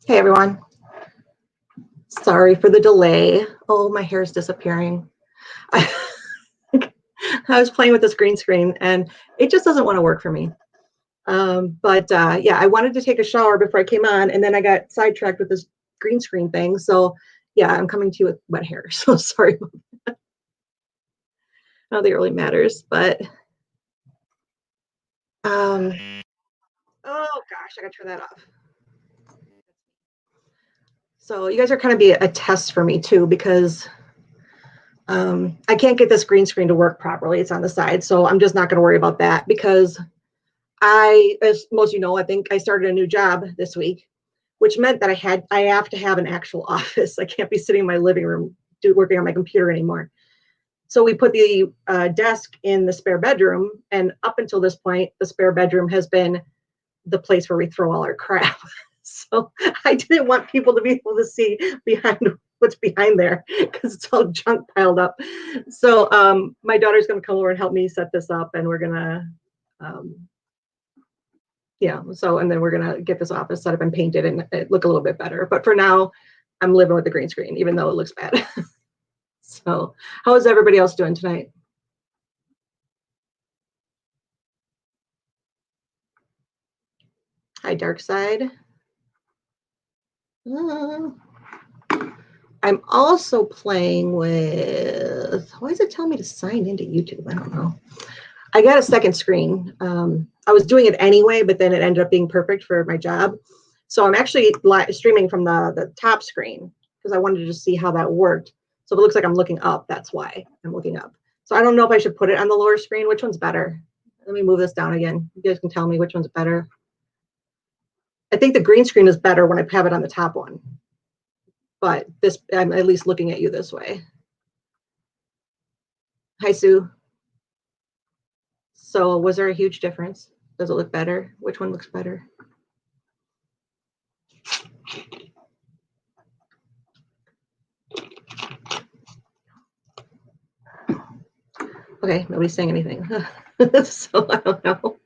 Hey everyone, sorry for the delay. Oh, my hair is disappearing. I, I was playing with this green screen and it just doesn't want to work for me. But yeah, I wanted to take a shower before I came on and then I got sidetracked with this green screen thing. So yeah, I'm coming to you with wet hair. So sorry. I don't think it really matters, but um, oh gosh, I gotta turn that off. So you guys are kind of be a test for me too because I can't get this green screen to work properly. It's on the side, so I'm just not going to worry about that because as most of you know, I think I started a new job this week, which meant that I have to have an actual office. I can't be sitting in my living room working on my computer anymore. So we put the desk in the spare bedroom, and up until this point, the spare bedroom has been the place where we throw all our crap. So I didn't want people to be able to see behind what's behind there because it's all junk piled up. So my daughter's going to come over and help me set this up, and we're going to, yeah. So and then we're going to get this office set up and painted and it look a little bit better. But for now, I'm living with the green screen, even though it looks bad. So how is everybody else doing tonight? Hi, Dark Side. I'm also playing with, why is it telling me to sign into YouTube? I don't know. I got a second screen. I was doing it anyway, but then it ended up being perfect for my job. So I'm actually streaming from the top screen because I wanted to just see how that worked. So if it looks like I'm looking up, that's why I'm looking up. So I don't know if I should put it on the lower screen. Which one's better? Let me move this down again. You guys can tell me which one's better. I think the green screen is better when I have it on the top one. But this, I'm at least looking at you this way. Hi, Sue. So was there a huge difference? Does it look better? Which one looks better? Okay, nobody's saying anything. So I don't know.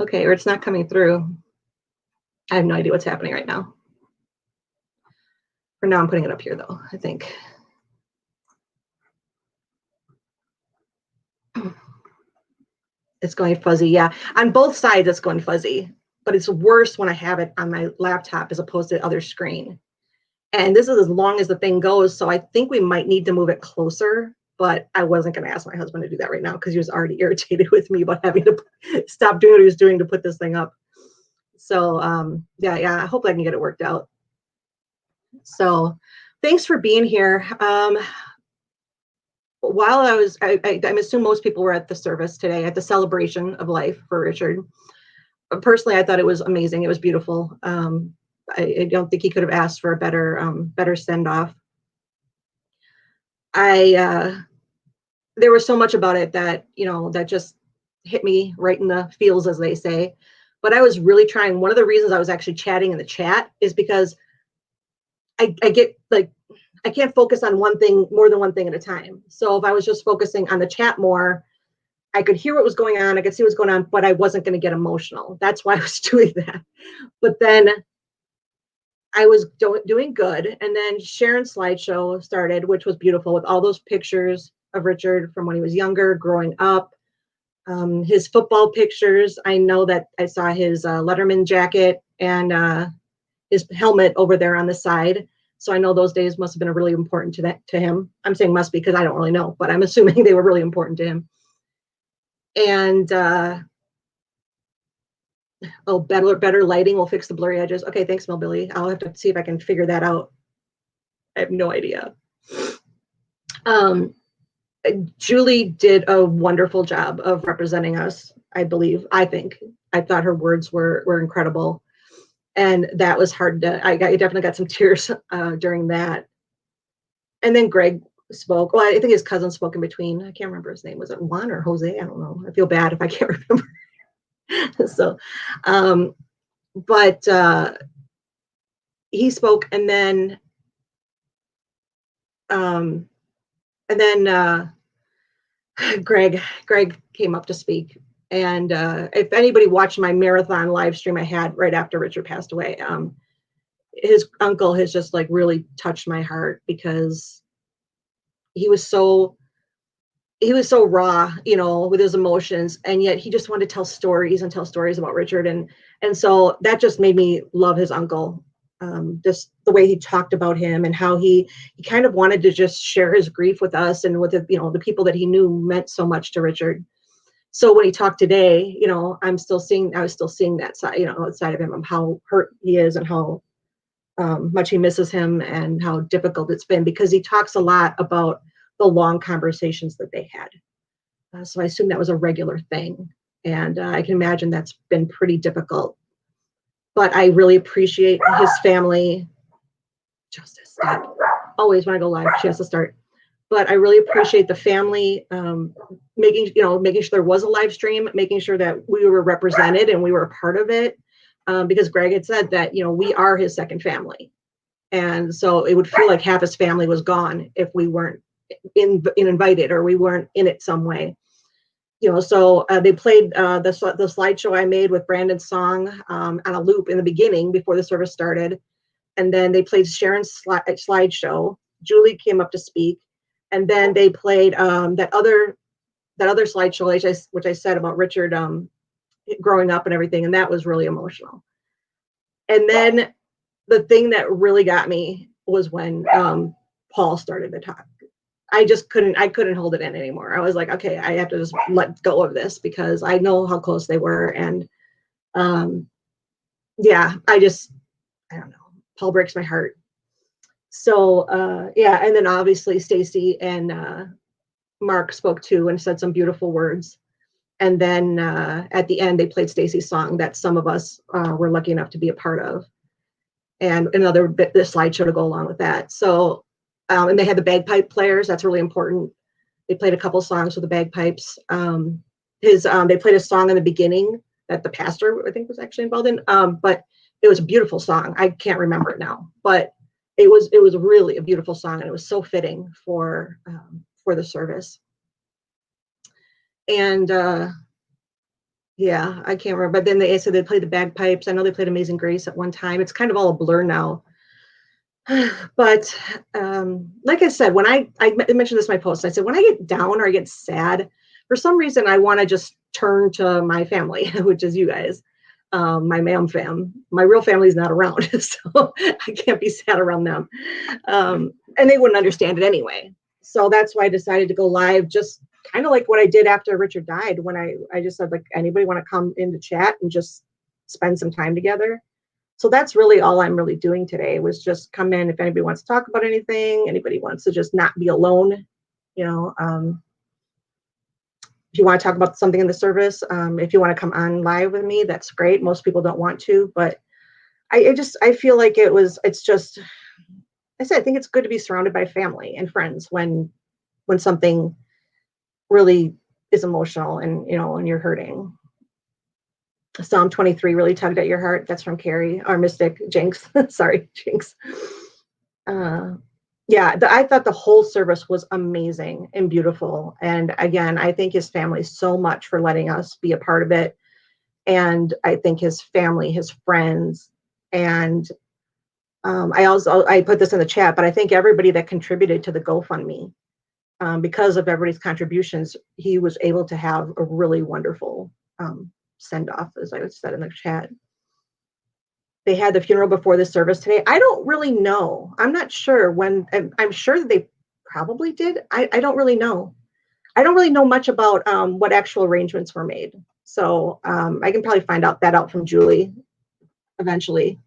Okay, or it's not coming through. I have no idea what's happening right now. For now, I'm putting it up here though, I think. It's going fuzzy, yeah. On both sides, it's going fuzzy, but it's worse when I have it on my laptop as opposed to the other screen. And this is as long as the thing goes, so I think we might need to move it closer, but I wasn't going to ask my husband to do that right now because he was already irritated with me about having to stop doing what he was doing to put this thing up. So yeah, I hope I can get it worked out. So thanks for being here. While I'm assuming most people were at the service today, at the celebration of life for Richard. Personally, I thought it was amazing. It was beautiful. I don't think he could have asked for a better send off. There was so much about it that that just hit me right in the feels, as they say. But I was really trying. One of the reasons I was actually chatting in the chat is because I get like I can't focus on one thing more than one thing at a time. So if I was just focusing on the chat more, I could hear what was going on, I could see what's going on, but I wasn't going to get emotional. That's why I was doing that. But then I was doing good. And then Sharon's slideshow started, which was beautiful with all those pictures of Richard from when he was younger, growing up, his football pictures. I know that I saw his Letterman jacket and his helmet over there on the side. So I know those days must have been really important to him. I'm saying must be because I don't really know, but I'm assuming they were really important to him. And better lighting will fix the blurry edges. Okay, thanks, Billy. I'll have to see if I can figure that out. I have no idea. Julie did a wonderful job of representing us, I believe. I thought her words were incredible. And that was hard to, I definitely got some tears during that. And then Greg spoke. Well, I think his cousin spoke in between. I can't remember his name. Was it Juan or Jose? I don't know. I feel bad if I can't remember. So, but he spoke, and then Greg came up to speak. And if anybody watched my marathon live stream I had right after Richard passed away, his uncle has just like really touched my heart because he was so he was so raw, with his emotions, and yet he just wanted to tell stories and tell stories about Richard, and so that just made me love his uncle. Just the way he talked about him and how he kind of wanted to just share his grief with us and with the people that he knew meant so much to Richard. So when he talked today, I was still seeing that side, side of him, of how hurt he is and how much he misses him and how difficult it's been, because he talks a lot about the long conversations that they had. So I assume that was a regular thing. And I can imagine that's been pretty difficult. But I really appreciate his family. Justice, stop. Always when I go live, she has to start. But I really appreciate the family making sure there was a live stream, making sure that we were represented and we were a part of it. Because Greg had said that, we are his second family. And so it would feel like half his family was gone if we weren't invited or we weren't in it some way. So they played the slideshow I made with Brandon's song on a loop in the beginning before the service started. And then they played Sharon's slideshow. Julie came up to speak. And then they played that other slideshow, which I said about Richard growing up and everything. And that was really emotional. And then the thing that really got me was when Paul started to talk. I couldn't hold it in anymore. I was like, okay, I have to just let go of this because I know how close they were. And yeah, I don't know. Paul breaks my heart. So yeah, and then obviously Stacy and Mark spoke too and said some beautiful words. And then at the end, they played Stacy's song that some of us were lucky enough to be a part of. And another bit, the slideshow to go along with that. So, and they had the bagpipe players. That's really important. They played a couple songs with the bagpipes. They played a song in the beginning that the pastor, I think, was actually involved in. But it was a beautiful song. I can't remember it now, but it was really a beautiful song, and it was so fitting for the service. And yeah, I can't remember. But then they said they played the bagpipes. I know they played Amazing Grace at one time. It's kind of all a blur now. But like I said, when I mentioned this in my post, I said, when I get down or I get sad, for some reason, I want to just turn to my family, which is you guys, my MaMFam. My real family is not around, so I can't be sad around them. And they wouldn't understand it anyway. So that's why I decided to go live, just kind of like what I did after Richard died, when I just said, like, anybody want to come into chat and just spend some time together? So that's really all I'm really doing today, was just come in if anybody wants to talk about anything, anybody wants to just not be alone, if you want to talk about something in the service, if you want to come on live with me, that's great. Most people don't want to, but I feel like it's just, I said, I think it's good to be surrounded by family and friends when something really is emotional and, and you're hurting. Psalm 23 really tugged at your heart. That's from Carrie, our mystic Jinx. Sorry, Jinx. Yeah, I thought the whole service was amazing and beautiful. And again, I thank his family so much for letting us be a part of it. And I think his family, his friends, and I put this in the chat, but I think everybody that contributed to the GoFundMe, because of everybody's contributions, he was able to have a really wonderful send off, as I said in the chat. They had the funeral before the service today. I don't really know. I'm not sure when. I'm sure that they probably did. I don't really know. I don't really know much about what actual arrangements were made. So I can probably find out from Julie eventually.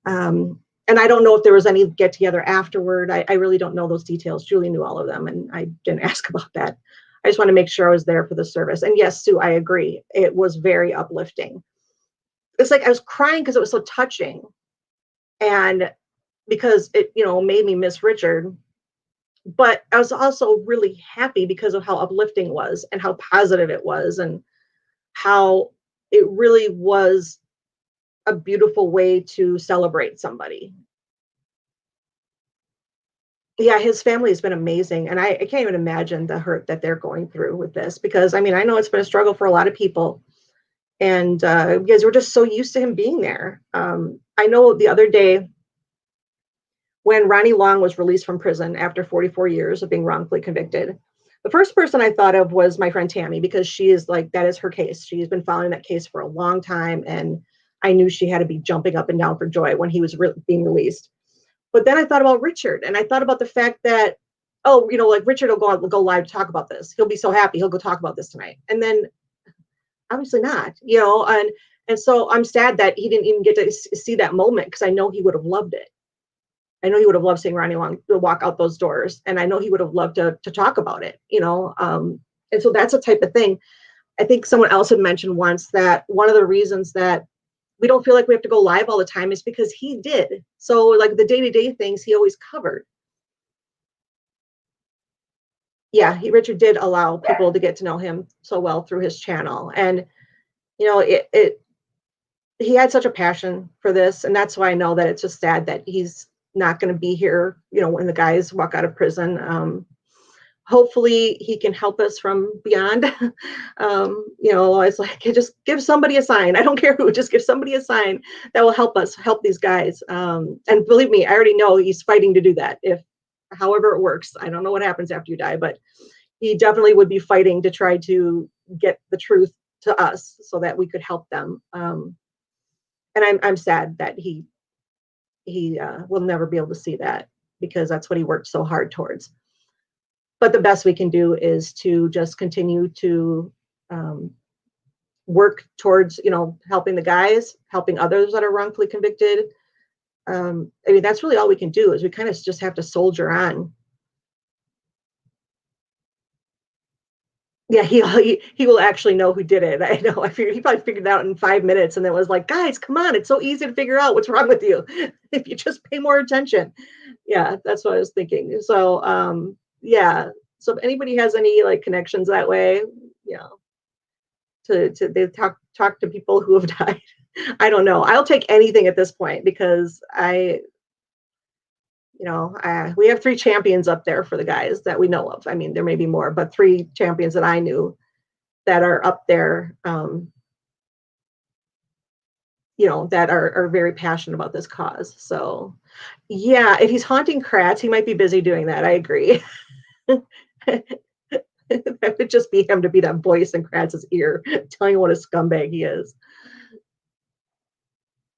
And I don't know if there was any get together afterward. I really don't know those details. Julie knew all of them, and I didn't ask about that. I just want to make sure I was there for the service. And yes, Sue, I agree. It was very uplifting. It's like I was crying because it was so touching, and because it, made me miss Richard. But I was also really happy because of how uplifting it was and how positive it was and how it really was a beautiful way to celebrate somebody. Yeah, his family has been amazing. And I can't even imagine the hurt that they're going through with this, because I know it's been a struggle for a lot of people. And because we're just so used to him being there. I know the other day, when Ronnie Long was released from prison after 44 years of being wrongfully convicted, the first person I thought of was my friend Tammy, because she is like, that is her case. She's been following that case for a long time. And I knew she had to be jumping up and down for joy when he was being released. But then I thought about Richard, and I thought about the fact that, oh, like Richard will go live to talk about this. He'll be so happy. He'll go talk about this tonight. And then obviously not, and so I'm sad that he didn't even get to see that moment, because I know he would have loved it. I know he would have loved seeing Ronnie Long walk out those doors, and I know he would have loved to talk about it, and so that's the type of thing. I think someone else had mentioned once that one of the reasons that we don't feel like we have to go live all the time is because he did. So like the day-to-day things he always covered. Yeah, Richard did allow people to get to know him so well through his channel, and he had such a passion for this, and that's why I know that it's just sad that he's not going to be here, when the guys walk out of prison. Hopefully he can help us from beyond. It's like, just give somebody a sign. I don't care who, just give somebody a sign that will help us help these guys. And believe me, I already know he's fighting to do that. However it works, I don't know what happens after you die, but he definitely would be fighting to try to get the truth to us so that we could help them. And I'm sad that he will never be able to see that, because that's what he worked so hard towards. But the best we can do is to just continue to work towards, helping the guys, helping others that are wrongfully convicted. That's really all we can do, is we kind of just have to soldier on. Yeah, he will actually know who did it. I know. He probably figured it out in 5 minutes, and it was like, guys, come on, it's so easy to figure out what's wrong with you if you just pay more attention. Yeah, that's what I was thinking. So, yeah. So if anybody has any like connections that way, to they talk to people who have died. I don't know. I'll take anything at this point, because we have 3 champions up there for the guys that we know of. I mean, there may be more, but 3 champions that I knew that are up there, that are very passionate about this cause. So yeah, if he's haunting Kratz, he might be busy doing that. I agree. That would just be him to be that voice in Kratz's ear telling him what a scumbag he is.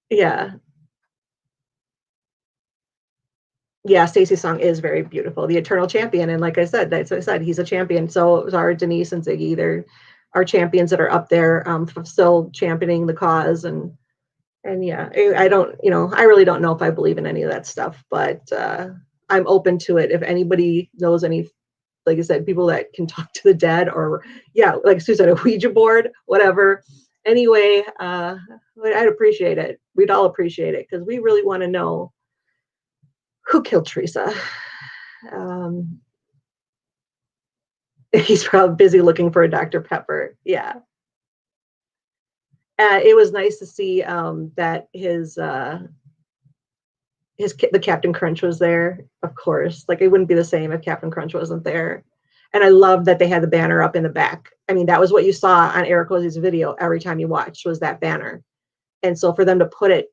Yeah. Yeah, Stacey's song is very beautiful. The Eternal Champion. And like I said, that's what I said, he's a champion. So it was our Denise and Ziggy. They're our champions that are up there, still championing the cause. And yeah, I don't, I really don't know if I believe in any of that stuff, but I'm open to it. If anybody knows any, like I said, people that can talk to the dead, or yeah, like Sue said, a Ouija board, whatever. Anyway, I'd appreciate it. We'd all appreciate it, because we really want to know who killed Teresa. He's probably busy looking for a Dr. Pepper. Yeah. It was nice to see that the Captain Crunch was there, of course. Like, it wouldn't be the same if Captain Crunch wasn't there. And I love that they had the banner up in the back. I mean, that was what you saw on Eric Rosie's video every time you watched, was that banner. And so for them to put it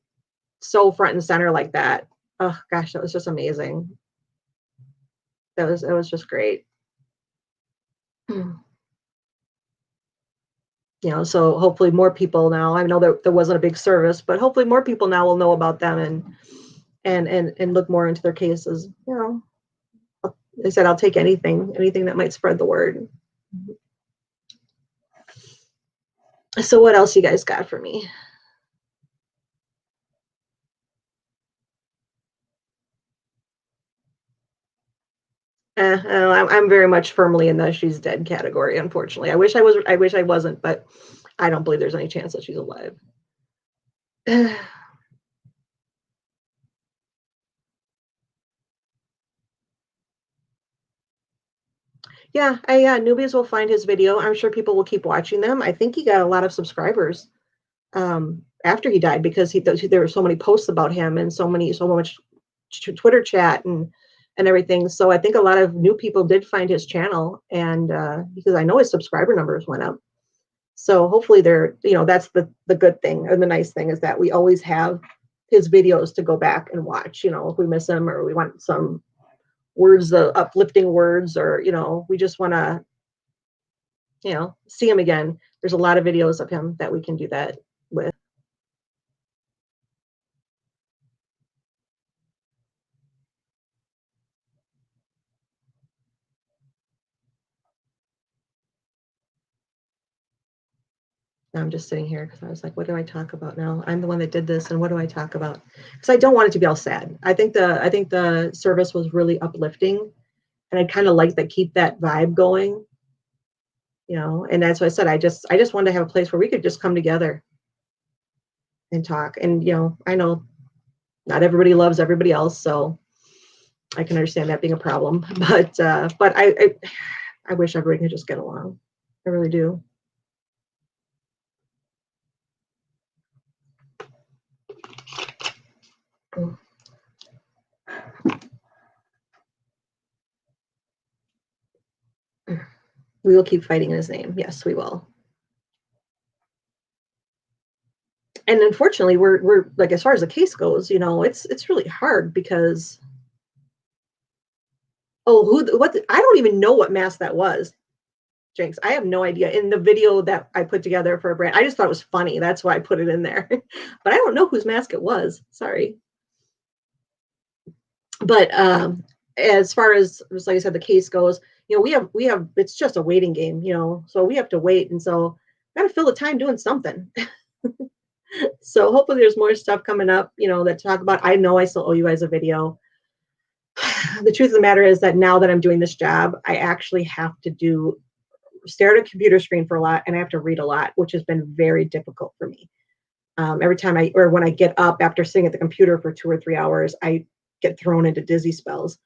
so front and center like that, oh gosh, that was just amazing. It was just great. So hopefully more people now, I know there wasn't a big service, but hopefully more people now will know about them and look more into their cases. I said, I'll take anything that might spread the word. So what else you guys got for me? I'm very much firmly in the she's dead category, unfortunately. I wish I wasn't, but I don't believe there's any chance that she's alive. Yeah, newbies will find his video. I'm sure people will keep watching them. I think he got a lot of subscribers after he died, because there were so many posts about him and so much Twitter chat and everything. So I think a lot of new people did find his channel, and because I know his subscriber numbers went up. So hopefully that's the good thing, or the nice thing, is that we always have his videos to go back and watch, if we miss him or we want some words, the uplifting words, or, we just want to, see him again. There's a lot of videos of him that we can do that with. I'm just sitting here because I was like, what do I talk about now? I'm the one that did this, and what do I talk about? Because I don't want it to be all sad. I think the service was really uplifting, and I kind of like that, keep that vibe going, and that's what I said. I just wanted to have a place where we could just come together and talk. And I know not everybody loves everybody else, so I can understand that being a problem. But I wish everybody could just get along. I really do. We will keep fighting in his name. Yes, we will. And unfortunately, we're like, as far as the case goes, it's really hard because I don't even know what mask that was, Jinx. I have no idea. In the video that I put together for a brand, I just thought it was funny. That's why I put it in there. But I don't know whose mask it was. Sorry. But as far as like I said, the case goes, we have it's just a waiting game, so we have to wait, and so got to fill the time doing something. So hopefully there's more stuff coming up, that talk about. I know I still owe you guys a video. The truth of the matter is that now that I'm doing this job, I actually have to stare at a computer screen for a lot, and I have to read a lot, which has been very difficult for me. Every time when I get up after sitting at the computer for 2 or 3 hours, I get thrown into dizzy spells.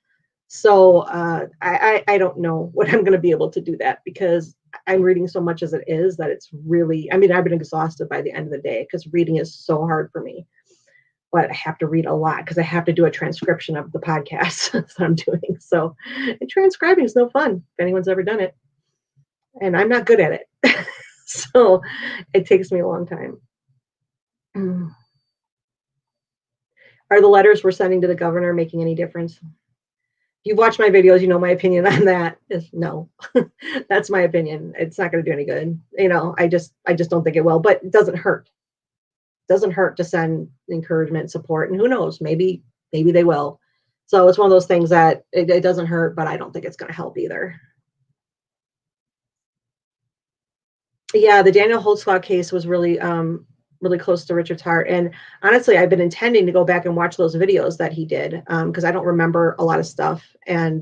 So I don't know what I'm going to be able to do that, because I'm reading so much as it is that it's really, I've been exhausted by the end of the day because reading is so hard for me. But I have to read a lot because I have to do a transcription of the podcast that I'm doing. So, and transcribing is no fun if anyone's ever done it. And I'm not good at it. So it takes me a long time. Are the letters we're sending to the governor making any difference? If you've watched my videos, my opinion on that is no. That's my opinion. It's not going to do any good. I just don't think it will, but it doesn't hurt. It doesn't hurt to send encouragement, support, and who knows, maybe they will. So it's one of those things that it doesn't hurt, but I don't think it's going to help either. Yeah, the Daniel Holtzclaw case was really really close to Richard's heart. And honestly, I've been intending to go back and watch those videos that he did, because I don't remember a lot of stuff. And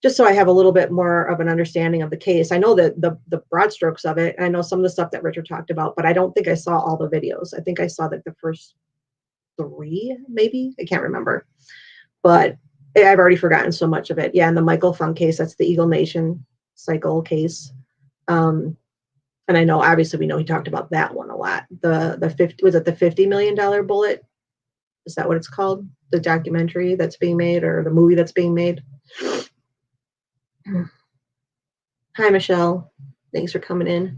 just so I have a little bit more of an understanding of the case. I know that the broad strokes of it, and I know some of the stuff that Richard talked about, but I don't think I saw all the videos. I think I saw like the first 3, maybe. I can't remember. But I've already forgotten so much of it. Yeah, and the Michael Funk case, that's the Eagle Nation cycle case. And I know, obviously, we know he talked about that one a lot. The 50, was it the $50 million bullet? Is that what it's called? The documentary that's being made, or the movie that's being made? Hi, Michelle. Thanks for coming in.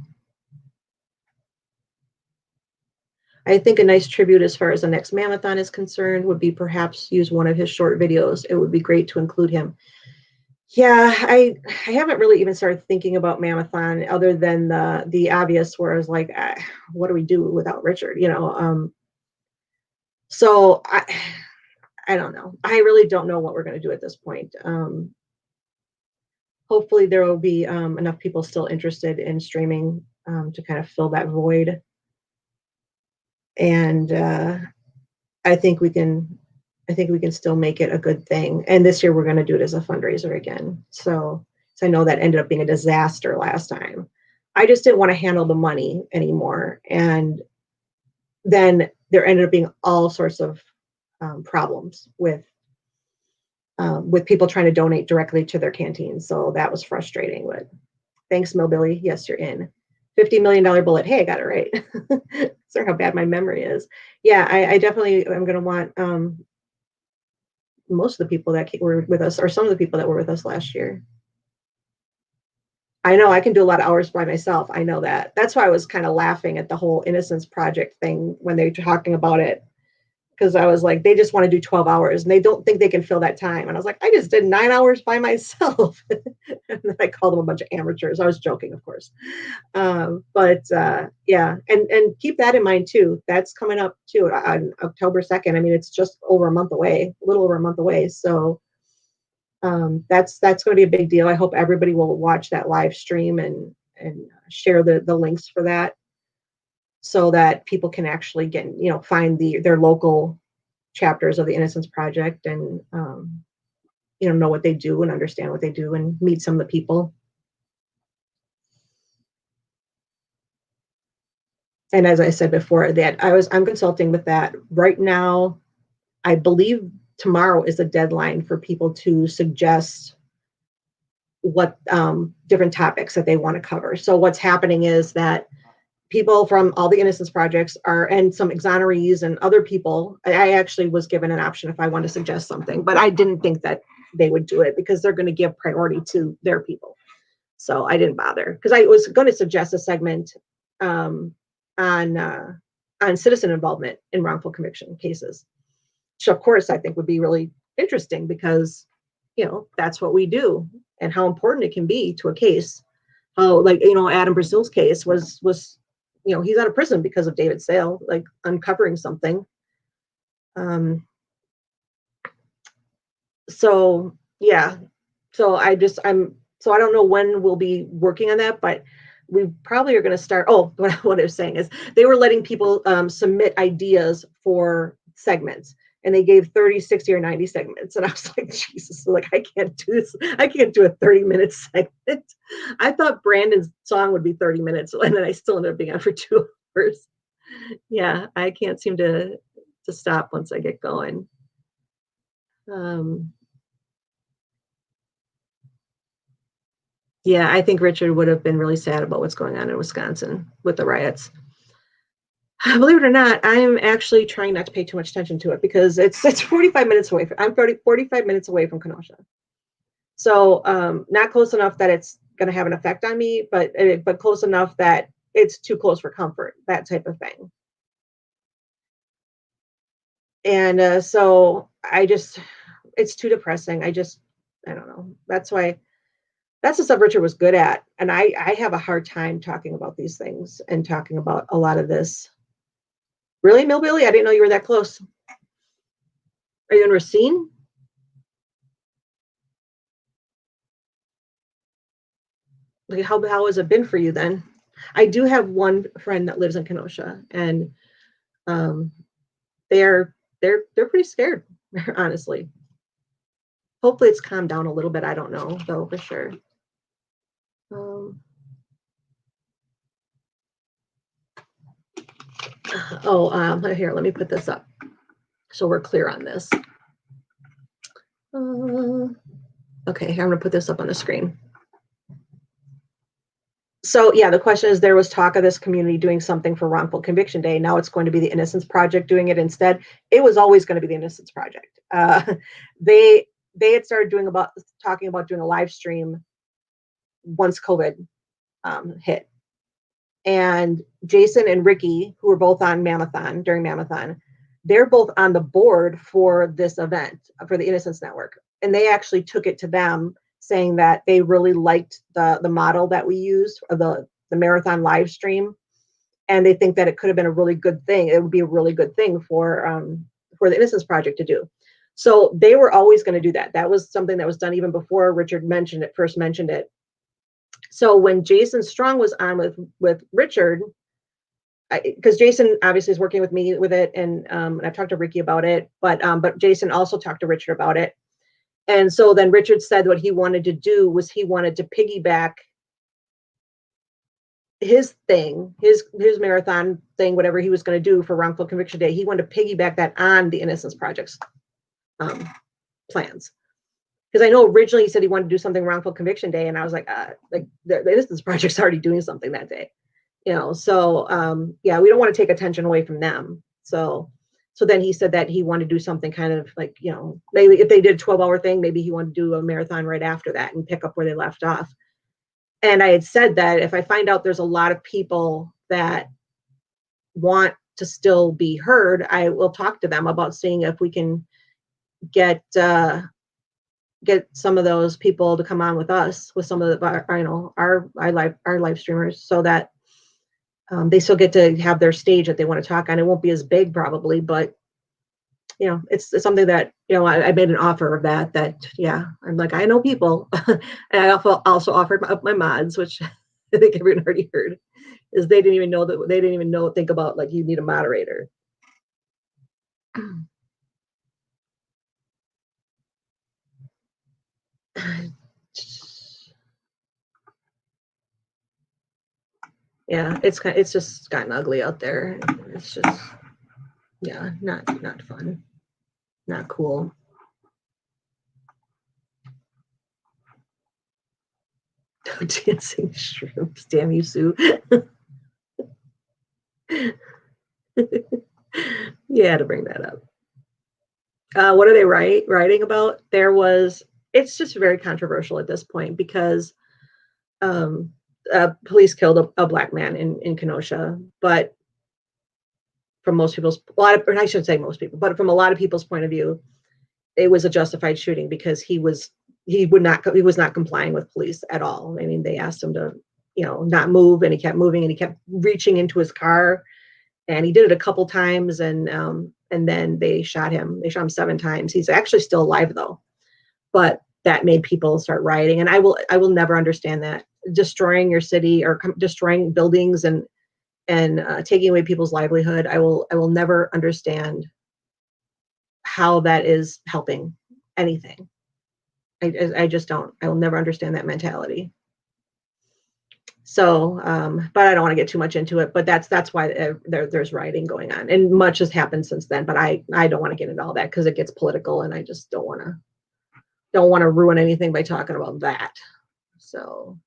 I think a nice tribute as far as the next Mamathon is concerned would be perhaps use one of his short videos. It would be great to include him. Yeah, I haven't really even started thinking about Mamathon other than the obvious, where I was like, what do we do without Richard? So I don't know. I really don't know what we're going to do at this point. Hopefully there will be enough people still interested in streaming to kind of fill that void. And I think we can still make it a good thing. And this year we're going to do it as a fundraiser again. So I know that ended up being a disaster last time. I just didn't want to handle the money anymore. And then there ended up being all sorts of problems with people trying to donate directly to their canteens. So that was frustrating. But thanks, Millbilly. Yes, you're in. $50 million bullet. Hey, I got it right. Sorry how bad my memory is. Yeah, I definitely am going to want most of the people that were with us, or some of the people that were with us last year. I know I can do a lot of hours by myself. I know that. That's why I was kind of laughing at the whole Innocence Project thing when they were talking about it. because I was like, they just want to do 12 hours and they don't think they can fill that time. And I was like, I just did 9 hours by myself. And then I called them a bunch of amateurs. I was joking, of course. Yeah, and keep that in mind too. That's coming up too on October 2nd. I mean, it's just over a month away, a little over a month away. So that's going to be a big deal. I hope everybody will watch that live stream and share the links for that, so that people can actually get, find their local chapters of the Innocence Project, and know what they do and understand what they do and meet some of the people. And as I said before, that I'm consulting with that right now. I believe tomorrow is the deadline for people to suggest what different topics that they want to cover. So what's happening is that people from all the Innocence Projects and some exonerees and other people, I actually was given an option if I want to suggest something, but I didn't think that they would do it because they're going to give priority to their people. So I didn't bother, because I was going to suggest a segment on citizen involvement in wrongful conviction cases, which of course I think would be really interesting, because that's what we do and how important it can be to a case. How, like, Adam Brazil's case was he's out of prison because of David Sale, like, uncovering something. So yeah, so I don't know when we'll be working on that, but we probably are going to start. Oh, what I was saying is they were letting people submit ideas for segments, and they gave 30, 60, or 90 segments. And I was like, Jesus, like, I can't do this. I can't do a 30-minute segment. I thought Brandon's song would be 30 minutes, and then I still ended up being on for 2 hours. Yeah, I can't seem to stop once I get going. Yeah, I think Richard would have been really sad about what's going on in Wisconsin with the riots. Believe it or not, I'm actually trying not to pay too much attention to it, because it's 45 minutes away. I'm 45 minutes away from Kenosha. So not close enough that it's going to have an effect on me, but close enough that it's too close for comfort, that type of thing. And so it's too depressing. I don't know. That's the stuff Richard was good at. And I have a hard time talking about these things and talking about a lot of this. Really, Millbilly? I didn't know you were that close. Are you in Racine? Like, how has it been for you then? I do have one friend that lives in Kenosha, and they're pretty scared, honestly. Hopefully it's calmed down a little bit. I don't know though for sure. Here, let me put this up so we're clear on this. Okay, here, I'm gonna put this up on the screen. So yeah, the question is, there was talk of this community doing something for Wrongful Conviction Day. Now it's going to be the Innocence Project doing it instead. It was always going to be the Innocence Project. They had started talking about doing a live stream once COVID hit. And Jason and Ricky, who were both on MaMFam during MaMFam, they're both on the board for this event for the Innocence Network. And they actually took it to them, saying that they really liked the model that we used, or the marathon live stream, and they think that it could have been a really good thing. It would be a really good thing for the Innocence Project to do. So they were always going to do that. That was something that was done even before Richard first mentioned it. So when Jason Strong was on with Richard, because Jason obviously is working with me with it, and I've talked to Ricky about it, but Jason also talked to Richard about it. And so then Richard said what he wanted to do was he wanted to piggyback his thing, his marathon thing, whatever he was going to do for Wrongful Conviction Day. He wanted to piggyback that on the Innocence Project's plans. Because I know originally he said he wanted to do something Wrongful Conviction Day, and I was like the Innocence Project's already doing something that day, So yeah, we don't want to take attention away from them. So then he said that he wanted to do something kind of like, maybe if they did a 12-hour thing, maybe he wanted to do a marathon right after that and pick up where they left off. And I had said that if I find out there's a lot of people that want to still be heard, I will talk to them about seeing if we can get some of those people to come on with us, with some of the our live streamers, so that they still get to have their stage that they want to talk on. It won't be as big probably, but it's something that, I made an offer of that, yeah, I'm like, I know people. And I also offered my mods, which I think everyone already heard, is they didn't even think about, like, you need a moderator. Yeah, it's just gotten ugly out there. It's just, yeah, not fun, not cool. Dancing shrooms, damn you, Sue. You had to bring that up. What are they writing about? It's just very controversial at this point, because police killed a black man in Kenosha, but from most people's, I shouldn't say most people, but from a lot of people's point of view, it was a justified shooting, because he was not complying with police at all. I mean, they asked him to, not move, and he kept moving, and he kept reaching into his car, and he did it a couple times, and then they shot him. They shot him 7 times. He's actually still alive though, but that made people start rioting, and I will never understand that. Destroying your city, or destroying buildings, and taking away people's livelihood. I will never understand how that is helping anything. I just don't. I will never understand that mentality. So, but I don't want to get too much into it. But that's why there's rioting going on, and much has happened since then. But I don't want to get into all that, because it gets political, and I just don't want to ruin anything by talking about that. So,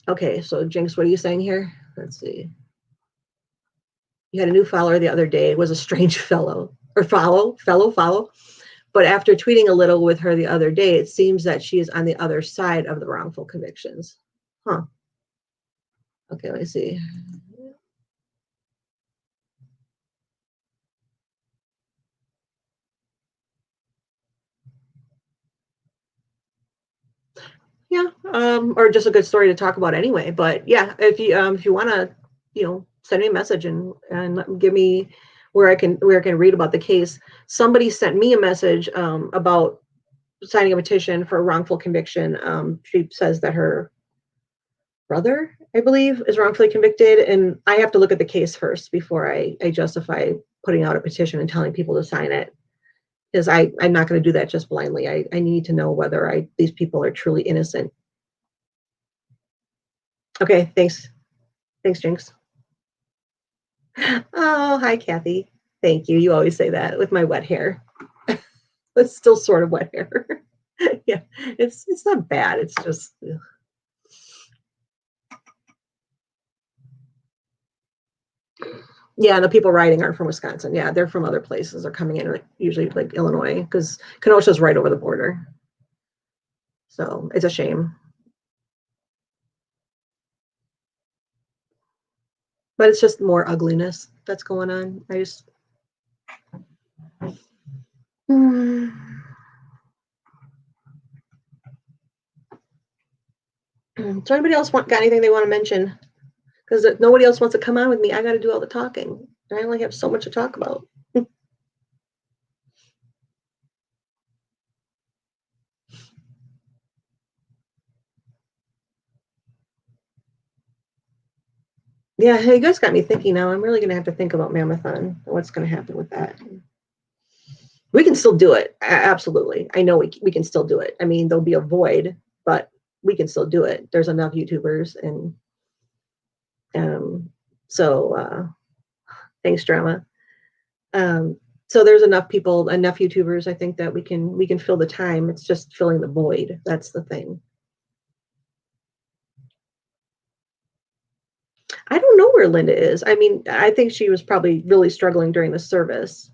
okay. So, Jinx, what are you saying here? Let's see. You had a new follower the other day. It was a strange fellow. But after tweeting a little with her the other day, it seems that she is on the other side of the wrongful convictions. Huh. Okay, let me see. Yeah, or just a good story to talk about anyway. But yeah, if you want to, send me a message, and give me where I can read about the case. Somebody sent me a message about signing a petition for a wrongful conviction. She says that her brother, I believe, is wrongfully convicted, and I have to look at the case first before I justify putting out a petition and telling people to sign it, because I'm not going to do that just blindly. I need to know whether these people are truly innocent. Okay, thanks, Jinx. Oh, hi, Kathy. Thank you. You always say that with my wet hair. It's still sort of wet hair. Yeah, it's not bad. It's just. Ugh. Yeah, the people riding aren't from Wisconsin. Yeah, they're from other places. They're coming in, usually like Illinois, because Kenosha's right over the border. So it's a shame. But it's just more ugliness that's going on. I just. So anybody else got anything they want to mention? Because if nobody else wants to come on with me, I got to do all the talking. I only have so much to talk about. Yeah, hey, you guys got me thinking now. I'm really going to have to think about MaMFam, what's going to happen with that. We can still do it. Absolutely. I know we can still do it. I mean, there'll be a void, but we can still do it. There's enough YouTubers, and so thanks, Drama. So there's enough people, enough YouTubers, I think, that we can fill the time. It's just filling the void. That's the thing. I don't know where Linda is. I mean, I think she was probably really struggling during the service.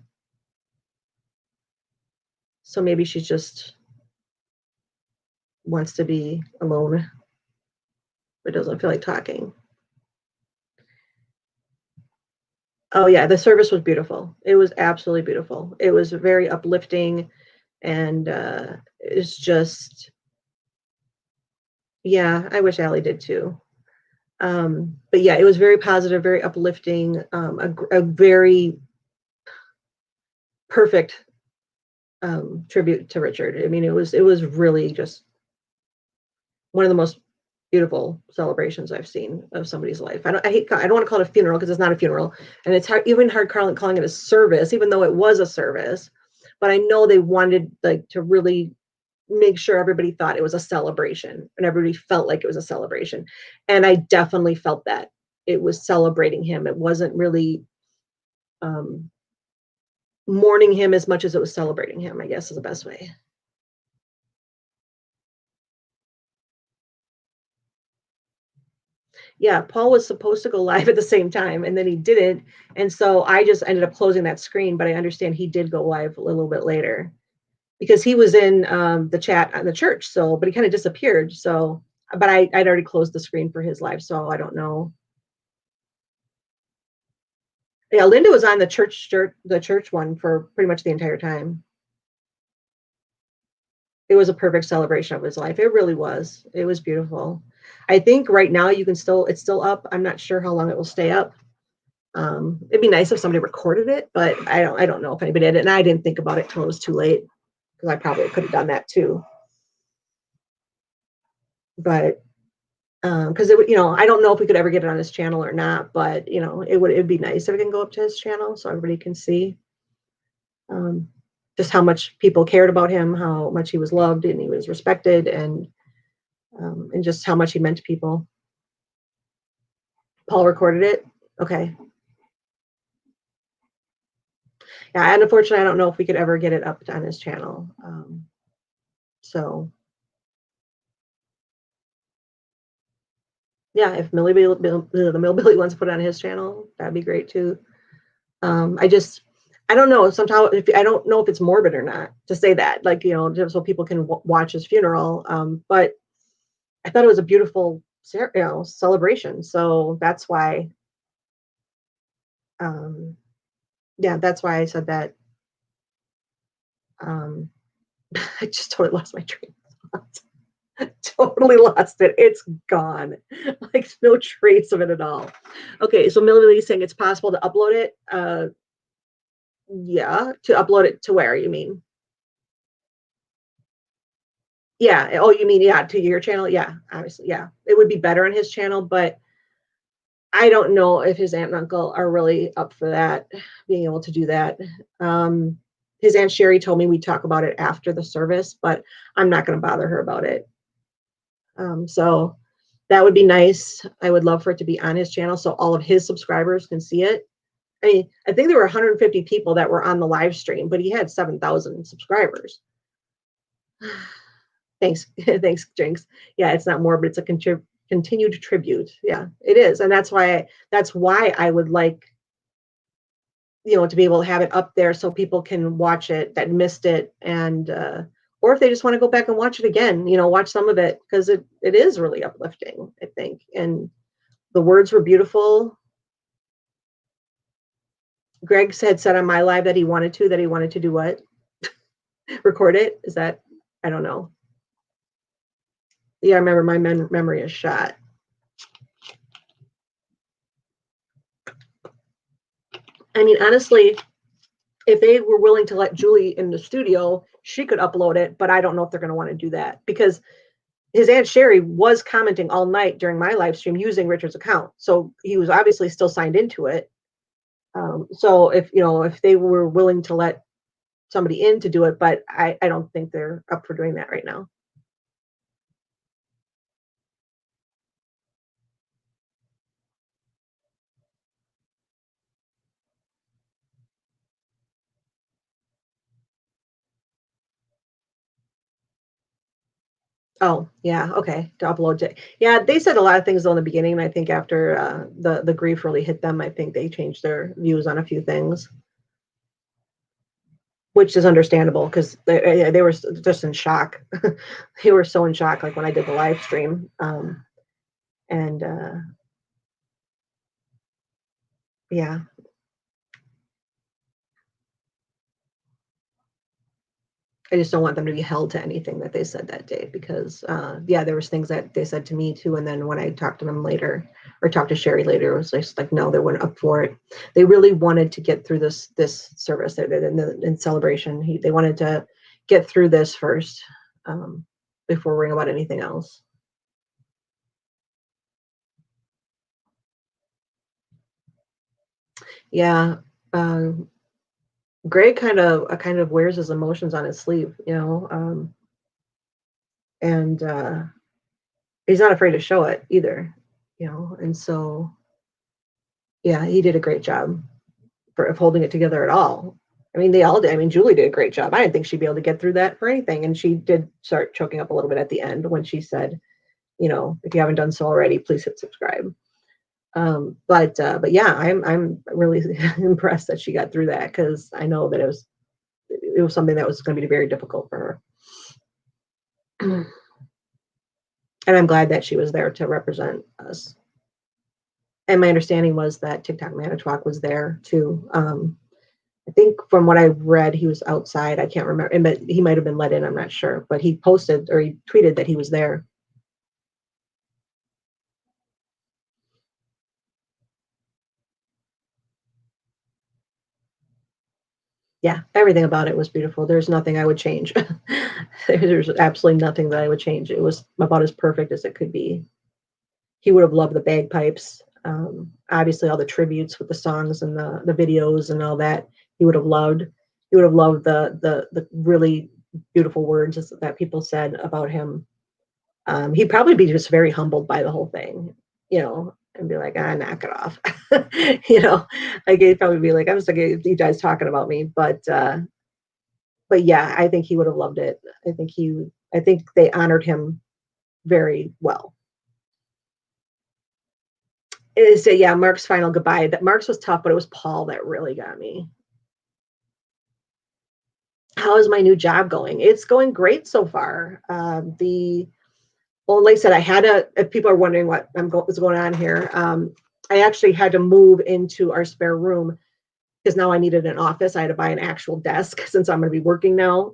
So maybe she just wants to be alone, but doesn't feel like talking. Oh yeah, the service was beautiful. It was absolutely beautiful. It was very uplifting, and it's just, yeah, I wish Allie did too. But yeah, it was very positive, very uplifting, a very perfect tribute to Richard. I mean, it was really just one of the most beautiful celebrations I've seen of somebody's life. I don't want to call it a funeral because it's not a funeral, and it's even hard calling it a service, even though it was a service. But I know they wanted like to really make sure everybody thought it was a celebration and everybody felt like it was a celebration. And I definitely felt that it was celebrating him. It wasn't really um, mourning him as much as it was celebrating him, I guess is the best way. Yeah, Paul was supposed to go live at the same time and then he didn't. And so I just ended up closing that screen, but I understand he did go live a little bit later because he was in the chat on the church. So, but he kind of disappeared. So, but I'd already closed the screen for his live. So I don't know. Yeah, Linda was on the church one for pretty much the entire time. It was a perfect celebration of his life. It really was. It was beautiful. I think right now it's still up. I'm not sure how long it will stay up. It'd be nice if somebody recorded it, but I don't know if anybody did it. And I didn't think about it till it was too late because I probably could have done that too. But because I don't know if we could ever get it on his channel or not, but it'd be nice if it can go up to his channel so everybody can see um, just how much people cared about him, how much he was loved and he was respected, and just how much he meant to people. Paul recorded it. Okay. Yeah, and unfortunately, I don't know if we could ever get it up on his channel. So yeah, if the Millbilly wants to put it on his channel, that'd be great too. I just, I don't know. Sometimes if I don't know if it's morbid or not to say that, like just so people can watch his funeral. But I thought it was a beautiful, celebration. So that's why, um, yeah, that's why I said that. Um, I just totally lost my train of thought. Totally lost it. It's gone. Like no trace of it at all. Okay, so Millie's saying it's possible to upload it. Yeah, to upload it to where you mean? Yeah. Oh, you mean yeah to your channel? Yeah, obviously. Yeah, it would be better on his channel, but I don't know if his aunt and uncle are really up for that, being able to do that. Um, his aunt Sherry told me we'd talk about it after the service, but I'm not going to bother her about it. So that would be nice. I would love for it to be on his channel so all of his subscribers can see it. I mean, I think there were 150 people that were on the live stream, but he had 7,000 subscribers. Thanks, thanks, Jinx. Yeah, it's not morbid; it's a continued tribute. Yeah, it is, and that's why I would like to be able to have it up there so people can watch it that missed it, and or if they just want to go back and watch it again, watch some of it because it is really uplifting, I think, and the words were beautiful. Greg said on my live that he wanted to do what? Record it. Is that? I don't know. Yeah, I remember my memory is shot. I mean, honestly, if they were willing to let Julie in the studio, she could upload it, but I don't know if they're going to want to do that because his aunt Sherry was commenting all night during my live stream using Richard's account. So he was obviously still signed into it. So if they were willing to let somebody in to do it, but I don't think they're up for doing that right now. Oh, yeah, okay, to upload it. Yeah, they said a lot of things though in the beginning, and I think after the grief really hit them, I think they changed their views on a few things, which is understandable because they were just in shock. They were so in shock, like when I did the live stream, and yeah, I just don't want them to be held to anything that they said that day because, yeah, there was things that they said to me too. And then when I talked to them later or talked to Sherry later, it was just like, no, they weren't up for it. They really wanted to get through this service in celebration. They wanted to get through this first before worrying about anything else. Yeah. Um, Greg kind of wears his emotions on his sleeve, and he's not afraid to show it either, and so yeah, he did a great job of holding it together at all. I mean, they all did. I mean, Julie did a great job. I didn't think she'd be able to get through that for anything, and she did start choking up a little bit at the end when she said, if you haven't done so already, please hit subscribe. But yeah, I'm really impressed that she got through that because I know that it was something that was going to be very difficult for her. And I'm glad that she was there to represent us. And my understanding was that TikTok Manitowoc was there too. I think from what I read, he was outside. I can't remember, but he might have been let in. I'm not sure. But he posted or he tweeted that he was there. Yeah, everything about it was beautiful. There's nothing I would change. There's absolutely nothing that I would change. It was about as perfect as it could be. He would have loved the bagpipes. Obviously, all the tributes with the songs and the videos and all that. He would have loved. He would have loved the really beautiful words that people said about him. He'd probably be just very humbled by the whole thing, and be like, knock it off. you know, like he'd probably be like, I'm sick of you guys talking about me. But yeah, I think he would have loved it. I think they honored him very well. Is yeah, Mark's final goodbye. That Mark's was tough, but it was Paul that really got me. How is my new job going? It's going great so far. Well, like I said, I had to. If people are wondering what's going on here, I actually had to move into our spare room because now I needed an office. I had to buy an actual desk since I'm going to be working now.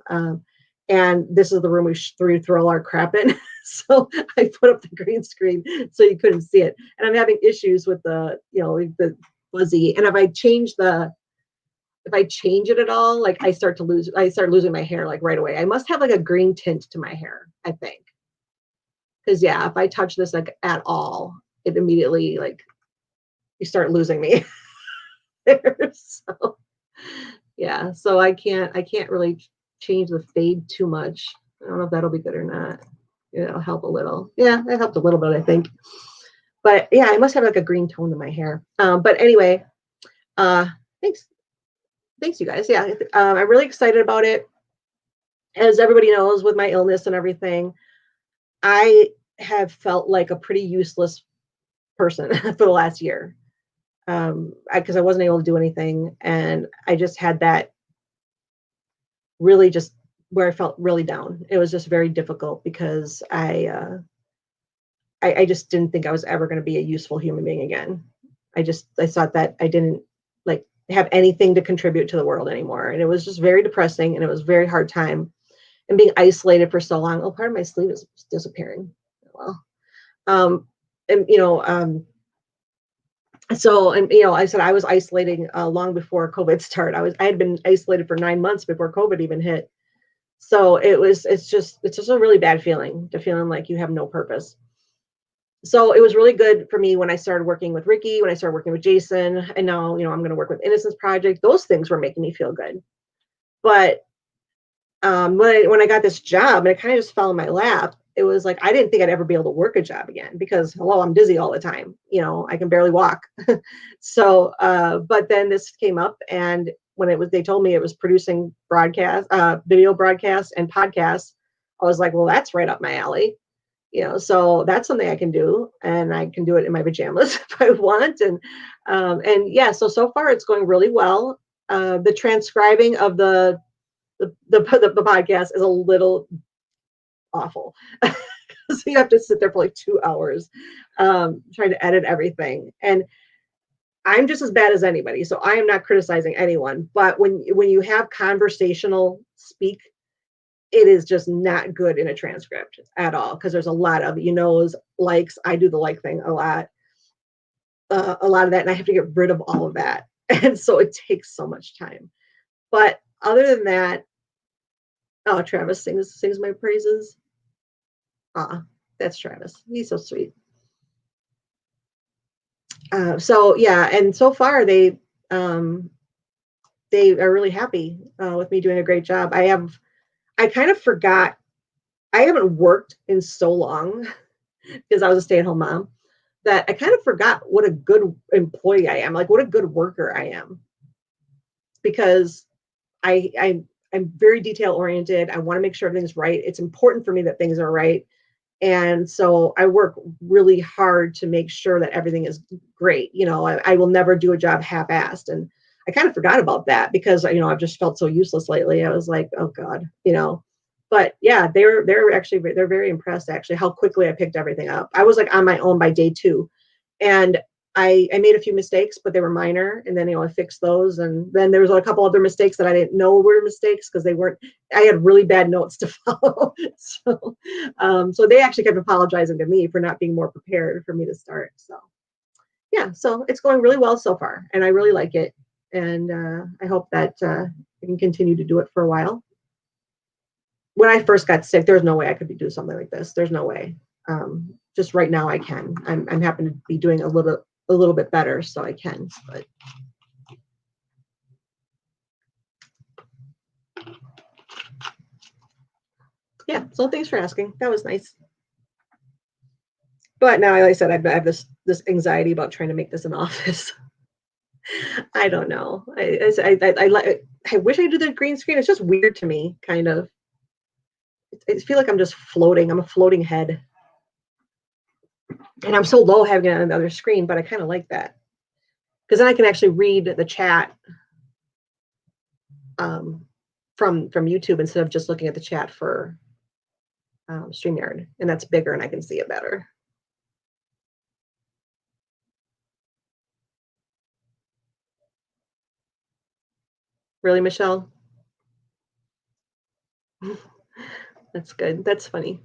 And this is the room we throw all our crap in. So I put up the green screen so you couldn't see it. And I'm having issues with the fuzzy. And if I change it at all, like I start losing my hair like right away. I must have like a green tint to my hair, I think. Because yeah, if I touch this like at all, it immediately like you start losing me. So yeah, so I can't really change the fade too much. I don't know if that'll be good or not. It'll help a little. Yeah, it helped a little bit, I think. But yeah, I must have like a green tone to my hair. But anyway, uh, thanks, thanks you guys. Yeah, I'm really excited about it. As everybody knows, with my illness and everything, I have felt like a pretty useless person for the last year. Because I wasn't able to do anything, and I just had that really just where I felt really down. It was just very difficult because I just didn't think I was ever going to be a useful human being again. I thought that I didn't like have anything to contribute to the world anymore, and it was just very depressing, and it was a very hard time. And being isolated for so long. Oh, part of my sleeve is disappearing. Well, and so and I said I was isolating long before COVID started. I had been isolated for 9 months before COVID even hit. So it's just a really bad feeling, to feeling like you have no purpose. So it was really good for me when I started working with Ricky, when I started working with Jason, and now I'm going to work with Innocence Project. Those things were making me feel good. But when I got this job and it kind of just fell in my lap, it was like I didn't think I'd ever be able to work a job again because hello, I'm dizzy all the time. I can barely walk. So, but then this came up, and when they told me it was producing video broadcasts and podcasts, I was like, well, that's right up my alley. So that's something I can do, and I can do it in my pajamas if I want. And yeah, so far it's going really well. The transcribing of the podcast is a little awful. So you have to sit there for like 2 hours trying to edit everything. And I'm just as bad as anybody. So I am not criticizing anyone. But when you have conversational speak, it is just not good in a transcript at all because there's a lot of likes. I do the like thing a lot of that, and I have to get rid of all of that, and so it takes so much time. But other than that, oh, Travis sings my praises. That's Travis. He's so sweet. So yeah, and so far they are really happy with me doing a great job. I kind of forgot. I haven't worked in so long because I was a stay-at-home mom that I kind of forgot what a good employee I am, like what a good worker I am, because I'm very detail oriented. I want to make sure everything's right. It's important for me that things are right. And so I work really hard to make sure that everything is great. I will never do a job half-assed. And I kind of forgot about that because, I've just felt so useless lately. I was like, oh God, but yeah, they're very impressed actually how quickly I picked everything up. I was like on my own by day 2, and I made a few mistakes, but they were minor. And then, I fixed those. And then there was a couple other mistakes that I didn't know were mistakes because I had really bad notes to follow. So they actually kept apologizing to me for not being more prepared for me to start. So yeah, so it's going really well so far, and I really like it. And I hope that I can continue to do it for a while. When I first got sick, there's no way I could be doing something like this. There's no way. Just right now I can. I'm happy to be doing a little bit better, so I can. But yeah, so thanks for asking. That was nice. But now, like I said, I have this anxiety about trying to make this an office. I don't know. I wish I could do the green screen. It's just weird to me, kind of. I feel like I'm just floating. I'm a floating head. And I'm so low having it on the other screen, but I kind of like that. Because then I can actually read the chat from YouTube instead of just looking at the chat for StreamYard. And that's bigger and I can see it better. Really, Michelle? That's good. That's funny.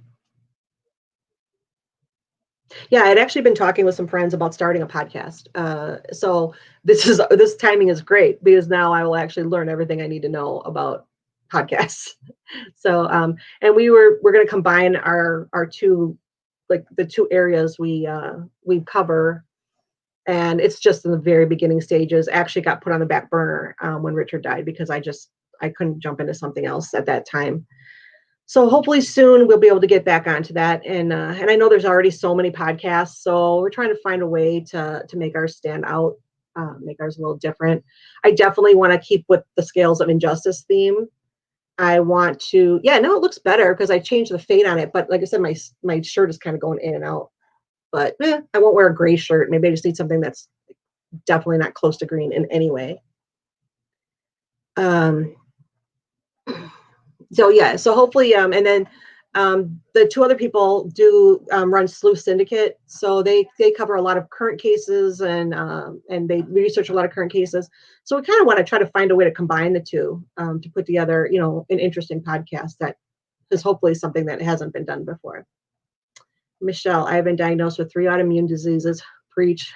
Yeah, I'd actually been talking with some friends about starting a podcast. So this timing is great because now I will actually learn everything I need to know about podcasts. So and we're going to combine our two, like the two areas we cover, and it's just in the very beginning stages. Actually got put on the back burner when Richard died because I couldn't jump into something else at that time. So hopefully soon we'll be able to get back onto that. And I know there's already so many podcasts, so we're trying to find a way to make ours stand out, make ours a little different. I definitely want to keep with the Scales of Injustice theme. I want to, yeah, no, it looks better because I changed the fade on it. But like I said, my shirt is kind of going in and out. But I won't wear a gray shirt. Maybe I just need something that's definitely not close to green in any way. So yeah, so hopefully, and then the two other people do run Sleuth Syndicate, so they cover a lot of current cases and they research a lot of current cases. So we kind of want to try to find a way to combine the two to put together, an interesting podcast that is hopefully something that hasn't been done before. Michelle, I have been diagnosed with 3 autoimmune diseases. Preach.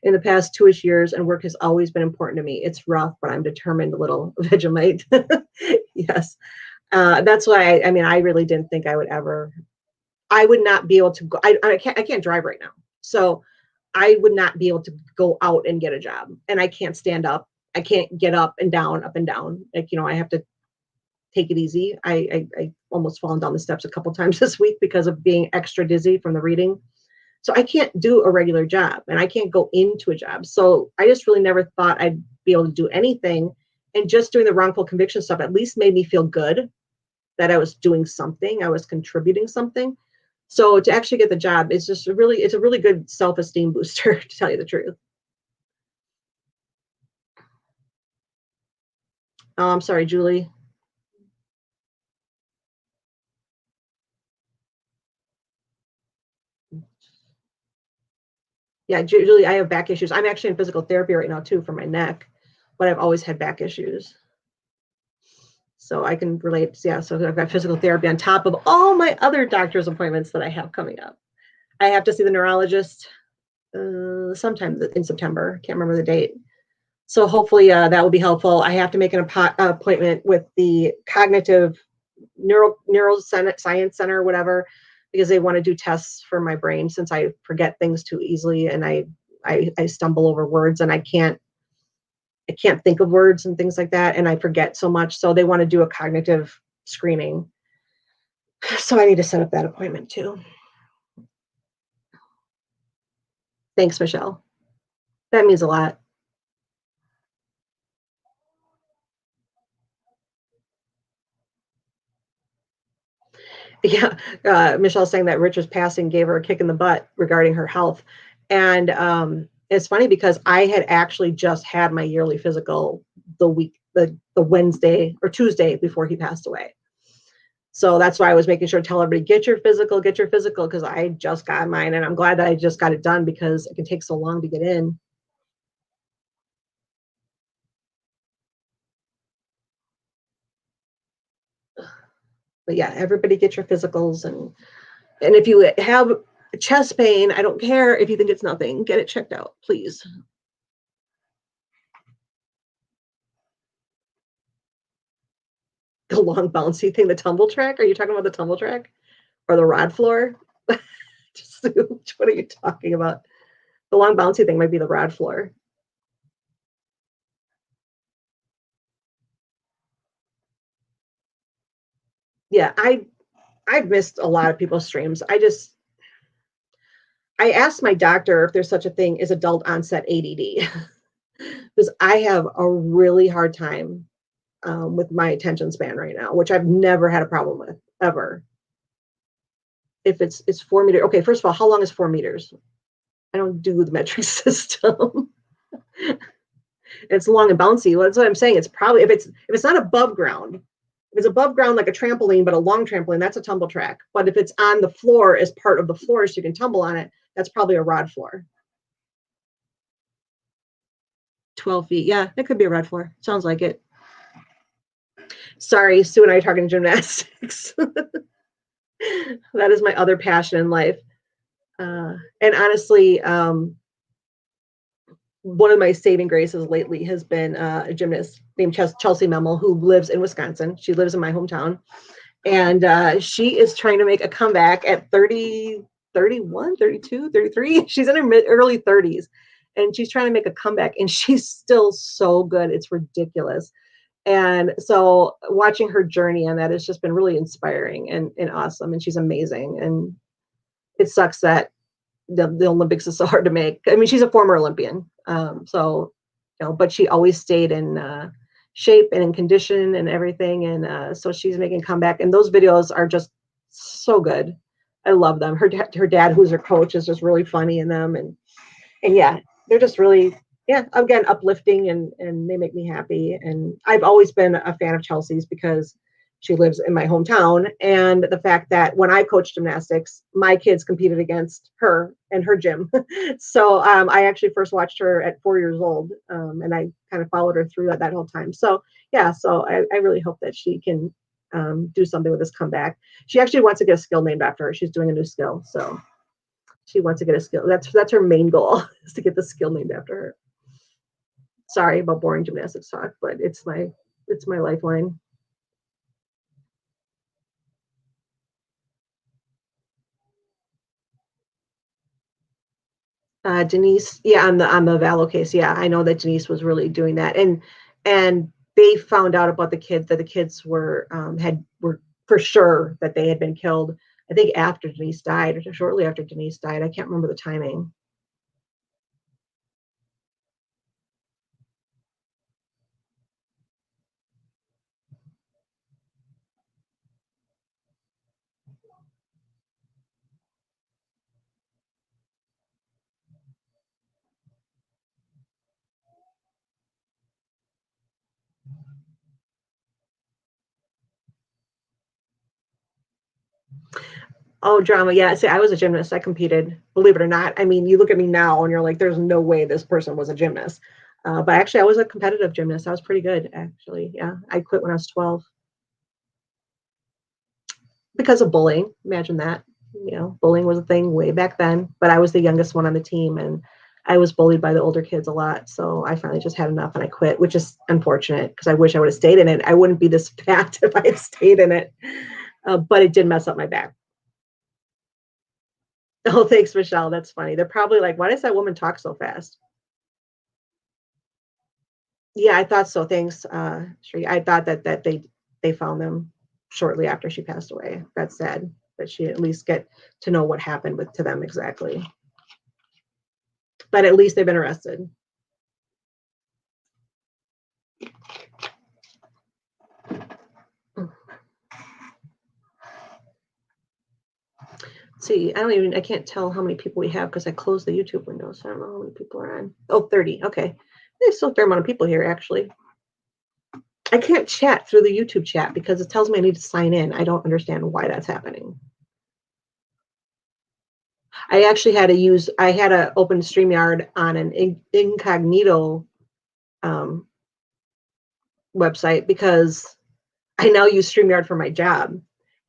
In the past 2-ish years, and work has always been important to me. It's rough, but I'm determined, little Vegemite. Yes. That's why I really didn't think I would not be able to go. I can't drive right now. So I would not be able to go out and get a job, and I can't stand up. I can't get up and down, up and down. Like, I have to take it easy. I almost fallen down the steps a couple times this week because of being extra dizzy from the reading. So I can't do a regular job and I can't go into a job. So I just really never thought I'd be able to do anything. And just doing the wrongful conviction stuff at least made me feel good that I was doing something. I was contributing something. So to actually get the job is just it's a really good self-esteem booster, to tell you the truth. Oh, I'm sorry, Julie. Yeah, Julie, I have back issues. I'm actually in physical therapy right now too for my neck, but I've always had back issues. So I can relate. Yeah, so I've got physical therapy on top of all my other doctor's appointments that I have coming up. I have to see the neurologist sometime in September. Can't remember the date. So hopefully that will be helpful. I have to make an appointment with the cognitive neuroscience center, whatever, because they want to do tests for my brain since I forget things too easily and I stumble over words and I can't think of words and things like that, and I forget so much. So they want to do a cognitive screening. So I need to set up that appointment too. Thanks, Michelle. That means a lot. Yeah, Michelle's saying that Richard's passing gave her a kick in the butt regarding her health. And it's funny because I had actually just had my yearly physical the Wednesday or Tuesday before he passed away. So that's why I was making sure to tell everybody, get your physical, because I just got mine. And I'm glad that I just got it done because it can take so long to get in. But yeah, everybody get your physicals. And if you have chest pain, I don't care if you think it's nothing, get it checked out, please. The long bouncy thing, the tumble track? Are you talking about the tumble track or the rod floor? Just, what are you talking about? The long bouncy thing might be the rod floor. Yeah, I've missed a lot of people's streams. I asked my doctor if there's such a thing as adult onset ADD because I have a really hard time with my attention span right now, which I've never had a problem with ever. If it's 4 meters, okay. First of all, how long is 4 meters? I don't do the metric system. It's long and bouncy. Well, that's what I'm saying. It's probably if it's not above ground. If it's above ground like a trampoline, but a long trampoline, that's a tumble track. But if it's on the floor as part of the floor, so you can tumble on it, that's probably a rod floor. 12 feet. Yeah, it could be a rod floor. Sounds like it. Sorry, Sue and I are talking gymnastics. That is my other passion in life. And honestly, one of my saving graces lately has been a gymnast named Chelsea Memel, who lives in Wisconsin. She lives in my hometown. And she is trying to make a comeback at 30, 31, 32, 33. She's in her early 30s. And she's trying to make a comeback. And she's still so good. It's ridiculous. And so watching her journey on that has just been really inspiring and awesome. And she's amazing. And it sucks that the Olympics is so hard to make. I mean, she's a former Olympian. So, but she always stayed in shape and in condition and everything. And so she's making a comeback. And those videos are just so good. I love them. Her dad, who's her coach, is just really funny in them. And yeah, they're just really, yeah, again, uplifting and they make me happy. And I've always been a fan of Chelsea's because she lives in my hometown. And the fact that when I coached gymnastics, my kids competed against her and her gym. So I actually first watched her at 4 years old. And I kind of followed her through that whole time. So yeah, so I really hope that she can do something with this comeback. She actually wants to get a skill named after her. She's doing a new skill. So she wants to get a skill. That's her main goal, is to get the skill named after her. Sorry about boring gymnastics talk, but it's my lifeline. Denise, yeah, on the Valo case, yeah, I know that Denise was really doing that, and they found out about the kids, that the kids were for sure that they had been killed. I think after Denise died, or shortly after Denise died. I can't remember the timing. Oh, drama. Yeah. See, I was a gymnast. I competed, believe it or not. I mean, you look at me now and you're like, there's no way this person was a gymnast. But actually, I was a competitive gymnast. I was pretty good, actually. Yeah. I quit when I was 12. because of bullying. Imagine that. Bullying was a thing way back then, but I was the youngest one on the team, and I was bullied by the older kids a lot. So I finally just had enough and I quit, which is unfortunate because I wish I would have stayed in it. I wouldn't be this fat if I had stayed in it, but it did mess up my back. Oh, thanks, Michelle. That's funny. They're probably like, why does that woman talk so fast? Yeah, I thought so. Thanks, Sri. I thought that they found them shortly after she passed away. That's sad that she at least get to know what happened to them exactly. But at least they've been arrested. See, I can't tell how many people we have because I closed the YouTube window, so I don't know how many people are on. Oh, 30. Okay. There's still a fair amount of people here, actually. I can't chat through the YouTube chat because it tells me I need to sign in. I don't understand why that's happening. I actually had to open StreamYard on an incognito um, website because I now use StreamYard for my job.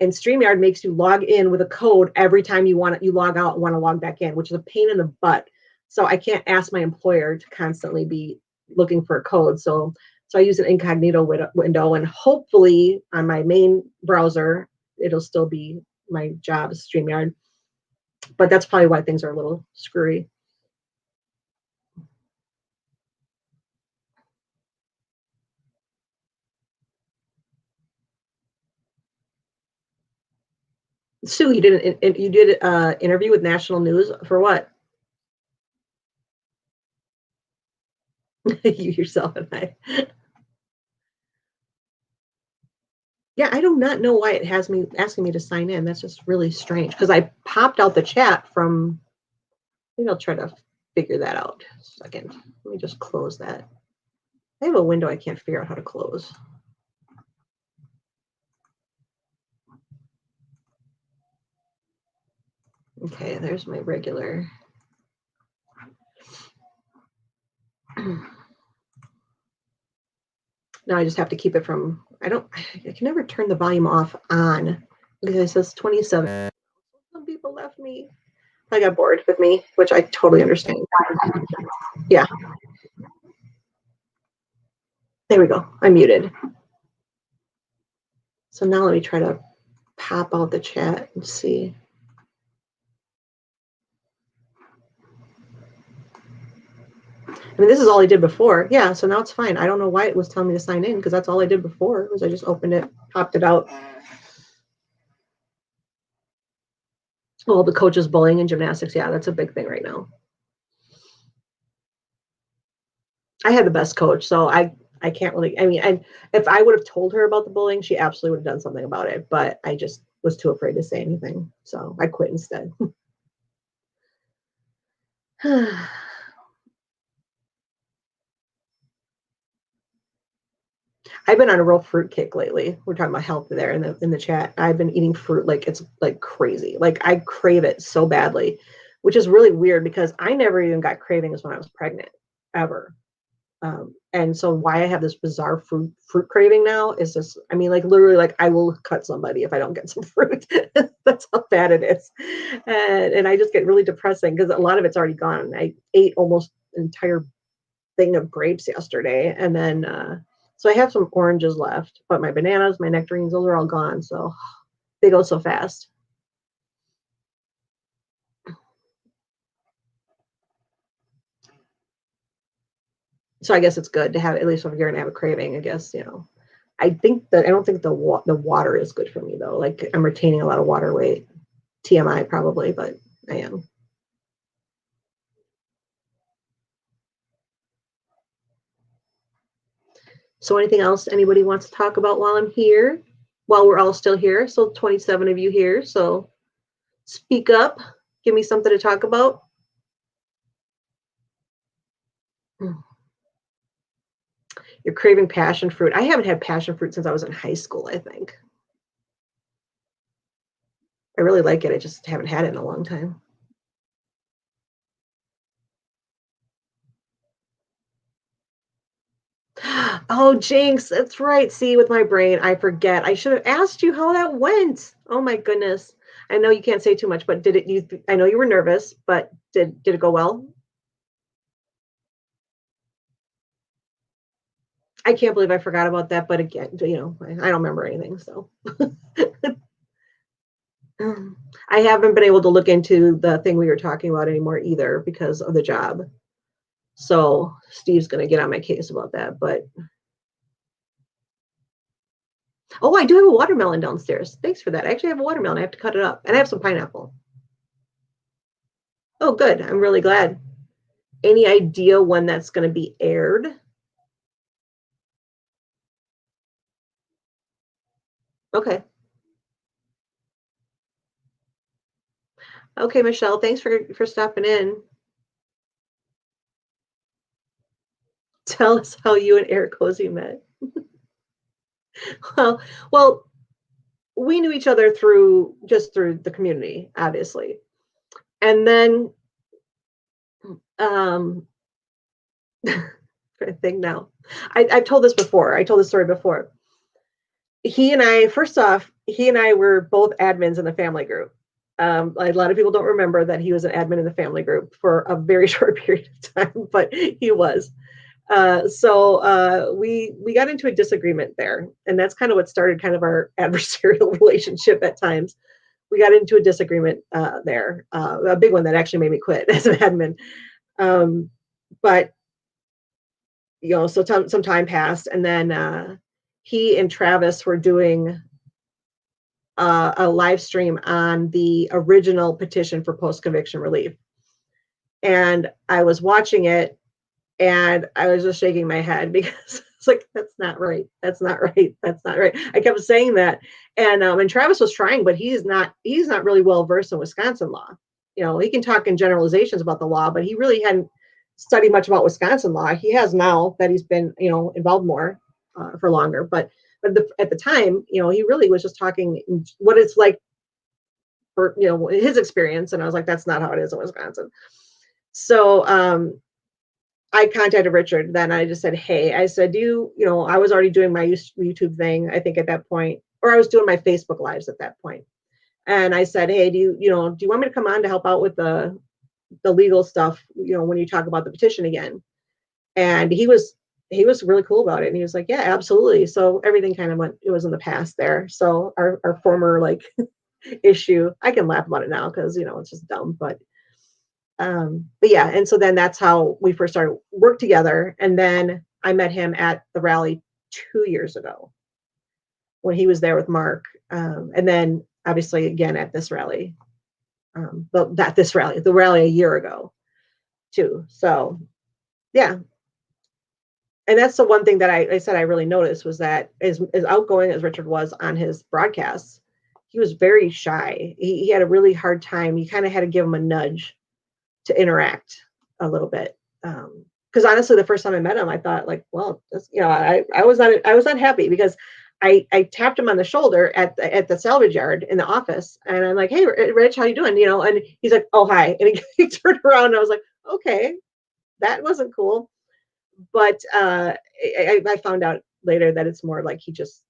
And StreamYard makes you log in with a code every time you log out and want to log back in, which is a pain in the butt. So I can't ask my employer to constantly be looking for a code. So I use an incognito window, and hopefully on my main browser, it'll still be my job as StreamYard. But that's probably why things are a little screwy. Sue, you did an interview with National News for what? You yourself and I. Yeah, I do not know why it has me asking me to sign in. That's just really strange because I popped out the chat from. Maybe I'll try to figure that out. A second. Let me just close that. I have a window I can't figure out how to close. Okay, there's my regular. Now I just have to keep it from. I can never turn the volume off on because it says 27. Some people left me. I got bored with me, which I totally understand. Yeah. There we go. I'm muted. So now let me try to pop out the chat and see. I mean, this is all I did before. Yeah, so now it's fine. I don't know why it was telling me to sign in because that's all I did before was I just opened it, popped it out. Well, the coaches bullying in gymnastics, yeah, that's a big thing right now. I had the best coach, so I can't really. I mean, if I would have told her about the bullying, she absolutely would have done something about it. But I just was too afraid to say anything, so I quit instead. I've been on a real fruit kick lately. We're talking about health there in the chat. I've been eating fruit like it's like crazy. Like I crave it so badly, which is really weird because I never even got cravings when I was pregnant, ever. And so why I have this bizarre fruit craving now is just, I mean, like literally, like I will cut somebody if I don't get some fruit. That's how bad it is, and I just get really depressing because a lot of it's already gone. I ate almost an entire thing of grapes yesterday, and then so I have some oranges left, but my bananas, my nectarines, those are all gone. So they go so fast. So I guess it's good to have, at least if you're gonna have a craving, I guess, I don't think the water is good for me though. Like I'm retaining a lot of water weight. TMI probably, but I am. So anything else anybody wants to talk about while I'm here? While we're all still here. So 27 of you here. So speak up. Give me something to talk about. You're craving passion fruit. I haven't had passion fruit since I was in high school, I think. I really like it. I just haven't had it in a long time. Oh, Jinx, that's right. See, with my brain, I forget. I should have asked you how that went. Oh my goodness. I know you can't say too much, but did it you I know you were nervous, but did it go well? I can't believe I forgot about that, but again, I don't remember anything, so. I haven't been able to look into the thing we were talking about anymore either because of the job. So Steve's gonna get on my case about that. But oh, I do have a watermelon downstairs. Thanks for that. I actually have a watermelon. I have to cut it up, and I have some pineapple. Oh, good. I'm really glad. Any idea when that's going to be aired? Okay. Okay, Michelle. Thanks for stopping in. Tell us how you and Eric Cozy met. Well, well, we knew each other through the community, obviously, and then um, I think now, I've told this before. I told this story before. First off, he and I were both admins in the family group. A lot of people don't remember that he was an admin in the family group for a very short period of time, but he was. So we got into a disagreement there, and that's kind of what started kind of our adversarial relationship at times. We got into a disagreement there, a big one that actually made me quit as an admin. Um, but so some time passed, and then he and Travis were doing a live stream on the original petition for post conviction relief, and I was watching it, and I was just shaking my head because it's like that's not right, that's not right, that's not right. I kept saying that, and Travis was trying, but he's not really well versed in Wisconsin law. He can talk in generalizations about the law, but he really hadn't studied much about Wisconsin law. He has now that he's been involved more for longer, but at the time, he really was just talking what it's like for his experience, and I was like, that's not how it is in Wisconsin. So I contacted Richard. Then I just said, hey, I said, I was already doing my YouTube thing, I think at that point, or I was doing my Facebook lives at that point. And I said, hey, do you want me to come on to help out with the legal stuff, when you talk about the petition again? And he was really cool about it. And he was like, yeah, absolutely. So everything kind of it was in the past there. So our former like issue, I can laugh about it now because, it's just dumb, but yeah. And so then that's how we first started work together. And then I met him at the rally 2 years ago when he was there with Mark. And then obviously again at this rally, but that this rally, the rally a year ago too. So yeah. And that's the one thing that I said I really noticed was that as outgoing as Richard was on his broadcasts, he was very shy. He had a really hard time. You kind of had to give him a nudge to interact a little bit. Because honestly, the first time I met him, I thought like, well, I was not happy because I tapped him on the shoulder at the salvage yard in the office, and I'm like, hey, Rich, how you doing? And he's like, oh hi, and he turned around, and I was like, okay, that wasn't cool. But I found out later that it's more like he just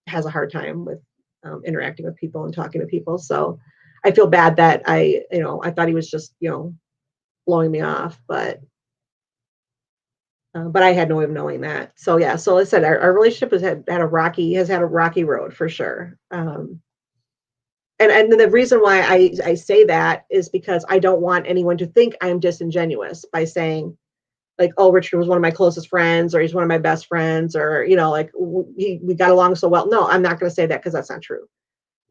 has a hard time with interacting with people and talking to people. So I feel bad that I thought he was just blowing me off, but I had no way of knowing that. So yeah, so like I said, our relationship has had a rocky road for sure. And the reason why I say that is because I don't want anyone to think I'm disingenuous by saying like, oh, Richard was one of my closest friends, or he's one of my best friends, or like we got along so well. No, I'm not going to say that because that's not true.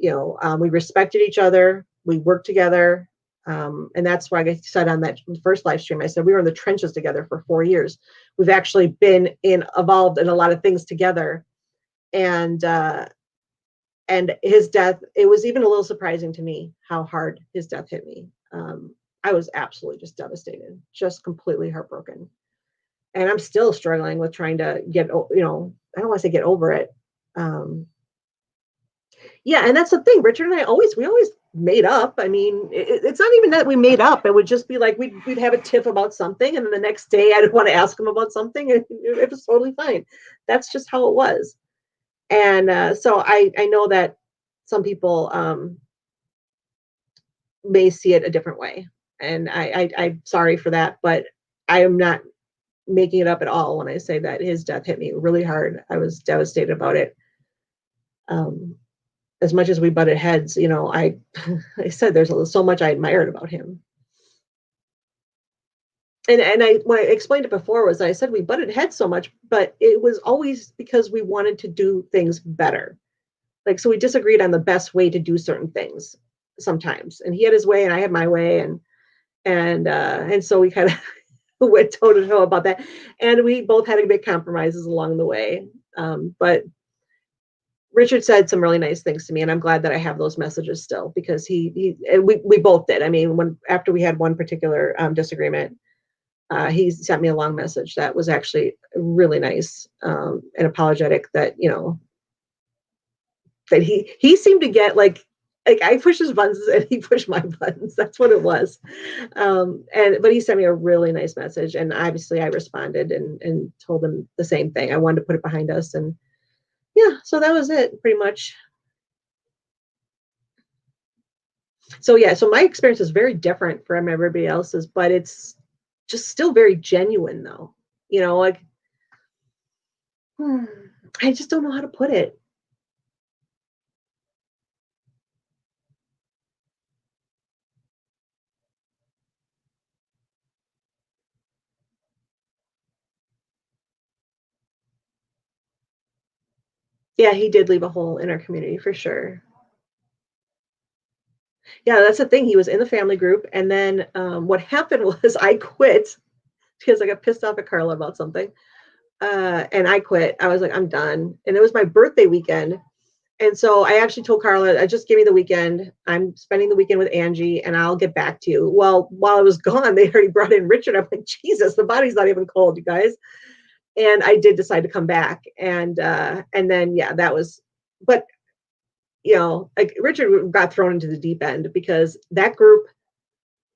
We respected each other, we worked together, and that's why I said on that first live stream, I said we were in the trenches together for 4 years. We've actually been involved in a lot of things together, and his death, it was even a little surprising to me how hard his death hit me. I was absolutely just devastated, just completely heartbroken, and I'm still struggling with trying to I don't want to say get over it. Yeah, and that's the thing. Richard and we always made up. I mean, it's not even that we made up. It would just be like we'd have a tiff about something, and then the next day I'd want to ask him about something, and it was totally fine. That's just how it was. And so I know that some people may see it a different way. And I'm sorry for that, but I am not making it up at all when I say that his death hit me really hard. I was devastated about it. Um, as much as we butted heads, I said there's so much I admired about him. And I when I explained it before was I said we butted heads so much, but it was always because we wanted to do things better. Like so we disagreed on the best way to do certain things sometimes. And he had his way and I had my way and so we kind of went toe to toe about that. And we both had to make compromises along the way. But Richard said some really nice things to me, and I'm glad that I have those messages still because we both did. I mean, when after we had one particular disagreement, he sent me a long message that was actually really nice and apologetic. That that he seemed to get like I pushed his buttons and he pushed my buttons. That's what it was. But he sent me a really nice message, and obviously I responded and told him the same thing. I wanted to put it behind us, and yeah, so that was it pretty much. So yeah, so my experience is very different from everybody else's, but it's just still very genuine though. Like I just don't know how to put it. Yeah, he did leave a hole in our community for sure. Yeah, that's the thing. He was in the family group, and then what happened was I quit because I got pissed off at Carla about something, and I quit. I was like, I'm done, and it was my birthday weekend, and so I actually told Carla, just give me the weekend. I'm spending the weekend with Angie, and I'll get back to you. Well, while I was gone, they already brought in Richard. I'm like, Jesus, the body's not even cold, you guys. And I did decide to come back, and then yeah, that was, but like Richard got thrown into the deep end because that group,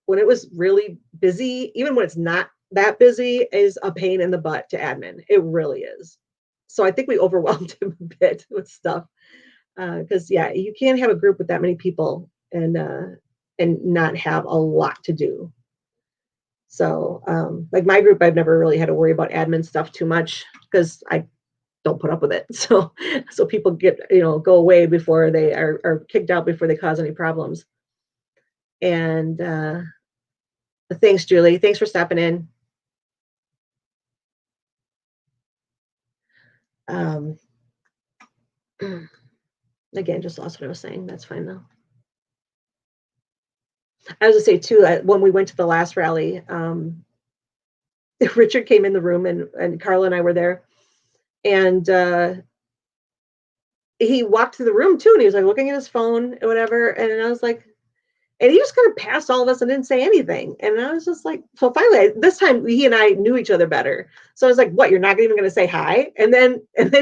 when it was really busy, even when it's not that busy, is a pain in the butt to admin. It really is. So I think we overwhelmed him a bit with stuff because yeah, you can't have a group with that many people and not have a lot to do. So like my group, I've never really had to worry about admin stuff too much because I don't put up with it. So people get go away before they are kicked out before they cause any problems. And thanks, Julie. Thanks for stopping in. Um, again, just lost what I was saying. That's fine though. I was gonna say too, when we went to the last rally, Richard came in the room and Carla and I were there, and he walked through the room too, and he was like looking at his phone and whatever, and I was like, and he just kind of passed all of us and didn't say anything. And I was just like, so finally, this time he and I knew each other better. So I was like, what, you're not even going to say hi? And then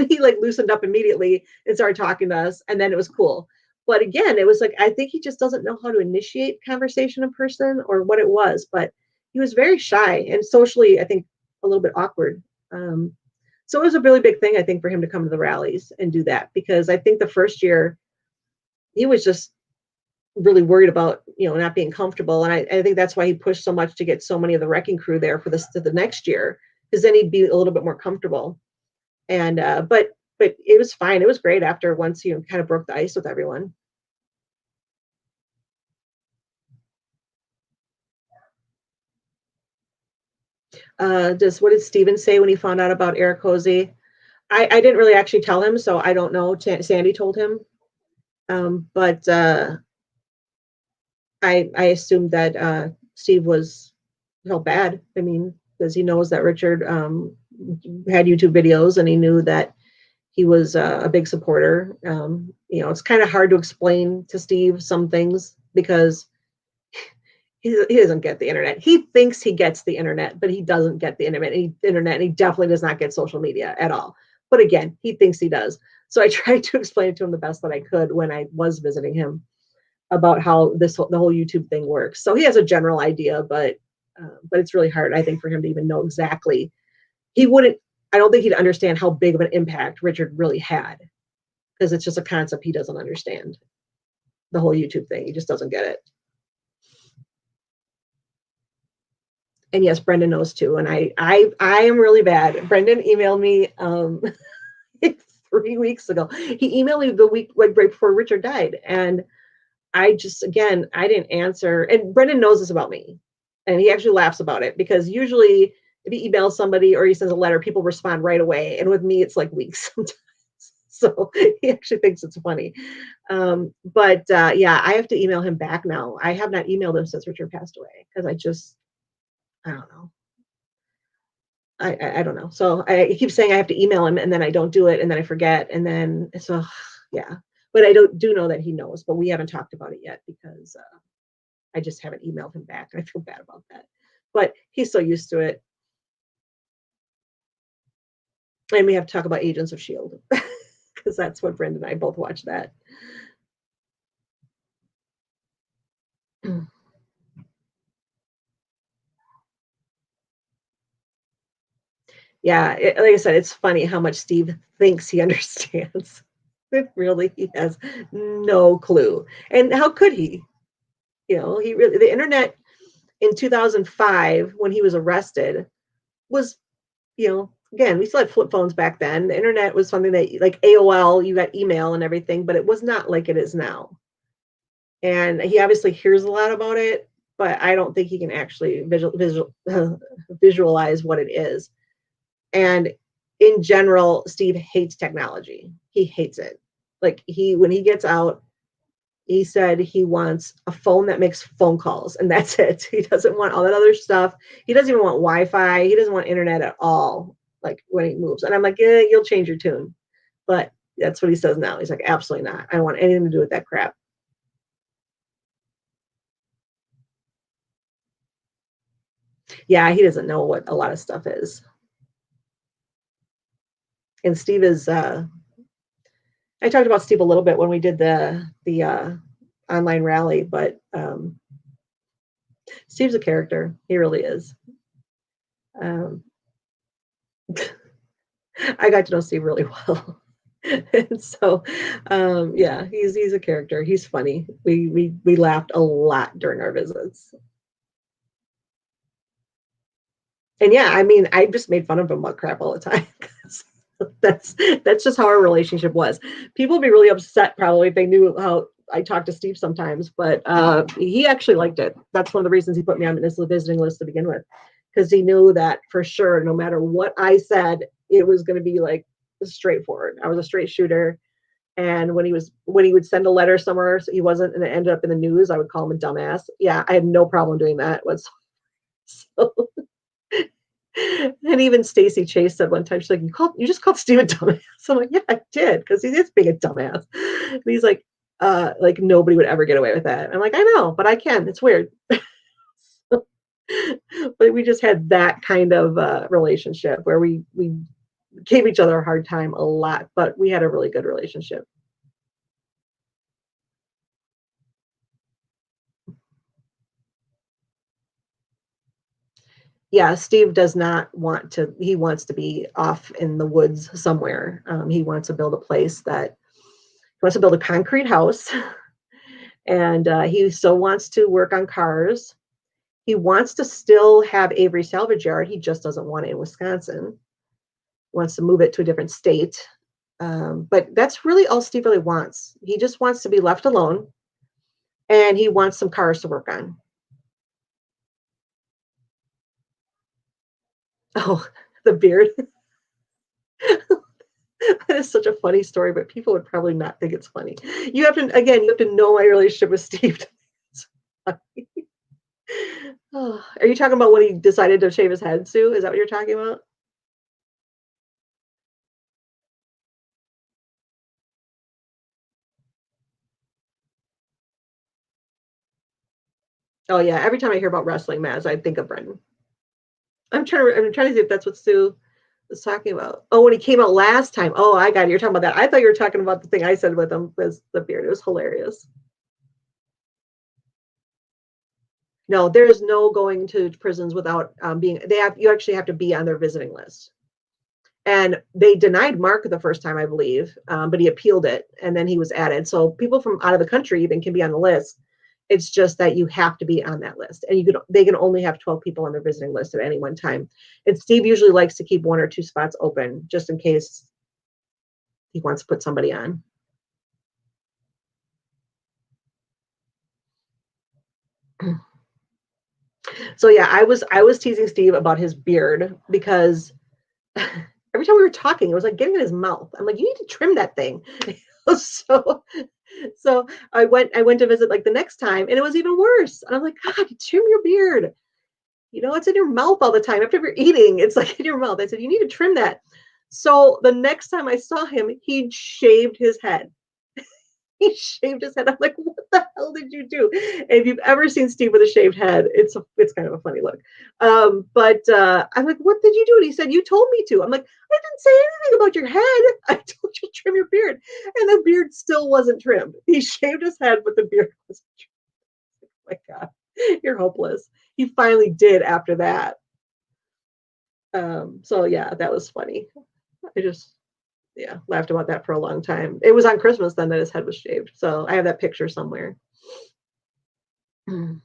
he like loosened up immediately and started talking to us. And then it was cool. But again, it was like, I think he just doesn't know how to initiate conversation in person or what it was, but he was very shy and socially, I think a little bit awkward. So it was a really big thing, I think, for him to come to the rallies and do that, because I think the first year he was just really worried about not being comfortable, and I think that's why he pushed so much to get so many of the wrecking crew there for this to the next year, because then he'd be a little bit more comfortable. And but it was fine. It was great after once kind of broke the ice with everyone. Does what did Steven say when he found out about Eric Hosey? I didn't really actually tell him, so I don't know. Sandy told him, but I assumed that Steve felt bad. I mean, because he knows that Richard had YouTube videos, and he knew that he was a big supporter. It's kind of hard to explain to Steve some things because he doesn't get the internet. He thinks he gets the internet, but he doesn't get the internet. And he definitely does not get social media at all. But again, he thinks he does. So I tried to explain it to him the best that I could when I was visiting him about how the whole YouTube thing works. So he has a general idea, but it's really hard, I think, for him to even know exactly. He wouldn't. I don't think he'd understand how big of an impact Richard really had, because it's just a concept he doesn't understand. the whole YouTube thing. He just doesn't get it. And yes, Brendan knows too. And I am really bad. Brendan emailed me 3 weeks ago. He emailed me the week right before Richard died, and I just, again, I didn't answer. And Brendan knows this about me, and he actually laughs about it, because usually if he emails somebody or he sends a letter, people respond right away, and with me, it's like weeks sometimes. So he actually thinks it's funny. But yeah, I have to email him back now. I have not emailed him since Richard passed away, because I don't know. I don't know. So I keep saying I have to email him, and then I don't do it, and then I forget, and then so yeah. But I don't do know that he knows, but we haven't talked about it yet, because I just haven't emailed him back. I feel bad about that, but he's so used to it. And we have to talk about Agents of Shield, because that's what Brenda and I both watch that. Yeah, like I said, it's funny how much Steve thinks he understands. Really, he has no clue. And how could he? He really, the internet in 2005, when he was arrested, was, again, we still had flip phones back then. The internet was something that, like AOL, you got email and everything, but it was not like it is now. And he obviously hears a lot about it, but I don't think he can actually visualize what it is. And in general, Steve hates technology. He hates it. Like, when he gets out, he said he wants a phone that makes phone calls, and that's it. He doesn't want all that other stuff. He doesn't even want Wi-Fi. He doesn't want internet at all, like, when he moves. And I'm like, yeah, you'll change your tune. But that's what he says now. He's like, absolutely not. I don't want anything to do with that crap. Yeah, he doesn't know what a lot of stuff is. And Steve is I talked about Steve a little bit when we did the online rally, but Steve's a character. He really is. Um, I got to know Steve really well. And so yeah, he's a character. He's funny. We laughed a lot during our visits. And yeah, I mean, I just made fun of him about crap all the time. That's just how our relationship was. People would be really upset probably if they knew how I talked to Steve sometimes, but he actually liked it. That's one of the reasons he put me on his visiting list to begin with, because he knew that for sure, no matter what I said, it was going to be like straightforward. I was a straight shooter. And when he would send a letter somewhere, so he wasn't, and it ended up in the news, I would call him a dumbass. Yeah, I had no problem doing that. So, and even Stacy Chase said one time, she's like, you just called Steve a dumbass. I'm like, yeah, I did, because he is being a dumbass. And he's like nobody would ever get away with that. I'm like, I know, but I can. It's weird. But we just had that kind of relationship where we gave each other a hard time a lot, but we had a really good relationship. Yeah, Steve does not want to, he wants to be off in the woods somewhere. He wants to build a place that, he wants to build a concrete house, and he still wants to work on cars. He wants to still have Avery Salvage Yard. He just doesn't want it in Wisconsin. He wants to move it to a different state. But that's really all Steve really wants. He just wants to be left alone, and he wants some cars to work on. Oh, the beard. That is such a funny story, but people would probably not think it's funny. You have to know my relationship with Steve. Oh, are you talking about when he decided to shave his head, Sue? Is that what you're talking about? Oh yeah. Every time I hear about wrestling matches, I think of Brendan. I'm trying to see if that's what Sue was talking about. Oh, when he came out last time. Oh, I got it. You're talking about that. I thought you were talking about the thing I said with him was the beard. It was hilarious. No, there's no going to prisons without being. You actually have to be on their visiting list. And they denied Mark the first time, I believe, but he appealed it, and then he was added. So people from out of the country even can be on the list. It's just that you have to be on that list, and they can only have 12 people on their visiting list at any one time. And Steve usually likes to keep 1 or 2 spots open just in case he wants to put somebody on. So yeah, I was teasing Steve about his beard because every time we were talking, it was like getting in his mouth. I'm like, you need to trim that thing. so so I went to visit like the next time, and it was even worse. And I'm like, God, trim your beard. It's in your mouth all the time. After you're eating, it's like in your mouth. I said, you need to trim that. So the next time I saw him, he shaved his head. He shaved his head. I'm like, what the hell did you do? And if you've ever seen Steve with a shaved head, it's kind of a funny look. But I'm like, what did you do? And he said, you told me to. I'm like, I didn't say anything about your head. I told you to trim your beard. And the beard still wasn't trimmed. He shaved his head, but the beard wasn't trimmed. Oh my God, you're hopeless. He finally did after that. So yeah, that was funny. I just yeah, laughed about that for a long time. It was on Christmas then that his head was shaved. So I have that picture somewhere. Dumbass.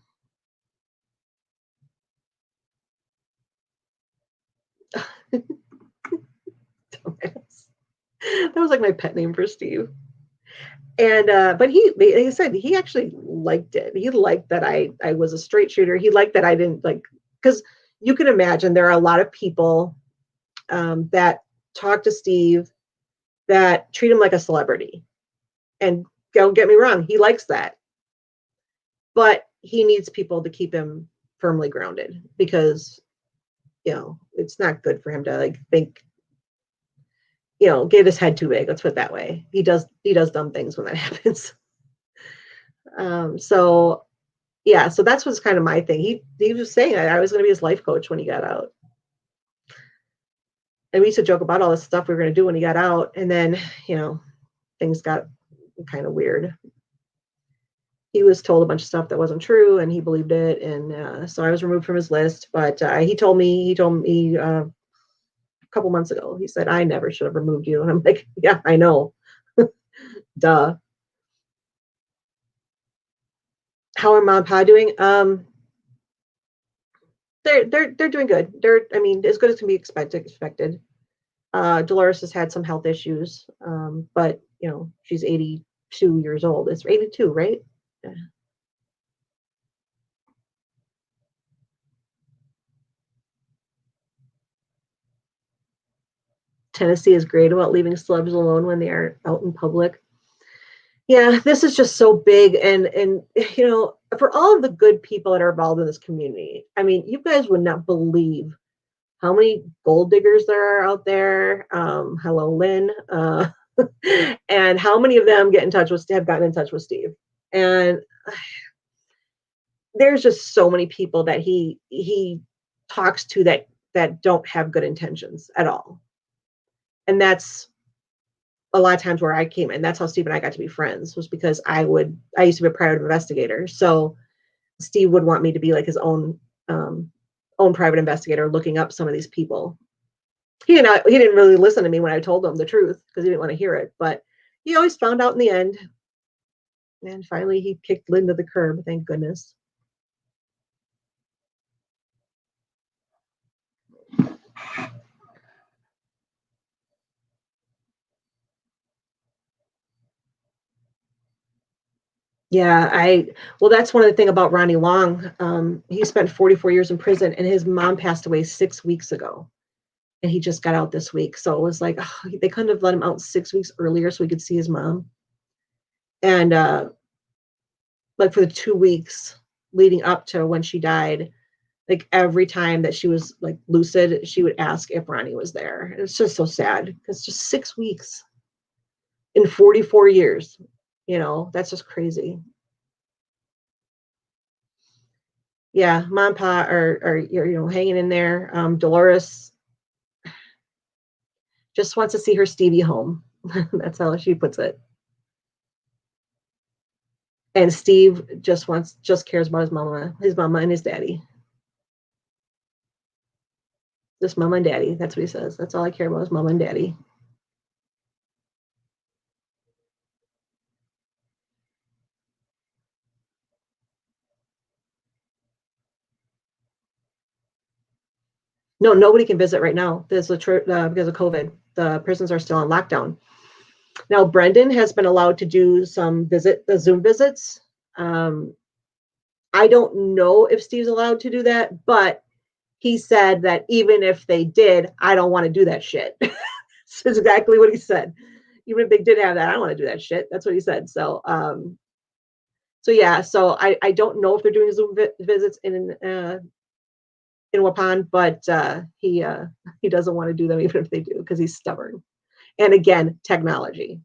That was like my pet name for Steve. And but he, like I said, he actually liked it. He liked that I was a straight shooter. He liked that I didn't like, because you can imagine there are a lot of people that talk to Steve that treat him like a celebrity. And don't get me wrong, he likes that, but he needs people to keep him firmly grounded because it's not good for him to like think, get his head too big. Let's put it that way. He does dumb things when that happens. So yeah, so that's what's kind of my thing. He was saying I was going to be his life coach when he got out. And we used to joke about all this stuff we were going to do when he got out, and then things got kind of weird. He was told a bunch of stuff that wasn't true, and he believed it, and so I was removed from his list. But he told me a couple months ago. He said, I never should have removed you. And I'm like, yeah, I know. Duh. How are mom and pa doing? They're doing good. I mean, as good as can be expected. Dolores has had some health issues, but she's 82 years old. It's 82, right? Yeah. Tennessee is great about leaving celebs alone when they are out in public. Yeah, this is just so big, and for all of the good people that are involved in this community, I mean, you guys would not believe how many gold diggers there are out there. Hello, Lynn, and how many of them have gotten in touch with Steve, and there's just so many people that he talks to that don't have good intentions at all, and that's a lot of times where I came in. That's how Steve and I got to be friends, was because I used to be a private investigator. So Steve would want me to be like his own private investigator, looking up some of these people. He didn't really listen to me when I told him the truth because he didn't want to hear it, but he always found out in the end. And finally he kicked Lynn to the curb, thank goodness. Yeah, well, that's one of the thing about Ronnie Long. He spent 44 years in prison, and his mom passed away 6 weeks ago, and he just got out this week. So it was like, oh, they couldn't have let him out 6 weeks earlier so he could see his mom. And like for the 2 weeks leading up to when she died, like every time that she was like lucid, she would ask if Ronnie was there. It's just so sad. It's just 6 weeks in 44 years. That's just crazy. Yeah, mom and pa are hanging in there. Dolores just wants to see her Stevie home. That's how she puts it. And Steve just cares about his mama and his daddy. Just mom and daddy. That's what he says. That's all I care about is mom and daddy. No, nobody can visit right now. There's because of COVID. The prisons are still on lockdown. Now, Brendan has been allowed to do the Zoom visits. Um, I don't know if Steve's allowed to do that, but he said that even if they did, I don't want to do that shit. That's exactly what he said. Even if they did have that, I don't want to do that shit. That's what he said. So yeah. So I don't know if they're doing Zoom visits in Wapan, but he doesn't want to do them even if they do because he's stubborn. And again, technology.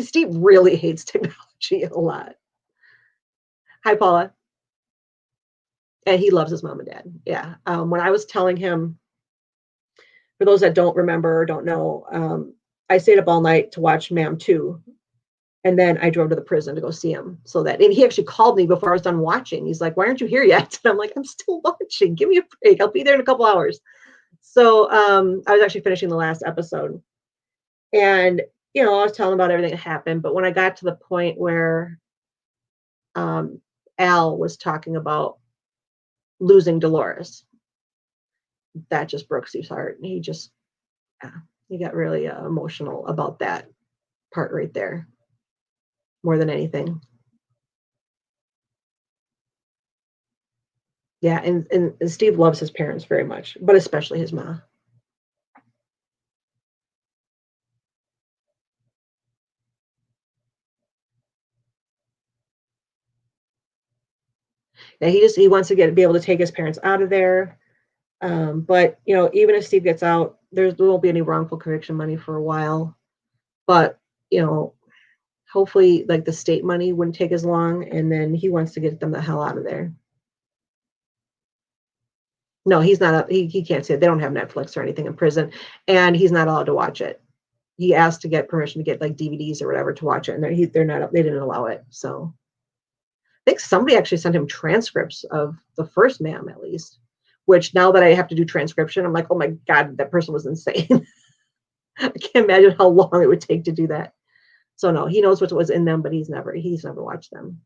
Steve really hates technology a lot. Hi, Paula. And he loves his mom and dad. Yeah. When I was telling him, for those that don't remember or don't know, I stayed up all night to watch Ma'am 2. And then I drove to the prison to go see him. And he actually called me before I was done watching. He's like, "Why aren't you here yet?" And I'm like, "I'm still watching. Give me a break. I'll be there in a couple hours." So I was actually finishing the last episode. And, I was telling about everything that happened. But when I got to the point where Al was talking about losing Dolores, that just broke Steve's heart. And he got really emotional about that part right there more than anything. Yeah, and Steve loves his parents very much, but especially his mom. Yeah, he wants to be able to take his parents out of there. But even if Steve gets out, there won't be any wrongful conviction money for a while. But hopefully, like the state money wouldn't take as long, and then he wants to get them the hell out of there. No, he's not. He can't see it. They don't have Netflix or anything in prison, and he's not allowed to watch it. He asked to get permission to get like DVDs or whatever to watch it, and they're not. They didn't allow it. So I think somebody actually sent him transcripts of the first Ma'am, at least. Which now that I have to do transcription, I'm like, oh my god, that person was insane. I can't imagine how long it would take to do that. So no, he knows what was in them, but he's never watched them.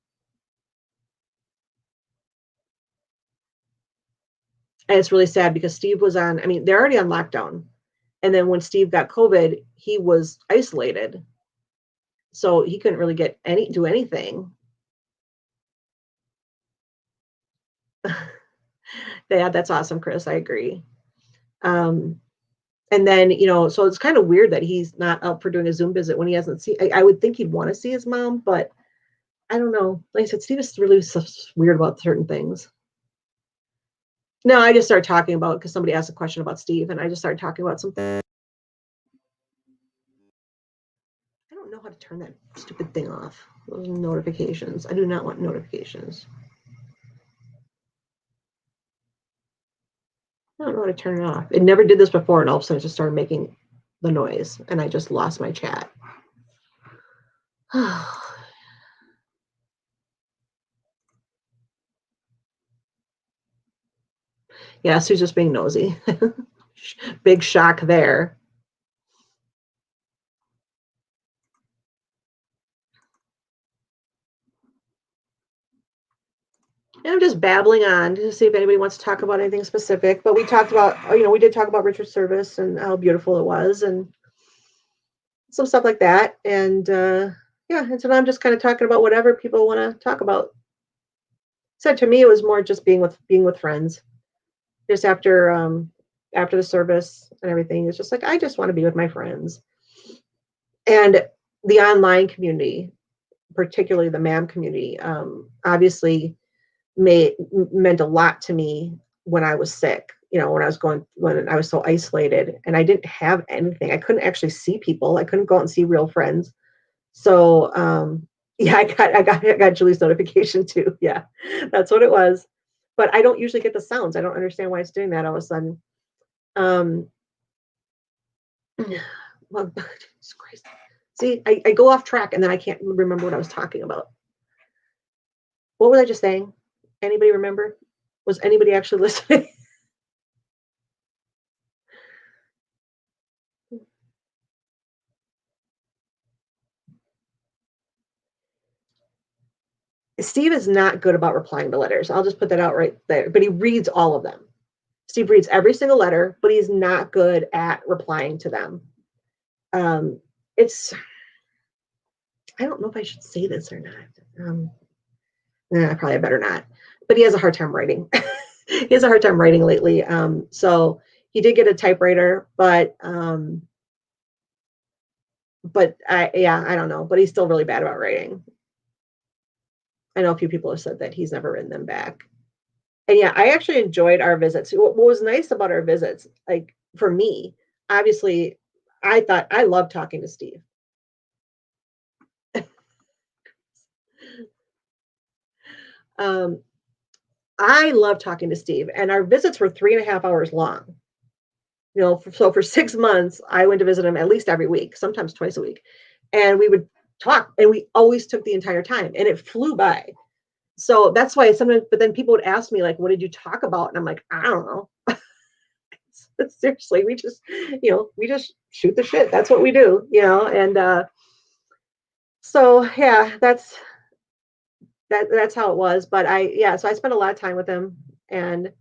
And it's really sad because Steve was on. I mean, they're already on lockdown, and then when Steve got COVID, he was isolated, so he couldn't really do anything. Yeah, that's awesome, Chris. I agree. Um, and then so it's kind of weird that he's not up for doing a Zoom visit when he hasn't seen. I would think he'd want to see his mom, but I don't know. Like I said, Steve is really so weird about certain things. No, I just started talking about because somebody asked a question about Steve, and I just started talking about something. I don't know how to turn that stupid thing off. Those notifications. I do not want notifications. I don't know how to turn it off. It never did this before, and all of a sudden it just started making the noise, and I just lost my chat. Yeah, Sue's just being nosy. Big shock there. And I'm just babbling on to see if anybody wants to talk about anything specific. But we talked about, we did talk about Richard's service and how beautiful it was and some stuff like that. And yeah, and so I'm just kind of talking about whatever people want to talk about. So to me, it was more just being with friends. Just after the service and everything, it's just like I just want to be with my friends. And the online community, particularly the MAM community, obviously meant a lot to me when I was sick. When I was so isolated and I didn't have anything. I couldn't actually see people. I couldn't go out and see real friends. So yeah, I got Julie's notification too. Yeah, that's what it was. But I don't usually get the sounds. I don't understand why it's doing that all of a sudden. Well, Jesus Christ. See, I go off track and then I can't remember what I was talking about. What was I just saying? Anybody remember? Was anybody actually listening? Steve is not good about replying to letters. I'll just put that out right there. But he reads all of them. Steve reads every single letter, but he's not good at replying to them. It's I don't know if I should say this or not. I probably better not. But he has a hard time writing. He has a hard time writing lately. So he did get a typewriter, but I don't know. But he's still really bad about writing. I know a few people have said that he's never written them back. And yeah, I actually enjoyed our visits. What was nice about our visits, like for me, obviously, I loved talking to Steve. Um, I love talking to Steve, and our visits were 3.5 hours long. So for 6 months, I went to visit him at least every week, sometimes twice a week, and we would talk, and we always took the entire time, and it flew by. So that's why sometimes, but then people would ask me like, "What did you talk about?" And I'm like, "I don't know." Seriously, we just shoot the shit. That's what we do, and so yeah, that's how it was. But so I spent a lot of time with him, and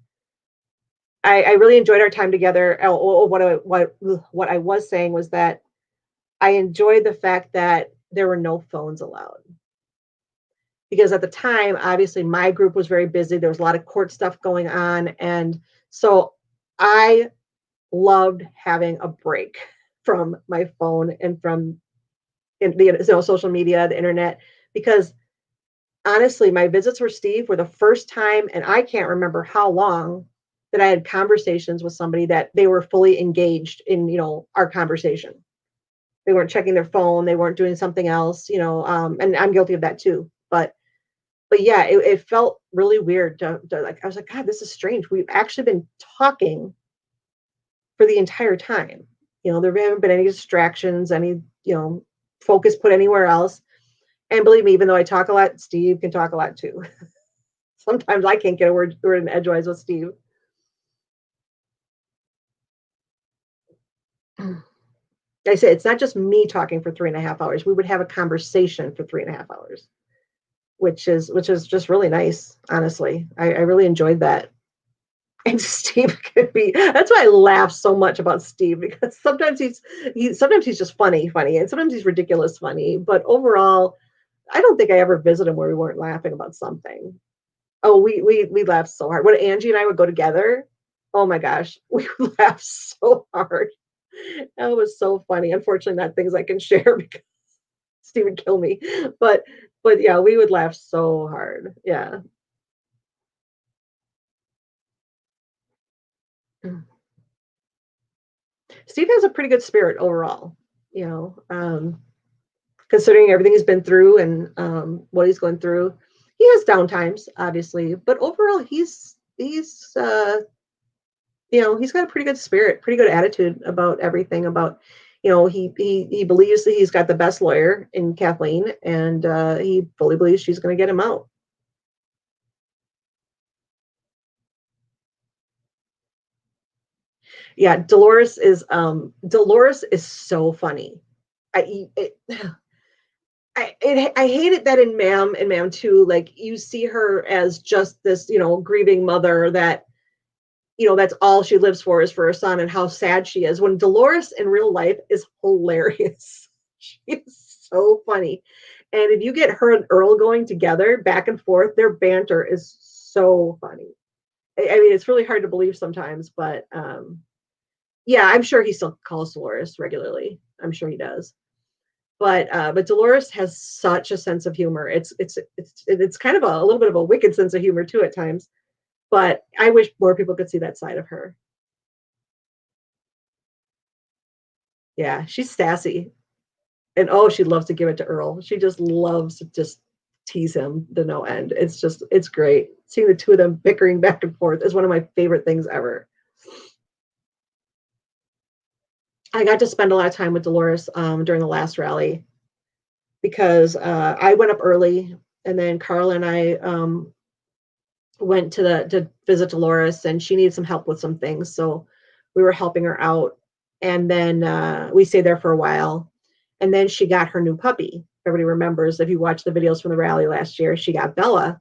I really enjoyed our time together. What I was saying was that I enjoyed the fact that there were no phones allowed, because at the time, obviously, my group was very busy. There was a lot of court stuff going on, and so I loved having a break from my phone and from social media, the internet, because honestly, my visits with Steve were the first time, and I can't remember how long, that I had conversations with somebody that they were fully engaged in, our conversation. They weren't checking their phone, they weren't doing something else, and I'm guilty of that too. But yeah, it felt really weird to like, I was like, God, this is strange. We've actually been talking for the entire time. There haven't been any distractions, any, focus put anywhere else. And believe me, even though I talk a lot, Steve can talk a lot too. Sometimes I can't get a word in edgewise with Steve. I say it's not just me talking for 3.5 hours. We would have a conversation for 3.5 hours, which is just really nice. Honestly, I really enjoyed that. And Steve could be. That's why I laugh so much about Steve, because sometimes he's just funny, and sometimes he's ridiculous funny. But overall, I don't think I ever visited him where we weren't laughing about something. Oh, we laughed so hard. When Angie and I would go together, oh my gosh, we would laugh so hard. That was so funny. Unfortunately, not things I can share because Steve would kill me. But but yeah, we would laugh so hard. Yeah. Steve has a pretty good spirit overall, you know, considering everything he's been through and what he's going through. He has down times, obviously, but overall, he's got a pretty good spirit, pretty good attitude about everything. About he believes that he's got the best lawyer in Kathleen, and he fully believes she's going to get him out. Yeah, Dolores is so funny. I it, I hate it that in Ma'am and Ma'am 2, like you see her as just this, grieving mother that, that's all she lives for is for her son and how sad she is. When Dolores in real life is hilarious. She's so funny. And if you get her and Earl going together back and forth, their banter is so funny. I mean, it's really hard to believe sometimes, but yeah, I'm sure he still calls Dolores regularly. I'm sure he does. But Dolores has such a sense of humor. It's kind of a little bit of a wicked sense of humor too at times. But I wish more people could see that side of her. Yeah, she's sassy, and oh, she loves to give it to Earl. She just loves to just tease him to no end. It's great seeing the two of them bickering back and forth is one of my favorite things ever. I got to spend a lot of time with Dolores during the last rally because I went up early, and then Carla and I went to visit Dolores, and she needed some help with some things, so we were helping her out, and then we stayed there for a while, And then she got her new puppy. Everybody remembers, if you watch the videos from the rally last year, she got Bella.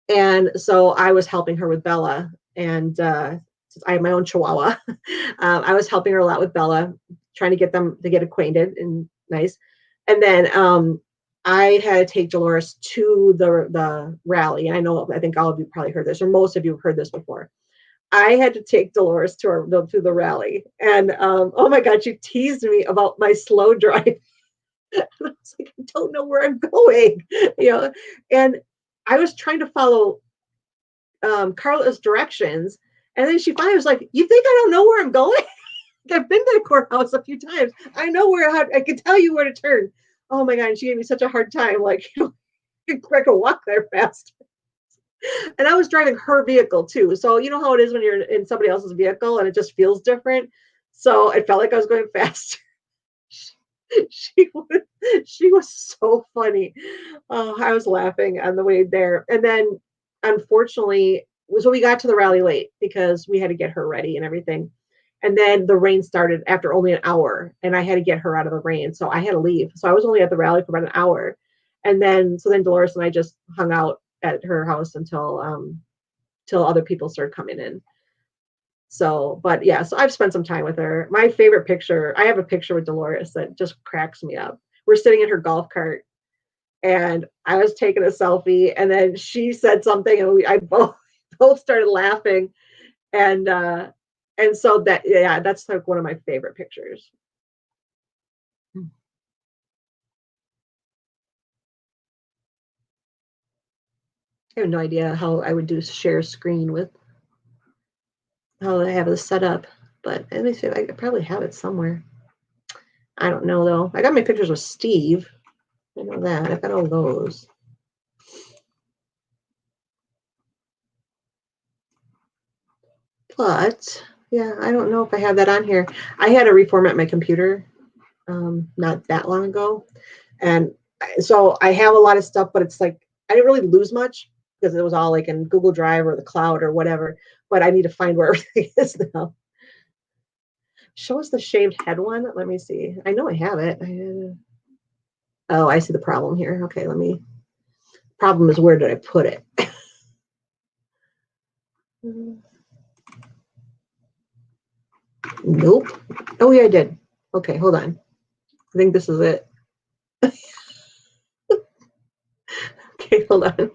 And so I was helping her with Bella. And I have my own Chihuahua. I was helping her a lot with Bella, trying to get them to get acquainted and nice. And then I had to take Dolores to the rally. And I think all of you probably heard this, or most of you have heard this before. I had to take Dolores to the rally, and oh my God, she teased me about my slow drive. I was like, I don't know where I'm going, And I was trying to follow Carla's directions, and then she finally was like, "You think I don't know where I'm going? I've been to the courthouse a few times. I know I can tell you where to turn." Oh my God, and she gave me such a hard time. Like, I could walk there fast. And I was driving her vehicle too. So you know how it is when you're in somebody else's vehicle and it just feels different. So it felt like I was going faster. she was she was so funny. Oh, I was laughing on the way there. And then unfortunately, so we got to the rally late because we had to get her ready and everything. And then the rain started after only an hour, and I had to get her out of the rain. So I had to leave. So I was only at the rally for about an hour. And then Dolores and I just hung out at her house until till other people started coming in. So, but yeah, so I've spent some time with her. My favorite picture, I have a picture with Dolores that just cracks me up. We're sitting in her golf cart, and I was taking a selfie, and then she said something, and I both started laughing, and so that's like one of my favorite pictures. I have no idea how I would do share screen with how I have this set up, but let me see. I probably have it somewhere. I don't know though. I got my pictures with Steve. I know that. I've got all those. But yeah, I don't know if I have that on here. I had to reformat my computer not that long ago. And so I have a lot of stuff, but it's like I didn't really lose much because it was all like in Google Drive or the cloud or whatever. But I need to find where everything is now. Show us the shaved head one. Let me see. I know I have it. Oh, I see the problem here. Okay, problem is, where did I put it? Nope. Oh yeah, I did. Okay, hold on. I think this is it. Okay, hold on.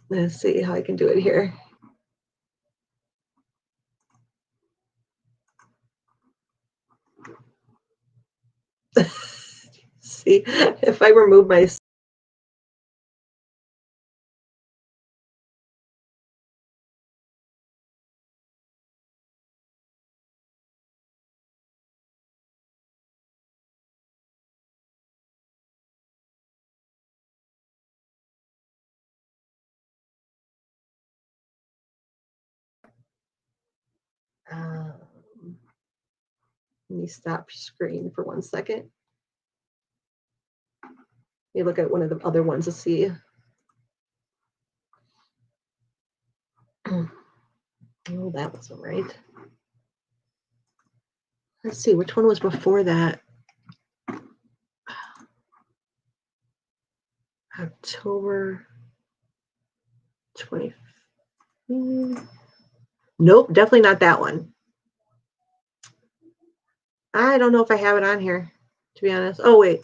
Let's see how I can do it here. See, if I remove my let me stop screen for 1 second. Let me look at one of the other ones to see. Oh, that wasn't right. Let's see, which one was before that? October 20. Nope, definitely not that one. I don't know if I have it on here, to be honest. Oh, wait.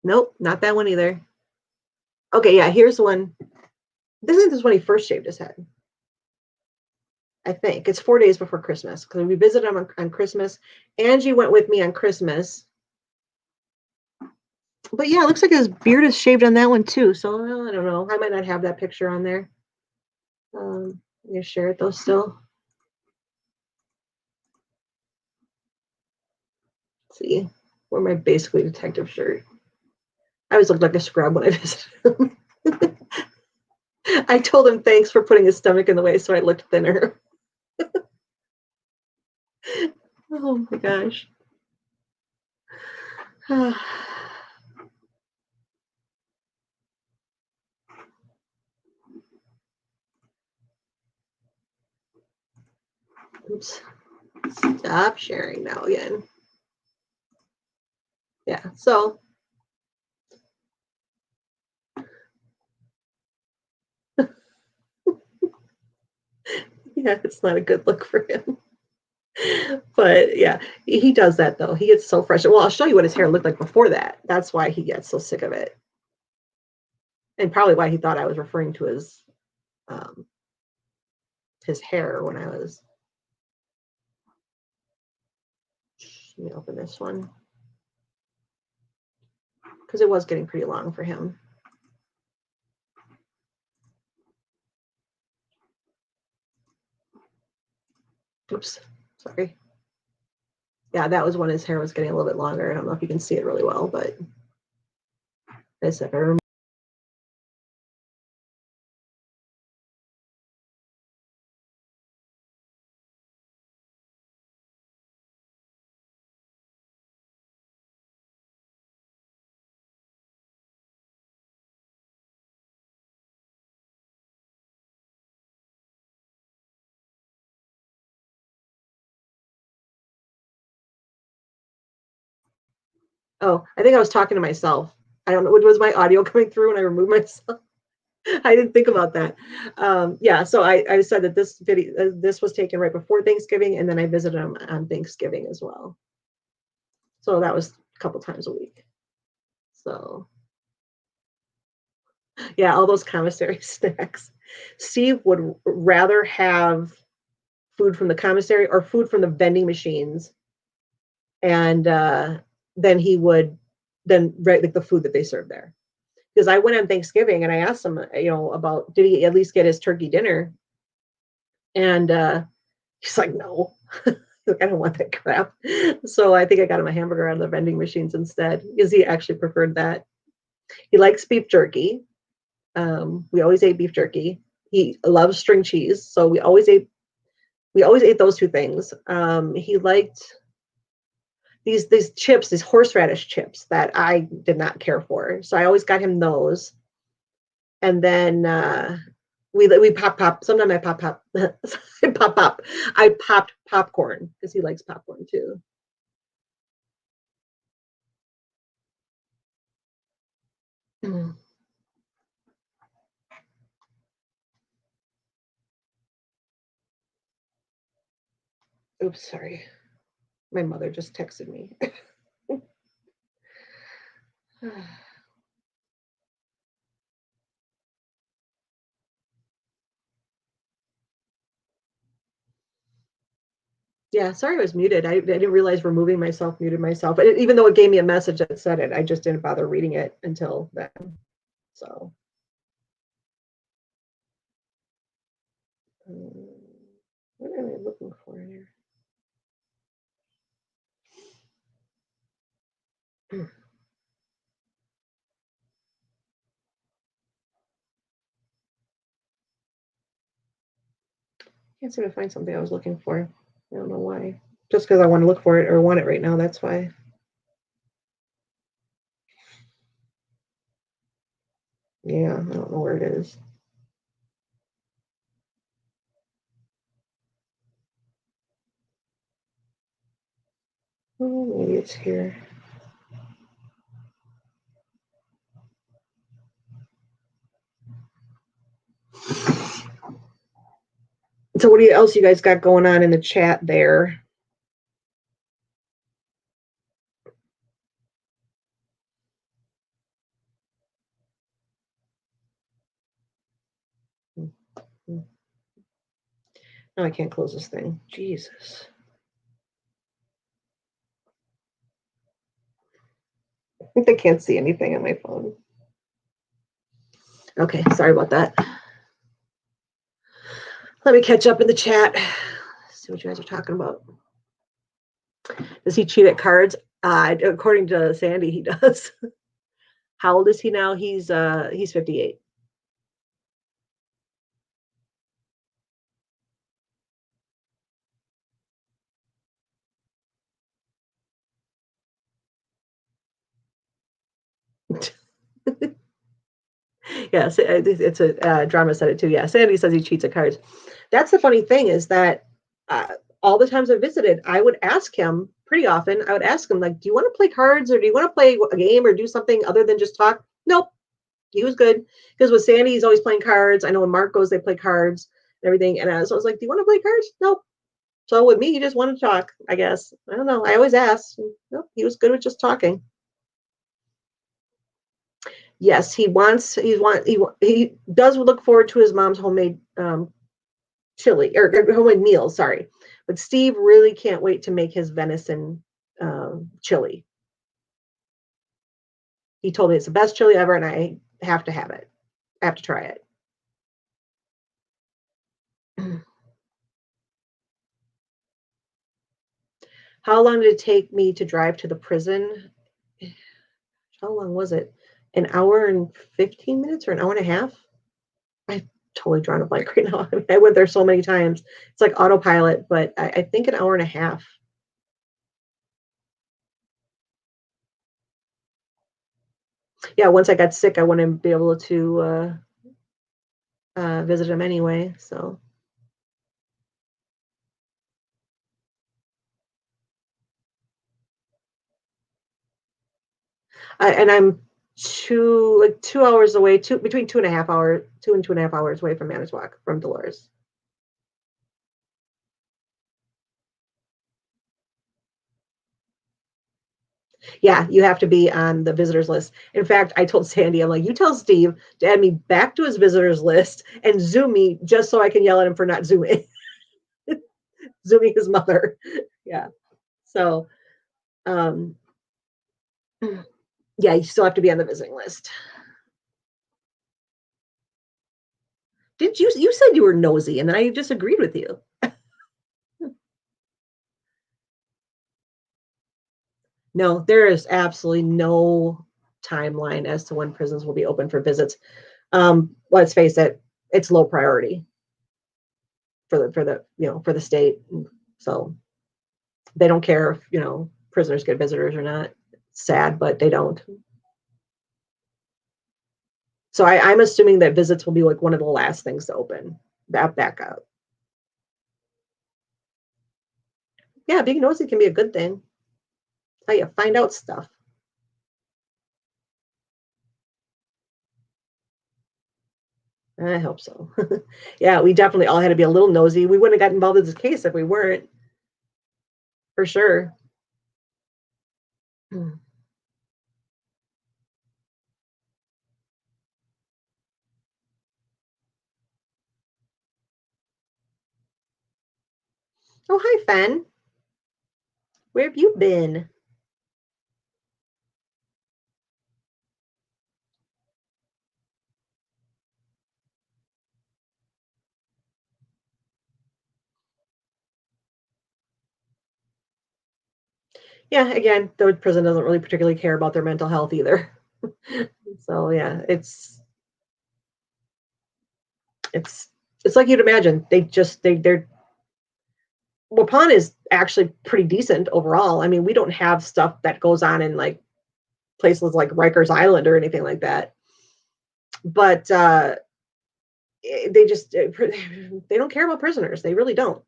Nope, not that one either. Okay, yeah, here's the one. This is when he first shaved his head. I think it's 4 days before Christmas because we visited him on Christmas. Angie went with me on Christmas. But yeah, it looks like his beard is shaved on that one too. So I don't know. I might not have that picture on there. I'm gonna share it though still. Let's see, wear my basically detective shirt. I always looked like a scrub when I visited him. I told him thanks for putting his stomach in the way so I looked thinner. Oh my gosh. Oops. Stop sharing now again. Yeah, so yeah, it's not a good look for him. But yeah, he does that though. He gets so frustrated. Well, I'll show you what his hair looked like before that. That's why he gets so sick of it. And probably why he thought I was referring to his hair when I was. Let me open this one. Because it was getting pretty long for him. Oops, sorry. Yeah, that was when his hair was getting a little bit longer. I don't know if you can see it really well, but I said, I remember. Oh, I think I was talking to myself. I don't know. Was my audio coming through when I removed myself? I didn't think about that. Yeah, so I said that this video, this was taken right before Thanksgiving, and then I visited him on Thanksgiving as well. So that was a couple times a week. So yeah, all those commissary snacks. Steve would rather have food from the commissary or food from the vending machines, and then he would then like the food that they serve there. Because I went on Thanksgiving and I asked him, about did he at least get his turkey dinner, and he's like, no. Like, I don't want that crap. So I think I got him a hamburger out of the vending machines instead because he actually preferred that. He likes beef jerky. We always ate beef jerky. He loves string cheese, so we always ate those two things. He liked these chips, these horseradish chips that I did not care for, so I always got him those. And then we pop. Sometimes I pop. I popped popcorn because he likes popcorn too. Mm. Oops, sorry. My mother just texted me. Yeah, sorry I was muted. I didn't realize removing myself muted myself. Even though it gave me a message that said it, I just didn't bother reading it until then. So, what am I looking for in here? Can't seem to find something I was looking for. I don't know why. Just because I want to look for it or want it right now, that's why. Yeah, I don't know where it is. Oh, maybe it's here. So what else you guys got going on in the chat there? No, I can't close this thing. Jesus. I can't see anything on my phone. Okay, sorry about that. Let me catch up in the chat. See what you guys are talking about. Does he cheat at cards? According to Sandy, he does. How old is he now? He's 58. Yes, it's a drama said it too. Yeah, Sandy says he cheats at cards. That's the funny thing is that all the times I visited, I would ask him pretty often. I would ask him, like, do you want to play cards or do you want to play a game or do something other than just talk? Nope. He was good. Because with Sandy, he's always playing cards. I know when Mark goes, they play cards and everything. And so I was like, do you want to play cards? Nope. So with me, he just wanted to talk, I guess. I don't know. I always ask. Nope, he was good with just talking. Yes, he does look forward to his mom's homemade chili or homemade meals, sorry. But Steve really can't wait to make his venison chili. He told me it's the best chili ever and I have to have it. I have to try it. How long did it take me to drive to the prison? How long was it? An hour and 15 minutes or an hour and a half? I totally drawn a blank right now. I mean, I went there so many times. It's like autopilot, but I think an hour and a half. Yeah, once I got sick, I wouldn't be able to visit him anyway. So, and I'm 2 hours away, between 2.5 hours, 2.5 hours away from Manitowoc, from Dolores. Yeah, you have to be on the visitors list. In fact, I told Sandy, I'm like, you tell Steve to add me back to his visitors list and Zoom me just so I can yell at him for not zooming, zooming his mother. Yeah. So, um, yeah, you still have to be on the visiting list. Did you said you were nosy and then I disagreed with you. No, there is absolutely no timeline as to when prisons will be open for visits. Let's face it, it's low priority for the state. So they don't care if prisoners get visitors or not. Sad, but they don't. So I'm assuming that visits will be like one of the last things to open. That back up. Yeah, being nosy can be a good thing. How you find out stuff. I hope so. Yeah, we definitely all had to be a little nosy. We wouldn't have got involved in this case if we weren't, for sure. Oh, hi, Fen. Where have you been? Yeah, again, the prison doesn't really particularly care about their mental health either. So yeah, it's it's like you'd imagine. They're Waupun is actually pretty decent overall. I mean, we don't have stuff that goes on in like places like Rikers Island or anything like that. But they just they don't care about prisoners. They really don't.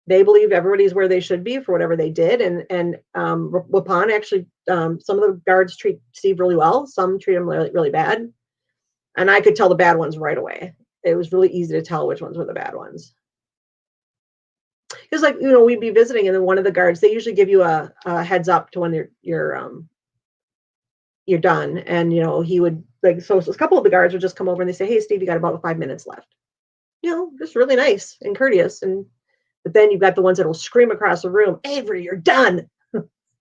They believe everybody's where they should be for whatever they did, and Waupun actually, some of the guards treat Steve really well. Some treat him really, really bad, and I could tell the bad ones right away. It was really easy to tell which ones were the bad ones. Because like we'd be visiting, and then one of the guards, they usually give you a heads up to when you're done, and he would like, so a couple of the guards would just come over and they say, hey Steve, you got about 5 minutes left. Just really nice and courteous. And but then you've got the ones that will scream across the room, Avery, you're done.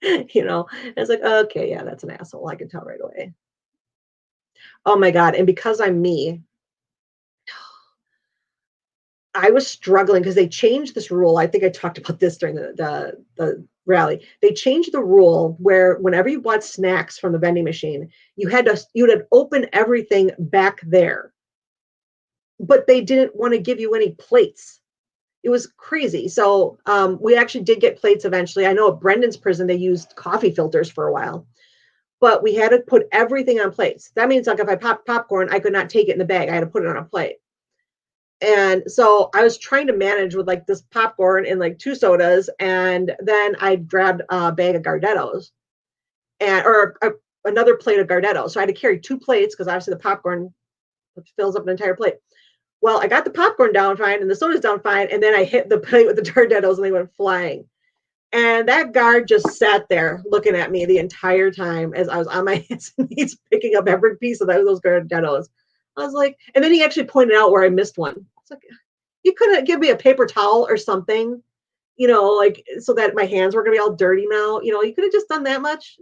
It's like, okay, yeah, that's an asshole, I can tell right away. Oh my god. And because I'm me, I was struggling because they changed this rule. I think I talked about this during the rally. They changed the rule where whenever you bought snacks from the vending machine, you'd open everything back there. But they didn't want to give you any plates. It was crazy. So we actually did get plates eventually. I know at Brendan's prison they used coffee filters for a while, but we had to put everything on plates. That means like if I popped popcorn, I could not take it in the bag. I had to put it on a plate. And so I was trying to manage with like this popcorn and like two sodas, and then I grabbed a bag of Gardettos and another plate of Gardettos. So I had to carry two plates because obviously the popcorn fills up an entire plate. Well, I got the popcorn down fine and the sodas down fine, and then I hit the plate with the Gardettos and they went flying. And that guard just sat there looking at me the entire time as I was on my hands and knees picking up every piece of those Gardettos. I was like, and then he actually pointed out where I missed one. It's like, you couldn't give me a paper towel or something, like so that my hands were gonna be all dirty now. You could have just done that much.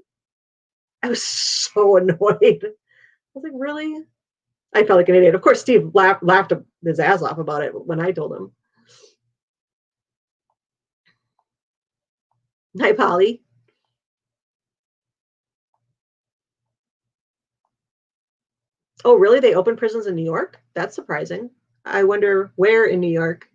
I was so annoyed. I was like, really? I felt like an idiot. Of course, Steve laughed his ass off about it when I told him. Hi, Polly. Oh, really? They open prisons in New York? That's surprising. I wonder where in New York.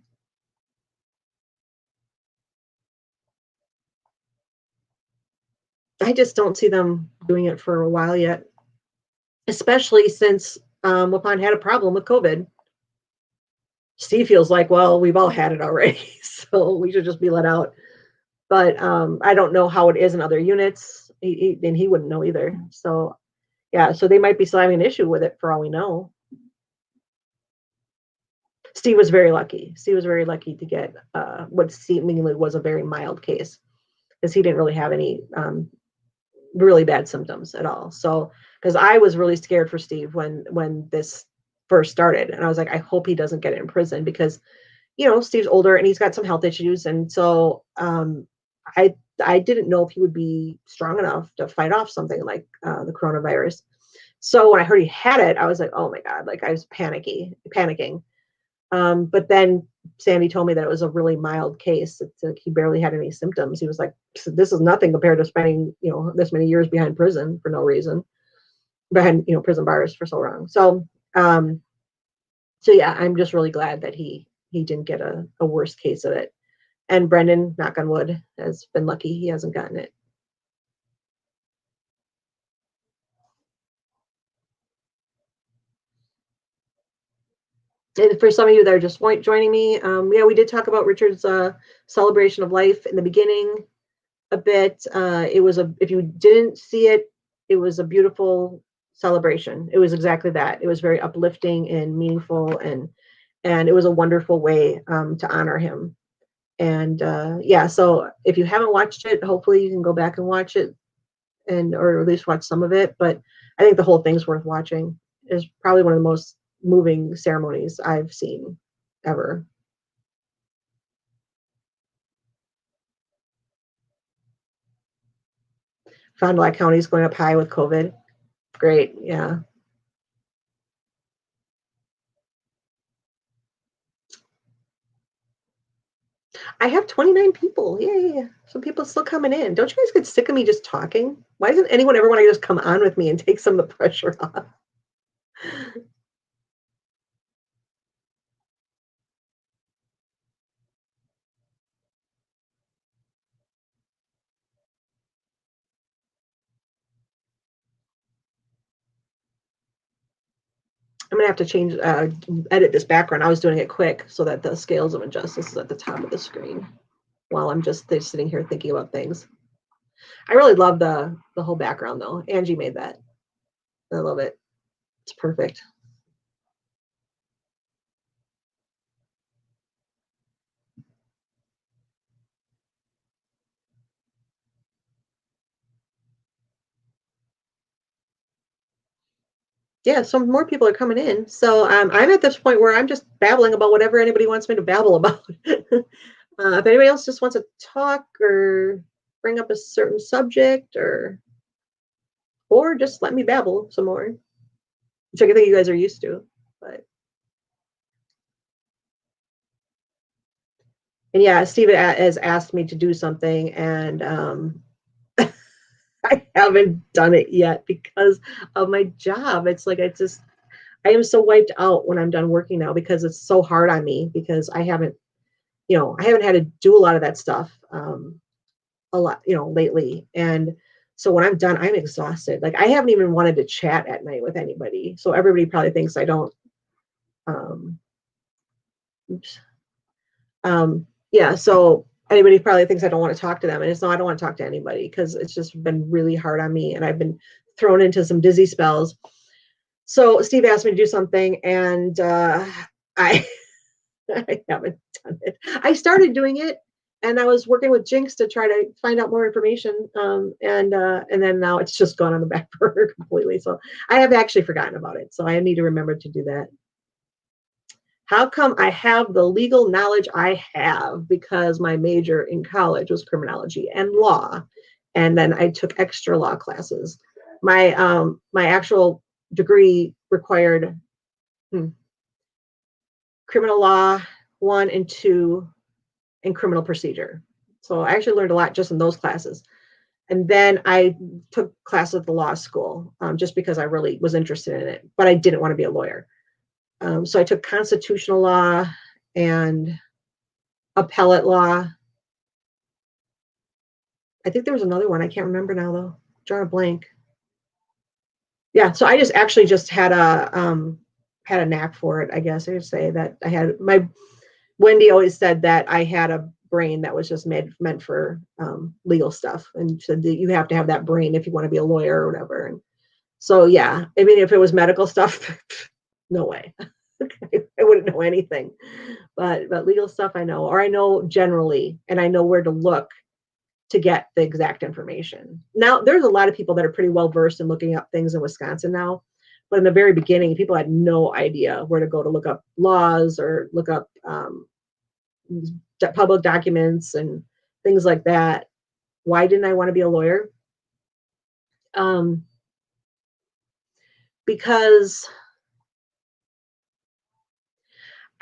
I just don't see them doing it for a while yet, especially since Waupun had a problem with COVID. Steve feels like, well, we've all had it already, so we should just be let out. But I don't know how it is in other units, and he wouldn't know either. So, yeah, so they might be still having an issue with it for all we know. Steve was very lucky. Steve was very lucky to get what seemingly was a very mild case because he didn't really have any really bad symptoms at all. So, because I was really scared for Steve when this first started, and I was like, I hope he doesn't get it in prison because Steve's older and he's got some health issues, and so I didn't know if he would be strong enough to fight off something like the coronavirus. So when I heard he had it, I was like, oh my god, like I was panicking. But then Sandy told me that it was a really mild case. It's like he barely had any symptoms. He was like, this is nothing compared to spending, this many years behind prison for no reason, behind, prison bars for so long. So yeah, I'm just really glad that he didn't get a worse case of it. And Brendan, knock on wood, has been lucky he hasn't gotten it. And for some of you that are just joining me, yeah, we did talk about Richard's celebration of life in the beginning a bit. It was if you didn't see it, it was a beautiful celebration. It was exactly that. It was very uplifting and meaningful, and it was a wonderful way to honor him. And yeah, so if you haven't watched it, hopefully you can go back and watch it, or at least watch some of it. But I think the whole thing's worth watching. It's probably one of the most moving ceremonies I've seen ever. Fond du Lac County is going up high with COVID. Great, yeah. I have 29 people. Yay. Some people still coming in. Don't you guys get sick of me just talking? Why doesn't anyone ever want to just come on with me and take some of the pressure off? I'm gonna have to change, edit this background. I was doing it quick so that the scales of injustice is at the top of the screen while I'm just sitting here thinking about things. I really love the whole background though. Angie made that. I love it. It's perfect. Yeah, some more people are coming in. So I'm at this point where I'm just babbling about whatever anybody wants me to babble about. If anybody else just wants to talk or bring up a certain subject or just let me babble some more, which I think you guys are used to. But and yeah, Steve has asked me to do something, and I haven't done it yet because of my job. It's like I am so wiped out when I'm done working now because it's so hard on me because I haven't had to do a lot of that stuff a lot, lately. And so when I'm done, I'm exhausted. Like I haven't even wanted to chat at night with anybody. So everybody probably thinks I don't um Oops. Yeah, so anybody probably thinks I don't want to talk to them, and it's no, I don't want to talk to anybody because it's just been really hard on me, and I've been thrown into some dizzy spells. So Steve asked me to do something, and I I haven't done it. I started doing it, and I was working with Jinx to try to find out more information, and then now it's just gone on the back burner completely. So I have actually forgotten about it. So I need to remember to do that. How come I have the legal knowledge I have? Because my major in college was criminology and law, and then I took extra law classes. My actual degree required criminal law 1 and 2 and criminal procedure. So I actually learned a lot just in those classes. And then I took classes at the law school just because I really was interested in it, but I didn't want to be a lawyer. So I took constitutional law and appellate law. I think there was another one. I can't remember now though. Drawing a blank. Yeah, so I just actually just had a knack for it, I guess I would say that I had my Wendy always said that I had a brain that was just meant for legal stuff, and said that you have to have that brain if you want to be a lawyer or whatever. And so yeah, I mean, if it was medical stuff, no way. I wouldn't know anything. But legal stuff I know, or I know generally, and I know where to look to get the exact information. Now, there's a lot of people that are pretty well versed in looking up things in Wisconsin now. But in the very beginning, people had no idea where to go to look up laws or look up public documents and things like that. Why didn't I want to be a lawyer? Because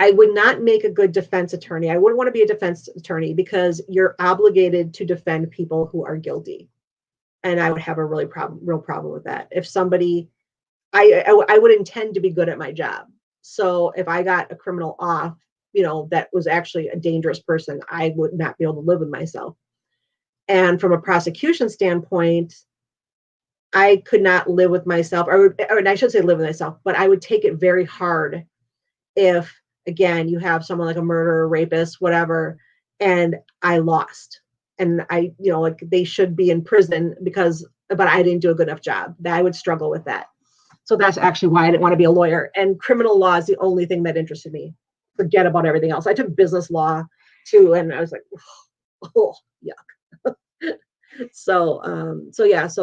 I would not make a good defense attorney. I wouldn't want to be a defense attorney because you're obligated to defend people who are guilty. And I would have a real problem with that. If somebody, I would intend to be good at my job. So if I got a criminal off, that was actually a dangerous person, I would not be able to live with myself. And from a prosecution standpoint, I could not live with myself, or I should say live with myself, but I would take it very hard if, again, you have someone like a murderer, rapist, whatever, and I lost. And like they should be in prison but I didn't do a good enough job. That I would struggle with that. So that's actually why I didn't want to be a lawyer. And criminal law is the only thing that interested me. Forget about everything else. I took business law too, and I was like, oh, yuck. So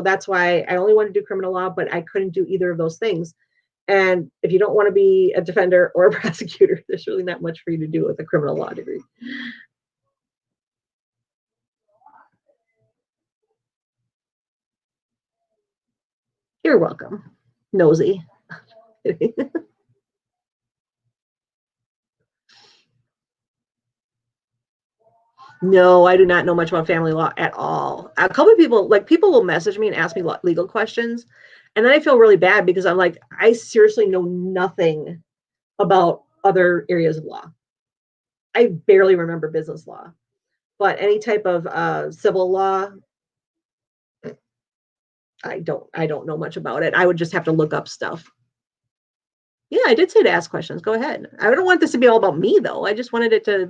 that's why I only wanted to do criminal law, but I couldn't do either of those things. And if you don't want to be a defender or a prosecutor, there's really not much for you to do with a criminal law degree. You're welcome. Nosy. No, I do not know much about family law at all. A couple of people will message me and ask me legal questions. And then I feel really bad because I'm like, I seriously know nothing about other areas of law. I barely remember business law, but any type of civil law, I don't know much about it. I would just have to look up stuff. Yeah, I did say to ask questions. Go ahead. I don't want this to be all about me though. I just wanted it to,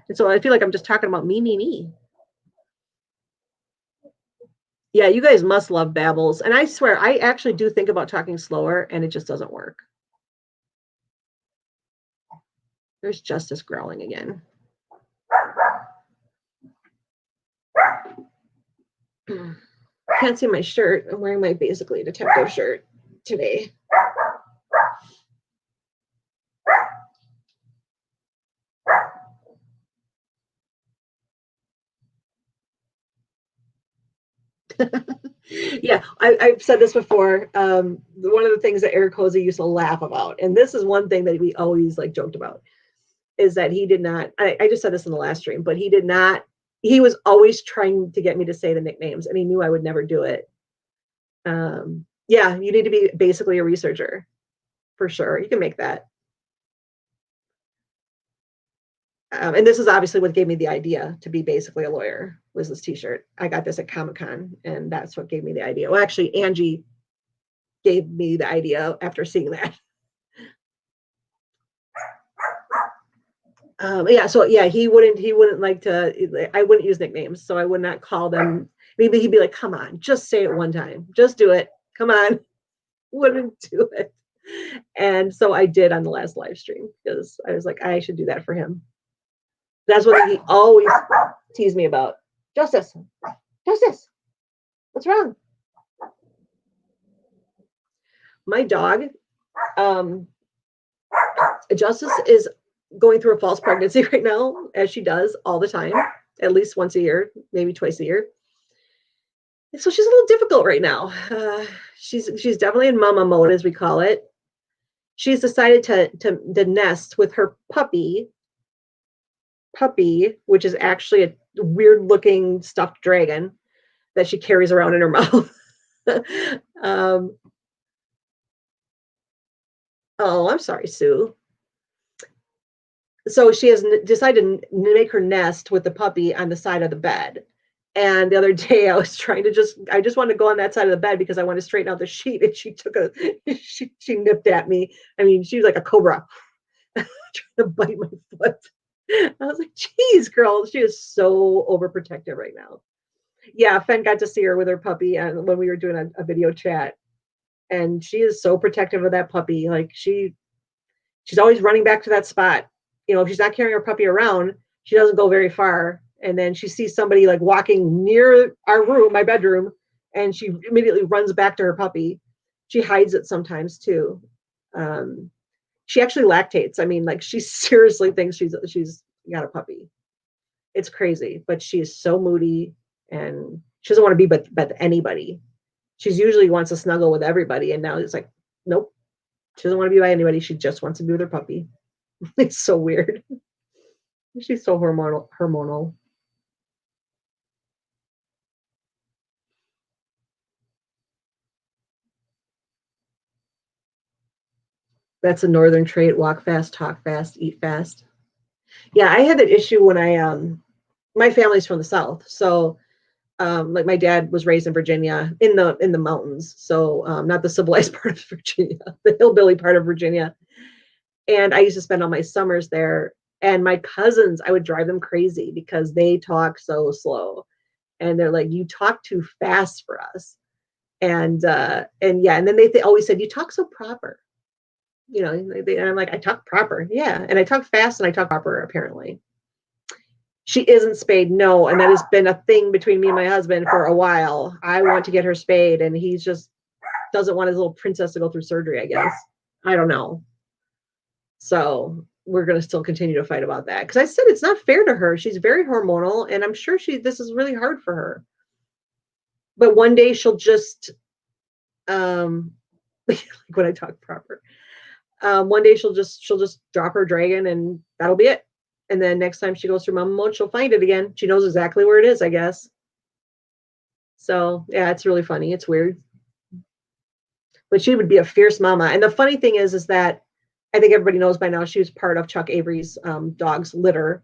and so I feel like I'm just talking about me. Yeah, you guys must love babbles. And I swear, I actually do think about talking slower and it just doesn't work. There's Justice growling again. Can't see my shirt. I'm wearing my basically detective shirt today. Yeah, I've said this before. One of the things that Eric Hosey used to laugh about, and this is one thing that we always joked about, is that he did not, I just said this in the last stream, but he was always trying to get me to say the nicknames, and he knew I would never do it. Yeah, you need to be basically a researcher, for sure. You can make that. And this is obviously what gave me the idea to be basically a lawyer, was this t-shirt. I got this at Comic-Con, and that's what gave me the idea. Well, actually, Angie gave me the idea after seeing that. Yeah, so yeah, he wouldn't like to, I wouldn't use nicknames, so I would not call them. Maybe he'd be like, come on, just say it one time. Just do it. Come on. Wouldn't do it. And so I did on the last live stream because I was like, I should do that for him. That's what he always teased me about. Justice, Justice, what's wrong? My dog, um, Justice is going through a false pregnancy right now, as she does all the time, at least once a year, maybe twice a year. So she's a little difficult right now. She's definitely in mama mode, as we call it. She's decided to nest with her puppy, which is actually a weird looking stuffed dragon that she carries around in her mouth. um, oh, I'm sorry, Sue. So she has decided to make her nest with the puppy on the side of the bed. And the other day I was trying to I just wanted to go on that side of the bed because I wanted to straighten out the sheet. And she took she nipped at me. I mean, she was like a cobra trying to bite my foot. I was like, geez, girl, she is so overprotective right now. Yeah, Fen got to see her with her puppy and when we were doing a video chat. And she is so protective of that puppy. Like she's always running back to that spot. If she's not carrying her puppy around, she doesn't go very far. And then she sees somebody like walking near our room, my bedroom, and she immediately runs back to her puppy. She hides it sometimes too. She actually lactates. I mean, like she seriously thinks she's got a puppy. It's crazy, but she is so moody and she doesn't want to be but anybody. She's usually wants to snuggle with everybody, and now it's like, nope, she doesn't want to be by anybody. She just wants to be with her puppy. It's so weird. She's so hormonal. That's a northern trait: walk fast, talk fast, eat fast. Yeah, I had that issue when I my family's from the South. So like my dad was raised in Virginia in the mountains. So not the civilized part of Virginia, the hillbilly part of Virginia. And I used to spend all my summers there. And my cousins, I would drive them crazy because they talk so slow. And they're like, you talk too fast for us. And yeah, and then they always said, you talk so proper. And I'm like, I talk proper. Yeah. And I talk fast and I talk proper, apparently. She isn't spayed, no. And that has been a thing between me and my husband for a while. I want to get her spayed, and he just doesn't want his little princess to go through surgery, I guess. I don't know. So we're going to still continue to fight about that. Because I said it's not fair to her. She's very hormonal, and I'm sure this is really hard for her. But one day she'll just, like when I talk proper, one day she'll just drop her dragon, and that'll be it. And then next time she goes through mama mode, she'll find it again. She knows exactly where it is, I guess. So yeah, it's really funny. It's weird. But she would be a fierce mama. And the funny thing is that I think everybody knows by now she was part of Chuck Avery's dog's litter.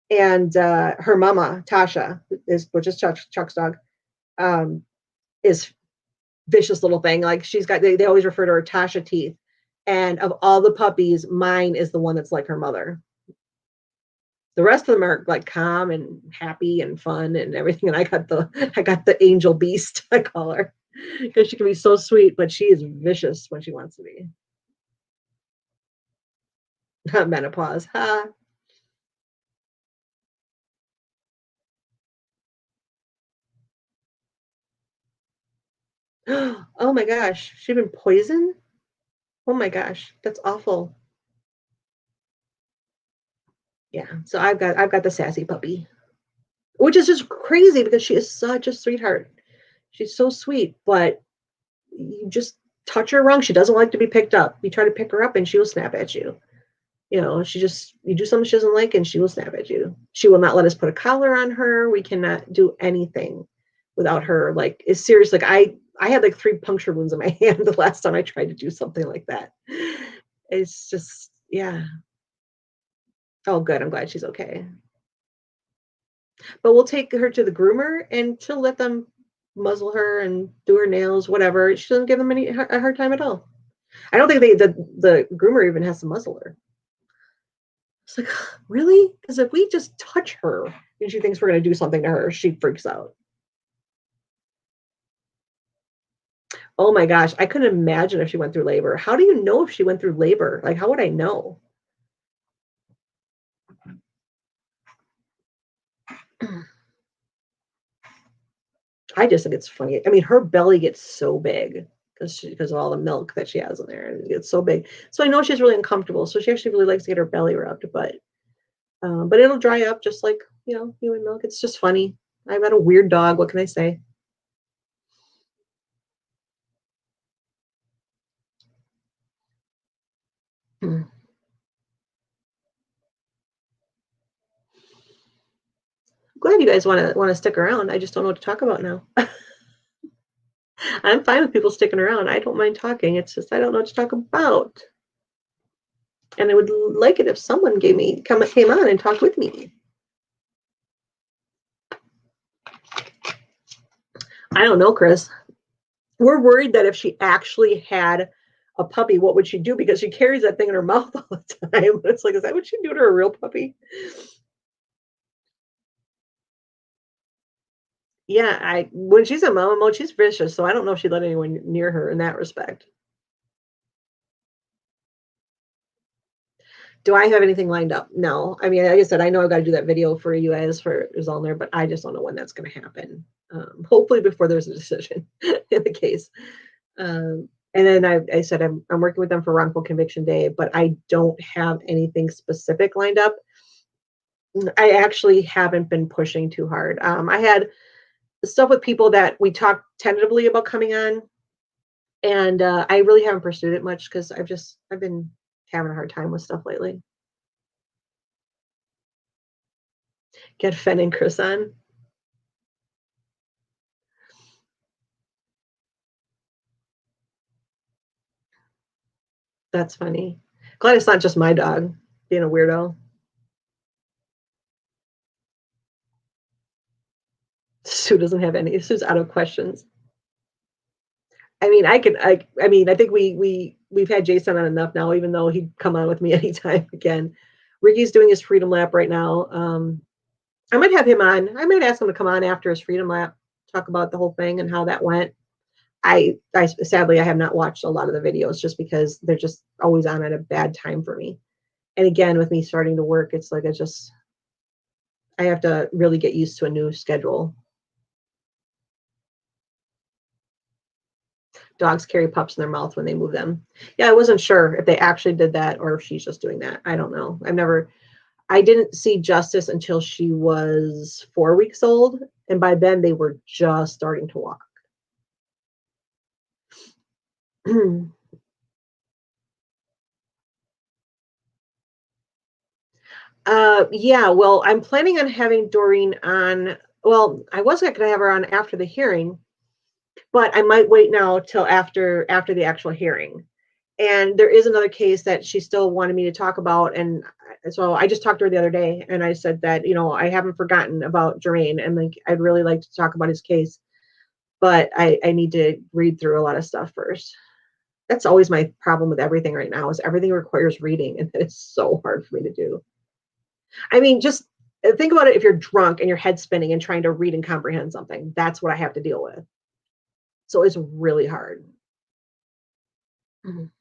And her mama, Tasha, which is Chuck's dog, is vicious little thing. Like she's got, they always refer to her Tasha teeth. And of all the puppies, mine is the one that's like her mother. The rest of them are like calm and happy and fun and everything. And I got the angel beast, I call her, because she can be so sweet, but she is vicious when she wants to be. Menopause. Ha. Oh my gosh, she's been poisoned. Oh my gosh, that's awful. Yeah, so I've got the sassy puppy, which is just crazy because she is such a sweetheart. She's so sweet, but you just touch her wrong. She doesn't like to be picked up. You try to pick her up and she will snap at you. You do something she doesn't like and she will snap at you. She will not let us put a collar on her. We cannot do anything without her. Like, it's serious. Like I had like 3 puncture wounds in my hand the last time I tried to do something like that. It's just, yeah. Oh, good. I'm glad she's okay. But we'll take her to the groomer and she'll let them muzzle her and do her nails, whatever. She doesn't give them a hard time at all. I don't think the groomer even has to muzzle her. It's like, really? Because if we just touch her and she thinks we're going to do something to her, she freaks out. Oh my gosh, I couldn't imagine if she went through labor. How do you know if she went through labor? Like, how would I know? I just think it's funny. I mean, her belly gets so big because of all the milk that she has in there, and it gets so big. So I know she's really uncomfortable. So she actually really likes to get her belly rubbed, but it'll dry up just like human milk. It's just funny. I've got a weird dog. What can I say? Hmm. Glad you guys want to stick around. I just don't know what to talk about now. I'm fine with people sticking around. I don't mind talking. It's just I don't know what to talk about. And I would like it if someone came on and talked with me. I don't know, Chris. We're worried that if she actually had a puppy, what would she do? Because she carries that thing in her mouth all the time. It's like, is that what she'd do to a real puppy? Yeah, I when she's in mama mode, she's vicious. So I don't know if she'd let anyone near her in that respect. Do I have anything lined up? No. I mean, like I said, I know I've got to do that video for you guys for is on there, but I just don't know when that's going to happen. Hopefully before there's a decision in the case. And then I said I'm working with them for wrongful conviction day, but I don't have anything specific lined up. I actually haven't been pushing too hard. I had stuff with people that we talked tentatively about coming on, and I really haven't pursued it much because I've been having a hard time with stuff lately. Get Fen and Chris on. That's funny. Glad it's not just my dog being a weirdo. Sue doesn't have any. Sue's out of questions. I mean, I mean, I think we've had Jason on enough now, even though he'd come on with me anytime again. Ricky's doing his freedom lap right now. I might have him on. I might ask him to come on after his freedom lap, talk about the whole thing and how that went. I sadly I have not watched a lot of the videos just because they're just always on at a bad time for me. And again, with me starting to work, it's like I have to really get used to a new schedule. Dogs carry pups in their mouth when they move them. Yeah, I wasn't sure if they actually did that or if she's just doing that. I don't know. I didn't see Justice until she was 4 weeks old. And by then they were just starting to walk. Yeah, well, I'm planning on having Doreen on. Well, I wasn't going to have her on after the hearing, but I might wait now till after the actual hearing. And there is another case that she still wanted me to talk about, and so I just talked to her the other day, and I said that I haven't forgotten about Jermaine, and like I'd really like to talk about his case, but I need to read through a lot of stuff first. That's always my problem with everything right now is everything requires reading, and it's so hard for me to do. I mean, just think about it if you're drunk and your head's spinning and trying to read and comprehend something. That's what I have to deal with. So it's really hard. Mhm.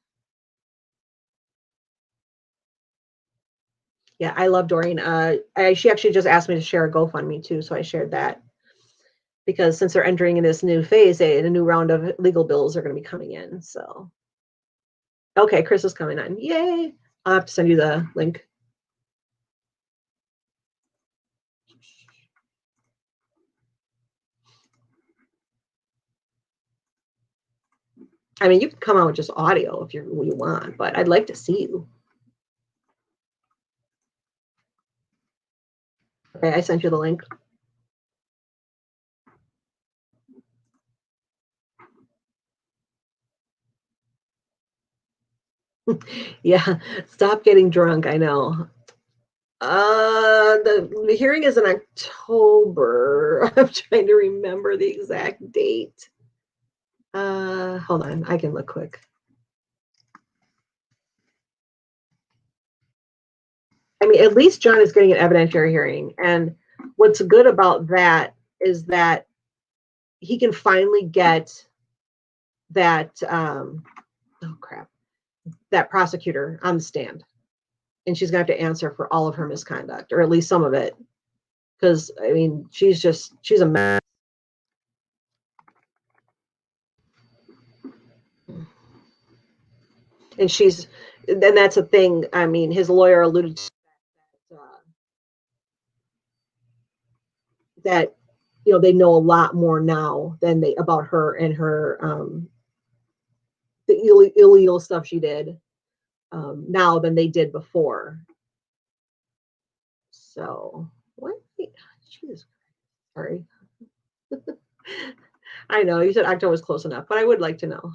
Yeah, I love Doreen. She actually just asked me to share a GoFundMe too, so I shared that because since they're entering in this new phase, a new round of legal bills are going to be coming in. So, okay, Chris is coming on. Yay! I'll have to send you the link. I mean, you can come on with just audio if you want, but I'd like to see you. Okay, I sent you the link. Yeah, stop getting drunk. I know. The hearing is in October. I'm trying to remember the exact date. Hold on, I can look quick. I mean, at least John is getting an evidentiary hearing. And what's good about that is that he can finally get that, oh crap, that prosecutor on the stand. And she's going to have to answer for all of her misconduct, or at least some of it. Because, I mean, she's a mess. And then that's the thing. I mean, his lawyer alluded to that, they know a lot more now than about her and her, the illegal stuff she did, now than they did before. So, what? Jesus, sorry. I know you said October was close enough, but I would like to know.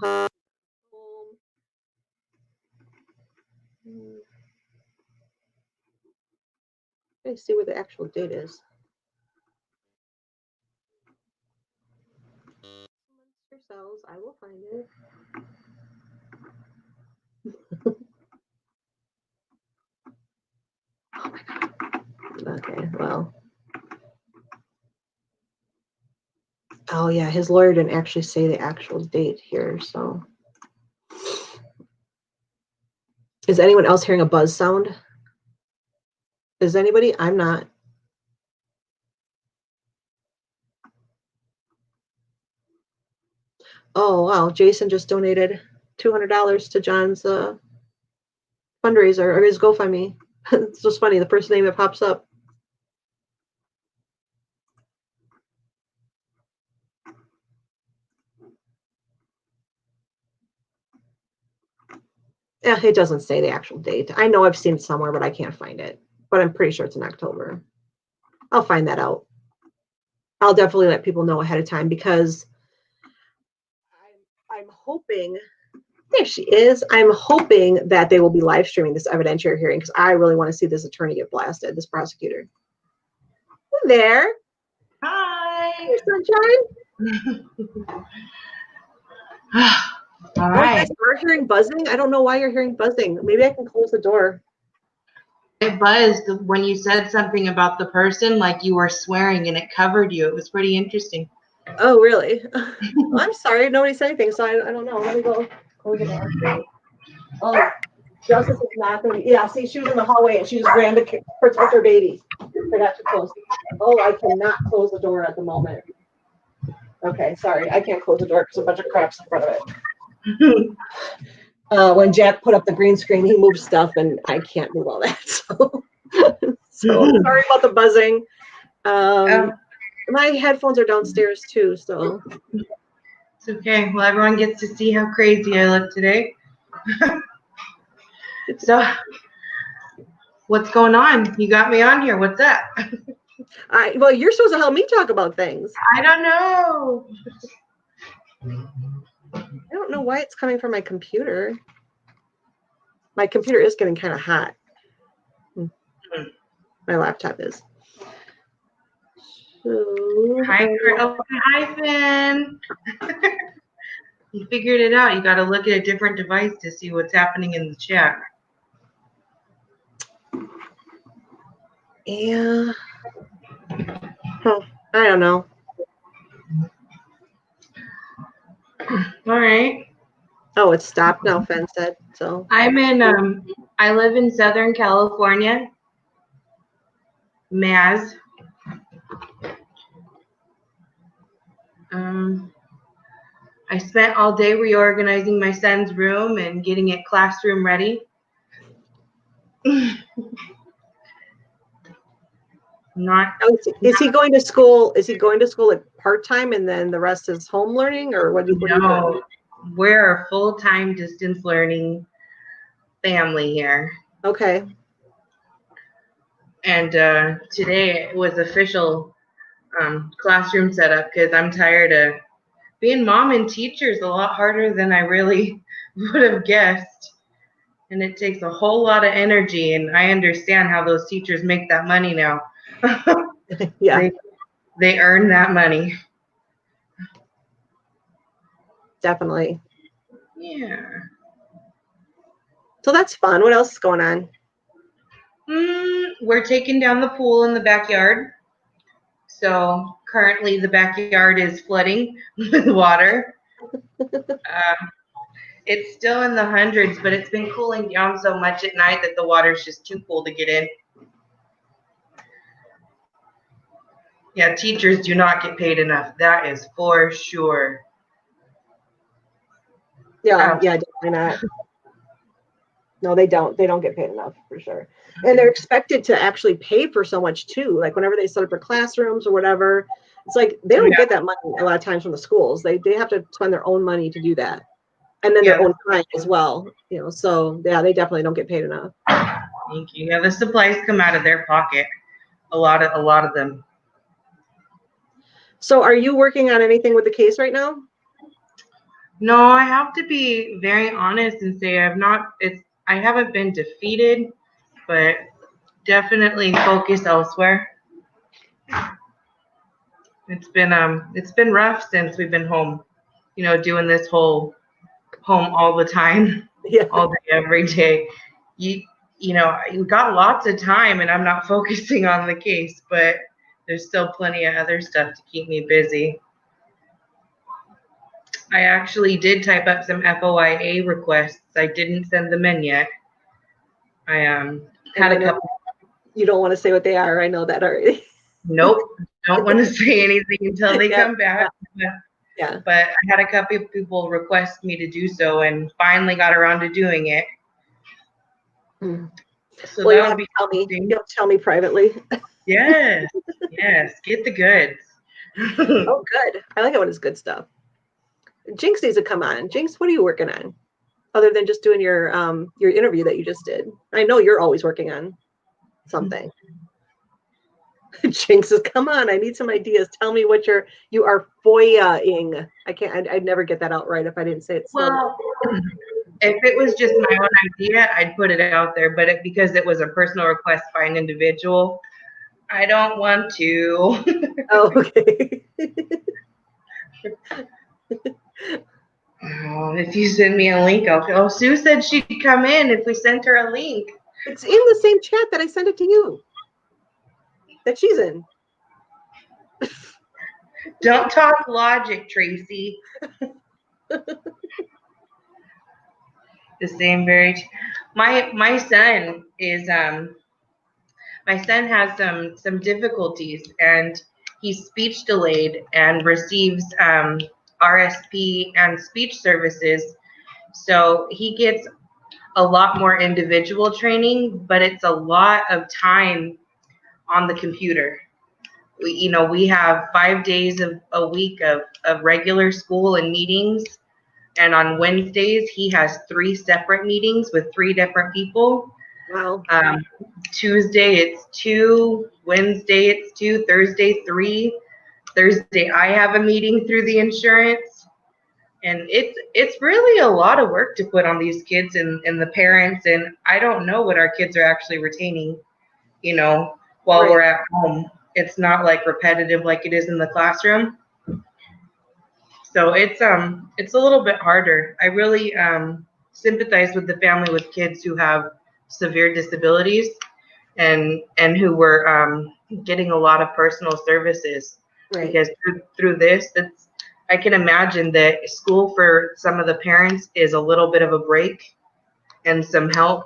Let's see what the actual date is. Yourselves, I will find it. Oh my God. Okay, well. Oh yeah, his lawyer didn't actually say the actual date here, so. Is anyone else hearing a buzz sound? Is anybody? I'm not. Oh wow, Jason just donated $200 to John's fundraiser, or his GoFundMe. It's just funny, the first name that pops up. Yeah, it doesn't say the actual date. I know I've seen it somewhere, but I can't find it. But I'm pretty sure it's in October. I'll find that out. I'll definitely let people know ahead of time, because I'm hoping, there she is. I'm hoping that they will be live streaming this evidentiary hearing, because I really want to see this attorney get blasted, this prosecutor. Hey there. Hi. Hey, sunshine. All right. You guys are hearing buzzing? I don't know why you're hearing buzzing. Maybe I can close the door. It buzzed when you said something about the person, like you were swearing, and it covered you. It was pretty interesting. Oh, really? Well, I'm sorry. Nobody said anything, so I don't know. Let me go close the door. Oh, Justice is not going to be. Yeah, see, she was in the hallway and she just ran to protect her baby. Forgot to close. Oh, I cannot close the door at the moment. Okay, sorry. I can't close the door because a bunch of crap's in front of it. When Jack put up the green screen, he moved stuff and I can't move all that. So sorry about the buzzing. My headphones are downstairs too, so. It's okay. Well, everyone gets to see how crazy I look today. So, what's going on? You got me on here. What's up? Well, you're supposed to help me talk about things. I don't know. I don't know why it's coming from my computer. My computer is getting kind of hot. My laptop is. So, hi, Finn. You figured it out. You got to look at a different device to see what's happening in the chat. Yeah. Huh. I don't know. All right. Oh, it's stopped now, Fen said. So I'm in I live in Southern California. Maz. I spent all day reorganizing my son's room and getting it classroom ready. Is he going to school? Is he going to school like part-time and then the rest is home learning, or what? No, we're a full-time distance learning family here. Okay. And today was official classroom setup because I'm tired of being mom and teacher is a lot harder than I really would have guessed. And it takes a whole lot of energy, and I understand how those teachers make that money now. Yeah. They earn that money. Definitely. Yeah. So that's fun. What else is going on? we're taking down the pool in the backyard. So currently the backyard is flooding with water. It's still in the hundreds, but it's been cooling down so much at night that the water's just too cool to get in. Yeah, teachers do not get paid enough. That is for sure. Yeah, definitely not. No, they don't. They don't get paid enough for sure. And they're expected to actually pay for so much too. Like whenever they set up their classrooms or whatever, it's like they don't get that money a lot of times from the schools. They have to spend their own money to do that. And then their own time as well. So yeah, they definitely don't get paid enough. Thank you. Yeah, the supplies come out of their pocket. A lot of them. So are you working on anything with the case right now? No, I have to be very honest and say I haven't been defeated, but definitely focused elsewhere. It's been rough since we've been home, doing this whole home all the time, all day, every day. You got lots of time and I'm not focusing on the case, but there's still plenty of other stuff to keep me busy. I actually did type up some FOIA requests. I didn't send them in yet. I had a couple. You don't want to say what they are. I know that already. Nope. Don't want to say anything until they come back. Yeah. But I had a couple of people request me to do so and finally got around to doing it. So well, you'll tell me privately. Yes. Get the goods. Oh, good. I like it when it's good stuff. Jinx needs to come on. Jinx, what are you working on? Other than just doing your interview that you just did. I know you're always working on something. Jinx says, come on, I need some ideas. Tell me what you are FOIA-ing. I'd never get that out right if I didn't say it. Well, if it was just my own idea, I'd put it out there. But because it was a personal request by an individual, I don't want to. Oh, okay. If you send me a link, Sue said she'd come in if we sent her a link. It's in the same chat that I sent it to you. That she's in. Don't talk logic, Tracy. The same my son is my son has some difficulties and he's speech delayed and receives RSP and speech services. So he gets a lot more individual training, but it's a lot of time on the computer. We have 5 days of a week of regular school and meetings. And on Wednesdays, he has 3 separate meetings with 3 different people. Wow. Tuesday, it's 2. Wednesday, it's 2. Thursday, 3. Thursday, I have a meeting through the insurance. And it's really a lot of work to put on these kids and the parents. And I don't know what our kids are actually retaining, while we're at home. It's not like repetitive like it is in the classroom. So it's a little bit harder. I really sympathize with the family with kids who have severe disabilities and who were getting a lot of personal services. Because through this, I can imagine that school for some of the parents is a little bit of a break and some help.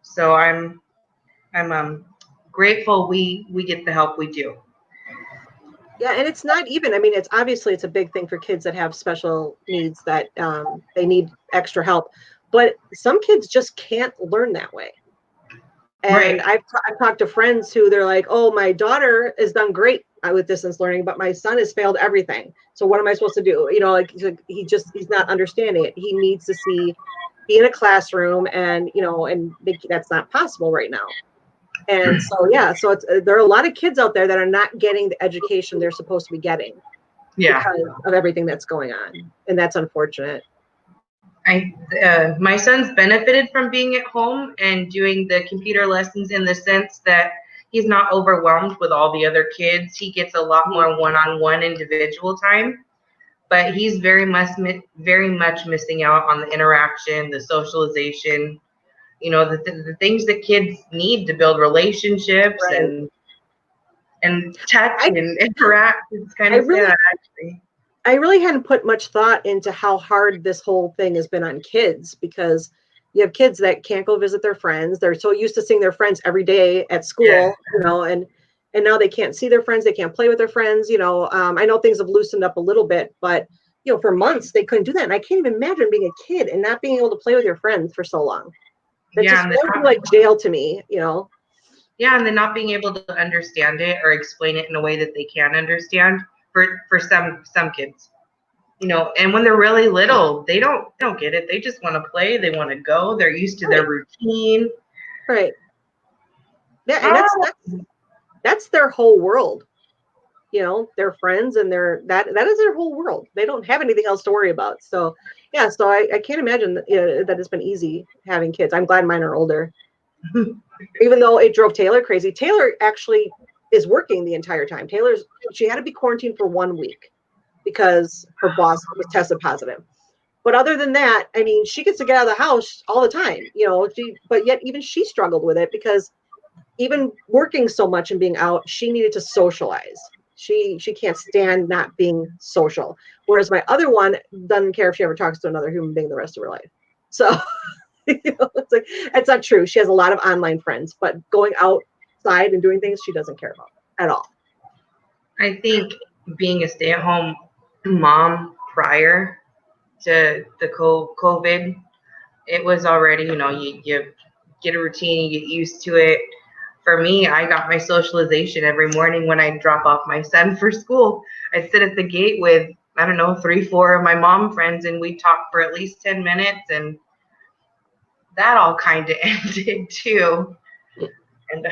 So I'm grateful we get the help we do. Yeah, and it's not even, it's obviously it's a big thing for kids that have special needs that they need extra help, but some kids just can't learn that way. And I've talked to friends who they're like, oh, my daughter has done great with distance learning, but my son has failed everything. So what am I supposed to do? He's not understanding it. He needs to be in a classroom and that's not possible right now. And so, there are a lot of kids out there that are not getting the education they're supposed to be getting because of everything that's going on. And that's unfortunate. My son's benefited from being at home and doing the computer lessons in the sense that he's not overwhelmed with all the other kids. He gets a lot more one-on-one individual time, but he's very much missing out on the interaction, the socialization, you know, the things that kids need to build relationships Right. and touch I, and interact. It's kind I of really, sad, actually. I really hadn't put much thought into how hard this whole thing has been on kids, because you have kids that can't go visit their friends. They're so used to seeing their friends every day at school, and now they can't see their friends. They can't play with their friends. I know things have loosened up a little bit, but for months they couldn't do that. And I can't even imagine being a kid and not being able to play with your friends for so long. That Yeah, just that would be like jail to me. Yeah, and then not being able to understand it or explain it in a way that they can understand for some kids. And when they're really little, they don't get it. They just want to play. They want to go. They're used to their routine. Right. Yeah, and that's their whole world. Their friends and that is their whole world. They don't have anything else to worry about. So yeah, so I can't imagine that it's been easy having kids. I'm glad mine are older. Even though it drove Taylor crazy. Taylor actually is working the entire time. She had to be quarantined for 1 week because her boss was tested positive. But other than that, I mean, she gets to get out of the house all the time, but yet even she struggled with it, because even working so much and being out, she needed to socialize. She can't stand not being social. Whereas my other one doesn't care if she ever talks to another human being the rest of her life. So it's like, it's not true. She has a lot of online friends, but going outside and doing things she doesn't care about at all. I think being a stay-at-home mom prior to the COVID, it was already, you get a routine, you get used to it. For me, I got my socialization every morning when I drop off my son for school. I'd sit at the gate with, I don't know, 3-4 of my mom friends, and we'd talk for at least 10 minutes, and that all kind of ended too. And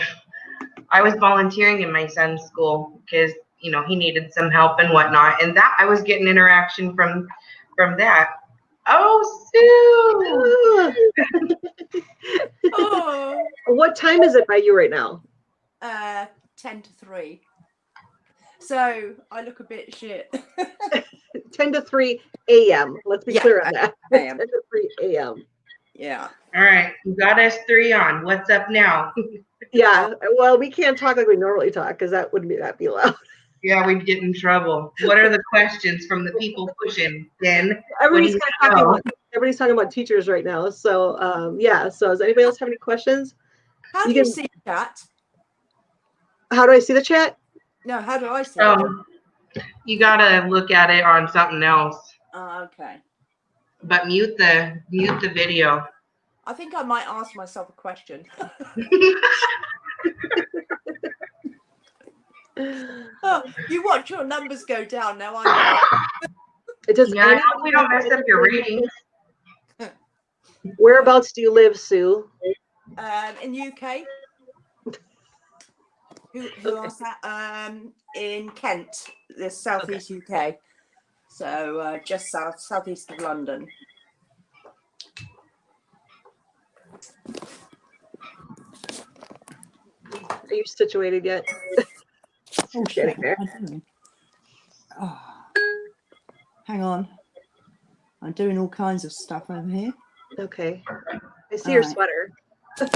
I was volunteering in my son's school because, he needed some help and whatnot. And that I was getting interaction from that. Oh, Sue! Oh, What time is it by you right now? 10 to 3. So I look a bit shit. 10 to 3 a.m. Let's be clear on that. 10 a.m. to 3 a.m. Yeah. all right. You got us 3 on. What's up now? Yeah. Well, we can't talk like we normally talk, because that would not be allowed. Yeah, we'd get in trouble. What are the questions from the people pushing? Then Everybody's talking about teachers right now. So yeah. So does anybody else have any questions? How do you see that? How do I see the chat? No, how do I see it? You gotta look at it on something else. Okay. But mute the video. I think I might ask myself a question. Oh, you watch your numbers go down now. I hope we don't mess up your ratings. Whereabouts do you live, Sue? In UK. Who asked that? In Kent, the southeast UK. So just southeast of London. Are you situated yet? Oh, shit. Oh. Hang on. I'm doing all kinds of stuff over here. Okay. I see your sweater.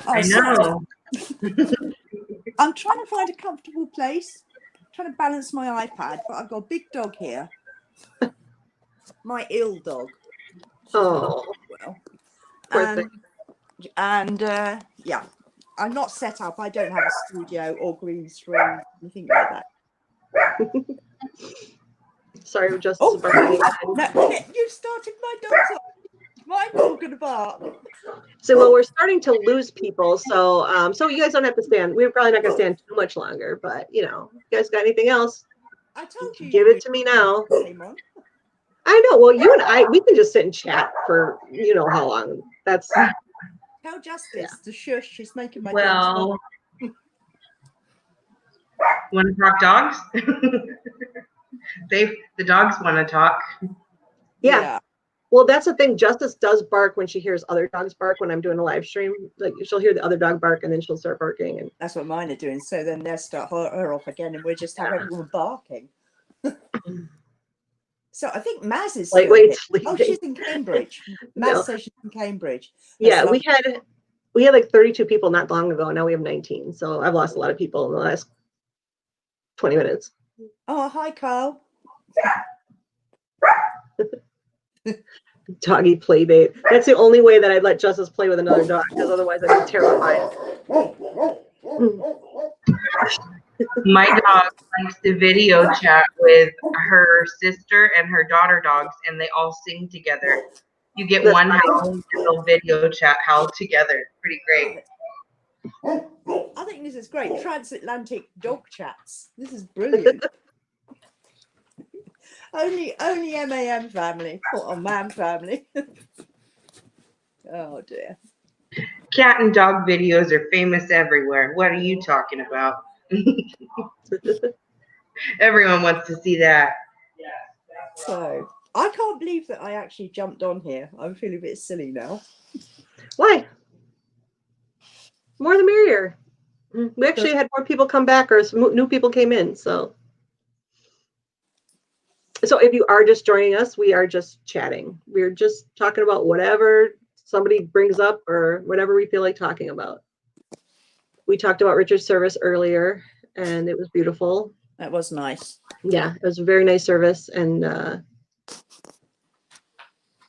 I know. I'm trying to find a comfortable place. I'm trying to balance my iPad, but I've got a big dog here. My ill dog. Oh. Well. And yeah, I'm not set up. I don't have a studio or green screen, anything like that. Sorry, Justice. No, you started my dog's off. My dog gonna bark. So, well, we're starting to lose people. So, so you guys don't have to stand. We're probably not going to stand too much longer. But you guys got anything else? I told you. Give it to me now. I know. Well, you and we can just sit and chat for how long. That's. Tell Justice to shush. She's making my dog. Want to talk dogs? The dogs want to talk. Yeah. Well, that's the thing. Justice does bark when she hears other dogs bark when I'm doing a live stream. Like she'll hear the other dog bark and then she'll start barking. And that's what mine are doing. So then they'll start her off again, and we'll just have everyone barking. So I think Maz is. Wait, oh, she's in Cambridge. Maz says she's in Cambridge. Yeah, We had like 32 people not long ago. Now we have 19. So I've lost a lot of people in the last 20 minutes. Oh, hi, Carl. Doggy play date. That's the only way that I'd let Justice play with another dog, because otherwise I'd be terrified. My dog likes to video chat with her sister and her daughter dogs, and they all sing together. You get That's one nice. howl and they'll video chat howl together. Pretty great. I think this is great. Transatlantic dog chats. This is brilliant. only MAM family or MAM family. Oh dear. Cat and dog videos are famous everywhere. What are you talking about? Everyone wants to see that. So I can't believe that I actually jumped on here. I'm feeling a bit silly now. Why? More the merrier. We actually had more people come back, or new people came in. So if you are just joining us, we are just chatting. We're just talking about whatever somebody brings up or whatever we feel like talking about. We talked about Richard's service earlier, and it was beautiful. That was nice. Yeah, it was a very nice service, and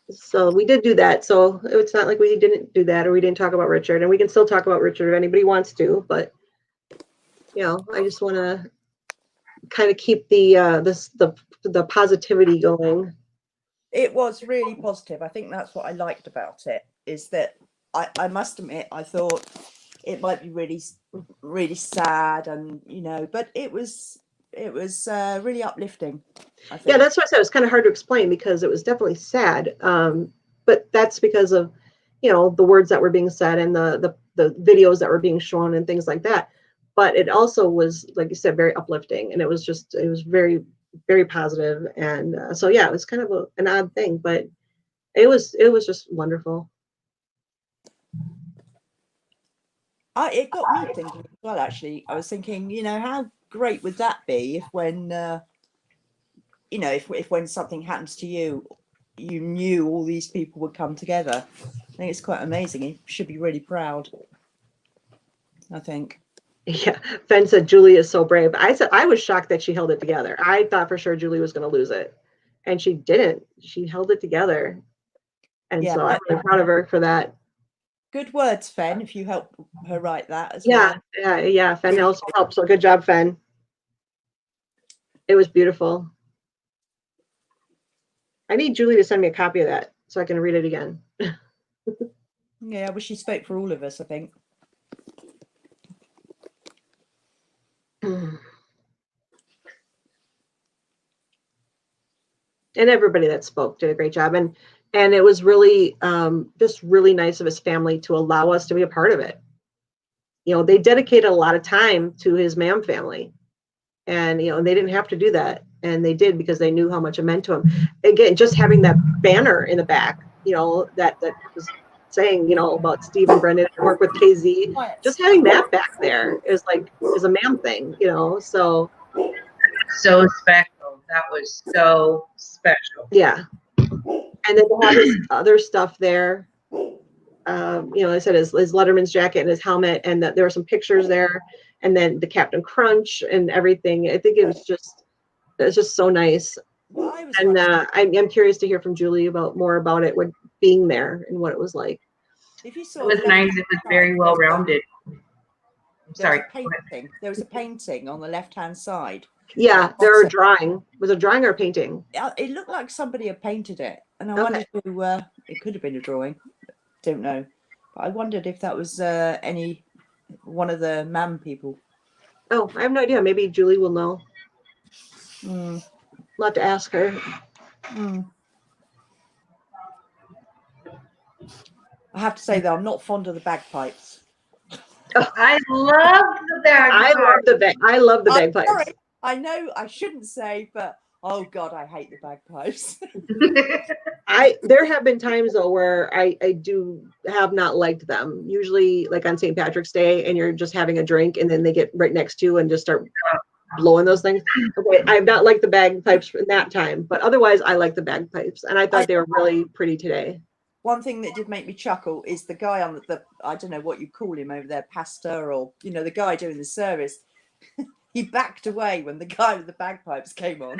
so we did do that. So it's not like we didn't do that or we didn't talk about Richard, and we can still talk about Richard if anybody wants to. But I just want to kind of keep the positivity going. It was really positive. I think that's what I liked about it, is that I must admit, I thought it might be really, really sad, and but it was really uplifting, I think. Yeah, that's what I said. It was kind of hard to explain because it was definitely sad. But that's because of, the words that were being said and the videos that were being shown and things like that. But it also was, like you said, very uplifting, and it was very, very positive. And so, yeah, it was kind of an odd thing, but it was just wonderful. It got me thinking as well, actually. I was thinking, how great would that be if when, if when something happens to you, you knew all these people would come together. I think it's quite amazing. You should be really proud, I think. Yeah, Fen said Julie is so brave. I said I was shocked that she held it together. I thought for sure Julie was going to lose it, and she didn't. She held it together, and so I'm really proud of her for that. Good words, Fen, if you helped her write that as well. Yeah. Fen also helped. So good job, Fen. It was beautiful. I need Julie to send me a copy of that so I can read it again. Yeah, well, she spoke for all of us, I think. And everybody that spoke did a great job. And it was really just really nice of his family to allow us to be a part of it. They dedicated a lot of time to his MAM family. And, they didn't have to do that. And they did because they knew how much it meant to him. Again, just having that banner in the back, that was saying, about Steve and Brendan and work with KZ, just having that back there is a MAM thing, so. So special. That was so special. Yeah. And then to have his other stuff there, I said his Letterman's jacket and his helmet, and that there were some pictures there, and then the Captain Crunch and everything. I think it was just so nice. And I'm curious to hear from Julie more about it, with being there and what it was like. If you saw, it was nice. It was very well rounded. Sorry. There was a painting on the left-hand side. Yeah, there were drawing. Was it a drawing or a painting? It looked like somebody had painted it, and I wondered who. It could have been a drawing. Don't know, but I wondered if that was any one of the MAM people. Oh, I have no idea. Maybe Julie will know. I'll have to ask her. I have to say though, I'm not fond of the bagpipes. I love the bagpipes. I love the bagpipes. Sorry. I know I shouldn't say, but oh God, I hate the bagpipes. There have been times though where I do have not liked them. Usually like on St. Patrick's Day and you're just having a drink and then they get right next to you and just start blowing those things. Okay, I've not liked the bagpipes in that time, but otherwise I like the bagpipes, and I thought they were really pretty today. one thing that did make me chuckle is the guy on the I don't know what you call him over there, pastor, or the guy doing the service. He backed away when the guy with the bagpipes came on.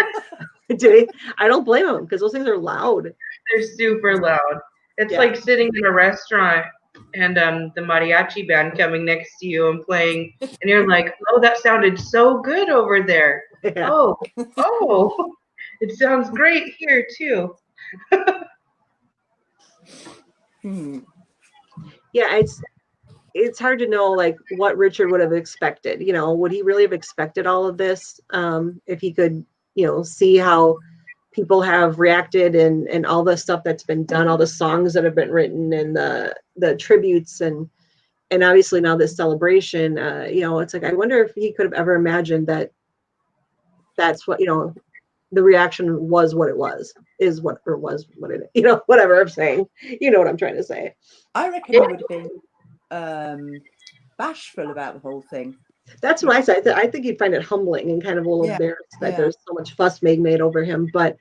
Did he? I don't blame him because those things are loud. They're super loud. It's like sitting in a restaurant and the mariachi band coming next to you and playing, and you're like, oh, that sounded so good over there. Yeah. Oh, it sounds great here too. Yeah, it's hard to know like what Richard would have expected. Would he really have expected all of this? If he could, see how people have reacted and all the stuff that's been done, all the songs that have been written and the tributes and obviously now this celebration, it's like, I wonder if he could have ever imagined that that's what, the reaction was what it was, is what, or was what it, whatever I'm saying, what I'm trying to say. I reckon he would have been bashful about the whole thing. That's what I said. I think he'd find it humbling and kind of a little embarrassed that there's so much fuss made over him. But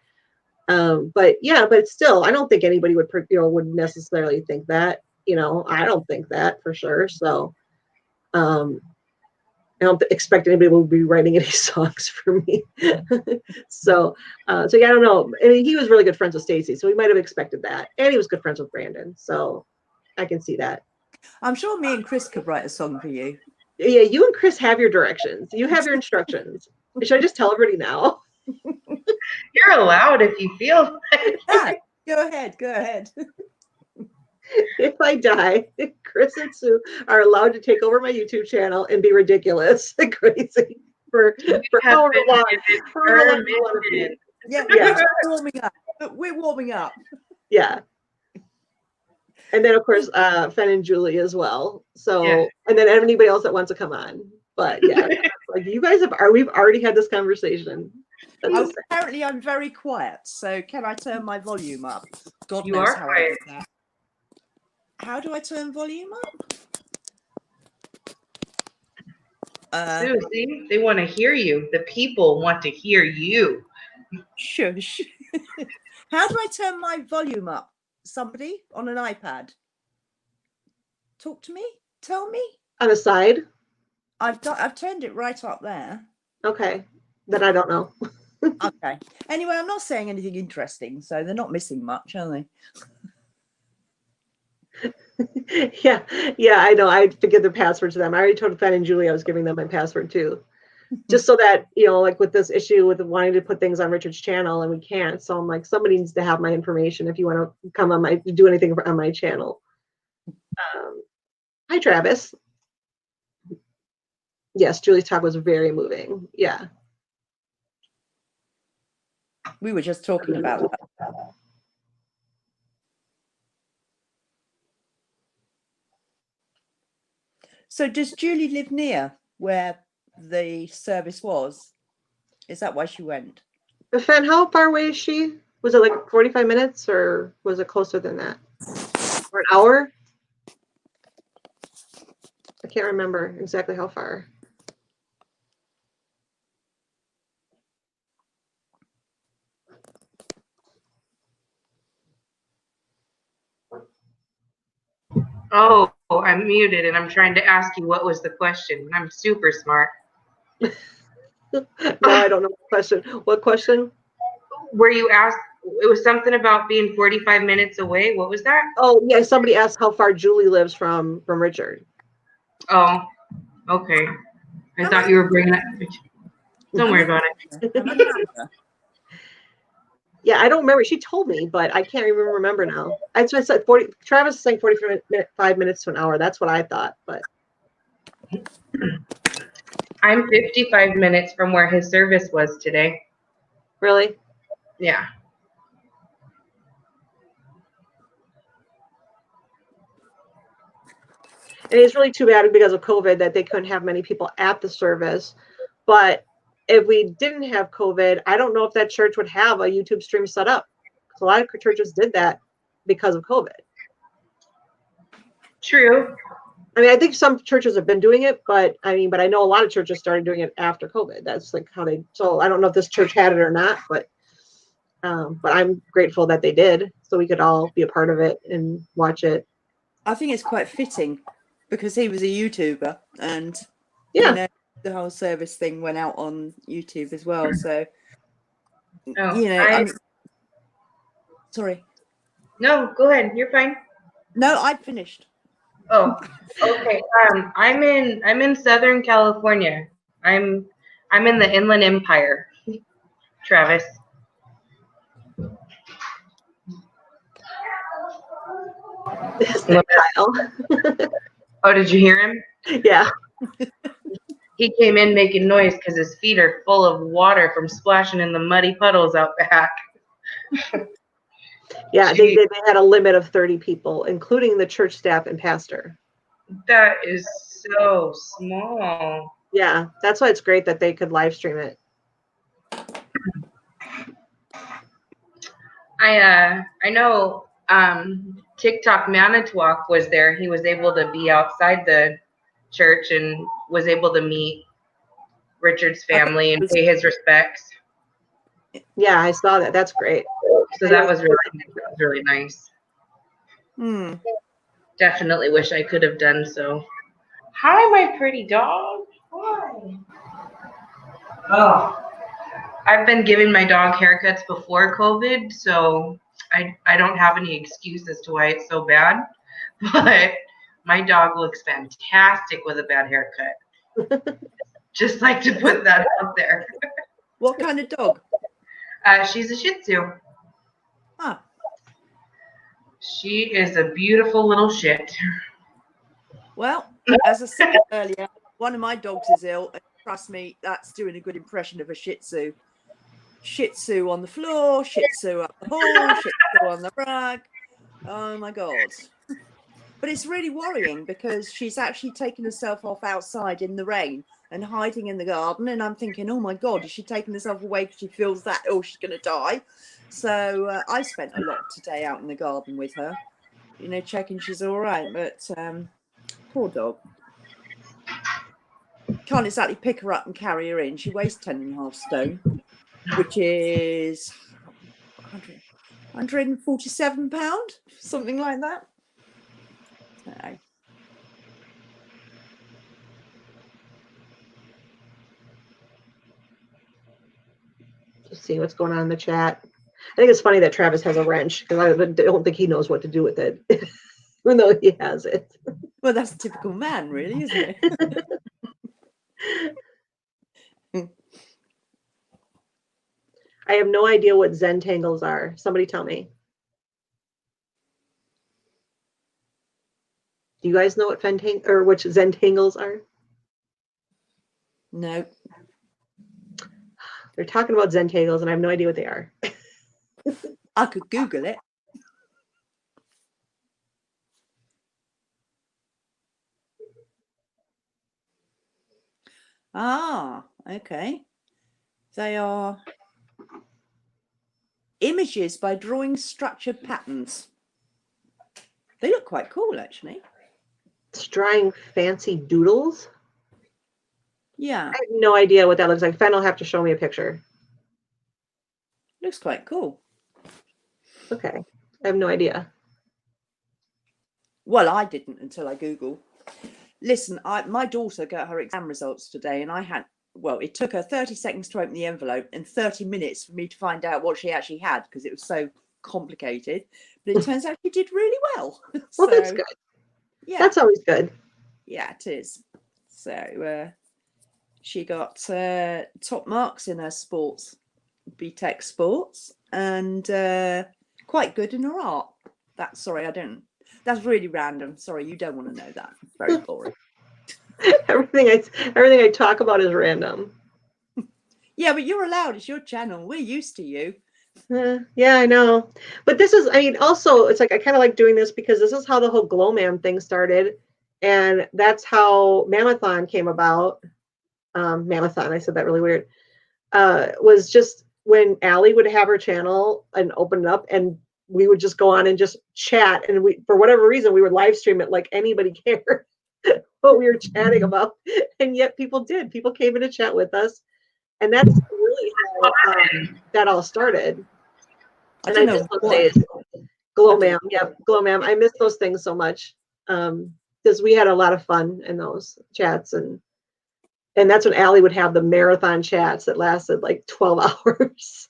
still, I don't think anybody would necessarily think that. I don't think that for sure. So, I don't expect anybody will be writing any songs for me. So yeah, I don't know. I mean, he was really good friends with Stacy, so we might have expected that, and he was good friends with Brandon, so I can see that. I'm sure me and Chris could write a song for you. Yeah, you and Chris have your directions. You have your instructions. Should I just tell everybody now? You're allowed if you feel like. Go ahead. If I die, Chris and Sue are allowed to take over my YouTube channel and be ridiculous and crazy for however long. Yeah, warming up. We're warming up. Yeah. And then, of course, Fen and Julie as well. So, and then anybody else that wants to come on. But yeah, like you guys we've already had this conversation. Apparently, I'm very quiet. So, can I turn my volume up? God You knows are how quiet. I do that. How do I turn volume up? Sue, see, they want to hear you. The people want to hear you. Shush. How do I turn my volume up? Somebody on an iPad. Talk to me. Tell me. On the side. I've turned it right up there. Okay. Then I don't know. Okay. Anyway, I'm not saying anything interesting, so they're not missing much, are they? Yeah, I know. I forget the password to them. I already told Fen and Julie I was giving them my password too. Just so that, like with this issue with wanting to put things on Richard's channel and we can't. So I'm like, somebody needs to have my information if you want to come on do anything on my channel. Hi, Travis. Yes, Julie's talk was very moving. Yeah. We were just talking about that. So does Julie live near where the service was? Is that why she went? Fen, how far away is she? Was it like 45 minutes or was it closer than that? Or an hour? I can't remember exactly how far. Oh, I'm muted and I'm trying to ask you what was the question. I'm super smart. No, I don't know the question. What question? Were you asked? It was something about being 45 minutes away. What was that? Oh, yeah. Somebody asked how far Julie lives from Richard. Oh, okay. I thought you were bringing it. Don't worry about it. Yeah, I don't remember. She told me, but I can't even remember now. That's what I said. Travis is saying 45 minutes to an hour. That's what I thought, but I'm 55 minutes from where his service was today. really? Yeah. And it's really too bad because of COVID that they couldn't have many people at the service. But if we didn't have COVID, I don't know if that church would have a YouTube stream set up. So a lot of churches did that because of COVID. True. I mean, I think some churches have been doing it, but I know a lot of churches started doing it after COVID. That's like how so I don't know if this church had it or not, but But I'm grateful that they did, so we could all be a part of it and watch it. I think it's quite fitting because he was a YouTuber, and Yeah. you know, the whole service thing went out on YouTube as well. So you know, sorry. No, go ahead. You're fine. No, I'd finished. Oh, okay. I'm in Southern California. I'm in the Inland Empire, Travis. Kyle. Oh, did you hear him? Yeah. He came in making noise because his feet are full of water from splashing in the muddy puddles out back. Yeah, they had a limit of 30 people, including the church staff and pastor. That is so small. Yeah, that's why it's great that they could live stream it. I know TikTok Manitowoc was there. He was able to be outside the church and was able to meet Richard's family and pay his respects. Yeah, I saw that. That's great. So that was really nice. Definitely wish I could have done so. Hi, my pretty dog. Hi. Oh. I've been giving my dog haircuts before COVID, so I don't have any excuse as to why it's so bad. But my dog looks fantastic with a bad haircut. Just like to put that out there. What kind of dog? She's a Shih Tzu. Ah. She is a beautiful little shit. Well, as I said earlier, one of my dogs is ill, and trust me, that's doing a good impression of a Shih Tzu. Shih Tzu on the floor, Shih Tzu up the hall, Shih Tzu on the rug. Oh my God. But it's really worrying because she's actually taken herself off outside in the rain and hiding in the garden. And I'm thinking, oh my God, is she taking herself away because she feels that, oh, she's going to die? So I spent a lot today out in the garden with her, you know, checking she's all right. But poor dog. Can't exactly pick her up and carry her in. She weighs 10.5 stone, which is 147 pound, something like that. No. Just see what's going on in the chat. I think it's funny that Travis has a wrench because I don't think he knows what to do with it, even though he has it. Well, that's a typical man, really, isn't it? I have no idea what Zentangles are. Somebody tell me. Do you guys know what which Zentangles are? No. They're talking about Zentangles, and I have no idea what they are. I could Google it. Ah, okay. They are images by drawing structured patterns. They look quite cool, actually. It's drawing fancy doodles. Yeah. I have no idea what that looks like. Fen will have to show me a picture. Looks quite cool. Okay. I have no idea. Well, I didn't until I Googled. Listen, my daughter got her exam results today, and it took her 30 seconds to open the envelope and 30 minutes for me to find out what she actually had because it was so complicated. But it turns out she did really well. Well, that's good. Yeah. That's always good. Yeah, it is. So she got top marks in her sports, BTEC sports, and quite good in her art. That's really random. Sorry, you don't want to know that. It's very boring. everything I talk about is random. Yeah, but you're allowed. It's your channel. We're used to you. Yeah, I know. But this is, also, it's like I kind of like doing this because this is how the whole Glow Mam thing started. And that's how MaMFam came about. MaMFam, I said that really weird. Was just when Allie would have her channel and open it up, and we would just go on and just chat. And we, for whatever reason, we would live stream it like anybody cared what we were chatting about. And yet people did. People came in to chat with us. And that's really how that all started. I And I don't miss know those what. days. Glow I don't Ma'am. Yep. Glow Ma'am. I miss those things so much. Because we had a lot of fun in those chats, and that's when Allie would have the marathon chats that lasted like 12 hours.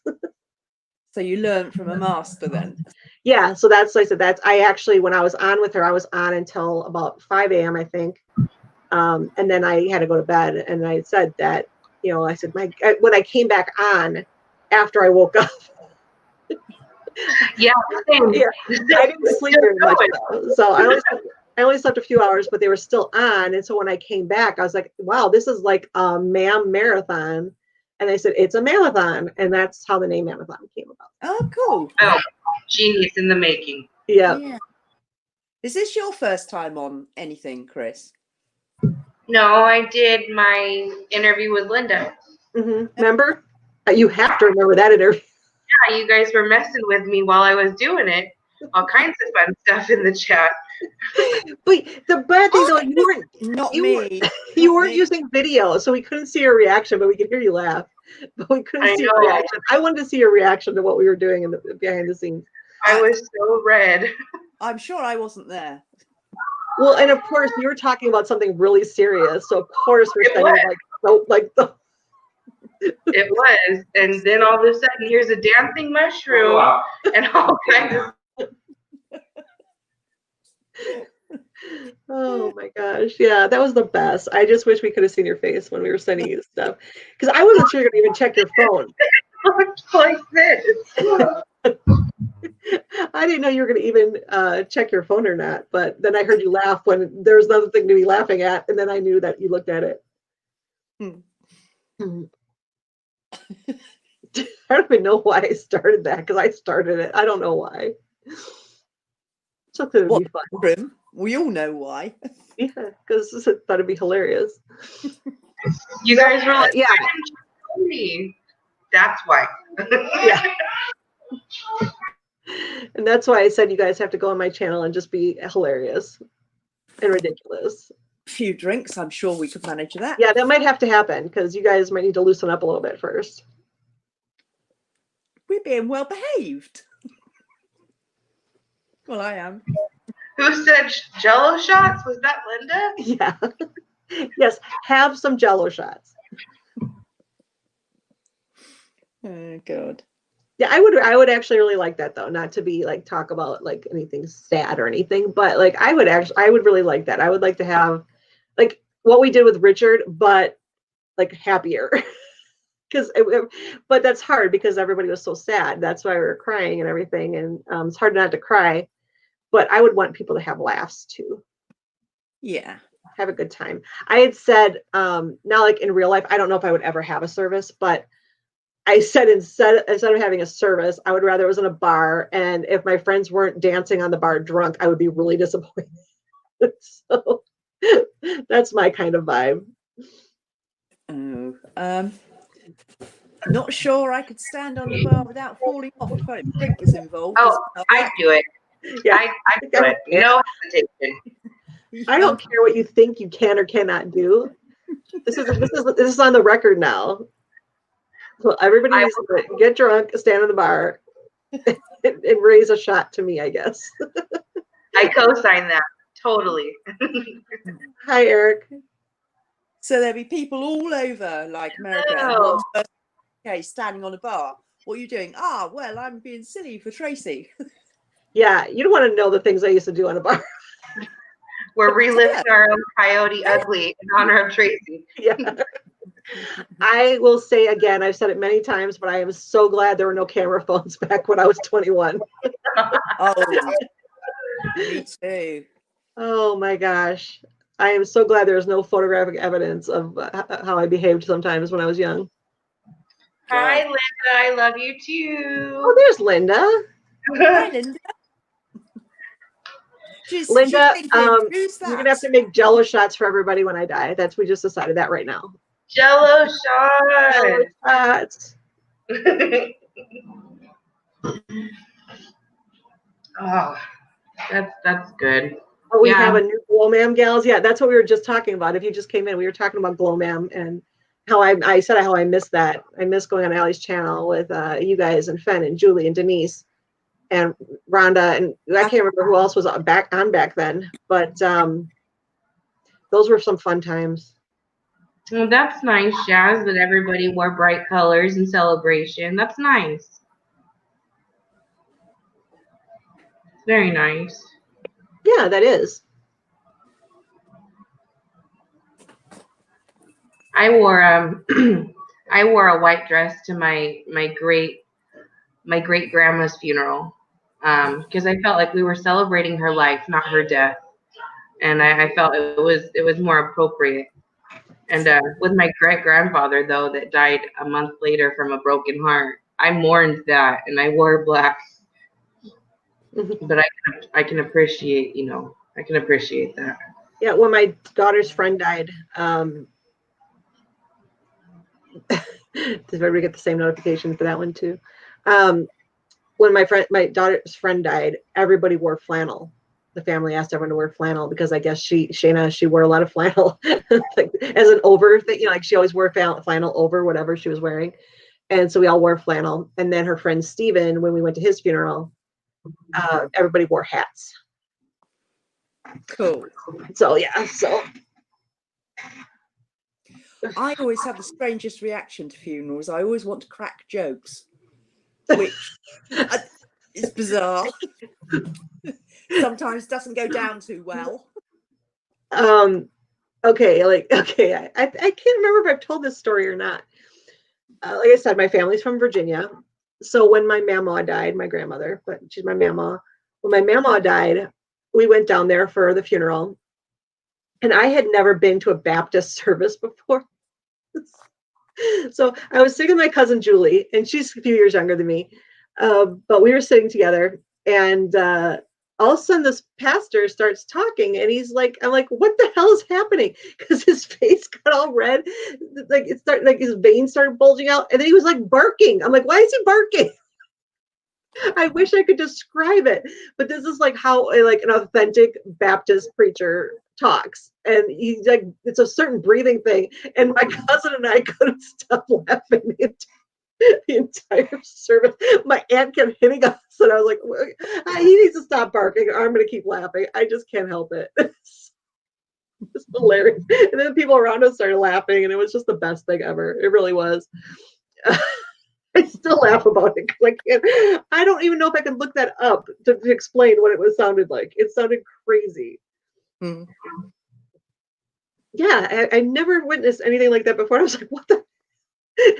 So you learned from a master then. Yeah, so that's like I said, I actually, when I was on with her, I was on until about 5 a.m. I think. And then I had to go to bed, and I said that, I said, when I came back on after I woke up, Yeah, same. yeah, I didn't sleep very much though. So I only slept a few hours, but they were still on. And so when I came back, I was like, wow, this is like a MaM marathon. And they said, it's a marathon. And that's how the name MaMFam came about. Oh, cool. Oh, genius in the making. Yeah. Is this your first time on anything, Chris? No, I did my interview with Linda. Remember? You have to remember that interview. Yeah, you guys were messing with me while I was doing it. All kinds of fun stuff in the chat. But the bad thing though, you weren't using video, so we couldn't see your reaction, but we could hear you laugh. But we couldn't see your reaction. I wanted to see your reaction to what we were doing in the behind the scenes. I was so red. I'm sure I wasn't there. Well, and of course you were talking about something really serious, so of course we're saying It was, and then all of a sudden, here's a dancing mushroom and all kinds of. Oh my gosh. Yeah, that was the best. I just wish we could have seen your face when we were sending you stuff. Because I wasn't sure you're gonna even check your phone. Like this. I didn't know you were gonna even check your phone or not, but then I heard you laugh when there was another thing to be laughing at, and then I knew that you looked at it. I don't even know why I started that, because I started it. I don't know why. Something would be fun. We all know why. Yeah, because I thought it'd be hilarious. You guys were like, yeah. Me. That's why. Yeah. And that's why I said you guys have to go on my channel and just be hilarious and ridiculous. A few drinks, I'm sure we could manage that. Yeah, that might have to happen, because you guys might need to loosen up a little bit first. We're being well behaved. Well, I am. Who said Jello shots? Was that Linda? Yeah. Yes, have some Jello shots. Oh God. Yeah, I would actually really like that though, not to be like talk about like anything sad or anything, but like I would really like that. I would like to have like what we did with Richard, but like happier. But that's hard because everybody was so sad. That's why we were crying and everything, and it's hard not to cry. But I would want people to have laughs too. Yeah. Have a good time. I had said, now like in real life, I don't know if I would ever have a service, but I said instead of having a service, I would rather it was in a bar. And if my friends weren't dancing on the bar drunk, I would be really disappointed. So that's my kind of vibe. Oh, not sure I could stand on the bar without falling off if a drink was involved. Oh, I'd do it. Yeah, I do it. No hesitation. I don't care what you think you can or cannot do. This is on the record now. So everybody needs to get drunk, stand in the bar, and raise a shot to me, I guess. I co-sign that totally. Hi, Eric. So there'll be people all over, like America, Oh. okay, standing on a bar. What are you doing? Ah, well, I'm being silly for Tracy. Yeah, you don't want to know the things I used to do on a bar. We're reliving our own Coyote Ugly in honor of Tracy. Yeah. I will say again, I've said it many times, but I am so glad there were no camera phones back when I was 21. Oh, me too. Oh my gosh. I am so glad there's no photographic evidence of how I behaved sometimes when I was young. Hi, Linda. I love you too. Oh, there's Linda. Hi, Linda. Linda, you're gonna have to make Jello shots for everybody when I die. We just decided that right now. Jello shots. Oh, that's good. Oh, we have a new Glow Ma'am gals. Yeah, that's what we were just talking about. If you just came in, we were talking about Glow Ma'am and how I said how I miss that. I miss going on Allie's channel with you guys and Fen and Julie and Denise and Rhonda, and I can't remember who else was back then, but those were some fun times. Well, that's nice, Jazz, that everybody wore bright colors in celebration. That's nice. Very nice. Yeah, that is. I wore I wore a white dress to my great grandma's funeral, because I felt like we were celebrating her life, not her death, and I felt it was more appropriate. And with my great grandfather, though, that died a month later from a broken heart, I mourned that, and I wore black. But I can appreciate, I can appreciate that. Yeah, when my daughter's friend died, did everybody get the same notification for that one too? When my daughter's friend died, everybody wore flannel. The family asked everyone to wear flannel because I guess Shayna, she wore a lot of flannel like, as an over thing, like she always wore flannel over whatever she was wearing. And so we all wore flannel. And then her friend Steven, when we went to his funeral, everybody wore hats. Cool. So yeah, so I always have the strangest reaction to funerals. I always want to crack jokes, which is bizarre. Sometimes doesn't go down too well. Okay, I can't remember if I've told this story or not. Like I said, my family's from Virginia. So when my mama died, my grandmother, but she's my mama. When my mama died, we went down there for the funeral. And I had never been to a Baptist service before. So I was sitting with my cousin Julie, and she's a few years younger than me. But we were sitting together, and all of a sudden this pastor starts talking, and he's like, I'm like, what the hell is happening? Because his face got all red, like his veins started bulging out, and then he was like barking. I'm like, why is he barking? I wish I could describe it, but this is like how like an authentic Baptist preacher talks, and he's like, it's a certain breathing thing, and my cousin and I couldn't stop laughing the entire service. My aunt kept hitting us, and I was like, he needs to stop barking, or I'm going to keep laughing. I just can't help it. It's hilarious. And then people around us started laughing, and it was just the best thing ever. It really was. I still laugh about it because I don't even know if I can look that up to explain what it sounded like. It sounded crazy. Mm. Yeah, I never witnessed anything like that before. I was like, what the?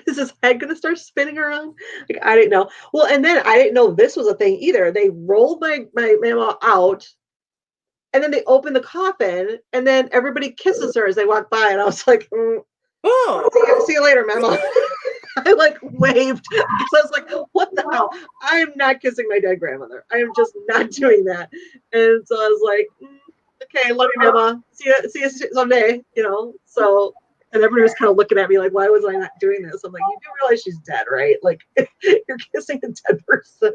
Is his head going to start spinning around? Like, I didn't know. Well, and then I didn't know this was a thing either. They rolled my mama out, and then they opened the coffin, and then everybody kisses her as they walk by. And I was like, oh, see you later, mama. I like waved because I was like, what the hell? I am not kissing my dead grandmother. I am just not doing that. And so I was like, okay, love you, mama. See you someday, So, and everybody was kind of looking at me like, why was I not doing this? I'm like, you do realize she's dead, right? Like, you're kissing a dead person.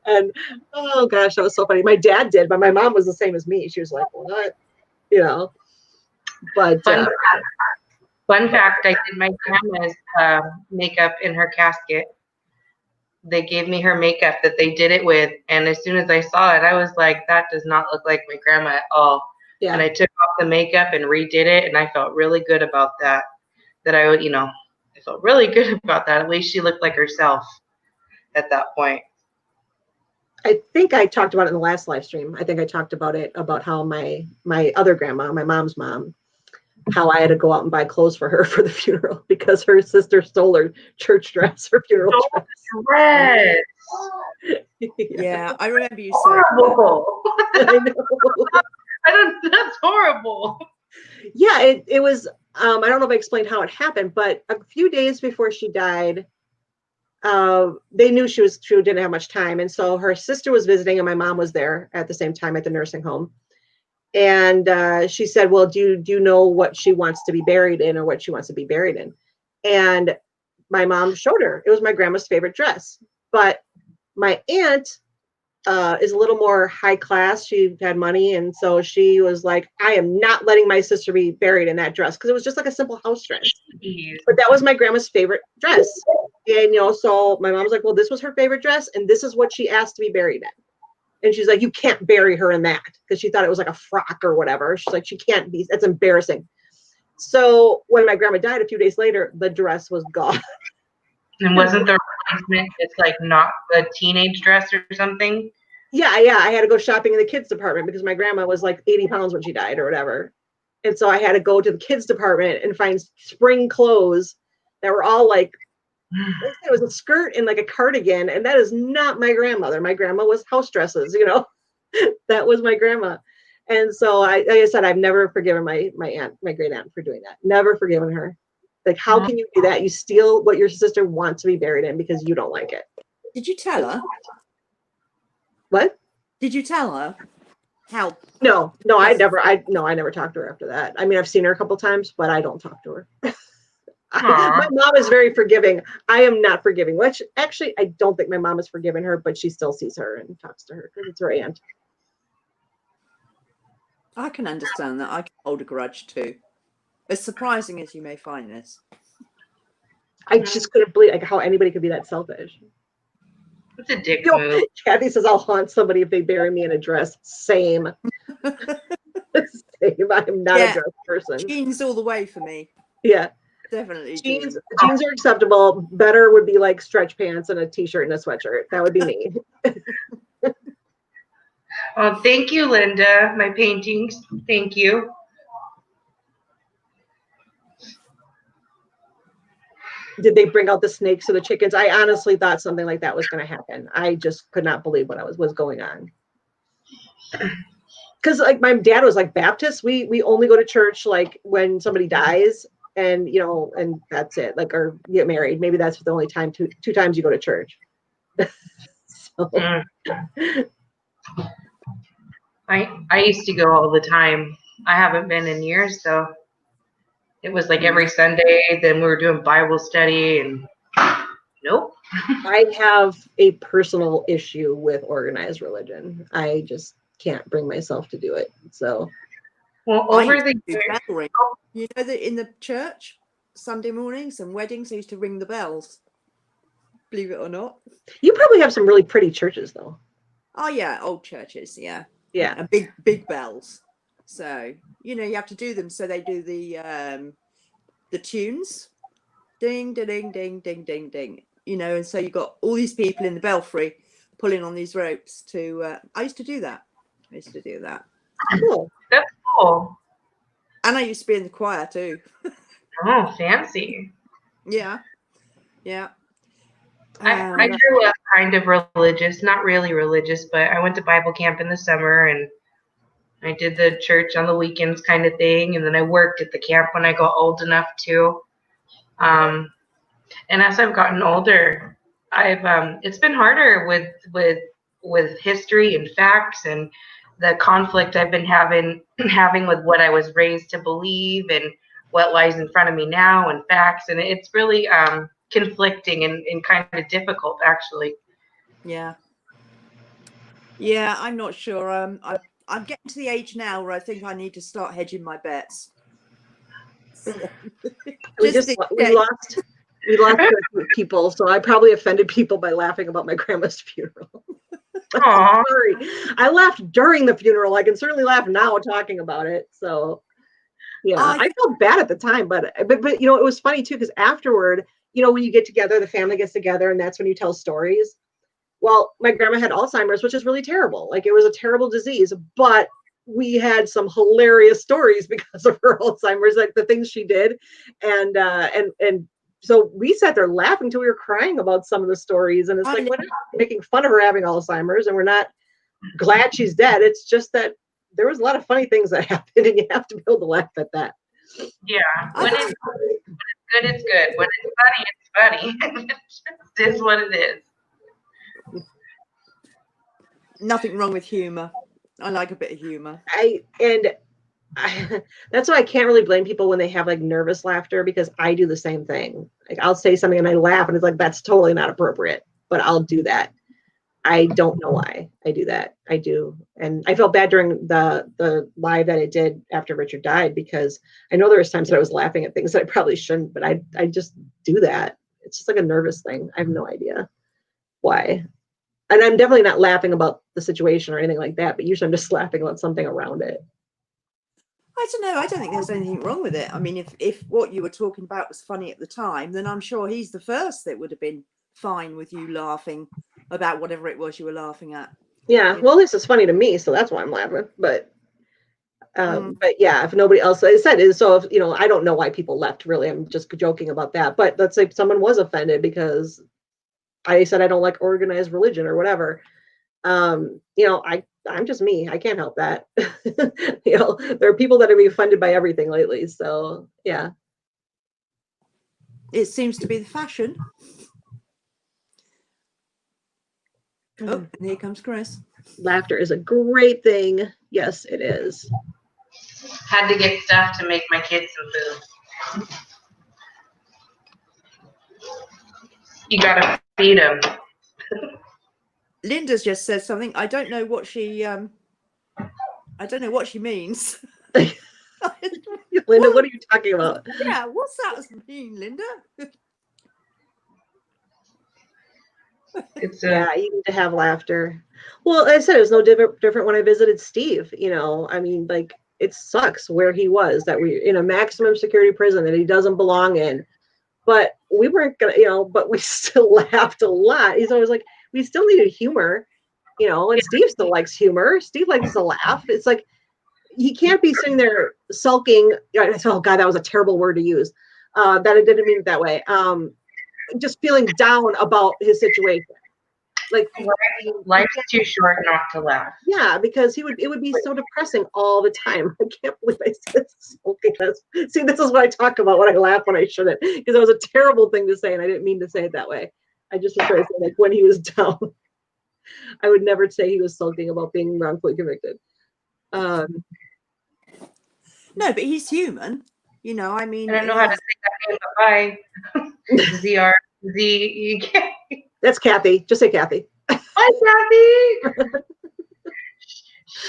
And oh gosh, that was so funny. My dad did, but my mom was the same as me. She was like, what? But Fun fact, I did my grandma's makeup in her casket. They gave me her makeup that they did it with, and as soon as I saw it, I was like, that does not look like my grandma at all. Yeah. And I took off the makeup and redid it, and I felt really good about that. I felt really good about that. At least she looked like herself at that point. I think I talked about it in the last live stream. I think I talked about it, about how my other grandma, my mom's mom, how I had to go out and buy clothes for her for the funeral because her sister stole her church dress, her funeral dress. Yeah, I remember you saying. Horrible. I know. That's horrible. Yeah, it was. I don't know if I explained how it happened, but a few days before she died, they knew she didn't have much time, and so her sister was visiting, and my mom was there at the same time at the nursing home. And she said, well, do you know what she wants to be buried in or what she wants to be buried in? And my mom showed her. It was my grandma's favorite dress. But my aunt is a little more high class. She had money, and so she was like, I am not letting my sister be buried in that dress, because it was just like a simple house dress. But that was my grandma's favorite dress. And so my mom was like, well, this was her favorite dress, and this is what she asked to be buried in. And she's like, you can't bury her in that, because she thought it was like a frock or whatever. She's like, she can't be, that's embarrassing. So when my grandma died a few days later, the dress was gone. And wasn't the replacement just like not a teenage dress or something? Yeah. I had to go shopping in the kids department because my grandma was like 80 pounds when she died or whatever. And so I had to go to the kids department and find spring clothes that were all like, it was a skirt and like a cardigan. And that is not my grandmother. My grandma was house dresses, that was my grandma. And so like I said, I've never forgiven my aunt, my great aunt, for doing that. Never forgiven her. Like, how can you do that? You steal what your sister wants to be buried in because you don't like it. Did you tell her? What? Did you tell her how? No, I never talked to her after that. I mean, I've seen her a couple times, but I don't talk to her. My mom is very forgiving. I am not forgiving, which actually I don't think my mom has forgiven her, but she still sees her and talks to her because it's her aunt. I can understand that. I can hold a grudge too. As surprising as you may find this. I just couldn't believe like how anybody could be that selfish. It's a dick move. Kathy says, I'll haunt somebody if they bury me in a dress. Same. Same. I'm not a dress person. Jeans all the way for me. Yeah. Definitely. Jeans are acceptable. Better would be like stretch pants and a t-shirt and a sweatshirt. That would be me. Well, thank you, Linda. My paintings. Thank you. Did they bring out the snakes or the chickens? I honestly thought something like that was going to happen. I just could not believe what was going on. Because like my dad was like Baptist. We only go to church like when somebody dies, and and that's it. Like, or get married. Maybe that's the only time two times you go to church. So. I used to go all the time. I haven't been in years, so it was like every Sunday. Then we were doing Bible study, and nope. I have a personal issue with organized religion. I just can't bring myself to do it. So, well, over the years, that in the church Sunday mornings and weddings, they used to ring the bells. Believe it or not. You probably have some really pretty churches, though. Oh yeah, old churches, yeah. Yeah, and big bells. So you have to do them. So they do the tunes, ding, ding, ding, ding, ding, ding. And so you got all these people in the belfry pulling on these ropes to. I used to do that. Cool. That's cool. And I used to be in the choir too. Oh, fancy. Yeah. I grew up kind of religious, not really religious, but I went to Bible camp in the summer and I did the church on the weekends kind of thing. And then I worked at the camp when I got old enough to. And as I've gotten older, it's been harder with history and facts and the conflict I've been having with what I was raised to believe and what lies in front of me now and facts. And it's really conflicting and kind of difficult, actually. Yeah, I'm not sure. I'm getting to the age now where I think I need to start hedging my bets. we lost people, so I probably offended people by laughing about my grandma's funeral. Sorry, I laughed during the funeral. I can certainly laugh now talking about it. So yeah, I felt bad at the time, but it was funny too because afterward, when you get together, the family gets together, and that's when you tell stories. Well, my grandma had Alzheimer's, which is really terrible. Like, it was a terrible disease, but we had some hilarious stories because of her Alzheimer's, like the things she did. And so we sat there laughing until we were crying about some of the stories. And it's like, we're not making fun of her having Alzheimer's, and we're not glad she's dead. It's just that there was a lot of funny things that happened, and you have to be able to laugh at that. Yeah. When it's good, it's good. When it's funny, it's funny. It is what it is. Nothing wrong with humor. I like a bit of humor. That's why I can't really blame people when they have like nervous laughter, because I do the same thing. Like, I'll say something and I laugh and it's like, that's totally not appropriate, but I'll do that. I don't know why I do that. I do. And I felt bad during the live that it did after Richard died, because I know there was times that I was laughing at things that I probably shouldn't, but I just do that. It's just like a nervous thing. I have no idea why. And I'm definitely not laughing about the situation or anything like that, but usually I'm just laughing about something around it. I don't know. I don't think there's anything wrong with it. I mean, if what you were talking about was funny at the time, then I'm sure he's the first that would have been fine with you laughing about whatever it was you were laughing at. Yeah, well, this is funny to me, so that's why I'm laughing. But yeah, if nobody else, I said is, so if I don't know why people left. Really, I'm just joking about that. But let's say someone was offended because I said I don't like organized religion or whatever. I'm just me. I can't help that. There are people that are being offended by everything lately. So yeah, it seems to be the fashion. Oh, and here comes Chris. Laughter is a great thing. Yes, it is. Had to get stuff to make my kids some food. You gotta feed them. Linda's just said something. I don't know what she means. Linda, what are you talking about? Yeah, what's that mean, Linda? Yeah, you need to have laughter. Well, I said it was no different when I visited Steve. I mean, like, it sucks where he was, that we're in a maximum security prison that he doesn't belong in. But we weren't gonna, but we still laughed a lot. He's always like, we still needed humor, and Steve still likes humor. Steve likes to laugh. It's like, he can't be sitting there sulking. Oh God, that was a terrible word to use. That I didn't mean it that way. Just feeling down about his situation. Like, life's too short not to laugh. Yeah, because it would be so depressing all the time. I can't believe I said sulking. See, this is what I talk about when I laugh when I shouldn't, because it was a terrible thing to say, and I didn't mean to say it that way. I just was trying to say, like, when he was down. I would never say he was sulking about being wrongfully convicted. No, but he's human. I mean, I don't know how to say that name, but bye. ZRZ. That's Kathy. Just say Kathy. Hi, Kathy.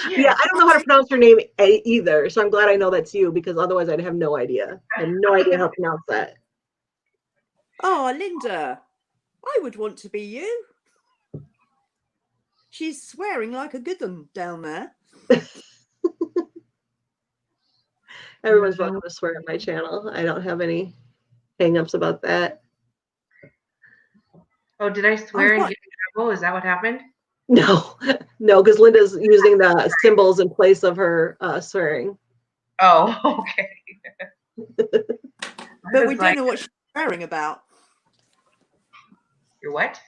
Yeah, I don't know how to pronounce your name either, so I'm glad I know that's you, because otherwise I'd have no idea. I have no idea how to pronounce that. Oh, Linda, I would want to be you. She's swearing like a good one down there. Everyone's welcome to swear on my channel. I don't have any hang-ups about that. Oh, did I swear and get in trouble? Is that what happened? No, because Linda's using the symbols in place of her swearing. Oh, okay. But we don't know what she's swearing about. You're what?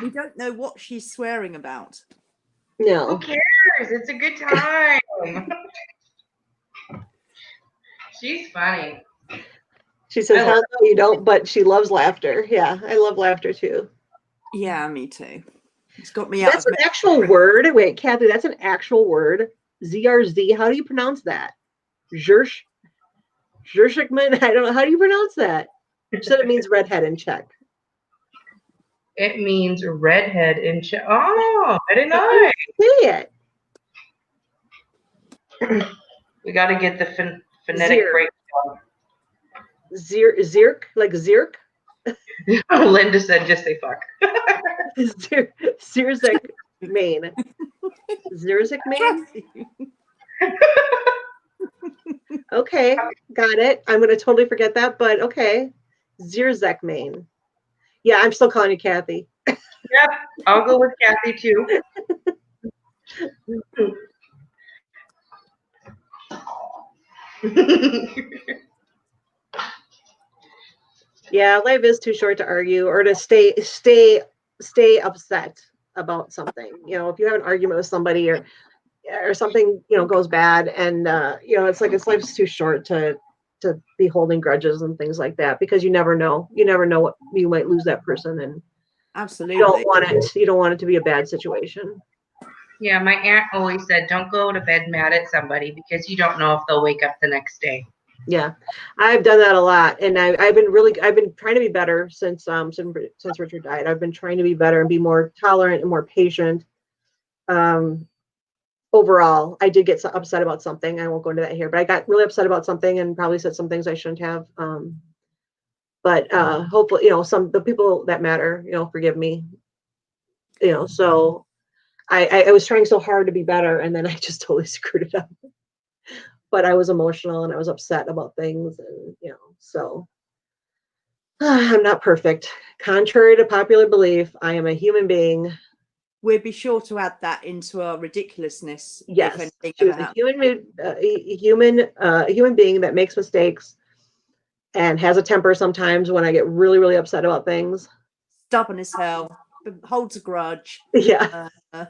We don't know what she's swearing about. No. Who cares? It's a good time. She's funny. She says, hell no, you don't, but she loves laughter. Yeah, I love laughter too. Yeah, me too. It's got me out. That's an actual word. Wait, Kathy, that's an actual word. ZRZ. How do you pronounce that? Zershikman? I don't know. How do you pronounce that? You said it means redhead in Czech. It means redhead in Czech. Oh, I didn't know. Say it. We got to get the phonetic breakdown. Zirk, like Zirk? Linda said, just say fuck. Zirzik, Maine. Zirzik, Maine? Okay, got it. I'm going to totally forget that, but okay. Zirzik, Maine. Yeah, I'm still calling you Kathy. Yep, I'll go with Kathy too. Yeah, life is too short to argue or to stay upset about something. If you have an argument with somebody or something, goes bad, and it's like life's too short to be holding grudges and things like that, because you never know. You never know what you might lose that person, and absolutely you don't want it to be a bad situation. Yeah, my aunt always said, don't go to bed mad at somebody, because you don't know if they'll wake up the next day. Yeah, I've done that a lot, and I've been trying to be better since Richard died. I've been trying to be better and be more tolerant and more patient. Um, Overall, I did get upset about something. I won't go into that here, but I got really upset about something and probably said some things I shouldn't have. But hopefully, some the people that matter, forgive me. So I was trying so hard to be better, and then I just totally screwed it up. But I was emotional and I was upset about things, and so I'm not perfect. Contrary to popular belief, I am a human being. We'll be sure to add that into our ridiculousness. Yes, If anything she ever was a happens. human being that makes mistakes and has a temper sometimes when I get really, really upset about things. Stubborn as hell, but holds a grudge. Yeah, Uh,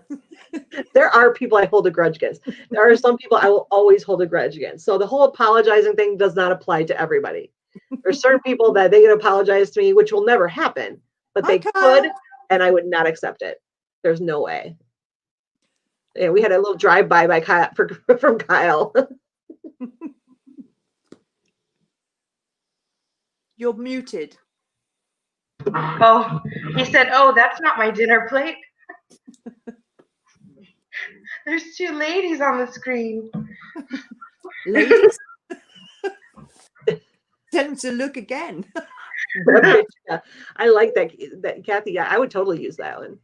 there are people I hold a grudge against. There are some people I will always hold a grudge against. So the whole apologizing thing does not apply to everybody. There's certain people that they can apologize to me, which will never happen, but Hi, they could, Kyle. and I would not accept it. There's no way. Yeah, we had a little drive-by by Kyle from Kyle. You're muted. Oh, he said, "Oh, that's not my dinner plate." There's two ladies on the screen. Ladies. Tell him to look again. I like that Kathy. Yeah, I would totally use that one.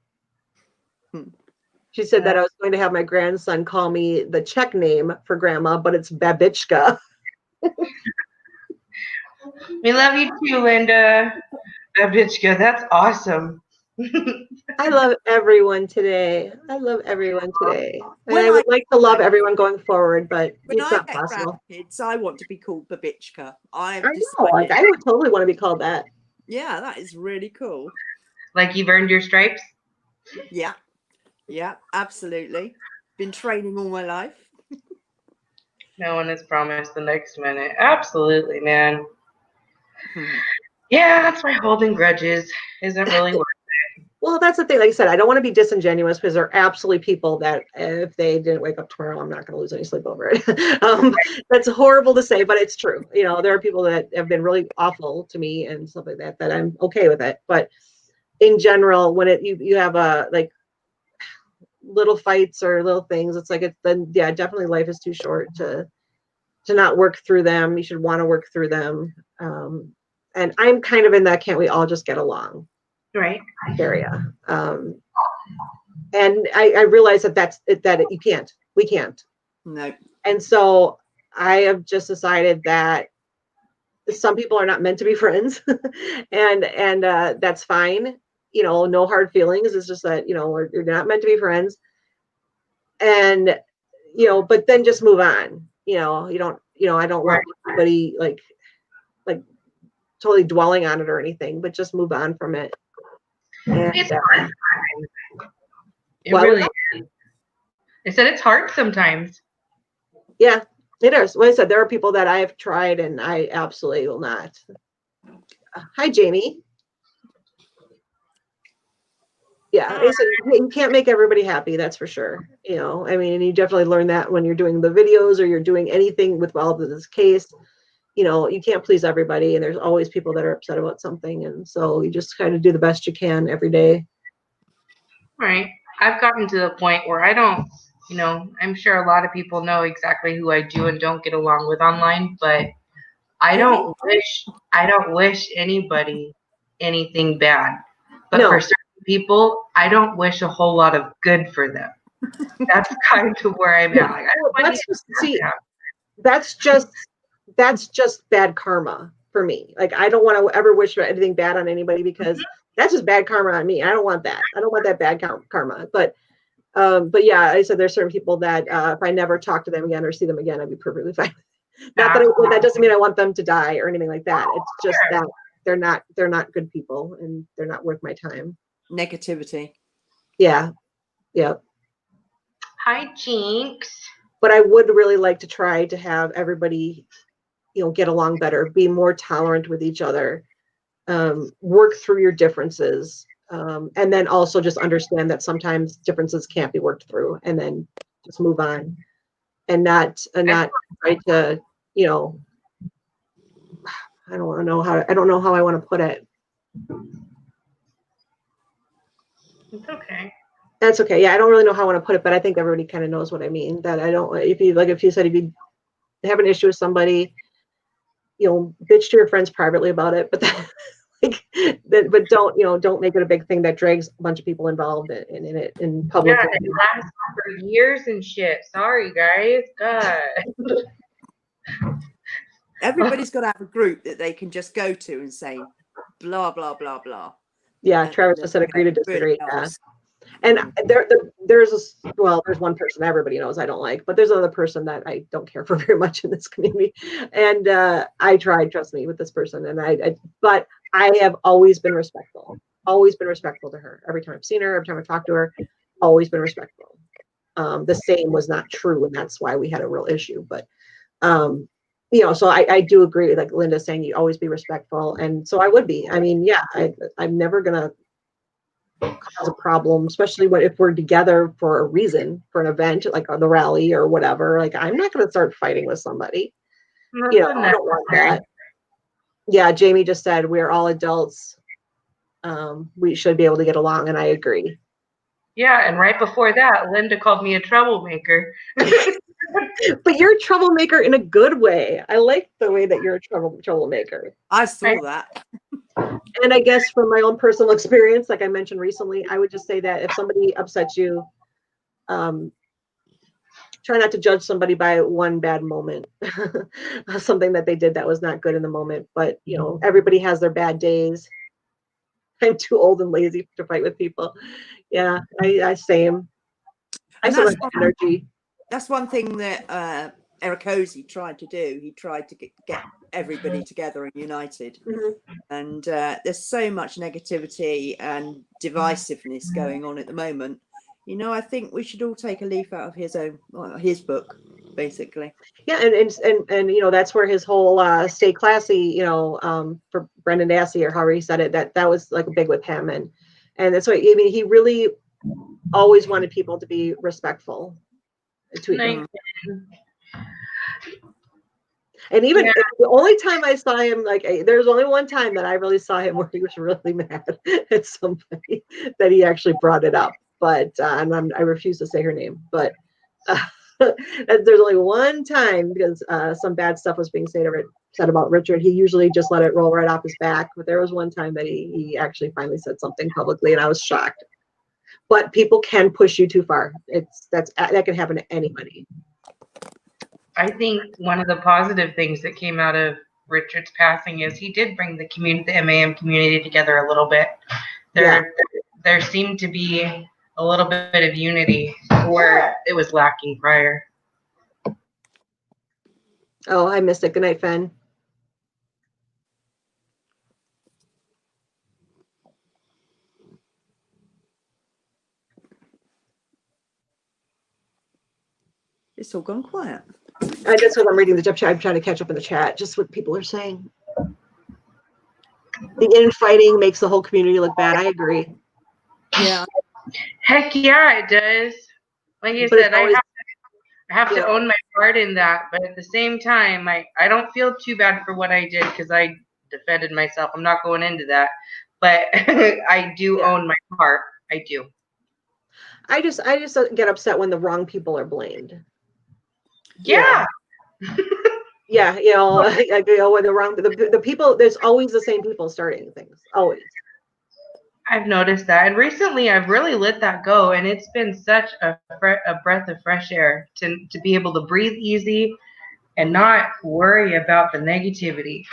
She said that I was going to have my grandson call me the Czech name for grandma, but it's Babichka. We love you too, Linda. Babichka, that's awesome. I love everyone today. I love everyone today. And When I I would like to love everyone going forward, but when it's I not get possible. grandkids, I want to be called Babichka. I've I know. Like, decided. I would totally want to be called that. Yeah, that is really cool. Like you've earned your stripes? Yeah. Yeah, absolutely. Been training all my life. No one is promised the next minute. Absolutely, man. Yeah, that's why holding grudges isn't really worth it. Well, that's the thing. Like I said, I don't want to be disingenuous because there are absolutely people that if they didn't wake up tomorrow, I'm not going to lose any sleep over it. That's horrible to say, but it's true. There are people that have been really awful to me and stuff like that I'm okay with it. But in general, when you have like little fights or little things, it's like definitely life is too short to not work through them. You should want to work through them. And I'm kind of in that can't we all just get along Right. area. And I realize that you can't. We can't. No. And so I have just decided that some people are not meant to be friends, and that's fine. No hard feelings. It's just that you're not meant to be friends, and but then just move on. You don't. I don't want anybody like totally dwelling on it or anything, but just move on from it. And, It's hard. It really is. I said it's hard sometimes. Yeah, it is. Like I said, there are people that I have tried and I absolutely will not. Hi, Jamie. Yeah, I said you can't make everybody happy, that's for sure. I mean, and you definitely learn that when you're doing the videos or you're doing anything with this case. You can't please everybody, and there's always people that are upset about something, and so you just kind of do the best you can every day. Right. I've gotten to the point where I don't, I'm sure a lot of people know exactly who I do and don't get along with online, but I don't wish anybody anything bad. But for certain people, I don't wish a whole lot of good for them. That's kind of where I'm at. Like, that's just bad karma for me. Like, I don't want to ever wish anything bad on anybody because that's just bad karma on me. I don't want that. I don't want that bad karma. But yeah, I said there's certain people that if I never talk to them again or see them again, I'd be perfectly fine. Not that doesn't mean I want them to die or anything like that. It's just that they're not good people and they're not worth my time. Negativity. Yeah. Yep. Hi, Jinx. But I would really like to try to have everybody, get along better, be more tolerant with each other, work through your differences, and then also just understand that sometimes differences can't be worked through, and then just move on, and not try to, I don't know how I want to put it. It's okay. That's okay. Yeah, I don't really know how I want to put it, but I think everybody kind of knows what I mean. That I don't, if you said if you have an issue with somebody, bitch to your friends privately about it, but but don't make it a big thing that drags a bunch of people involved in it in public. Yeah, it lasts for years and shit. Sorry, guys. God. Everybody's got to have a group that they can just go to and say, blah, blah, blah, blah. Yeah, And, Travis just said agree to disagree. really Yeah. helps. And there's one person everybody knows I don't like, but there's another person that I don't care for very much in this community. And I tried, trust me, with this person, and but I have always been respectful to her. Every time I've seen her, every time I've talked to her, always been respectful. The same was not true, and that's why we had a real issue. But so I do agree, like Linda saying, you always be respectful, and so I would be. I mean, yeah, I'm never gonna cause a problem, especially if we're together for a reason, for an event like on the rally or whatever. Like, I'm not going to start fighting with somebody. I don't want that. Yeah, Jamie just said we're all adults. We should be able to get along, and I agree. Yeah, and right before that, Linda called me a troublemaker. But you're a troublemaker in a good way. I like the way that you're a troublemaker. I saw that. And I guess from my own personal experience, like I mentioned recently, I would just say that if somebody upsets you, try not to judge somebody by one bad moment, something that they did that was not good in the moment. But everybody has their bad days. I'm too old and lazy to fight with people. Yeah, I same. I have so much energy. That's one thing that Eric Hosey tried to do. He tried to get everybody together and united. Mm-hmm. And there's so much negativity and divisiveness going on at the moment. I think we should all take a leaf out of his book, basically. Yeah, and that's where his whole stay classy, for Brendan Dassey, or however he said it, that was like big with him, and that's why he really always wanted people to be respectful to each other. And even the only time I saw him, there's only one time that I really saw him where he was really mad at somebody that he actually brought it up. But and I refuse to say her name. But there's only one time, because some bad stuff was being said about Richard. He usually just let it roll right off his back. But there was one time that he actually finally said something publicly, and I was shocked. But people can push you too far. That can happen to anybody. I think one of the positive things that came out of Richard's passing is he did bring the MAM community together a little bit. There seemed to be a little bit of unity where it was lacking prior. Oh, I missed it. Good night, Fen. It's all gone quiet. Just because I'm reading the chat, I'm trying to catch up in the chat, just what people are saying. The infighting makes the whole community look bad. I agree. Yeah. Heck yeah, it does. Like you said, I have to own my part in that. But at the same time, I don't feel too bad for what I did, because I defended myself. I'm not going into that. But I do own my part. I do. I just get upset when the wrong people are blamed. Yeah. Yeah, when the people, there's always the same people starting things. Always. I've noticed that, and recently I've really let that go, and it's been such a breath of fresh air to be able to breathe easy and not worry about the negativity.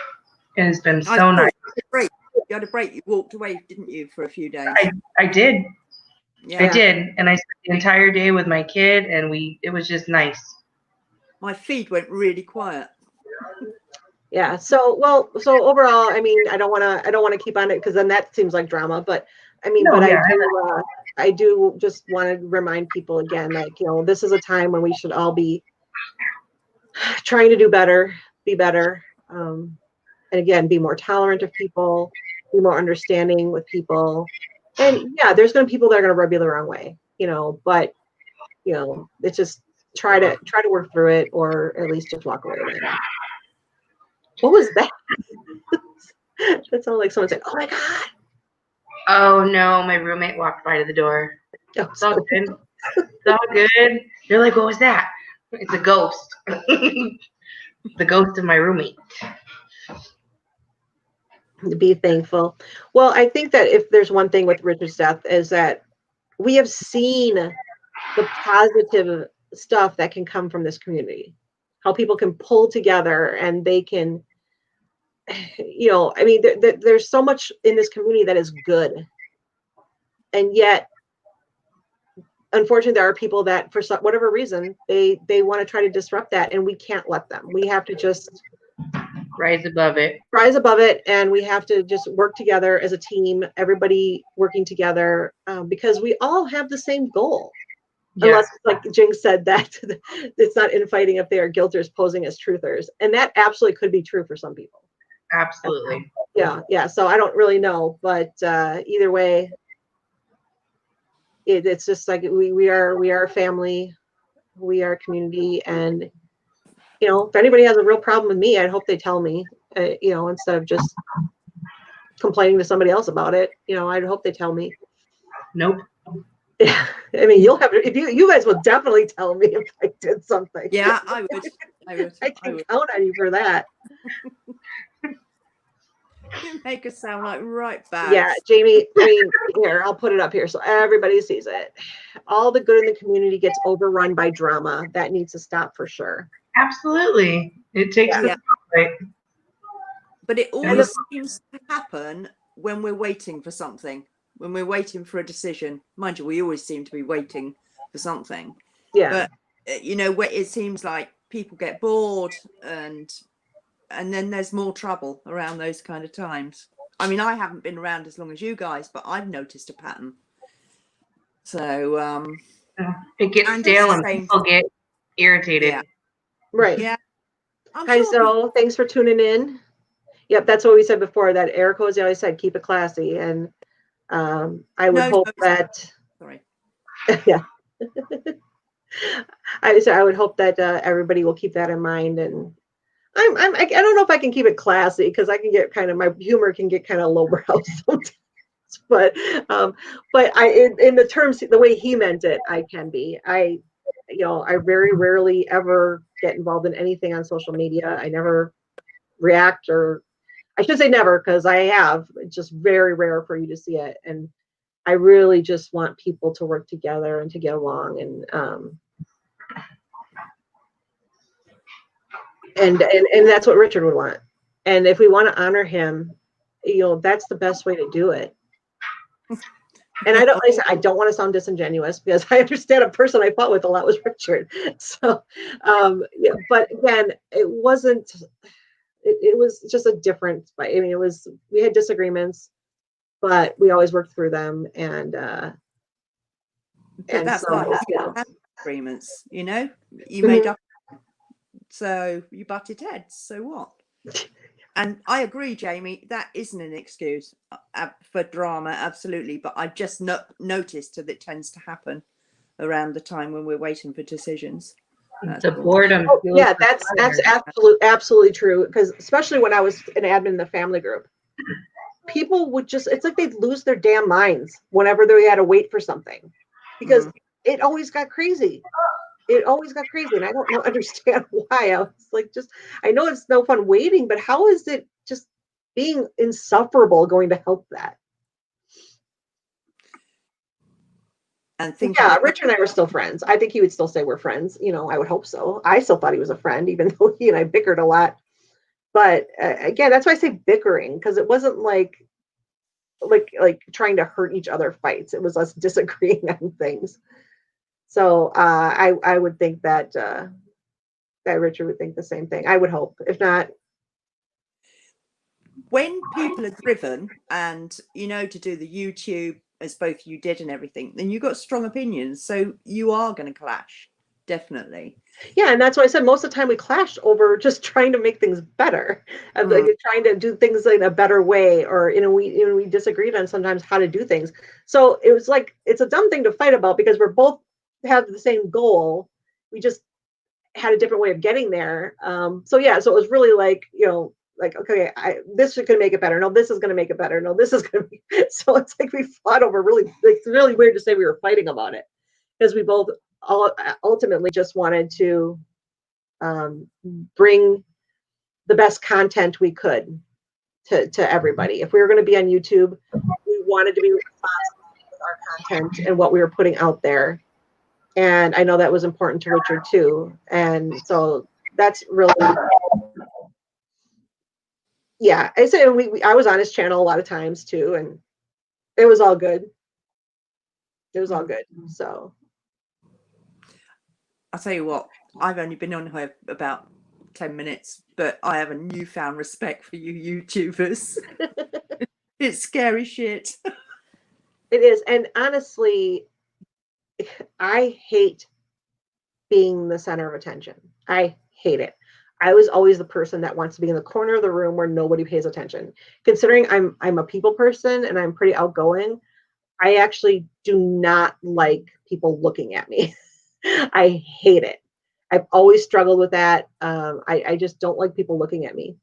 It has been so nice. You had a break. You walked away, didn't you, for a few days? I did. Yeah. I did, and I spent the entire day with my kid, and it was just nice. My feed went really quiet. Yeah. So overall, I mean, I don't want to keep on it, because then that seems like drama. But I mean, I do just want to remind people again, this is a time when we should all be trying to do better, be better, and again, be more tolerant of people, be more understanding with people. And yeah, there's going to be people that are going to rub you the wrong way, but it's just try to work through it, or at least just walk away with it. What was that? That sounds like someone said, "Oh my God." Oh no, my roommate walked by to the door. Oh, It's all good. It's all good. You're like, what was that? It's a ghost. The ghost of my roommate. be thankful. Well, I think that if there's one thing with Richard's death is that we have seen the positive stuff that can come from this community, how people can pull together and they can, I mean, there's so much in this community that is good. And yet, unfortunately, there are people that for whatever reason, they want to try to disrupt that, and we can't let them. We have to just rise above it. And we have to just work together as a team, everybody working together, because we all have the same goal. Yeah. Unless, like Jinx said, that it's not infighting if they are guilters posing as truthers. And that absolutely could be true for some people. Absolutely. Yeah. So I don't really know, but either way, it's just like we are a family, we are a community, and if anybody has a real problem with me, I hope they tell me, instead of just complaining to somebody else about it. I'd hope they tell me. Nope. Yeah, I mean, you'll have if you guys will definitely tell me if I did something. Yeah, I would. I can count on you for that. You make us sound like right bags. Yeah, Jamie, I mean, here, I'll put it up here so everybody sees it. All the good in the community gets overrun by drama. That needs to stop for sure. Absolutely. It takes the spotlight. But it always seems to happen when we're waiting for something, when we're waiting for a decision. Mind you, we always seem to be waiting for something. Yeah. But, it seems like people get bored and then there's more trouble around those kind of times. I mean, I haven't been around as long as you guys, but I've noticed a pattern. So it gets stale and people get irritated. Yeah. Right. Yeah. Hi, so thanks for tuning in. Yep, that's what we said before, that Eric Hosey always said, keep it classy. And I would hope that. Sorry. Yeah. I would hope that everybody will keep that in mind. And I don't know if I can keep it classy, because I can get my humor can get kind of lowbrow sometimes. But in the terms, the way he meant it, I can be. I very rarely ever get involved in anything on social media. I never react, or I should say never, because I have. It's just very rare for you to see it. And I really just want people to work together and to get along, and that's what Richard would want. And if we want to honor him, that's the best way to do it. And I don't want to sound disingenuous, because I understand a person I fought with a lot was Richard. So, but again, it wasn't. It was just a different fight. I mean, we had disagreements, but we always worked through them. And that's so, like agreements, you made up. So you butted heads. So what? And I agree, Jamie, that isn't an excuse for drama, absolutely. But I've just noticed that it tends to happen around the time when we're waiting for decisions. The boredom. Oh, yeah, that's absolutely true. Because especially when I was an admin in the family group, people would it's like they'd lose their damn minds whenever they had to wait for something, because it always got crazy. It always got crazy, and I don't understand why. I was like, I know it's no fun waiting, but how is it just being insufferable going to help that? And Richard and I were still friends. I think he would still say we're friends. I would hope so. I still thought he was a friend, even though he and I bickered a lot. But again, that's why I say bickering, because it wasn't like trying to hurt each other fights. It was us disagreeing on things. So I would think that Richard would think the same thing. I would hope. If not, when people are driven and to do the YouTube, as both you did, and everything, then you've got strong opinions, so you are going to clash, definitely. Yeah, and that's why I said most of the time we clashed over just trying to make things better, and trying to do things in a better way, or we disagreed on sometimes how to do things. So it was like, it's a dumb thing to fight about, because we're both have the same goal. We just had a different way of getting there. So it was really like, like, okay, this is going to make it better. No, this is going to make it better. No, this is going to be. So it's like we fought over really, it's really weird to say we were fighting about it because we both ultimately just wanted to bring the best content we could to everybody. If we were going to be on YouTube, we wanted to be responsible with our content and what we were putting out there. And I know that was important to Richard too. And so that's really, yeah. I say I was on his channel a lot of times too, and it was all good. It was all good. So I'll tell you what, I've only been on here about 10 minutes, but I have a newfound respect for you YouTubers. It's scary shit. it is. And honestly, I hate being the center of attention. I hate it. I was always the person that wants to be in the corner of the room where nobody pays attention. Considering I'm a people person and I'm pretty outgoing, I actually do not like people looking at me. I hate it. I've always struggled with that. I just don't like people looking at me.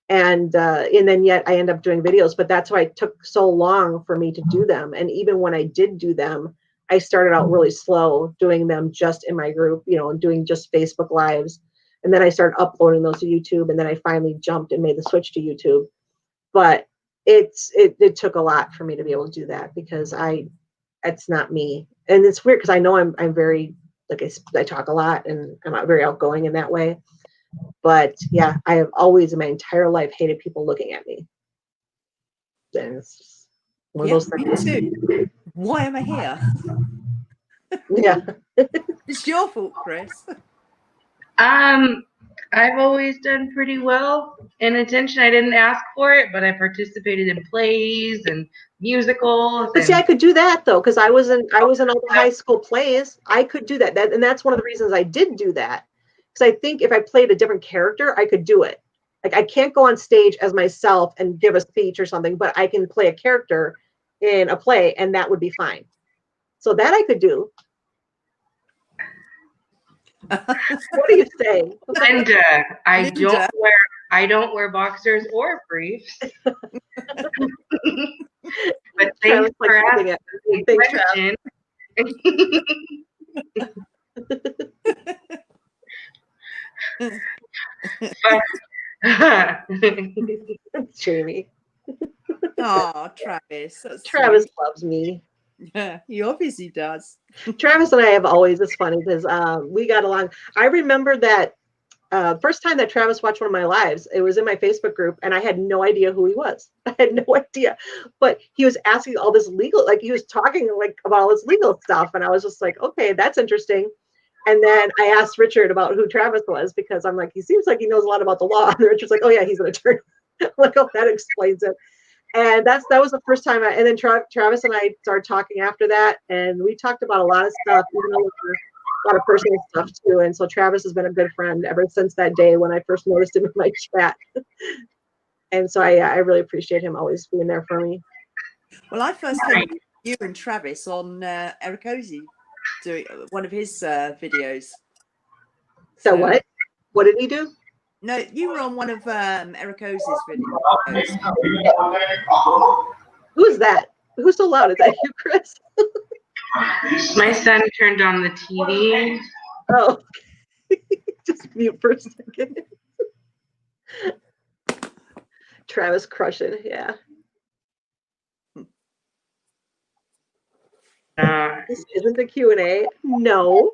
And then yet I end up doing videos, but that's why it took so long for me to do them. And even when I did do them, I started out really slow doing them just in my group, and doing just Facebook Lives. And then I started uploading those to YouTube. And then I finally jumped and made the switch to YouTube. But it took a lot for me to be able to do that because it's not me. And it's weird because I know I'm very, like I talk a lot and I'm not very outgoing in that way. But yeah, I have always in my entire life hated people looking at me. And it's just one of those things. Me too. Why am I here? Yeah. It's your fault, Chris. I've always done pretty well in attention. I didn't ask for it, but I participated in plays and musicals. But see, I could do that though, because I was in all the high school plays. I could do that. And that's one of the reasons I did do that. Because I think if I played a different character, I could do it. Like I can't go on stage as myself and give a speech or something, but I can play a character in a play, and that would be fine. So that I could do. What are you saying? Linda, I don't wear boxers or briefs. But thanks for asking the question. Jamie. Oh, Travis. Travis loves me. Yeah, he obviously does. Travis and I have always, it's funny because we got along. I remember that first time that Travis watched one of my lives, it was in my Facebook group, and I had no idea who he was. I had no idea. But he was asking all this legal, like he was talking like about all this legal stuff, and I was just like, okay, that's interesting. And then I asked Richard about who Travis was because I'm like, he seems like he knows a lot about the law. And Richard's like, oh yeah, he's an attorney. I'm like, oh, that explains it. And that was the first time. And then Travis and I started talking after that, and we talked about a lot of stuff, even though a lot of personal stuff too. And so Travis has been a good friend ever since that day when I first noticed him in my chat. And so I really appreciate him always being there for me. Well, I first came to you and Travis on Eric Ozzie doing one of his videos. So what? What did he do? No, you were on one of Eric Ozzie's videos. Who's that? Who's so loud? Is that you, Chris? My son turned on the TV. Oh, just mute for a second. Travis crushing, yeah. This isn't the Q&A. No.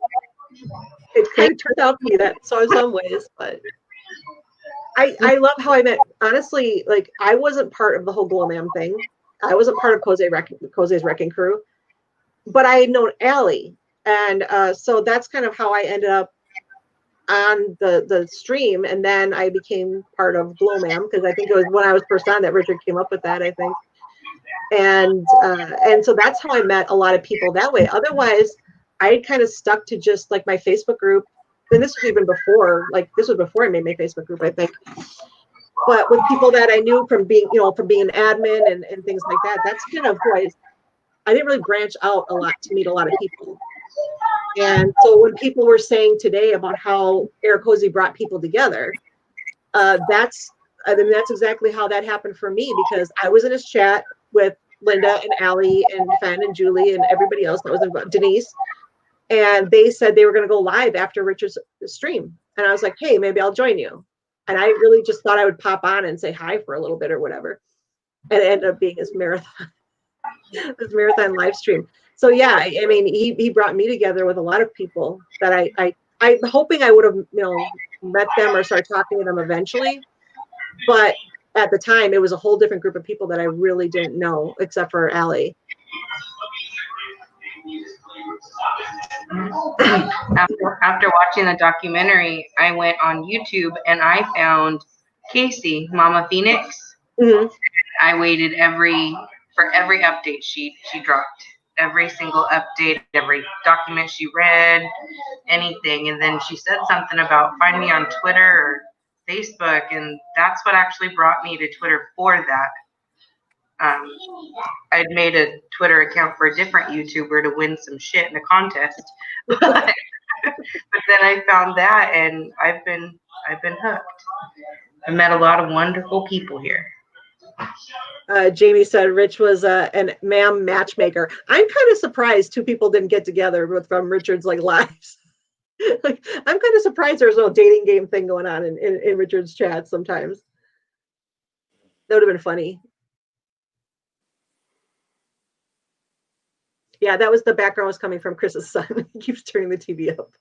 It kind of turned out to be that so in some ways, but I love how I met, honestly, like I wasn't part of the whole Glow Mam thing. I wasn't part of Koze's Wrecking Crew, but I had known Allie. And so that's kind of how I ended up on the stream. And then I became part of Glow Mam because I think it was when I was first on that Richard came up with that, I think. And so that's how I met a lot of people that way. Otherwise, I kind of stuck to just like my Facebook group. And this was even before, like this was before I made my Facebook group, I think. But with people that I knew from being, from being an admin and things like that, that's kind of who I didn't really branch out a lot to meet a lot of people. And so when people were saying today about how Eric Ozzie brought people together, that's I mean, that's exactly how that happened for me, because I was in his chat with Linda and Allie and Fen and Julie and everybody else that was involved, Denise. And they said they were going to go live after Richard's stream. And I was like, hey, maybe I'll join you. And I really just thought I would pop on and say hi for a little bit or whatever. And it ended up being his marathon live stream. So yeah, I mean, he brought me together with a lot of people that I'm hoping I would have, met them or start talking to them eventually. But at the time, it was a whole different group of people that I really didn't know, except for Allie. After watching the documentary, I went on YouTube and I found Casey, Mama Phoenix. Mm-hmm. I waited for every update she dropped, every single update, every document she read, anything. And then she said something about find me on Twitter or Facebook, and that's what actually brought me to Twitter for that. I'd made a Twitter account for a different YouTuber to win some shit in a contest, but then I found that, and I've been hooked. I met a lot of wonderful people here. Jamie said Rich was an MaMFam matchmaker. I'm kind of surprised two people didn't get together from Richard's lives. Like, I'm kind of surprised there's no dating game thing going on in Richard's chat sometimes. That would have been funny. Yeah, that was the background was coming from Chris's son. He keeps turning the TV up.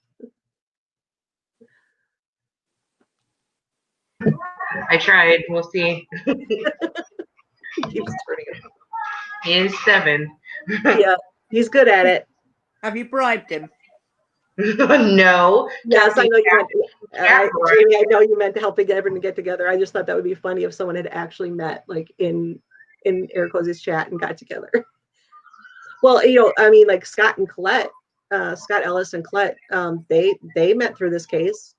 I tried. We'll see. He keeps turning it up. He is 7. Yeah, he's good at it. Have you bribed him? No. Yes, I know you meant, Jamie, I know you meant to help everyone to get together. I just thought that would be funny if someone had actually met in Eric Cozy's chat and got together. Well, I mean, like Scott and Colette, Scott Ellis and Colette, they met through this case,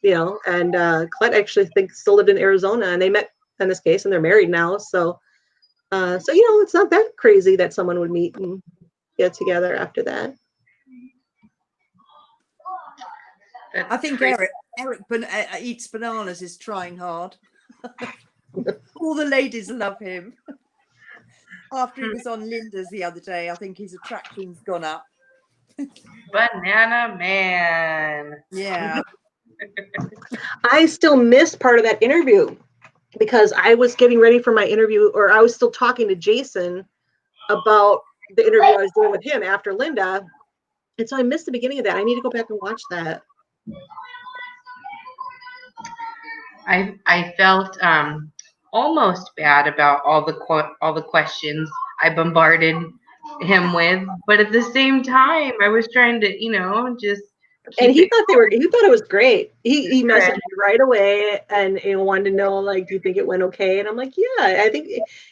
and Colette actually still lived in Arizona, and they met in this case, and they're married now. So it's not that crazy that someone would meet and get together after that. I think Eric Eats Bananas is trying hard. All the ladies love him. After he was on Linda's the other day, I think his attraction's gone up. Banana Man. Yeah. I still missed part of that interview because I was getting ready for my interview, or I was still talking to Jason about the interview I was doing with him after Linda. And so I missed the beginning of that. I need to go back and watch that. I felt almost bad about all the questions I bombarded him with, but at the same time, I was trying to, just. And he thought it was great. He messaged me right away and wanted to know, do you think it went okay? And I'm like, yeah, I think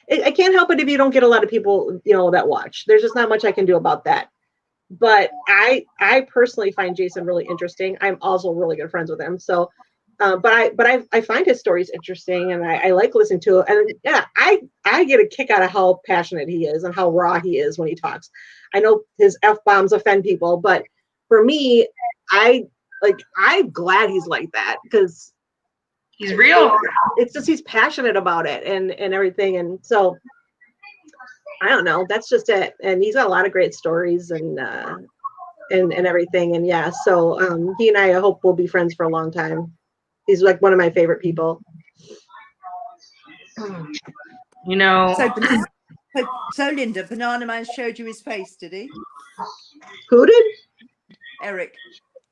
I can't help it if you don't get a lot of people, that watch. There's just not much I can do about that. But I personally find Jason really interesting. I'm also really good friends with him. So, but I find his stories interesting, and I like listening to it. And yeah, I get a kick out of how passionate he is and how raw he is when he talks. I know his F-bombs offend people, but for me, I'm glad he's like that, because he's real. It's just he's passionate about it and everything, and so I don't know. That's just it. And he's got a lot of great stories and everything. And yeah, so he and I hope we'll be friends for a long time. He's one of my favorite people. So Linda, Banana Man showed you his face, did he? Who did? Eric,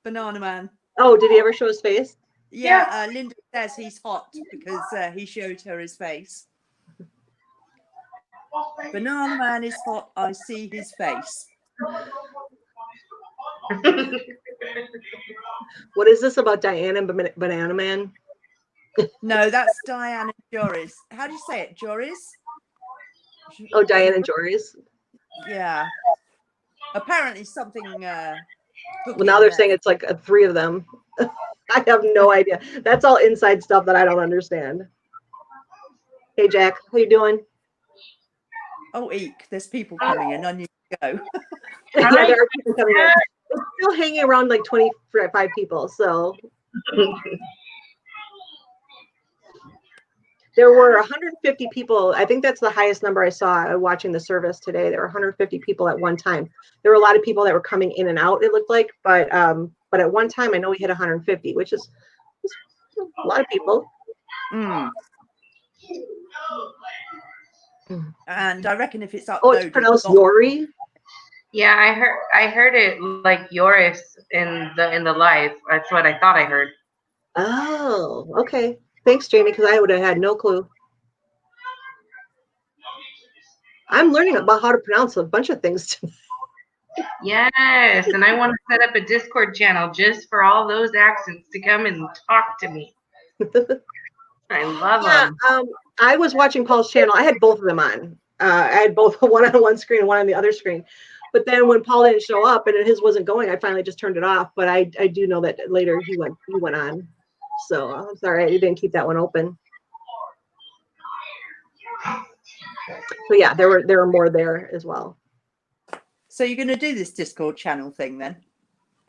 Banana Man. Oh, did he ever show his face? Yeah, Linda says he's hot because he showed her his face. Banana Man is hot. I see his face. What is this about Diane and Banana Man? No, that's Diane and Joris. How do you say it? Joris? Oh, Diane and Joris. Yeah. Apparently something. Well, now they're saying it's like 3 of them. I have no idea. That's all inside stuff that I don't understand. Hey, Jack, how you doing? Oh, eek! There's people coming in. I need to go. Yeah, there are people coming in. We're still hanging around 25 people. So. There were 150 people. I think that's the highest number I saw watching the service today. There were 150 people at one time. There were a lot of people that were coming in and out, it looked like, but at one time I know we hit 150, which is a lot of people. Mm. And I reckon if it's uploaded, Oh, it's pronounced Yori. Yeah, I heard it like Yoris in the live. That's what I thought I heard. Oh, okay. Thanks, Jamie, because I would have had no clue. I'm learning about how to pronounce a bunch of things tonight. Yes, and I want to set up a Discord channel just for all those accents to come and talk to me. I love them. I was watching Paul's channel. I had both of them on. I had both one on one screen and one on the other screen. But then when Paul didn't show up and his wasn't going, I finally just turned it off. But I do know that later he went on. So I'm sorry I didn't keep that one open. So yeah, there were more there as well. So you're going to do this Discord channel thing then?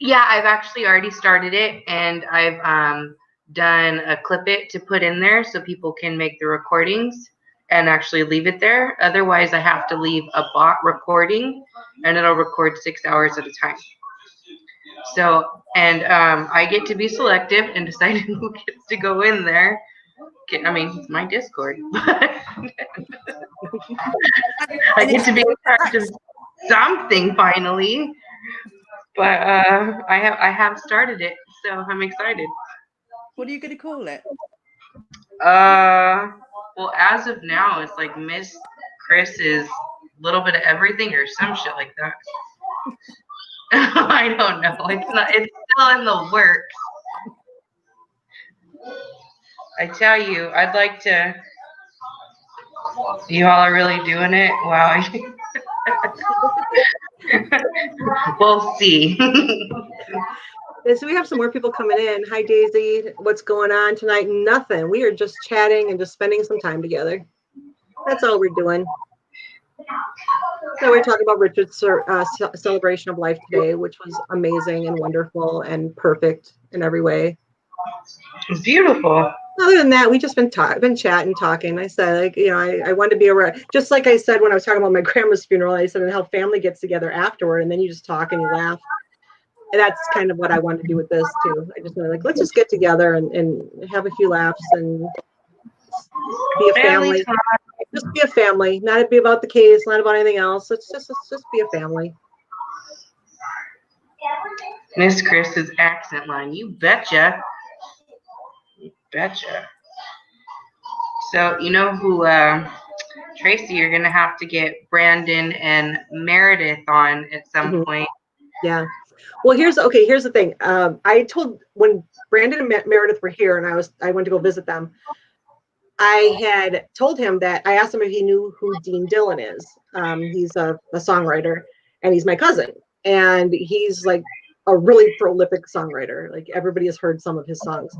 Yeah, I've actually already started it, and I've done a clip it to put in there so people can make the recordings and actually leave it there. Otherwise, I have to leave a bot recording, and it'll record 6 hours at a time. So, and I get to be selective and decide who gets to go in there. I mean, it's my Discord, but I get to be in charge of something finally. But I have started it, so I'm excited. What are you going to call it? Well, as of now, it's like Miss Chris's little bit of everything or some shit like that. I don't know. It's still in the works. I tell you, I'd like to. You all are really doing it? Wow. We'll see. So we have some more people coming in. Hi, Daisy. What's going on tonight? Nothing. We are just chatting and just spending some time together. That's all we're doing. So we're talking about Richard's celebration of life today, which was amazing and wonderful and perfect in every way. It's beautiful. Other than that, we just been chatting, talking. I said, like, I wanted to be around, just like I said when I was talking about my grandma's funeral. I said, and how family gets together afterward, and then you just talk and you laugh. And that's kind of what I want to do with this too. I just want to let's just get together and have a few laughs and be a family. Just be a family, not be about the case, not about anything else. Let's just be a family. Miss Chris's accent line, you betcha. You betcha. So you know who, Tracy, you're gonna have to get Brandon and Meredith on at some point. Yeah. Well, here's the thing. I told when Brandon and Meredith were here, and I went to go visit them. I had told him that I asked him if he knew who Dean Dillon is. He's a songwriter, and he's my cousin, and he's like a really prolific songwriter. Like everybody has heard some of his songs.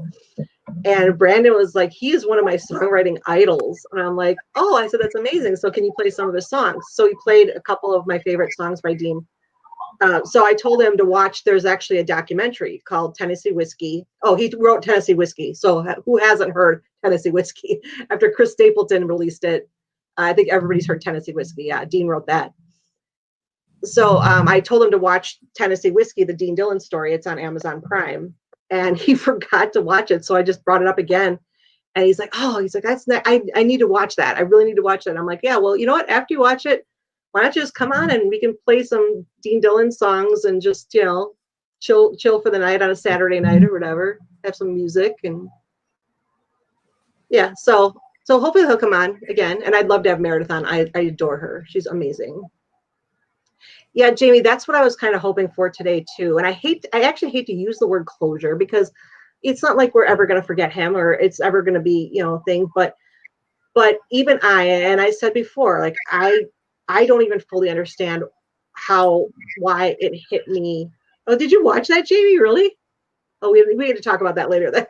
And Brandon was like, he is one of my songwriting idols. And I'm like, oh, I said, that's amazing. So can you play some of his songs? So he played a couple of my favorite songs by Dean. So I told him to watch, there's actually a documentary called Tennessee Whiskey. Oh, he wrote Tennessee Whiskey. So who hasn't heard Tennessee Whiskey? After Chris Stapleton released it, I think everybody's heard Tennessee Whiskey. Yeah, Dean wrote that. So I told him to watch Tennessee Whiskey, the Dean Dillon story. It's on Amazon Prime. And he forgot to watch it. So I just brought it up again. And he's like, that's not, I need to watch that. I really need to watch that. I'm like, yeah, well, you know what? After you watch it, why not just come on and we can play some Dean Dillon songs and just, chill for the night on a Saturday night or whatever, have some music. And yeah, so hopefully he'll come on again. And I'd love to have Meredith on. I adore her. She's amazing. Yeah, Jamie, that's what I was kind of hoping for today too. And I actually hate to use the word closure because it's not like we're ever going to forget him or it's ever going to be, a thing. But even and I said before, like I don't even fully understand why it hit me. Oh, did you watch that, Jamie? Really? Oh, we need to talk about that later then.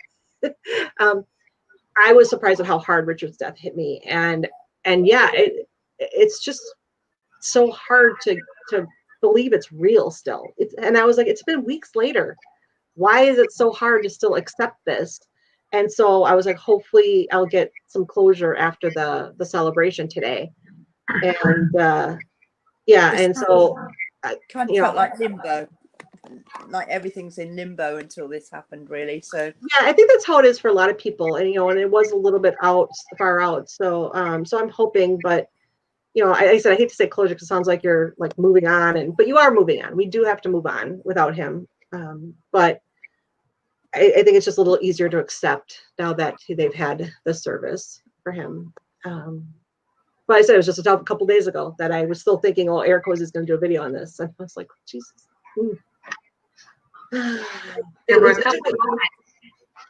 I was surprised at how hard Richard's death hit me. And yeah, it's just so hard to believe it's real still. And I was like, it's been weeks later. Why is it so hard to still accept this? And so I was like, hopefully I'll get some closure after the celebration today. And yeah, This and so kind of you felt know, like limbo, like everything's in limbo until this happened, really. So yeah, I think that's how it is for a lot of people. And and it was a little bit far out. So so I'm hoping, but I said I hate to say closure because it sounds like you're like moving on, but you are moving on. We do have to move on without him. But I think it's just a little easier to accept now that they've had the service for him. But I said it was just a couple days ago that I was still thinking, oh, Eric is going to do a video on this. And I was like, Jesus. There were a couple of moments.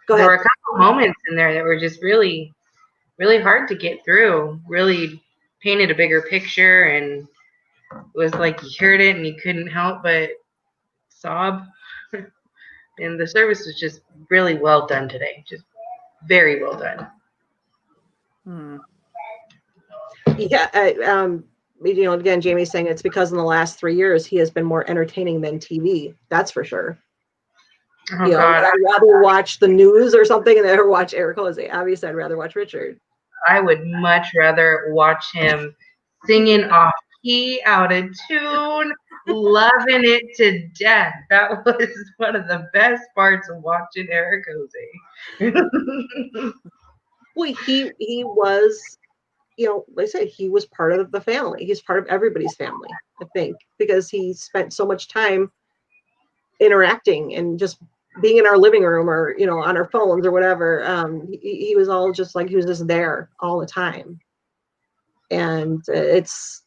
Go There ahead. were a couple of moments in there that were just really, really hard to get through. Really painted a bigger picture, and it was like you heard it and you couldn't help but sob. And the service was just really well done today. Just very well done. Yeah. Again, Jamie's saying it's because in the last 3 years he has been more entertaining than TV. That's for sure. Oh God, I'd rather watch the news or something than ever watch Eric Jose. Obviously, I'd rather watch Richard. I would much rather watch him singing off key, out of tune, loving it to death. That was one of the best parts of watching Eric Jose. Well, he was, like I said, he was part of the family. He's part of everybody's family, I think, because he spent so much time interacting and just being in our living room or on our phones or whatever. He was all just like he was just there all the time, and it's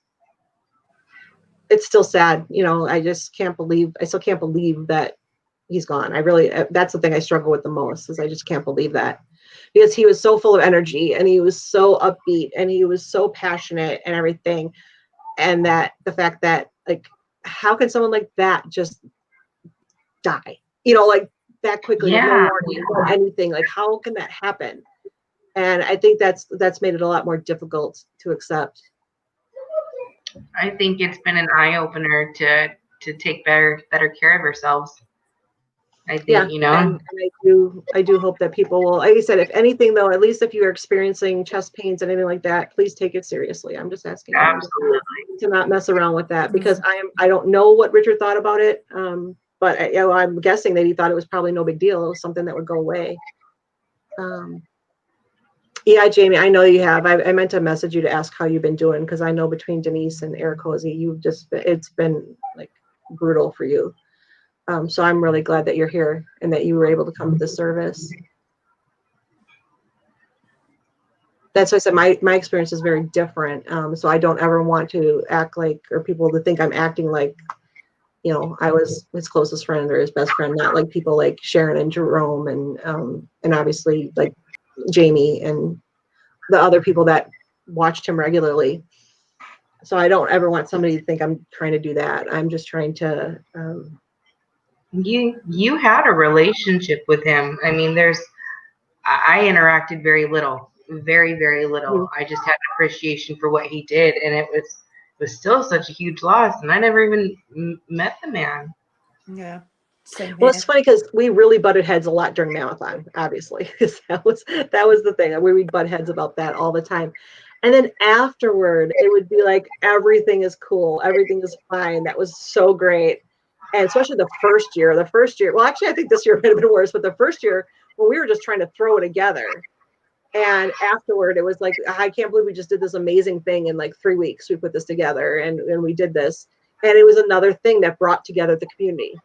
still sad. I still can't believe that he's gone. I really, that's the thing I struggle with the most, is I just can't believe that, because he was so full of energy and he was so upbeat and he was so passionate and everything. And that the fact that, like, how can someone like that just die, like that quickly, with no warning, no anything? Like, how can that happen? And I think that's made it a lot more difficult to accept. I think it's been an eye opener to take better care of ourselves. I think, and I do hope that people will, like I said, if anything though, at least if you are experiencing chest pains and anything like that, please take it seriously. I'm just asking absolutely to not mess around with that, because I don't know what Richard thought about it, but I'm guessing that he thought it was probably no big deal. It was something that would go away. Yeah, Jamie, I know you have. I meant to message you to ask how you've been doing, because I know between Denise and Eric Jose, it's been like brutal for you. So I'm really glad that you're here and that you were able to come to the service. That's why I said my experience is very different. So I don't ever want to act like, or people to think I'm acting like, I was his closest friend or his best friend, not like people like Sharon and Jerome and obviously like Jamie and the other people that watched him regularly. So I don't ever want somebody to think I'm trying to do that. I'm just trying to. You had a relationship with him. I mean, I interacted very little, very, very little. Mm-hmm. I just had an appreciation for what he did, and it was still such a huge loss, and I never even met the man. Yeah. Same Well, here. it's funny because we really butted heads a lot during MaMFam, obviously, because that was the thing. We'd butt heads about that all the time. And then afterward, it would be like, everything is cool, everything is fine. That was so great. And especially the first year, well, actually, I think this year might have been worse, but the first year when we were just trying to throw it together. And afterward, it was like, I can't believe we just did this amazing thing in like 3 weeks. We put this together and we did this. And it was another thing that brought together the community.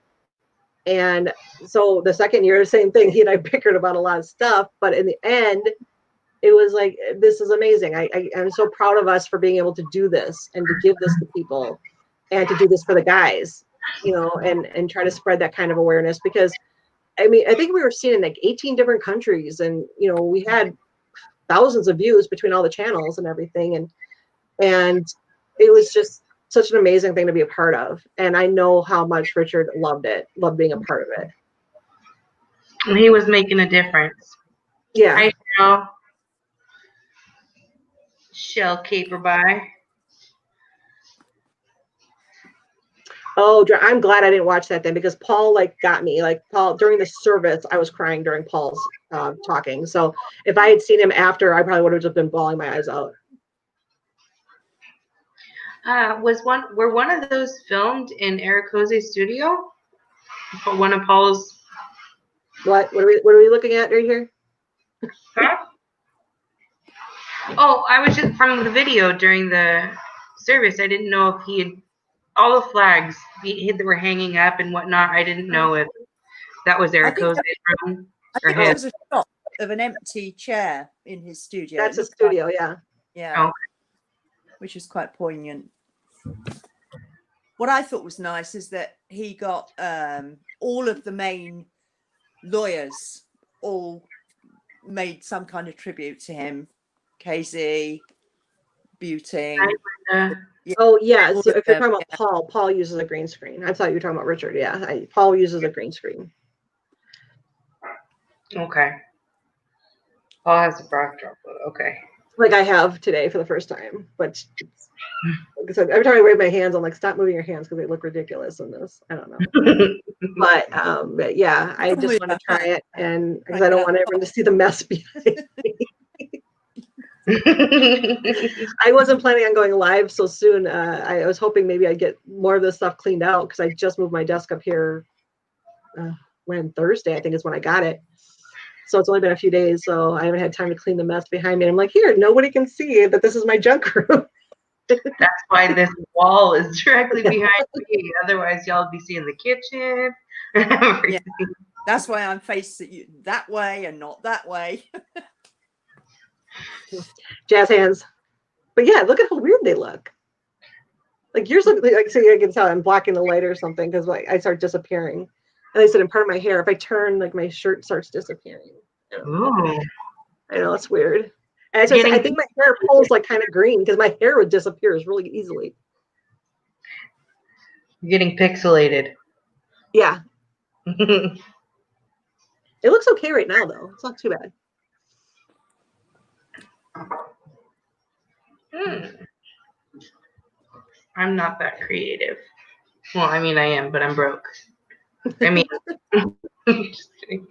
And so the second year, same thing. He and I bickered about a lot of stuff, but in the end, it was like, this is amazing. I'm so proud of us for being able to do this and to give this to people and to do this for the guys, and try to spread that kind of awareness. Because I mean, I think we were seen in like 18 different countries, and we had thousands of views between all the channels and everything, and it was just such an amazing thing to be a part of. And I know how much Richard loved being a part of it. He was making a difference. Yeah. Hi, Shell caper by. Oh, I'm glad I didn't watch that then, because Paul got me. Like Paul during the service, I was crying during Paul's talking. So if I had seen him after, I probably would have just been bawling my eyes out. Were one of those filmed in Eric Jose's studio? One of Paul's. What are we looking at right here? Huh? Oh, I was just from the video during the service. I didn't know if he had all the flags that were hanging up and whatnot. I didn't know if that was Eric Jose's room or I think there his. was a shot of an empty chair in his studio. That's a studio, yeah. Yeah. Okay. Which is quite poignant. What I thought was nice is that he got all of the main lawyers all made some kind of tribute to him. KZ, Buting. Oh, yeah. So if you're talking about Paul uses a green screen. I thought you were talking about Richard. Yeah. Paul uses a green screen. Okay. Paul has a backdrop. Okay. Like I have today for the first time. But like I said, every time I wave my hands, I'm like, stop moving your hands because they look ridiculous in this. I don't know. But yeah, I just want to try it, and because I don't want everyone to see the mess behind me. I wasn't planning on going live so soon. I was hoping maybe I'd get more of this stuff cleaned out because I just moved my desk up here when Thursday, I think is when I got it. So it's only been a few days, so I haven't had time to clean the mess behind me. And I'm like, here, nobody can see that this is my junk room. That's why this wall is directly behind me. Otherwise, y'all would be seeing the kitchen. Yeah. That's why I'm facing you that way and not that way. Jazz hands. But yeah, look at how weird they look. Like yours look like, so I can tell I'm blocking the light or something because like I start disappearing. And they said in part of my hair, if I turn, like my shirt starts disappearing. Ooh. I know, it's weird. And I think my hair pulls like kind of green because my hair would disappear really easily. You're getting pixelated. Yeah. It looks okay right now, though. It's not too bad. I'm not that creative. Well, I mean, I am, but I'm broke. I mean, just kidding.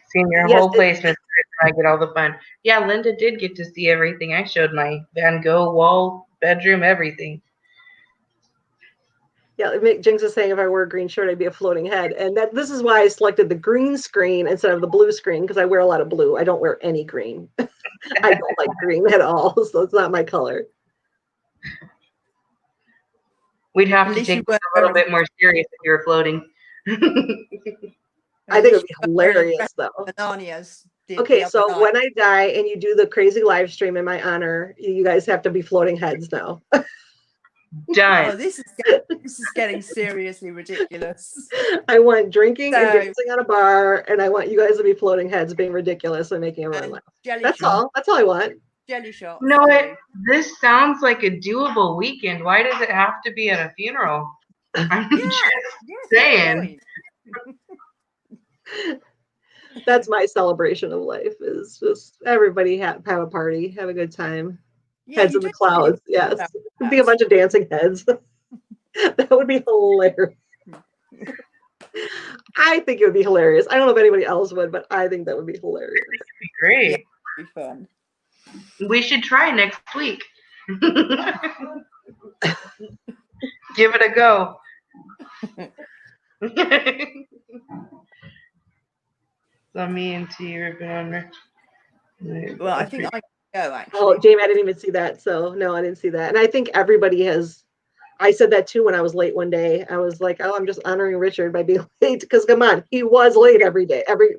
Seeing your whole placement, I get all the fun. Yeah, Linda did get to see everything. I showed my Van Gogh wall, bedroom, everything. Yeah, Jinx is saying if I wore a green shirt, I'd be a floating head. And this is why I selected the green screen instead of the blue screen, because I wear a lot of blue. I don't wear any green. I don't like green at all, so it's not my color. We'd have to take it a little bit more serious if you were floating. I think it would be hilarious, though. Okay, so when I die and you do the crazy live stream in my honor, you guys have to be floating heads now. Done. Oh, this is getting seriously ridiculous. I want drinking and dancing on a bar, and I want you guys to be floating heads, being ridiculous and making everyone laugh. That's all. That's all I want. Jelly shot. No, this sounds like a doable weekend. Why does it have to be at a funeral? I'm just saying. That's my celebration of life. Is just everybody have a party, have a good time. Yeah, heads in the clouds. Yes, it'd be a bunch of dancing heads. That would be hilarious. I think it would be hilarious. I don't know if anybody else would, but I think that would be hilarious. It would be great. Yeah, it'd be fun. We should try next week. Give it a go. So me and T are going. Well, I think I can go actually. Oh, Jamie, I didn't even see that. So no, I didn't see that. And I think everybody has. I said that too when I was late one day. I was like, "Oh, I'm just honoring Richard by being late." Because come on, he was late every day, every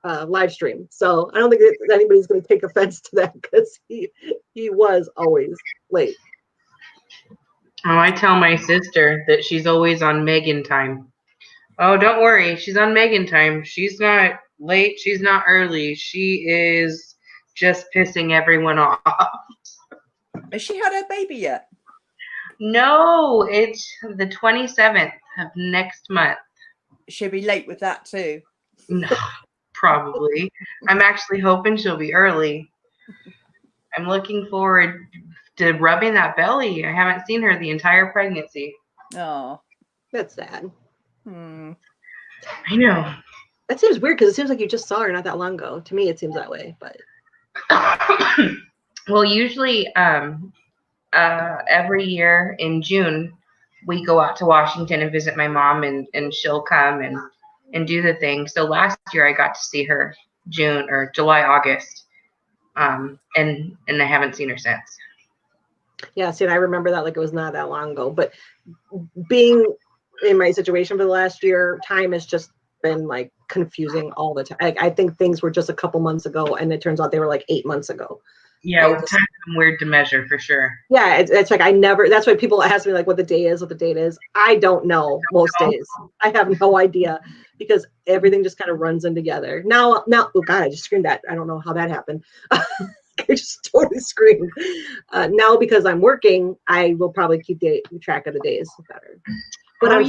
live stream. So I don't think anybody's going to take offense to that because he was always late. Oh, I tell my sister that she's always on Megan time. Oh, don't worry. She's on Megan time. She's not late. She's not early. She is just pissing everyone off. Has she had her baby yet? No, it's the 27th of next month. She'll be late with that too. No, probably. I'm actually hoping she'll be early. I'm looking forward to rubbing that belly. I haven't seen her the entire pregnancy. Oh. That's sad. Hmm. I know. That seems weird because it seems like you just saw her not that long ago. To me, it seems that way. But Well, usually every year in June, we go out to Washington and visit my mom, and she'll come and do the thing. So last year I got to see her June or July, August, and I haven't seen her since. yeah, see, and I remember that like it was not that long ago. But being in my situation for the last year, time has just been like confusing all the time. I think things were just a couple months ago, and it turns out they were like 8 months ago. Yeah, time's weird to measure for sure. Yeah, it's like I never. That's why people ask me like what the day is, what the date is. I don't know most days. I have no idea because everything just kind of runs in together. Now, oh God, I just screamed that. I don't know how that happened. I just totally screamed. Now because I'm working, I will probably keep track of the days better. But on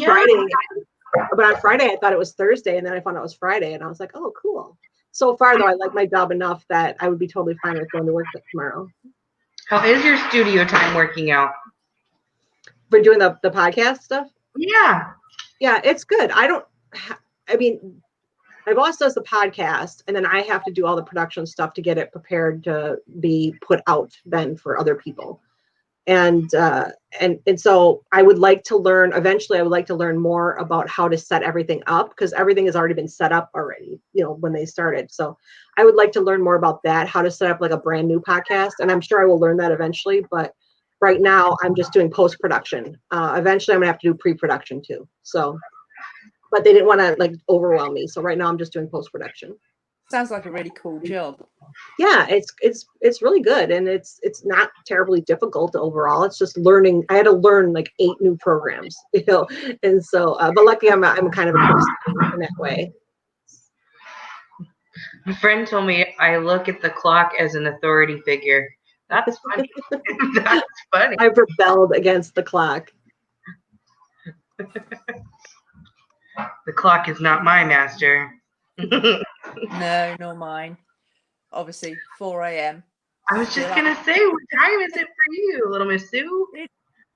Friday, I thought it was Thursday, and then I found out it was Friday, and I was like, oh, cool. So far, though, I like my job enough that I would be totally fine with going to work tomorrow. How is your studio time working out? For doing the podcast stuff? Yeah. Yeah, it's good. I mean, my boss does the podcast, and then I have to do all the production stuff to get it prepared to be put out then for other people. And so I would like to learn, eventually I would like to learn more about how to set everything up, because everything has already been set up already, when they started. So I would like to learn more about that, how to set up like a brand new podcast. And I'm sure I will learn that eventually, but right now I'm just doing post-production. Eventually I'm gonna have to do pre-production too. So, but they didn't want to like overwhelm me. So right now I'm just doing post-production. Sounds like a really cool job. Yeah, it's really good, and it's not terribly difficult overall. It's just learning. I had to learn like 8 new programs, and so but luckily I'm kind of a quick in that way. My friend told me I look at the clock as an authority figure. That's funny. That's funny. I've rebelled against the clock. The clock is not my master. No, nor mine. Obviously, 4 a.m. I was just gonna say, what time is it for you, little Miss Sue?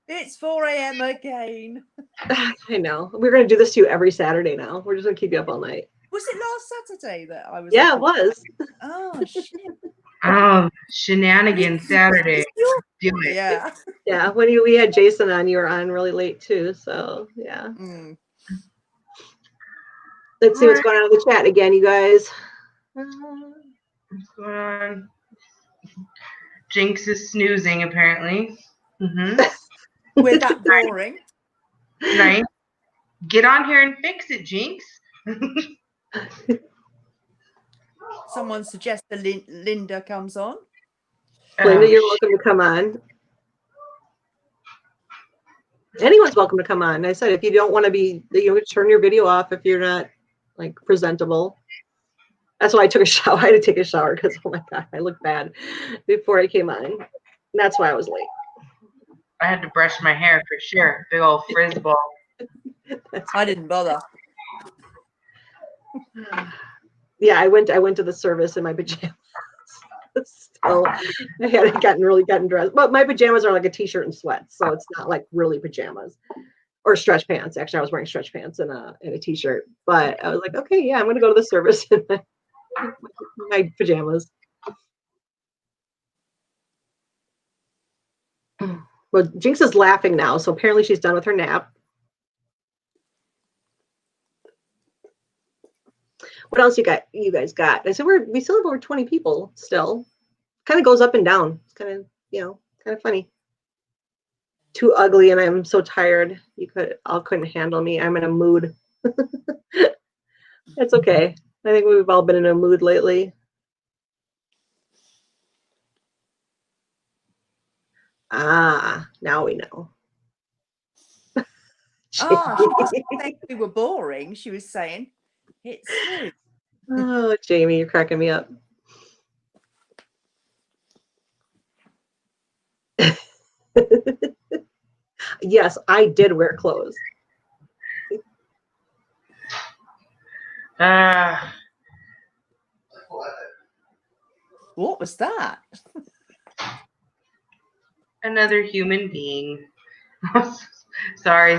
It's 4 a.m. again. I know. We're gonna do this to you every Saturday now. We're just gonna keep you up all night. Was it last Saturday that I was? Yeah, it was. Oh shit. Shenanigans Saturday. Do it. Yeah. Yeah. When we had Jason on, you were on really late too. So yeah. Mm. Let's see what's going on in the chat again, you guys. What's going on? Jinx is snoozing, apparently. We're that boring. Right? Get on here and fix it, Jinx. Someone suggests the Linda comes on. Linda, you're welcome to come on. Anyone's welcome to come on. I said if you don't want to be, turn your video off if you're not like presentable. That's why I took a shower. I had to take a shower because oh my God, I looked bad before I came on. And that's why I was late. I had to brush my hair for sure. Big old frizz ball. I didn't bother. Yeah, I went to the service in my pajamas. So I hadn't gotten dressed. But my pajamas are like a t-shirt and sweats, so it's not like really pajamas. Or stretch pants. Actually, I was wearing stretch pants and a t-shirt. But I was like, okay, yeah, I'm gonna go to the service in my pajamas. Well, Jinx is laughing now, so apparently she's done with her nap. What else you guys got? I said we still have over 20 people still. Kind of goes up and down. It's kind of, kind of funny. Too ugly and I'm so tired. You couldn't handle me. I'm in a mood. It's okay. I think we've all been in a mood lately. Ah, now we know. She wasn't saying we were boring. She was saying it's smooth. Oh, Jamie, you're cracking me up. Yes, I did wear clothes. What was that? Another human being. Sorry,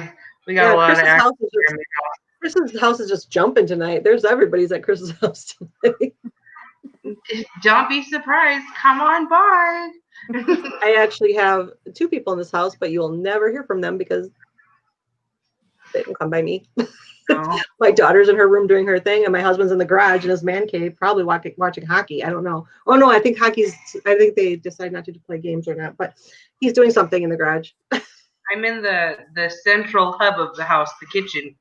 we got Yeah, a lot of action here in the house. Chris's house is just jumping tonight. There's everybody's at Chris's house tonight. Don't be surprised. Come on by. I actually have 2 people in this house, but you'll never hear from them because they don't come by me. Oh, My daughter's in her room doing her thing, and my husband's in the garage in his man cave, probably watching hockey. I don't know. Oh no, I think they decide not to play games or not, but he's doing something in the garage. I'm in the central hub of the house, the kitchen.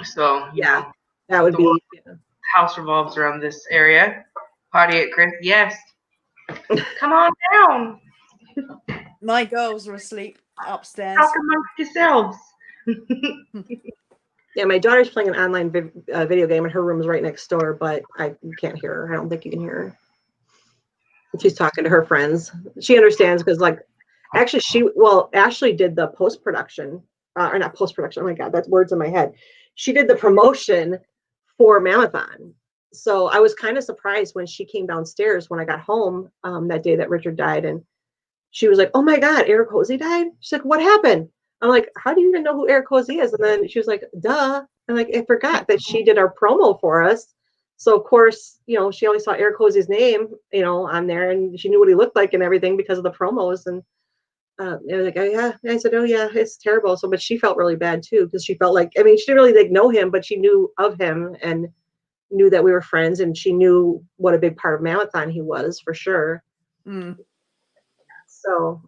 So Yeah, that would the be. house revolves around this area. Potty at Chris. Yes. Come on down. My girls are asleep upstairs. Talk amongst yourselves. Yeah, my daughter's playing an online video game, and her room's right next door, but you can't hear her. I don't think you can hear her. She's talking to her friends. She understands because, like, actually, Ashley did the post-production, or not post-production. Oh my God, that's words in my head. She did the promotion for MaMFam. So I was kind of surprised when she came downstairs when I got home that day that Richard died, and she was like, "Oh my God, Eric Hosey died." She's like, "What happened?" I'm like, "How do you even know who Eric Hosey is?" And then she was like, "Duh." And like, I forgot that she did our promo for us. So of course, she always saw Eric Hosey's name, on there, and she knew what he looked like and everything because of the promos. And it was like, "Oh yeah." And I said, "Oh yeah, it's terrible." So, but she felt really bad too because she felt like, I mean, she didn't really know him, but she knew of him and knew that we were friends, and she knew what a big part of MaMFam he was for sure. Mm. So.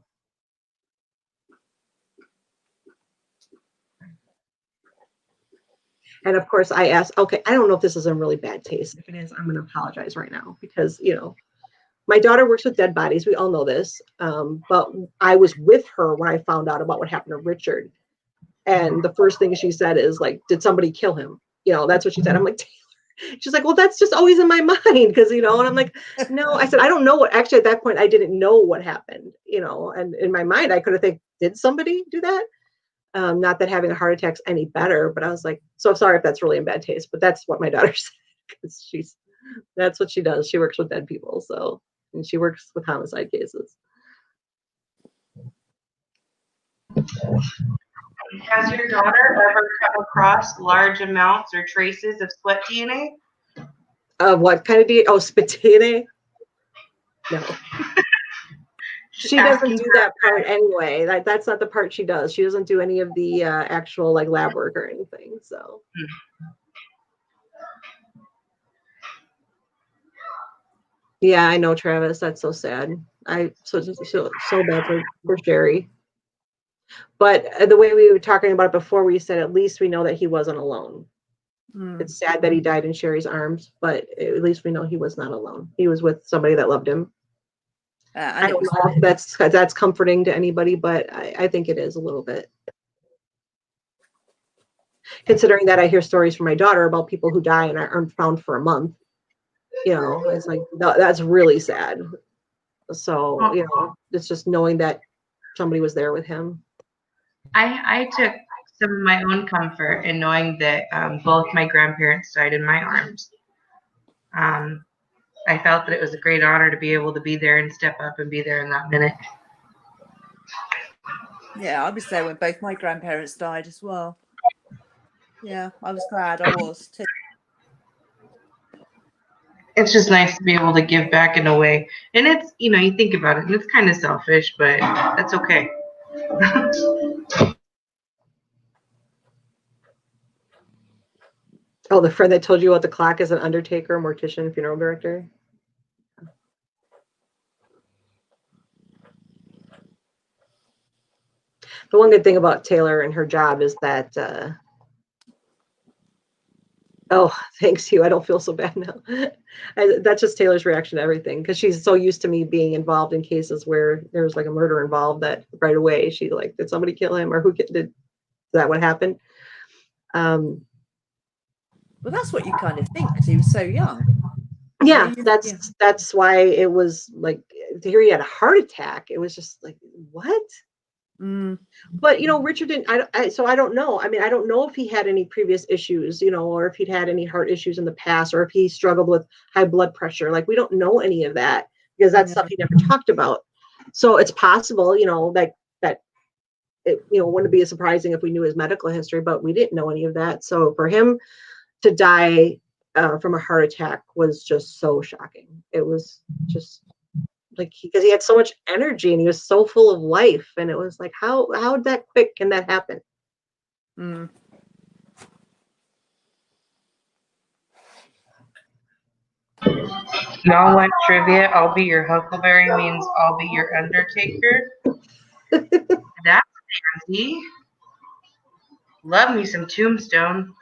And of course, I asked, okay, I don't know if this is in really bad taste. If it is, I'm going to apologize right now because, my daughter works with dead bodies. We all know this. But I was with her when I found out about what happened to Richard. And the first thing she said is like, "Did somebody kill him?" That's what she said. I'm like, "Taylor." She's like, "Well, that's just always in my mind." Because, and I'm like, "No," I said, "I don't know what," actually at that point, I didn't know what happened, and in my mind, I could have think, did somebody do that? Not that having a heart attack's any better, but I was like, so sorry if that's really in bad taste, but that's what my daughter said because that's what she does. She works with dead people, and she works with homicide cases. Has your daughter ever come across large amounts or traces of sweat DNA? What kind of DNA? Oh, spit DNA? No. She doesn't do that part anyway. That's not the part she does. She doesn't do any of the actual like lab work or anything. So. Yeah, I know, Travis. That's so sad. So bad for Sherry. But the way we were talking about it before, we said at least we know that he wasn't alone. It's sad that he died in Sherry's arms, but at least we know he was not alone. He was with somebody that loved him. I don't know if that's comforting to anybody, but I think it is a little bit. Considering that I hear stories from my daughter about people who die and aren't found for a month. It's like, that's really sad. So, it's just knowing that somebody was there with him. I took some of my own comfort in knowing that both my grandparents died in my arms. I felt that it was a great honor to be able to be there and step up and be there in that minute. Yeah, I was there when both my grandparents died as well. Yeah, I was glad I was too. It's just nice to be able to give back in a way. And it's, you think about it, and it's kind of selfish, but that's okay. Oh, the friend that told you about the clock is an undertaker, mortician, funeral director. The one good thing about Taylor and her job is that, oh, thanks you. I don't feel so bad now. That's just Taylor's reaction to everything because she's so used to me being involved in cases where there's like a murder involved that right away she's like, did somebody kill him or is that what happened? Well, that's what you kind of think because he was so young. Yeah, that's why it was like to hear he had a heart attack. It was just like, what? But Richard didn't. So I don't know. I mean, I don't know if he had any previous issues, or if he'd had any heart issues in the past, or if he struggled with high blood pressure. Like we don't know any of that because that's stuff he never talked about. So it's possible, that it, wouldn't be surprising if we knew his medical history, but we didn't know any of that. So for him to die from a heart attack was just so shocking. It was just like, because he had so much energy and he was so full of life, and it was like, how that quick can that happen? Mm. Y'all want trivia? I'll be your Huckleberry means I'll be your Undertaker. That's fancy. Love me some Tombstone.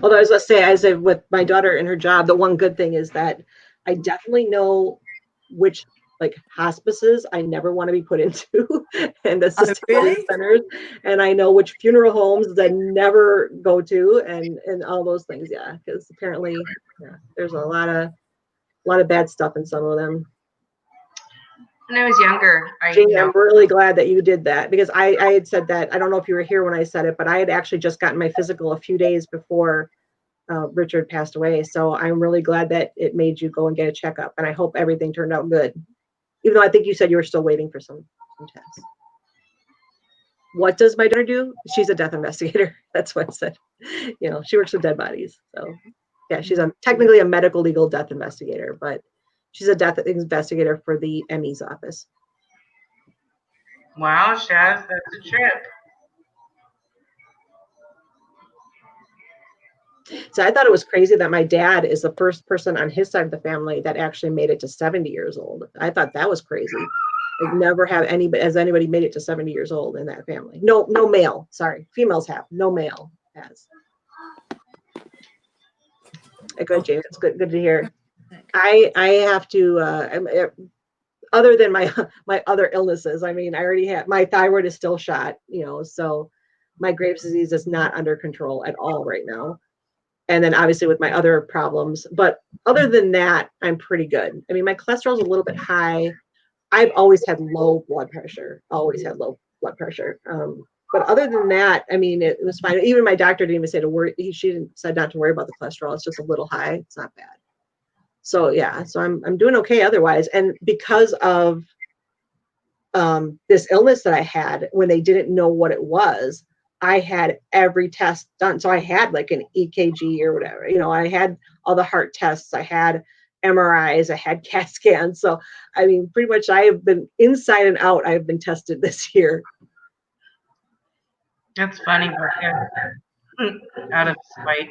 Although I was going to say, as with my daughter and her job, the one good thing is that I definitely know which hospices I never want to be put into and assisted living centers, and I know which funeral homes that never go to, and all those things. Yeah, because apparently, there's a lot of bad stuff in some of them. When I was younger, Jane, I'm really glad that you did that, because I had said that. I don't know if you were here when I said it, but I had actually just gotten my physical a few days before Richard passed away. So I'm really glad that it made you go and get a checkup, and I hope everything turned out good. Even though I think you said you were still waiting for some tests. What does my daughter do? She's a death investigator. That's what I said. She works with dead bodies. So yeah, she's technically a medical legal death investigator, but she's a death investigator for the ME's office. Wow, Shaz, that's a trip. So I thought it was crazy that my dad is the first person on his side of the family that actually made it to 70 years old. I thought that was crazy. Like, never have anybody made it to 70 years old in that family. No male. Sorry, females have. No male has. Good, James. It's good to hear. I have to. Other than my other illnesses, I mean, I already have, my thyroid is still shot. So my Graves' disease is not under control at all right now. And then obviously with my other problems, but other than that, I'm pretty good. I mean, my cholesterol is a little bit high. I've always had low blood pressure. But other than that, I mean, it was fine. Even my doctor didn't even say to worry. She said not to worry about the cholesterol. It's just a little high. It's not bad. So yeah, so I'm doing okay otherwise. And because of this illness that I had, when they didn't know what it was, I had every test done. So I had like an EKG or whatever. I had all the heart tests. I had MRIs. I had CAT scans. So I mean, pretty much I have been inside and out. I have been tested this year. That's funny, but yeah. Out of spite.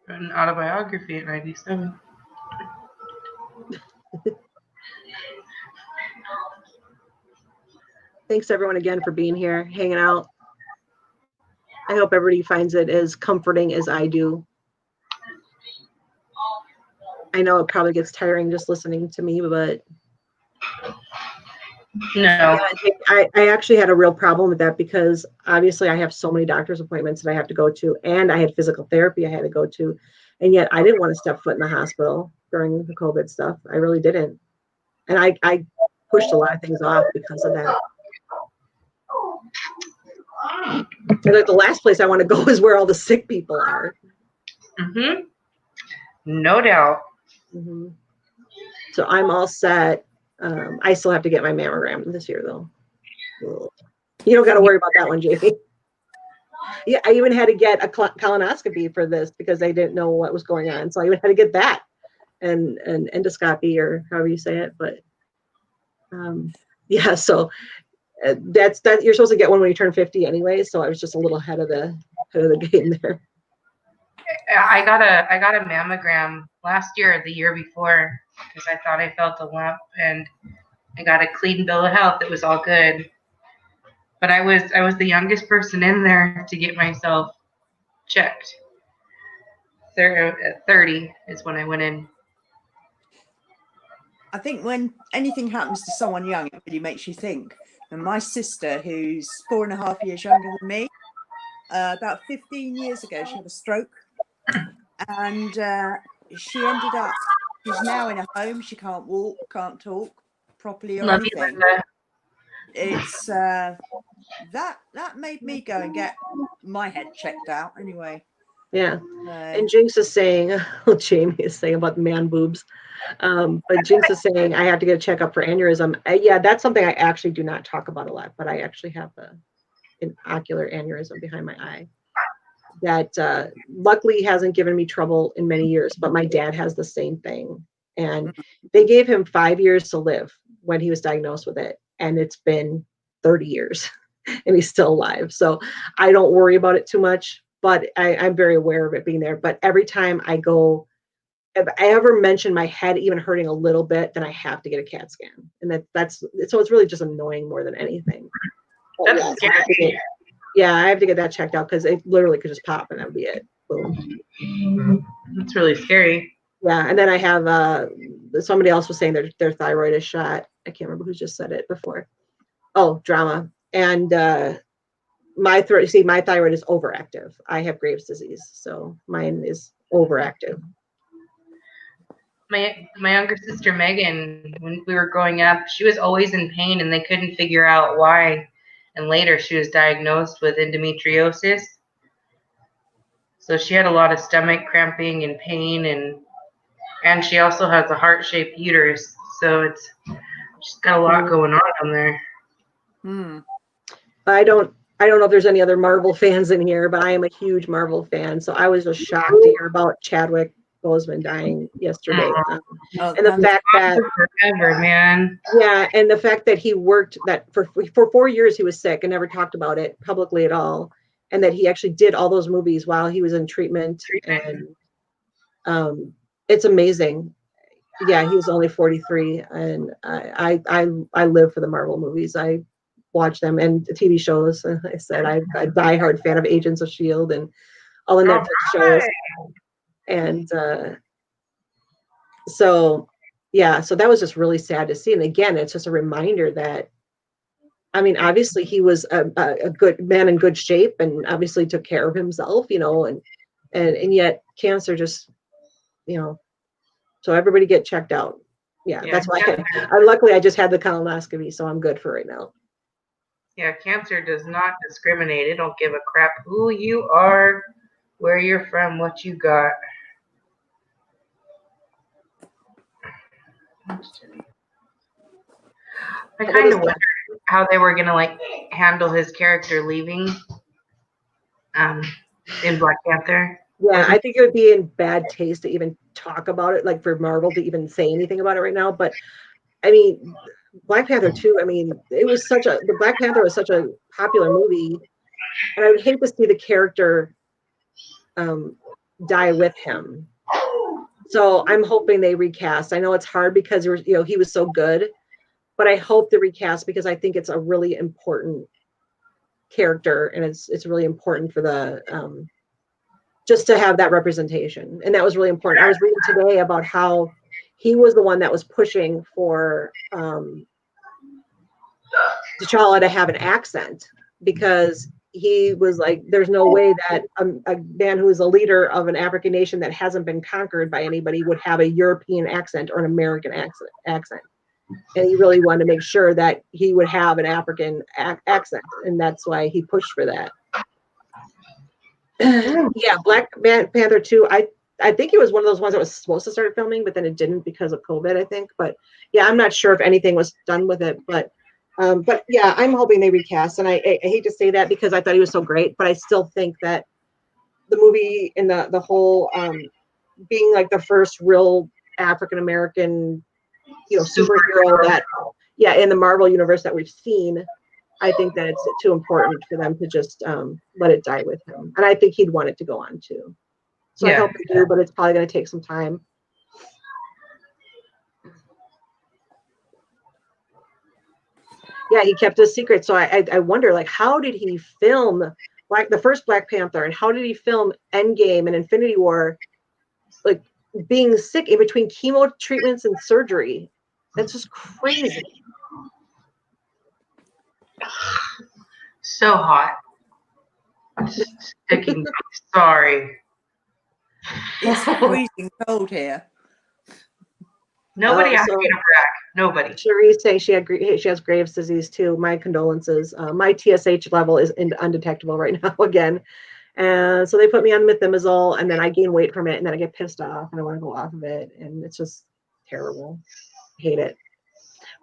An autobiography at 97. Thanks everyone again for being here, hanging out. I hope everybody finds it as comforting as I do. I know it probably gets tiring just listening to me, but no. I actually had a real problem with that, because obviously I have so many doctor's appointments that I have to go to, and I had physical therapy I had to go to, and yet I didn't want to step foot in the hospital during the COVID stuff. I really didn't. And I pushed a lot of things off because of that. And like the last place I want to go is where all the sick people are. Mm-hmm. No doubt. Mm-hmm. So I'm all set. I still have to get my mammogram this year, though. You don't got to worry about that one, Jamie. Yeah, I even had to get a colonoscopy for this because they didn't know what was going on. So I even had to get that and endoscopy, or however you say it. But yeah, so that's you're supposed to get one when you turn 50 anyway. So I was just a little ahead of the game there. I got a mammogram last year or the year before because I thought I felt a lump, and I got a clean bill of health. It was all good. But I was the youngest person in there to get myself checked. 30 is when I went in. I think when anything happens to someone young, it really makes you think. And my sister, who's 4.5 years younger than me, about 15 years ago, she had a stroke, and she ended up. She's now in a home. She can't walk, can't talk properly or anything. It's that made me go and get my head checked out anyway. Yeah. No. And Jinx is saying, well, Jamie is saying about man boobs. But Jinx is saying I have to get a checkup for aneurysm. Yeah, that's something I actually do not talk about a lot, but I actually have an ocular aneurysm behind my eye that luckily hasn't given me trouble in many years, but my dad has the same thing. And they gave him 5 years to live when he was diagnosed with it. And it's been 30 years and he's still alive. So I don't worry about it too much, but I'm very aware of it being there. But every time I go, if I ever mention my head even hurting a little bit, then I have to get a CAT scan. And that's so it's really just annoying more than anything. But That's scary. I have to get that checked out because it literally could just pop and that would be it. Boom. That's really scary. Yeah, and then I have somebody else was saying their thyroid is shot. I can't remember who just said it before. Oh, drama. And my thyroid is overactive. I have Graves' disease, so mine is overactive. My younger sister Megan, when we were growing up, she was always in pain and they couldn't figure out why. And later she was diagnosed with endometriosis. So she had a lot of stomach cramping and pain, and she also has a heart-shaped uterus. So she's got a lot going on there. I don't know if there's any other Marvel fans in here, but I am a huge Marvel fan. So I was just shocked to hear about Chadwick Boseman dying yesterday. And the fact that forever, man. Yeah, and the fact that he worked that for 4 years he was sick and never talked about it publicly at all, and that he actually did all those movies while he was in treatment. And it's amazing. Yeah, he was only 43, and I live for the Marvel movies. I watch them and the TV shows. I said I'm a diehard fan of Agents of S.H.I.E.L.D. and all the Netflix shows. And so that was just really sad to see. And again, it's just a reminder that, I mean, obviously he was a good man in good shape and obviously took care of himself, and yet cancer just, so everybody get checked out. Yeah. That's why luckily I just had the colonoscopy, so I'm good for right now. Yeah, cancer does not discriminate. It don't give a crap who you are, where you're from, what you got. I kind of wondered how they were gonna handle his character leaving in Black Panther. Yeah, I think it would be in bad taste to even talk about it, like for Marvel to even say anything about it right now. But I mean, Black Panther 2, I mean, the Black Panther was such a popular movie, and I would hate to see the character die with him. So I'm hoping they recast. I know it's hard because he was so good, but I hope they recast because I think it's a really important character, and it's really important for the just to have that representation, and that was really important. I was reading today about how he was the one that was pushing for T'Challa to have an accent, because he was like, there's no way that a man who is a leader of an African nation that hasn't been conquered by anybody would have a European accent or an American accent. And he really wanted to make sure that he would have an African accent, and that's why he pushed for that. Yeah, Black Panther 2, I think it was one of those ones that was supposed to start filming, but then it didn't because of COVID, I think. But yeah, I'm not sure if anything was done with it. But yeah, I'm hoping they recast. And I hate to say that because I thought he was so great, but I still think that the movie and the whole being like the first real African American, superhero that, in the Marvel universe that we've seen, I think that it's too important for them to just let it die with him. And I think he'd want it to go on too. So I hope they do, but it's probably going to take some time. Yeah, he kept his secret. So I wonder, like, how did he film the first Black Panther, and how did he film Endgame and Infinity War, like being sick in between chemo treatments and surgery? That's just crazy. So hot. Sticking. Sorry. It's freezing cold here. Nobody asked me to brag. Nobody. Cherise saying she has Graves' disease too. My condolences. My TSH level is undetectable right now again, And so they put me on methimazole, and then I gain weight from it, and then I get pissed off and I want to go off of it, and it's just terrible. Hate it.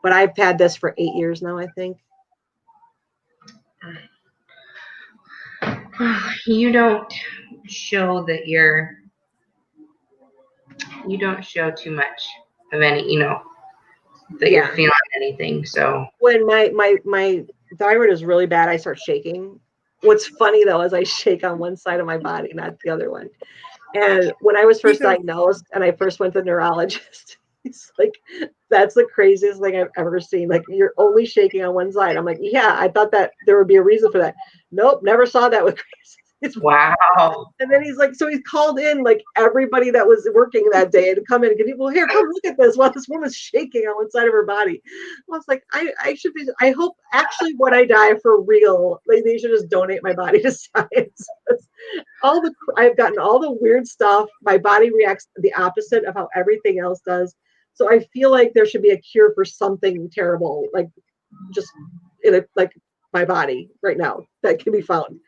But I've had this for 8 years now, I think. You don't show that you don't show too much of any, that you're feeling anything. So when my thyroid is really bad, I start shaking. What's funny though is I shake on one side of my body, not the other one. And when I was first diagnosed and I first went to the neurologist, he's like, that's the craziest thing I've ever seen. Like, you're only shaking on one side. I'm like, yeah, I thought that there would be a reason for that. Nope, never saw that with crazy. wow. And then he's like, so he's called in like everybody that was working that day to come in and give people, here, come look at this while this woman's shaking on one side of her body. I was like, I should be, I hope actually when I die for real, like they should just donate my body to science. I've gotten all the weird stuff. My body reacts the opposite of how everything else does. So I feel like there should be a cure for something terrible, like just in a, like my body right now that can be found.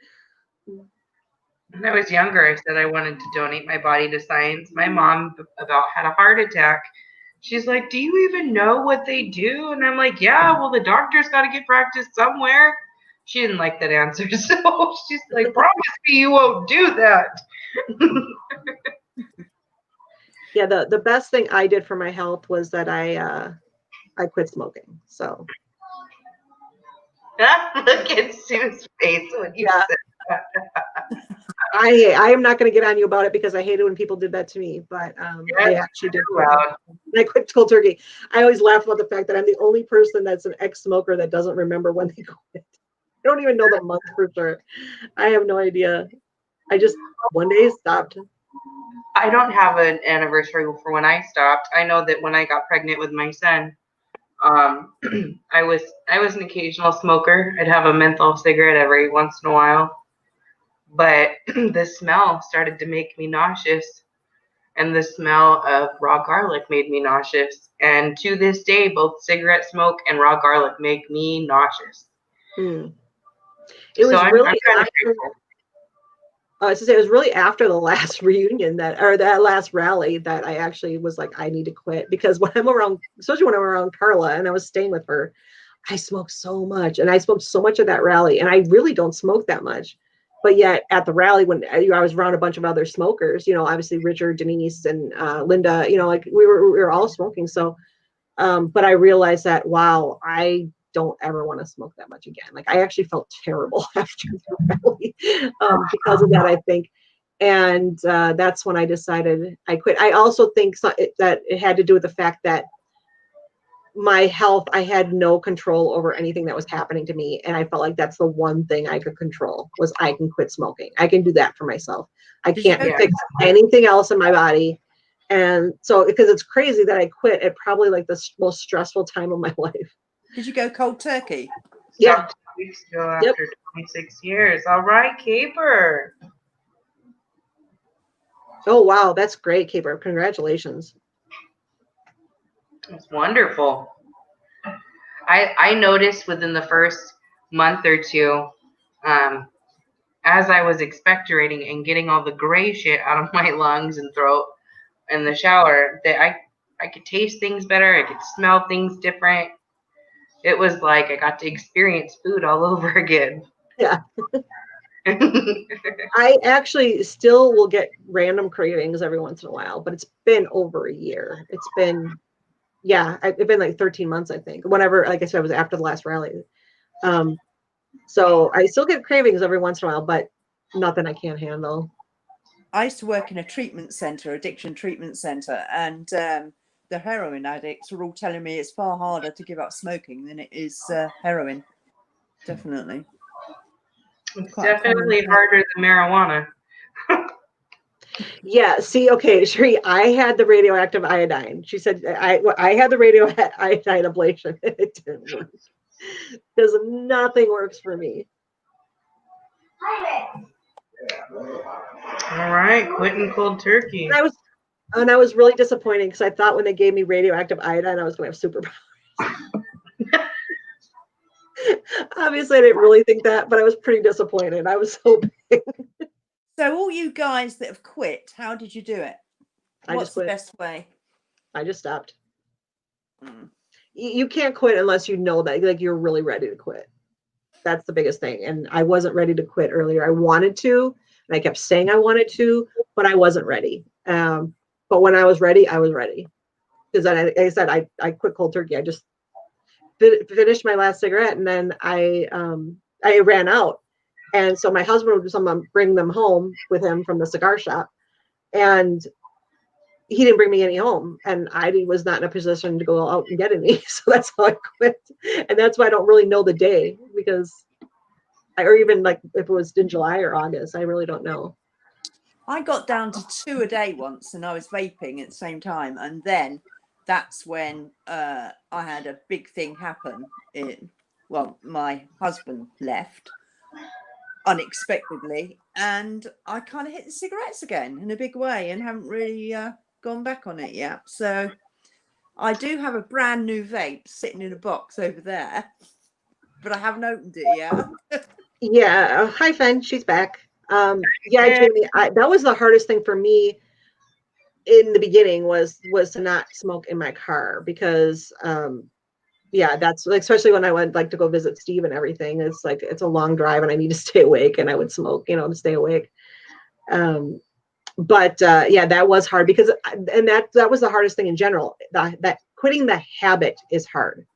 When I was younger, I said I wanted to donate my body to science. My mom about had a heart attack. She's like, do you even know what they do? And I'm like, yeah, well, the doctor's got to get practice somewhere. She didn't like that answer. So she's like, promise me you won't do that. Yeah, the best thing I did for my health was that I quit smoking. So Look at Sue's face when you said that. I am not going to get on you about it because I hated when people did that to me, but I actually did. I quit cold turkey. I always laugh about the fact that I'm the only person that's an ex-smoker that doesn't remember when they quit. I don't even know the month for sure. I have no idea. I just one day stopped. I don't have an anniversary for when I stopped. I know that when I got pregnant with my son, I was an occasional smoker. I'd have a menthol cigarette every once in a while, but the smell started to make me nauseous, and the smell of raw garlic made me nauseous. And to this day, both cigarette smoke and raw garlic make me nauseous. It was really I'm after, it was really after the last reunion that last rally that I actually was like, I need to quit, because when I'm around, especially when I'm around Carla and I was staying with her, I smoked so much, and I smoked so much at that rally, and I really don't smoke that much. But yet at the rally, when I was around a bunch of other smokers, obviously Richard, Denise, and Linda, like we were all smoking. So, but I realized that, wow, I don't ever want to smoke that much again. Like I actually felt terrible after the rally because of that, I think. And that's when I decided I quit. I also think that it had to do with the fact that my health, I had no control over anything that was happening to me. And I felt like that's the one thing I could control, was I can quit smoking. I can do that for myself. I can't fix anything else in my body. And so, because it's crazy that I quit at probably like the most stressful time of my life. Did you go cold turkey? Yeah. 2 weeks ago after 26 years. All right, Caper. Oh, wow. That's great, Caper. Congratulations. It's wonderful. I noticed within the first month or two, as I was expectorating and getting all the gray shit out of my lungs and throat in the shower, that I could taste things better. I could smell things different. It was like I got to experience food all over again. Yeah. I actually still will get random cravings every once in a while, but it's been over a year. It's been like 13 months, I think. Whenever, like I said, it was after the last rally. So I still get cravings every once in a while, but nothing I can't handle. I used to work in a treatment center, addiction treatment center, and the heroin addicts were all telling me it's far harder to give up smoking than it is heroin. Definitely. It's definitely harder than marijuana. Yeah. See, okay, Sheree, I had the radioactive iodine. She said I had the radioactive iodine ablation. It didn't work because nothing works for me. All right, quitting cold turkey. And I was really disappointed because I thought when they gave me radioactive iodine, I was going to have superpowers. Obviously, I didn't really think that, but I was pretty disappointed. I was hoping. So all you guys that have quit, how did you do it? I What's just the quit. best way? I just stopped. Mm. You can't quit unless you know that like you're really ready to quit. That's the biggest thing. And I wasn't ready to quit earlier. I wanted to, and I kept saying I wanted to, but I wasn't ready. But when I was ready, I was ready. Because then, like I said, I quit cold turkey. I just finished my last cigarette, and then I ran out. And so my husband would someone bring them home with him from the cigar shop, and he didn't bring me any home, and I was not in a position to go out and get any. So that's how I quit, and that's why I don't really know the day because or even like if it was in July or August, I really don't know. I got down to 2 a day once, and I was vaping at the same time, and then that's when I had a big thing happen. Well, my husband left unexpectedly, and I kind of hit the cigarettes again in a big way, and haven't really gone back on it yet. So I do have a brand new vape sitting in a box over there, but I haven't opened it yet. Yeah. Hi, Fen. She's back. Yeah, Hey. Jamie, that was the hardest thing for me in the beginning was to not smoke in my car because yeah, that's like especially when I went like to go visit Steve and everything. It's like it's a long drive and I need to stay awake and I would smoke, to stay awake. Um, but yeah, that was hard because and that was the hardest thing in general. That quitting the habit is hard.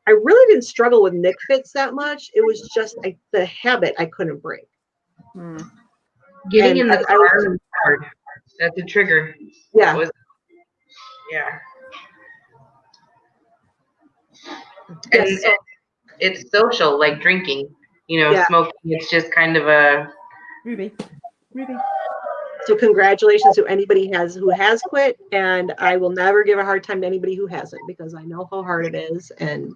I really didn't struggle with Nick Fits that much. It was just the habit I couldn't break. Hmm. Getting And in the I was, car was hard. That's a trigger. That yeah, was, yeah. yes, And so it's social, like drinking. yeah. Smoking. It's just kind of a. Ruby, Ruby. So congratulations to anybody who has quit, and I will never give a hard time to anybody who hasn't because I know how hard it is, and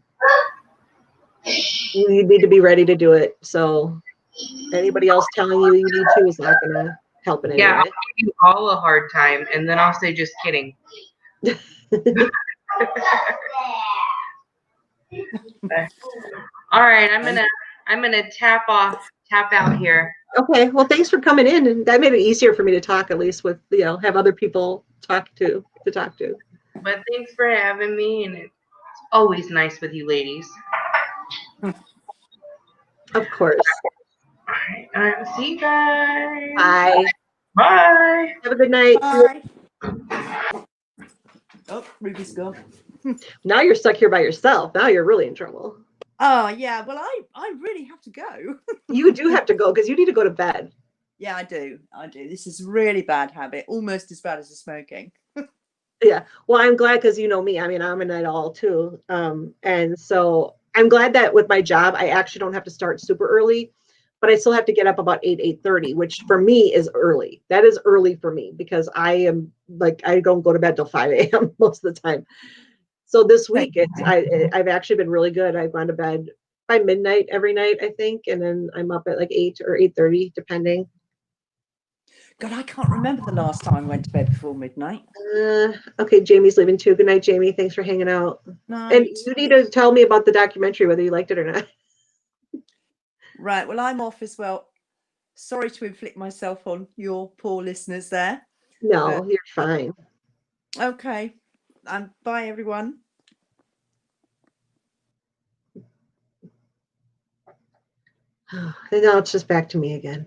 you need to be ready to do it. So anybody else telling you you need to is not going to help in any Yeah, I'll way. give you all a hard time, and then I'll say just kidding. All right, I'm gonna tap out here. Okay, well, thanks for coming in, and that made it easier for me to talk at least with have other people to talk to. But thanks for having me, and it's always nice with you ladies. Of course. All right, see you guys. Bye. Bye. Have a good night. Bye. Oh, Ruby's gone. Now you're stuck here by yourself. Now you're really in trouble. Oh yeah, well I really have to go. You do have to go because you need to go to bed. Yeah, I do. This is a really bad habit, almost as bad as the smoking. Yeah. Well, I'm glad because you know me. I mean, I'm a night owl too. And so I'm glad that with my job, I actually don't have to start super early, but I still have to get up about 8:30, which for me is early. That is early for me because I am like I don't go to bed till 5 a.m. most of the time. So this week I've actually been really good. I've gone to bed by midnight every night, I think, and then I'm up at like 8 or 8:30, depending. God, I can't remember the last time I went to bed before midnight. Okay, Jamie's leaving too. Good night, Jamie. Thanks for hanging out. And Night. you need to tell me about the documentary, whether you liked it or not. Right. Well, I'm off as well. Sorry to inflict myself on your poor listeners there. No, you're fine. Okay. Bye, everyone. And now it's just back to me again.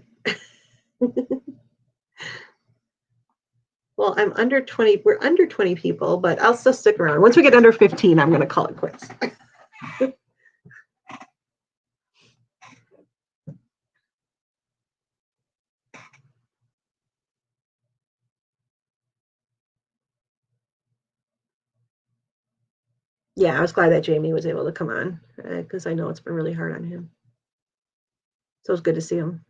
Well, I'm under 20. We're under 20 people, but I'll still stick around. Once we get under 15, I'm going to call it quits. Yeah, I was glad that Jamie was able to come on because I know it's been really hard on him. So it's good to see him.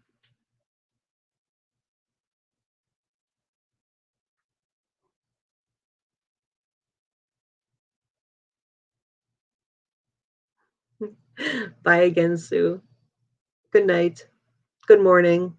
Bye again, Sue. Good night. Good morning.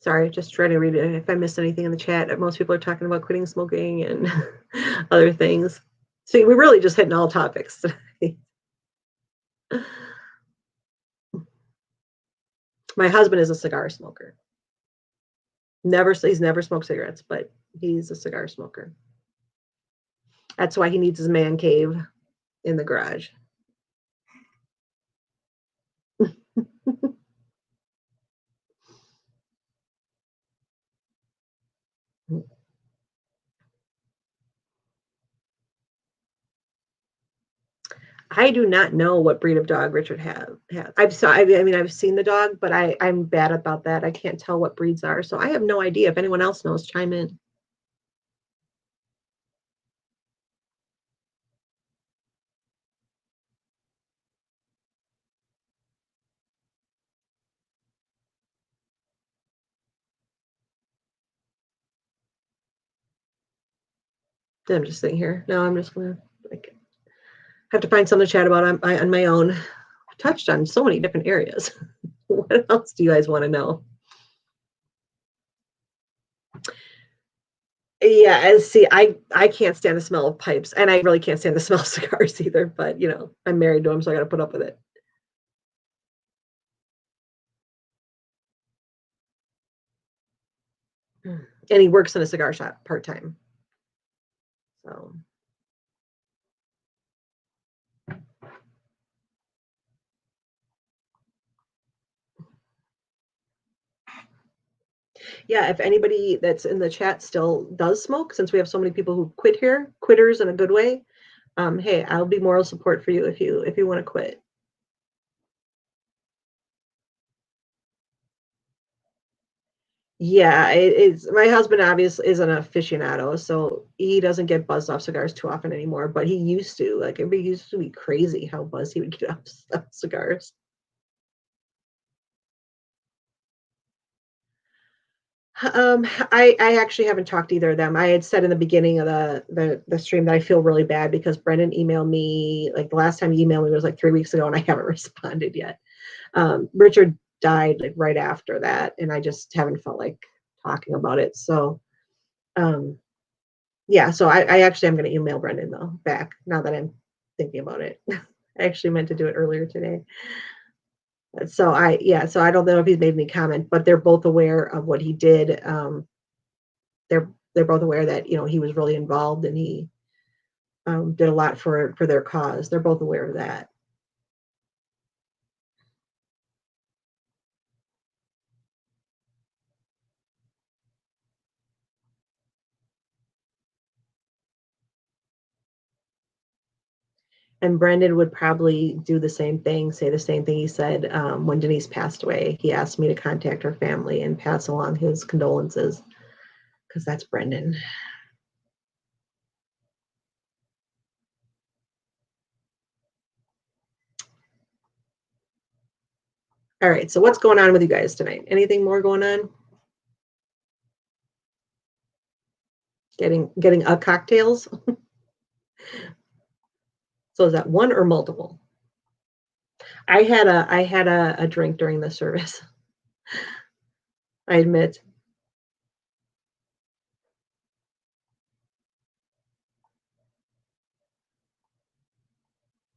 Sorry, just trying to read it. If I missed anything in the chat, most people are talking about quitting smoking and other things. See, we're really just hitting all topics today. My husband is a cigar smoker. He's never smoked cigarettes, but he's a cigar smoker. That's why he needs his man cave in the garage. I do not know what breed of dog Richard has. I've seen the dog, but I'm bad about that. I can't tell what breeds are, so I have no idea. If anyone else knows, chime in. I'm just sitting here. No, I'm just gonna have to find something to chat about on my own. I've touched on so many different areas. What else do you guys want to know? Yeah, see, I can't stand the smell of pipes, and I really can't stand the smell of cigars either. But I'm married to him, so I got to put up with it. And he works in a cigar shop part-time. So yeah, if anybody that's in the chat still does smoke, since we have so many people who quit here, quitters in a good way, hey, I'll be moral support for you if you want to quit. Yeah, it's my husband obviously is an aficionado, so he doesn't get buzzed off cigars too often anymore, but he used to. Like, it used to be crazy how buzzed he would get off cigars. I actually haven't talked to either of them. I had said in the beginning of the stream that I feel really bad because Brendan emailed me, like the last time he emailed me was like 3 weeks ago, and I haven't responded yet. Richard died like right after that, and I just haven't felt like talking about it. So yeah, so I actually am going to email Brendan though back now that I'm thinking about it. I actually meant to do it earlier today. So I don't know if he's made any comment, but they're both aware of what he did. They're both aware that he was really involved, and he did a lot for their cause. They're both aware of that. And Brendan would probably do the same thing, say the same thing he said when Denise passed away. He asked me to contact her family and pass along his condolences, because that's Brendan. All right, so what's going on with you guys tonight? Anything more going on? Getting cocktails? So is that one or multiple? I had a drink during the service. I admit.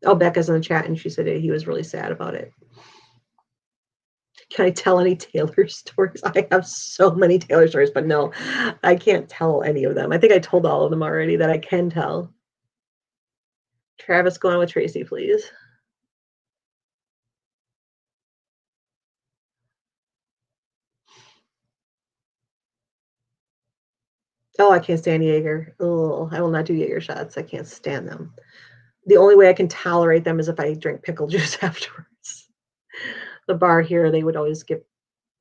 Oh, Becca's in the chat, and she said he was really sad about it. Can I tell any Taylor stories? I have so many Taylor stories, but no, I can't tell any of them. I think I told all of them already that I can tell. Travis, go on with Tracy, please. Oh, I can't stand Jaeger. Oh, I will not do Jaeger shots. I can't stand them. The only way I can tolerate them is if I drink pickle juice afterwards. The bar here, they would always give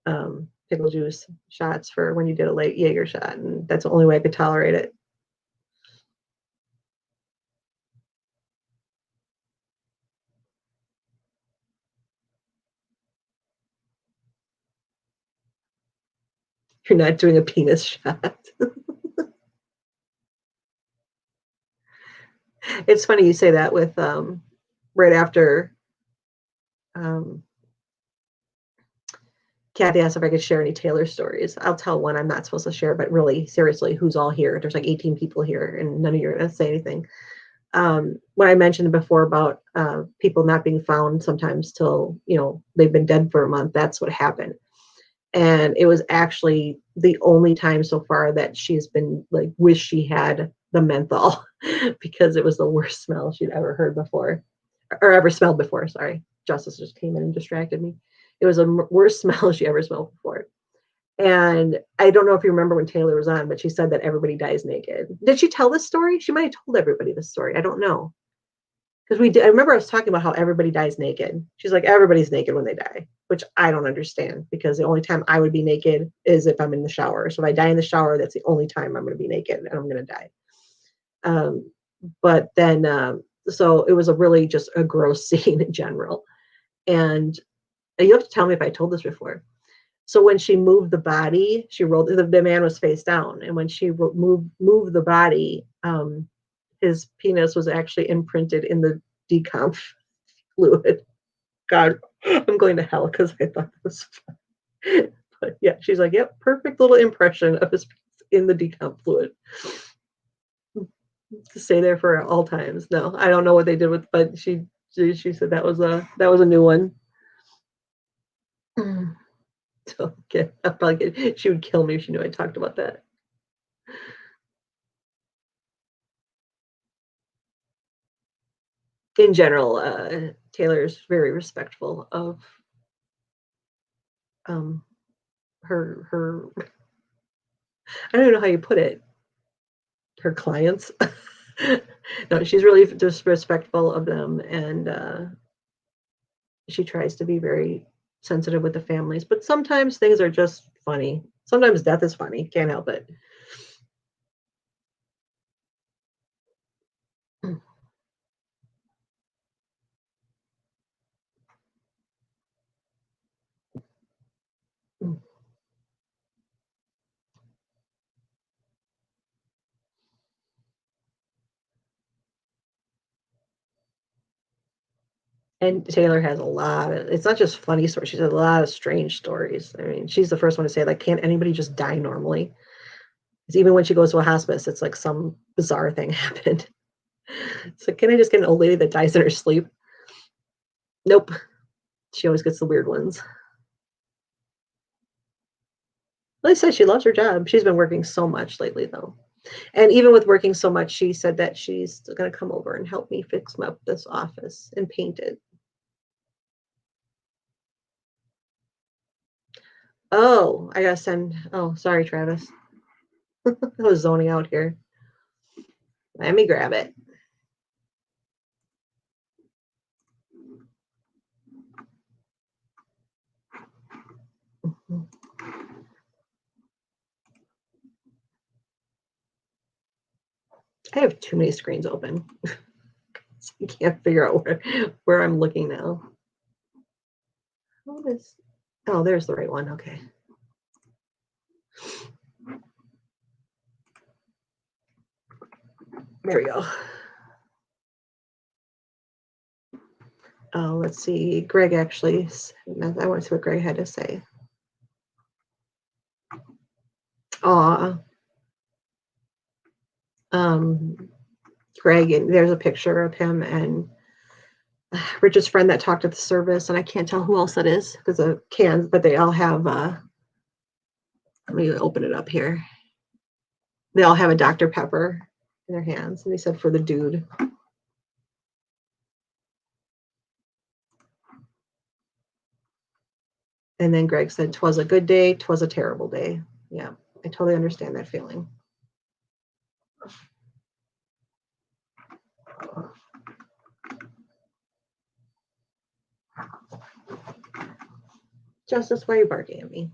pickle juice shots for when you did a late Jaeger shot, and that's the only way I could tolerate it. You're not doing a penis shot. It's funny you say that with right after Kathy asked if I could share any Taylor stories. I'll tell one I'm not supposed to share, but really, seriously, who's all here? There's like 18 people here, and none of you are going to say anything. When I mentioned before about people not being found sometimes till, they've been dead for a month, that's what happened. And it was actually the only time so far that she's been like, wish she had the menthol because it was the worst smell she'd ever heard before or ever smelled before. Sorry. Justice just came in and distracted me. It was the worst smell she ever smelled before. And I don't know if you remember when Taylor was on, but she said that everybody dies naked. Did she tell this story? She might have told everybody this story. I don't know. Because I remember I was talking about how everybody dies naked. She's like, everybody's naked when they die, which I don't understand because the only time I would be naked is if I'm in the shower. So if I die in the shower, that's the only time I'm going to be naked and I'm going to die. But then, so it was a really just a gross scene in general. And you have to tell me if I told this before. So when she moved the body, she rolled, the man was face down. And when she moved the body, his penis was actually imprinted in the decomp fluid. God, I'm going to hell because I thought it was fun. But yeah, she's like, yep, perfect little impression of his in the decomp fluid. To stay there for all times. No, I don't know what they did with, but she said that was a new one. So okay, I'll probably get, she would kill me if she knew I talked about that. In general, Taylor's very respectful of her I don't even know how you put it, her clients. No, she's really just respectful of them, and she tries to be very sensitive with the families, but sometimes things are just funny. Sometimes death is funny, can't help it. And Taylor has a lot of, it's not just funny stories, she has a lot of strange stories. I mean, she's the first one to say, like, can't anybody just die normally? Because even when she goes to a hospice, it's like some bizarre thing happened. So can I just get an old lady that dies in her sleep? Nope. She always gets the weird ones. Like I said, she loves her job. She's been working so much lately, though. And even with working so much, she said that she's going to come over and help me fix up this office and paint it. Oh, I gotta send. Oh, sorry, Travis. I was zoning out here. Let me grab it. I have too many screens open. So I can't figure out where I'm looking now. Oh, there's the right one. Okay. There we go. Oh, let's see. Greg actually, I want to see what Greg had to say. Greg, and there's a picture of him and Richard's friend that talked at the service, and I can't tell who else that is because of cans, but they all have, let me open it up here. They all have a Dr. Pepper in their hands, and he said for the dude. And then Greg said, "'Twas a good day, 'twas a terrible day." Yeah, I totally understand that feeling. Justice, why are you barking at me?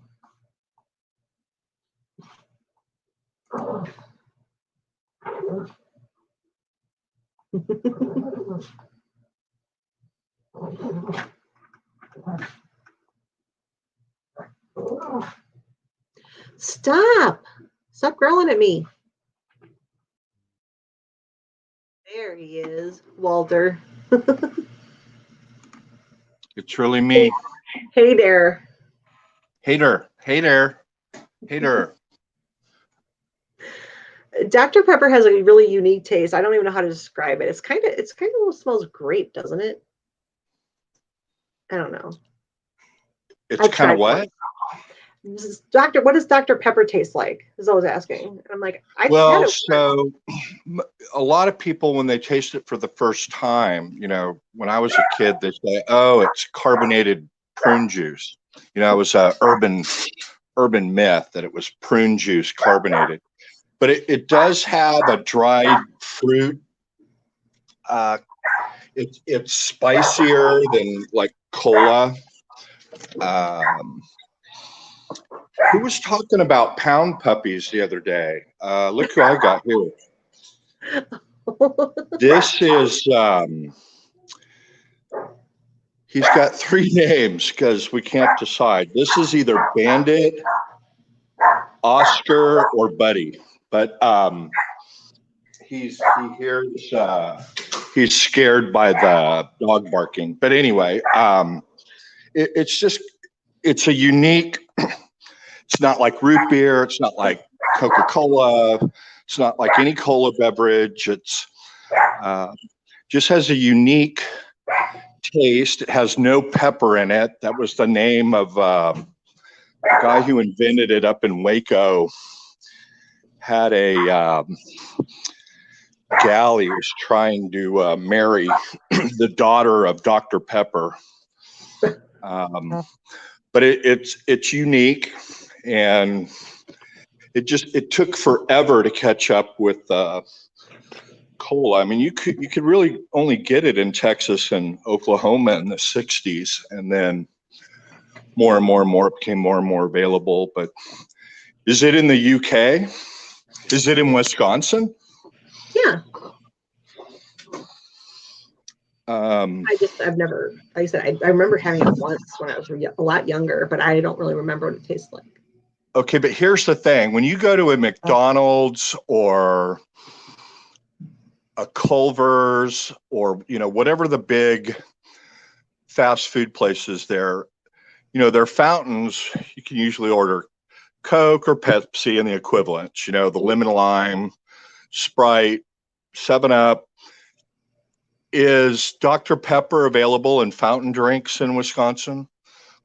Stop growling at me. There he is, Walter. It's really me. Hey there. Hater, hater, hater. Dr. Pepper has a really unique taste. I don't even know how to describe it. It's kind of smells grape, doesn't it? I don't know. It's kind of what? What does Dr. Pepper taste like? Is always asking. And I'm like, well, so a lot of people, when they taste it for the first time, when I was a kid, they say, "Oh, it's carbonated prune juice." It was a urban myth that it was prune juice carbonated, but it does have a dried fruit. It's spicier than like cola. Who was talking about pound puppies the other day? Look who I got here. This is, he's got 3 names because we can't decide. This is either Bandit, Oscar, or Buddy. But he's scared by the dog barking. But anyway, it's a unique. It's not like root beer. It's not like Coca-Cola. It's not like any cola beverage. It's just has a unique taste. It has no pepper in it. That was the name of the guy who invented it up in Waco. Had a gal he was trying to marry the daughter of Dr. Pepper. But it's unique. And it took forever to catch up with cola. I mean, you could really only get it in Texas and Oklahoma in the 60s, and then more and more it became more and more available. But is it in the UK? Is it in Wisconsin? Yeah. I've never, like I said, I remember having it once when I was a lot younger, but I don't really remember what it tastes like. Okay, but here's the thing. When you go to a McDonald's or a Culver's or, whatever the big fast food places there, their fountains, you can usually order Coke or Pepsi and the equivalents, the lemon lime, Sprite, 7-Up. Is Dr. Pepper available in fountain drinks in Wisconsin?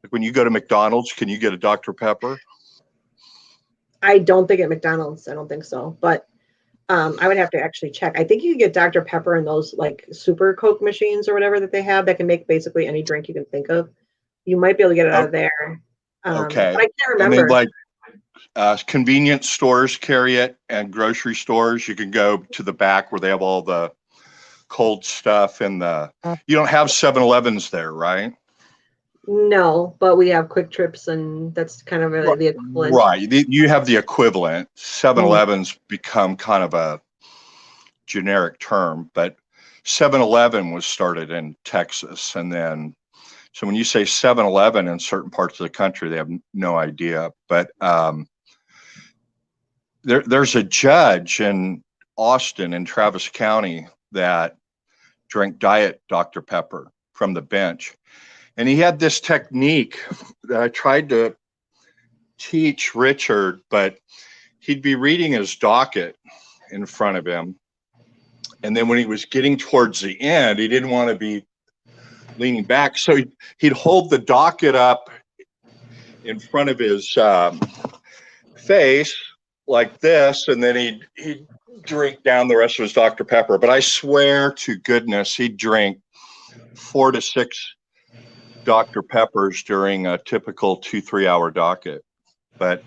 Like when you go to McDonald's, can you get a Dr. Pepper? I don't think at McDonald's. I don't think so. But I would have to actually check. I think you can get Dr. Pepper in those like super Coke machines or whatever that they have that can make basically any drink you can think of. You might be able to get it out of there. Okay. But I can't remember. And then convenience stores carry it, and grocery stores, you can go to the back where they have all the cold stuff and you don't have 7-Elevens there, right? No, but we have Quick Trips, and that's kind of the equivalent. Right. You have the equivalent. 7-Elevens become kind of a generic term, but 7-Eleven was started in Texas. And then, so when you say 7-Eleven in certain parts of the country, they have no idea. But there's a judge in Austin in Travis County that drank Diet Dr. Pepper from the bench. And he had this technique that I tried to teach Richard, but he'd be reading his docket in front of him. And then when he was getting towards the end, he didn't want to be leaning back. So he'd hold the docket up in front of his face like this, and then he'd drink down the rest of his Dr. Pepper. But I swear to goodness, he'd drink 4 to 6 Dr. Peppers during a typical 2-3 hour docket. But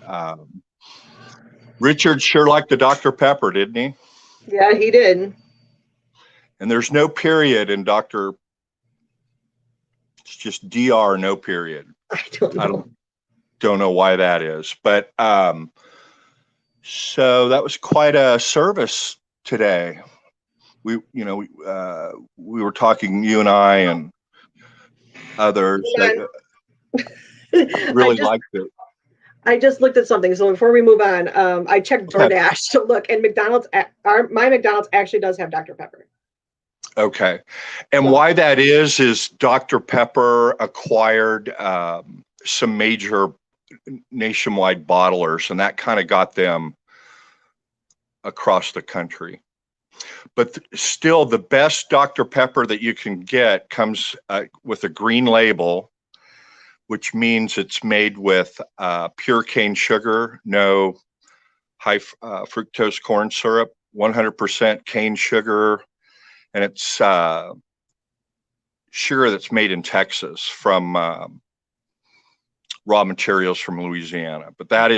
Richard sure liked the Dr. Pepper, didn't he? Yeah, he did. And there's no period in Dr. It's just DR, no period. I don't know why that is. But so that was quite a service today. We were talking, you and I and others that really liked it. I just looked at something. So before we move on, I checked DoorDash to look, and my McDonald's actually does have Dr. Pepper. Okay. And why that is Dr. Pepper acquired some major nationwide bottlers, and that kind of got them across the country. But still, the best Dr. Pepper that you can get comes with a green label, which means it's made with pure cane sugar, no high fructose corn syrup, 100% cane sugar, and it's sugar that's made in Texas from raw materials from Louisiana. But that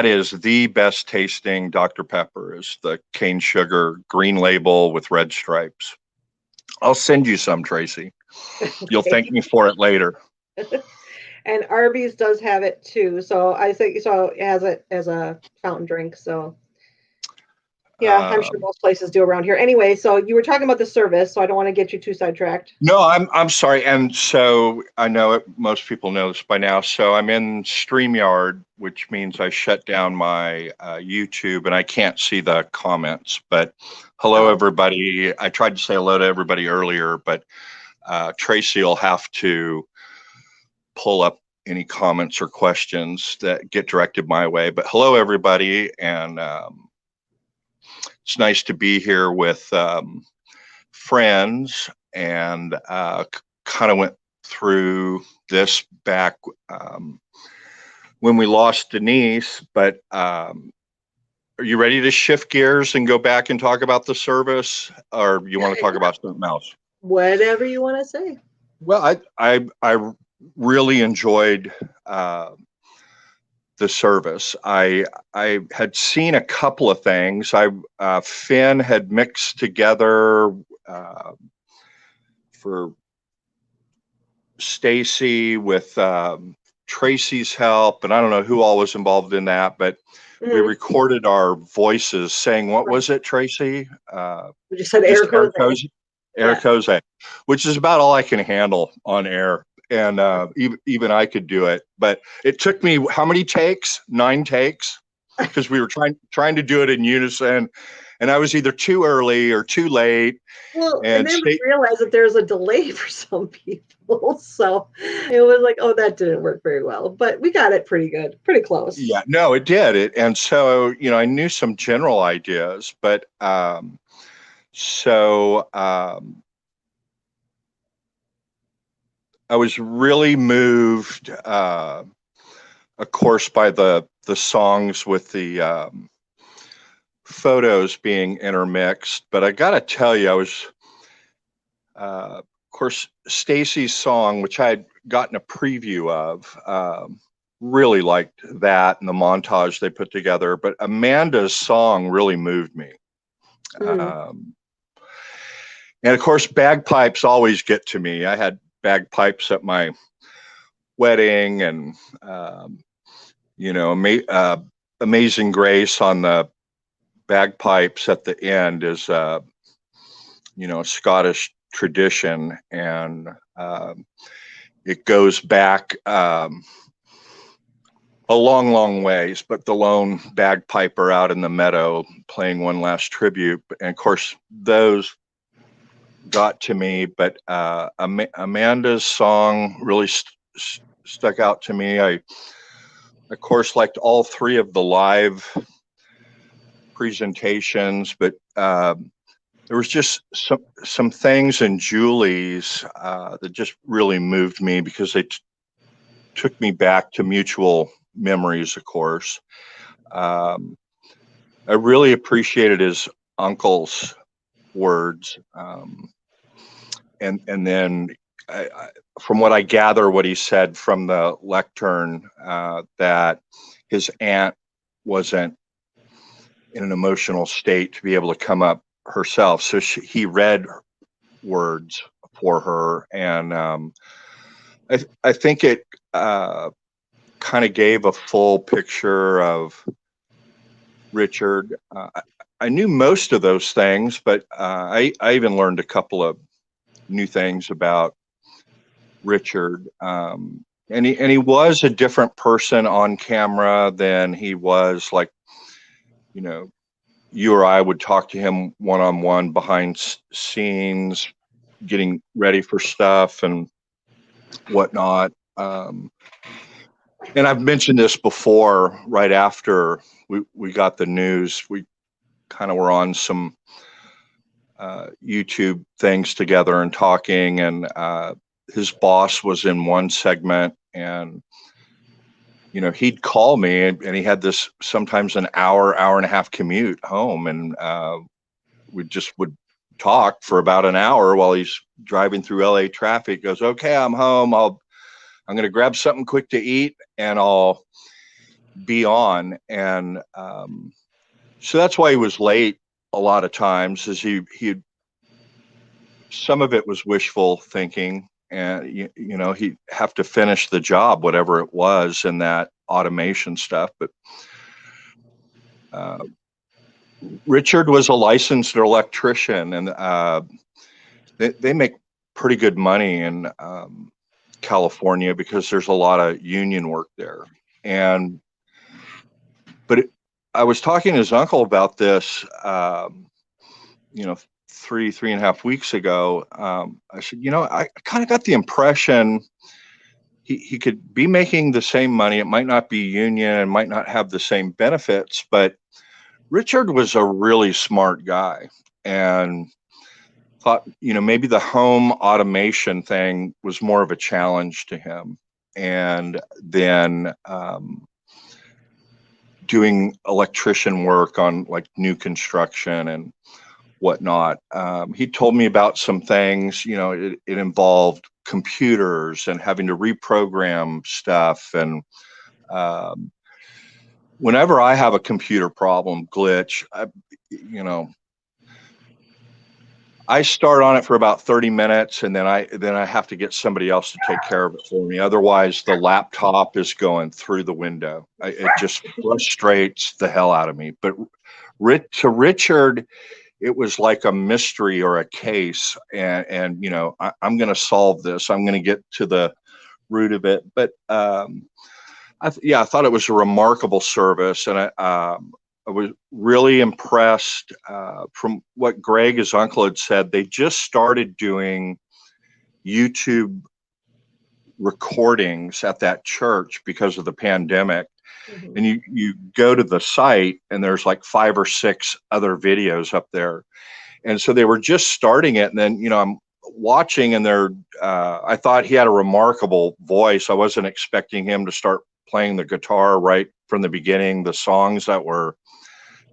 is the best tasting Dr. Pepper, is the cane sugar green label with red stripes. I'll send you some, Tracy. You'll thank me for it later. And Arby's does have it too. So I think so it has it as a fountain drink. So yeah, I'm sure most places do around here. Anyway, so you were talking about the service, so I don't want to get you too sidetracked. No, I'm sorry. And so I know it, most people know this by now. So I'm in StreamYard, which means I shut down my YouTube and I can't see the comments. But hello, everybody. I tried to say hello to everybody earlier, but Tracy will have to pull up any comments or questions that get directed my way. But hello, everybody. And it's nice to be here with friends, and kind of went through this back when we lost Denise. But are you ready to shift gears and go back and talk about the service, or you want to talk about something else? Whatever you want to say. Well, I really enjoyed the service. I had seen a couple of things. Finn had mixed together for Stacy with Tracy's help, and I don't know who all was involved in that, but we recorded our voices saying, what was it, Tracy? We just said Eric Jose, which is about all I can handle on air. And even I could do it, but it took me how many takes? 9 takes, because we were trying to do it in unison, and I was either too early or too late. Well, and then we realized that there's a delay for some people, so it was like, oh, that didn't work very well, but we got it pretty good, pretty close. Yeah, no, it did. And so I knew some general ideas, but I was really moved, of course, by the songs with the photos being intermixed. But I got to tell you, I was, of course, Stacy's song, which I had gotten a preview of, really liked that and the montage they put together. But Amanda's song really moved me. And of course, bagpipes always get to me. I had bagpipes at my wedding, and Amazing Grace on the bagpipes at the end is a Scottish tradition, and it goes back a long ways. But the lone bagpiper out in the meadow playing one last tribute, and of course those got to me. But Amanda's song really stuck out to me. I, of course, liked all 3 of the live presentations, but there was just some things in Julie's that just really moved me, because they took me back to mutual memories, of course. I really appreciated his uncle's words. And then from what I gather, what he said from the lectern, that his aunt wasn't in an emotional state to be able to come up herself. So he read words for her. And I think it kind of gave a full picture of Richard. I knew most of those things, but I even learned a couple of new things about Richard. And he was a different person on camera than he was, like, you or I would talk to him one-on-one behind scenes, getting ready for stuff and whatnot. And I've mentioned this before, right after we got the news, we kind of were on some YouTube things together and talking, and his boss was in one segment, and he'd call me, and he had this sometimes an hour and a half commute home, and we just would talk for about an hour while he's driving through LA traffic. Goes, okay, I'm home. I'm going to grab something quick to eat, and I'll be on. And so that's why he was late a lot of times, is he some of it was wishful thinking, and he'd have to finish the job, whatever it was, and that automation stuff. But Richard was a licensed electrician, and they make pretty good money in California because there's a lot of union work there. I was talking to his uncle about this, 3.5 weeks ago. I said, I kind of got the impression he could be making the same money. It might not be union and might not have the same benefits, but Richard was a really smart guy, and thought, maybe the home automation thing was more of a challenge to him. And then doing electrician work on like new construction and whatnot. He told me about some things, it involved computers and having to reprogram stuff. And whenever I have a computer problem, glitch, I start on it for about 30 minutes, and then I have to get somebody else to take care of it for me. Otherwise, the laptop is going through the window. It just frustrates the hell out of me. But to Richard, it was like a mystery or a case, and I'm going to solve this. I'm going to get to the root of it. But I thought it was a remarkable service, and I was really impressed from what Greg, his uncle, had said. They just started doing YouTube recordings at that church because of the pandemic. Mm-hmm. And you go to the site, and there's like 5 or 6 other videos up there. And so they were just starting it. And then, I'm watching, and I thought he had a remarkable voice. I wasn't expecting him to start playing the guitar right from the beginning. The songs that were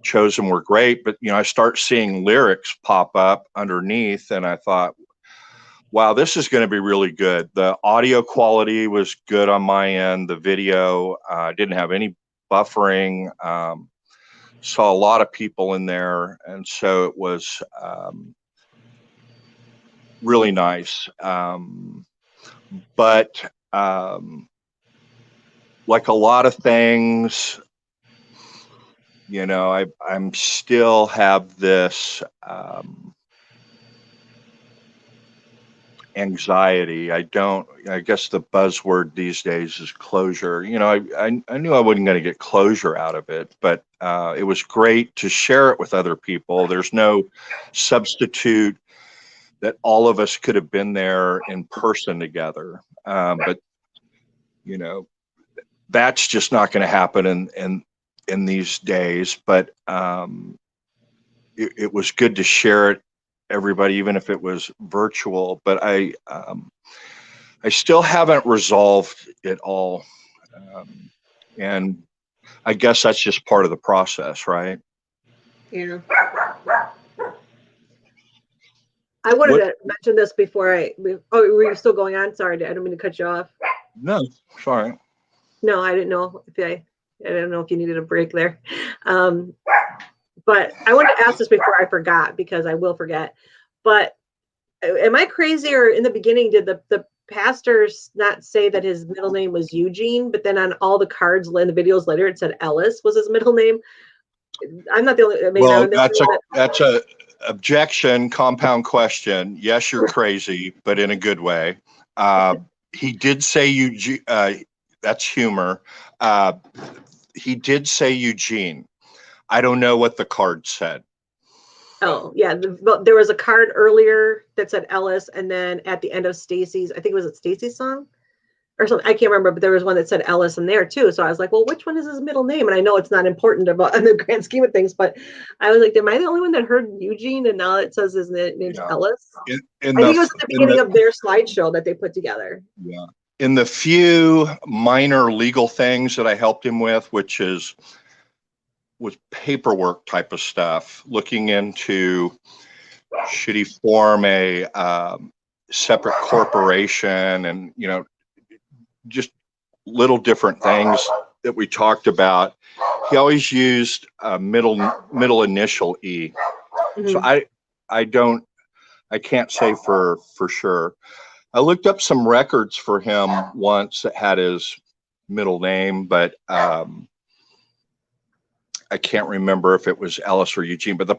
chosen were great, but I start seeing lyrics pop up underneath, and I thought, wow, this is going to be really good. The audio quality was good on my end. The video didn't have any buffering. Saw a lot of people in there, and so it was really nice. But like a lot of things, I'm still have this anxiety. I guess the buzzword these days is closure. I knew I wasn't going to get closure out of it, but it was great to share it with other people. There's no substitute that all of us could have been there in person together. But that's just not going to happen in these days. But it was good to share it, everybody, even if it was virtual. But I still haven't resolved it all, and I guess that's just part of the process, right? Yeah. I wanted to mention this before were you still going on? Sorry, I don't mean to cut you off. No, sorry. No, I didn't know if I don't know if you needed a break there. But I wanted to ask this before I forgot, because I will forget. But am I crazy, or in the beginning, did the pastors not say that his middle name was Eugene, but then on all the cards in the videos later, it said Ellis was his middle name? I'm not the only. Well, that's a objection, compound question. Yes, you're crazy, but in a good way. He did say Eugene. That's humor. He did say Eugene. I don't know what the card said. Oh, yeah. There was a card earlier that said Ellis, and then at the end of Stacy's, I think it was Stacy's song. or something. I can't remember, but there was one that said Ellis in there too. So I was like, well, which one is his middle name? And I know it's not important about in the grand scheme of things, but I was like, am I the only one that heard Eugene and now it says his name's Yeah. Ellis? In I think it was the, at the in beginning the, of their slideshow that they put together. yeah. In the few minor legal things that I helped him with, which was paperwork type of stuff, looking into should he form a separate corporation, and just little different things that we talked about. He always used a middle initial E. So I can't say for sure. I looked up some records for him once that had his middle name, but I can't remember if it was Ellis or Eugene, but the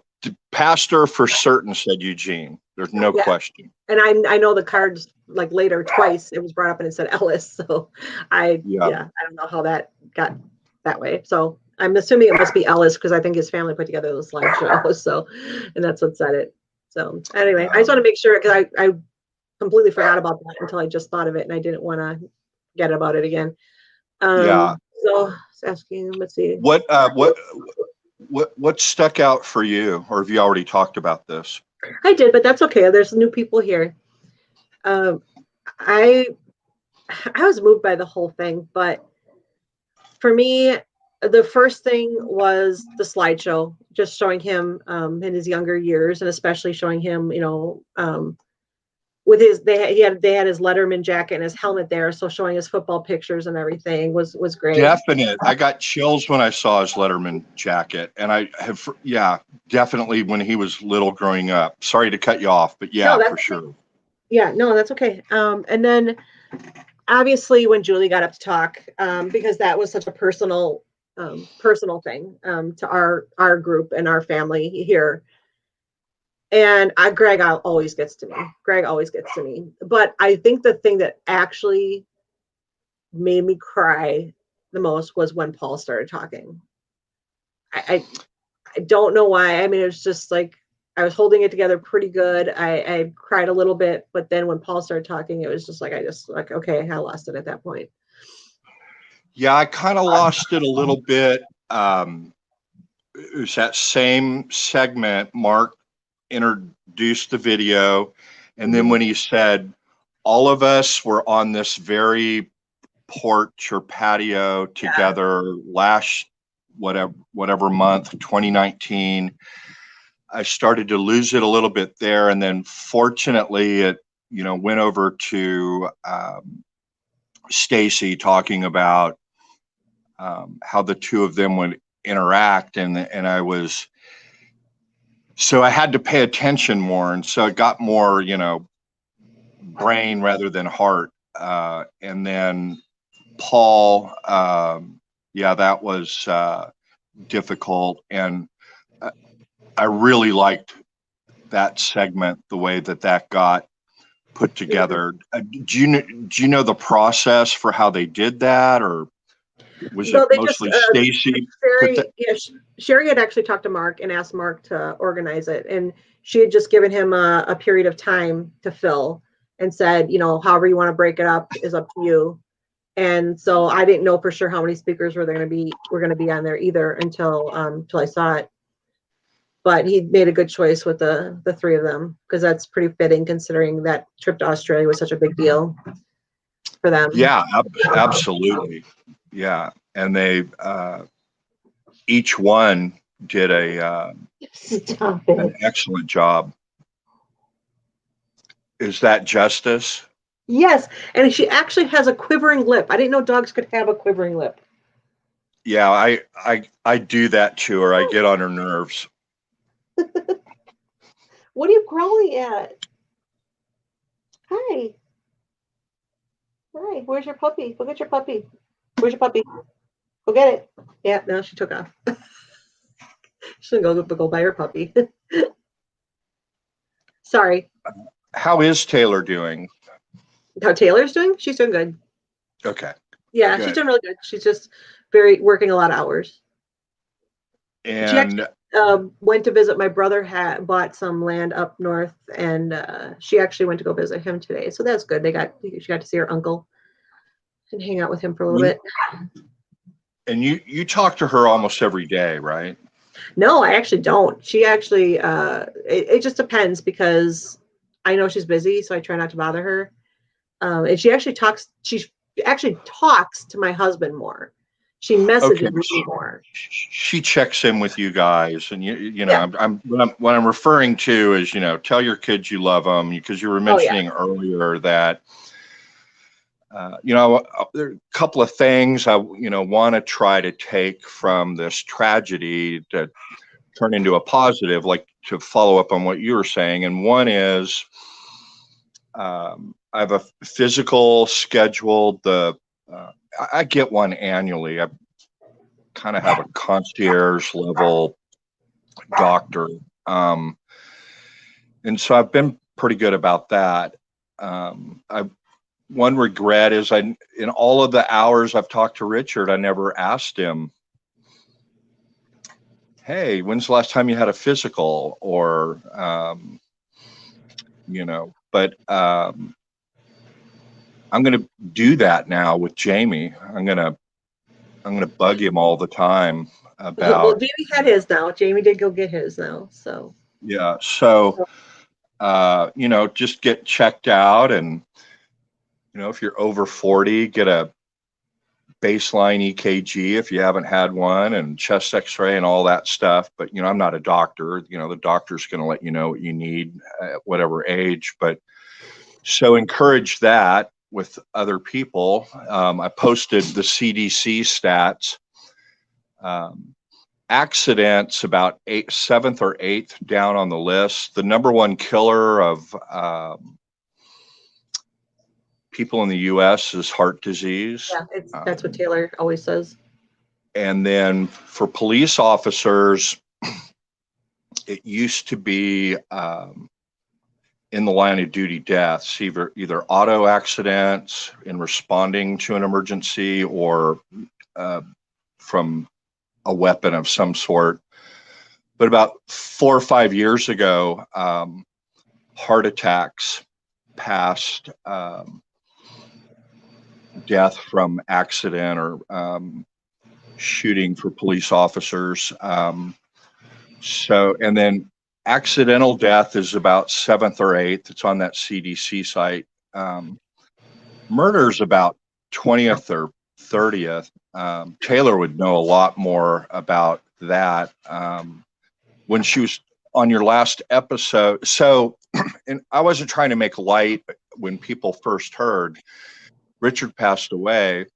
pastor for certain said Eugene. There's no question. And I know the cards, like later twice it was brought up and it said Ellis. So I don't know how that got that way. So I'm assuming it must be Ellis because I think his family put together the slideshow. So, and that's what said it. So anyway, I just want to make sure because I completely forgot about that until I just thought of it and I didn't want to forget about it again. So asking, let's see. What stuck out for you, or have you already talked about this? I did, but that's okay. There's new people here. I was moved by the whole thing, but for me, the first thing was the slideshow, just showing him in his younger years, and especially showing him, with his they had his Letterman jacket and his helmet there, so showing his football pictures and everything was great. Definite. I got chills when I saw his Letterman jacket, and I have definitely when he was little growing up. Sorry to cut you off, but yeah, for sure. Yeah, no, that's okay. And then obviously when Julie got up to talk, because that was such a personal thing to our group and our family here. And Greg always gets to me. Greg always gets to me. But I think the thing that actually made me cry the most was when Paul started talking. I don't know why. I mean, it was just like I was holding it together pretty good. I cried a little bit, but then when Paul started talking, it was just like okay, I lost it at that point. Yeah, I kind of lost it a little bit. It was that same segment. Mark introduced the video, and then when he said, all of us were on this very porch or patio together last whatever month, 2019, I started to lose it a little bit there. And then fortunately it went over to Stacy talking about how the two of them would interact, and so I had to pay attention more, and so it got more, brain rather than heart. And then Paul, that was difficult, and I really liked that segment, the way that got put together. Do you know the process for how they did that, or was it mostly Stacy? Sherry had actually talked to Mark and asked Mark to organize it, and she had just given him a period of time to fill and said, however you want to break it up is up to you. And so I didn't know for sure how many speakers were going to be on there either until I saw it. But he made a good choice with the three of them, because that's pretty fitting considering that trip to Australia was such a big deal for them. Yeah, absolutely. Yeah, and they each one did an excellent job. Is that Justice? Yes, and she actually has a quivering lip. I didn't know dogs could have a quivering lip. Yeah, I do that to her. I get on her nerves. What are you growling at? Hi. Hi, where's your puppy? Go get your puppy. Where's your puppy? Go get it. Yeah, no, she took off. She's gonna go buy her puppy. Sorry. How is Taylor doing? How Taylor's doing? She's doing good. Okay. Yeah, she's doing really good. She's just working a lot of hours. And she actually, went to visit my brother. Bought some land up north, and she actually went to go visit him today. So that's good. She got to see her uncle. and hang out with him for a little bit. And you talk to her almost every day, right? No, I actually don't. She actually, it just depends because I know she's busy, so I try not to bother her. And she actually talks to my husband more. She Okay. messages me more. She checks in with you guys, and you know, Yeah. what I'm referring to is, you know, tell your kids you love them, because you were Oh yeah. mentioning earlier that, you know, there are a couple of things I, you know, want to try to take from this tragedy to turn into a positive, like to follow up on what you were saying. And one is, I have a physical scheduled. I get one annually. I kind of have a concierge level doctor. And so I've been pretty good about that. One regret is in all of the hours I've talked to Richard, I never asked him, hey, when's the last time you had a physical? Or, you know, but I'm going to do that now with Jamie. I'm going to bug him all the time Well, about, Jamie had his now. Jamie did go get his now. So yeah. So, you know, just get checked out, and, you know, if you're over 40, get a baseline EKG if you haven't had one, and chest x-ray and all that stuff. But, you know, I'm not a doctor. You know, the doctor's going to let you know what you need at whatever age. But so encourage that with other people. I posted the CDC stats. Accidents about seventh or eighth down on the list. The number one killer of people in the U.S. is heart disease. yeah, that's what Taylor always says. And then for police officers, it used to be in the line of duty deaths, either auto accidents in responding to an emergency, or from a weapon of some sort. But about 4 or 5 years ago, heart attacks passed death from accident or shooting for police officers. So, and then accidental death is about seventh or eighth. It's on that CDC site. Murder is about 20th or 30th. Taylor would know a lot more about that. When she was on your last episode, so, and I wasn't trying to make light when people first heard Richard passed away.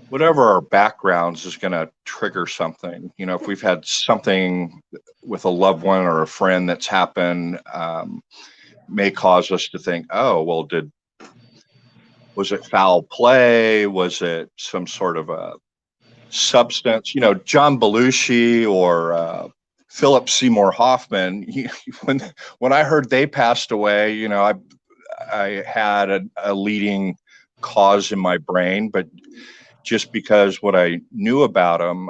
Whatever our backgrounds is going to trigger something. You know, if we've had something with a loved one or a friend that's happened, may cause us to think, oh, well, was it foul play? Was it some sort of a substance? You know, John Belushi or Philip Seymour Hoffman, when I heard they passed away, you know, I had a leading cause in my brain, but just because what I knew about them.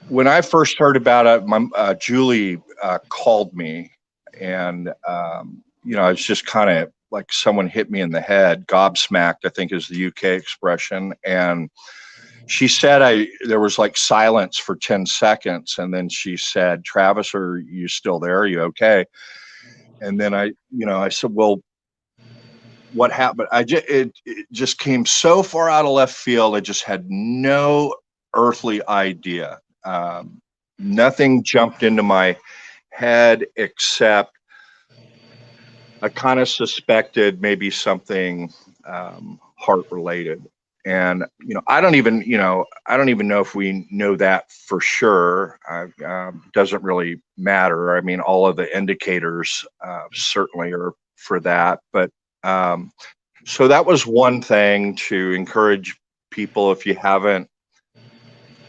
When I first heard about it, Julie called me, and, you know, it's just kind of like someone hit me in the head, gobsmacked, I think is the UK expression. And she said there was like silence for 10 seconds. And then she said, Travis, are you still there? Are you okay? And then I said, well, what happened? It just came so far out of left field. I just had no earthly idea. Nothing jumped into my head except I kind of suspected maybe something heart related. And, you know, I don't even know if we know that for sure. Doesn't really matter. I mean, all of the indicators certainly are for that. But so that was one thing to encourage people. If you haven't,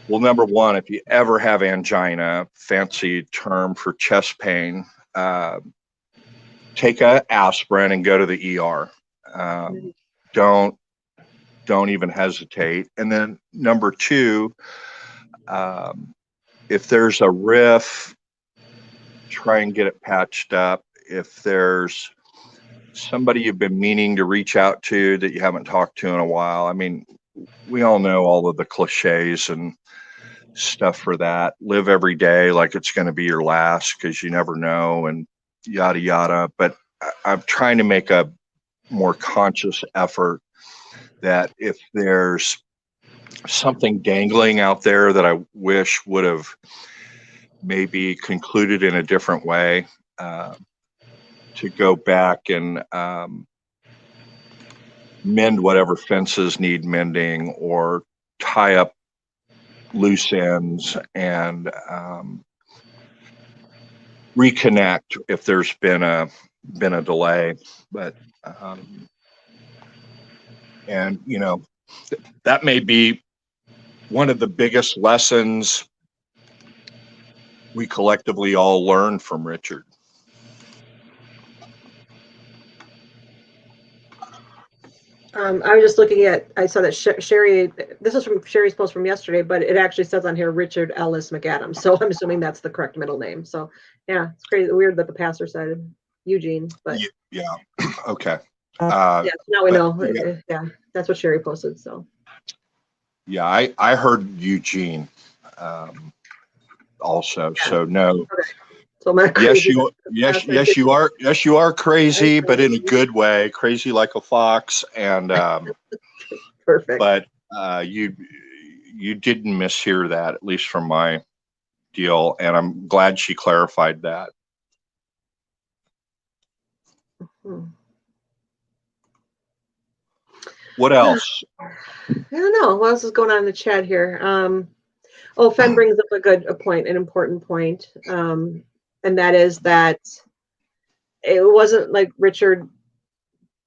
well, number one, if you ever have angina, fancy term for chest pain, take an aspirin and go to the ER. Don't even hesitate. And then number two, if there's a riff, try and get it patched up. if there's somebody you've been meaning to reach out to that you haven't talked to in a while. I mean, we all know all of the cliches and stuff for that. Live every day like it's going to be your last, because you never know, and yada yada. But I'm trying to make a more conscious effort that if there's something dangling out there that I wish would have maybe concluded in a different way, to go back and mend whatever fences need mending, or tie up loose ends, and reconnect if there's been a delay. But and you know, that may be one of the biggest lessons we collectively all learn from Richard. I was just looking at, I saw that Sherry, this is from Sherry's post from yesterday, but it actually says on here Richard Ellis McAdams. So I'm assuming that's the correct middle name. So yeah, it's crazy, weird that the pastor said Eugene, but yeah. Okay. yeah, now we know. Yeah. Yeah, that's what Sherry posted. So Yeah, I heard Eugene also. Yeah. So no. Okay. So I'm not crazy. Yes, you are crazy, but in a good way. Crazy like a fox, and perfect. But you didn't mishear that, at least from my deal, and I'm glad she clarified that. What else? I don't know. What else is going on in the chat here? Fen brings up an important point. And that is that it wasn't like Richard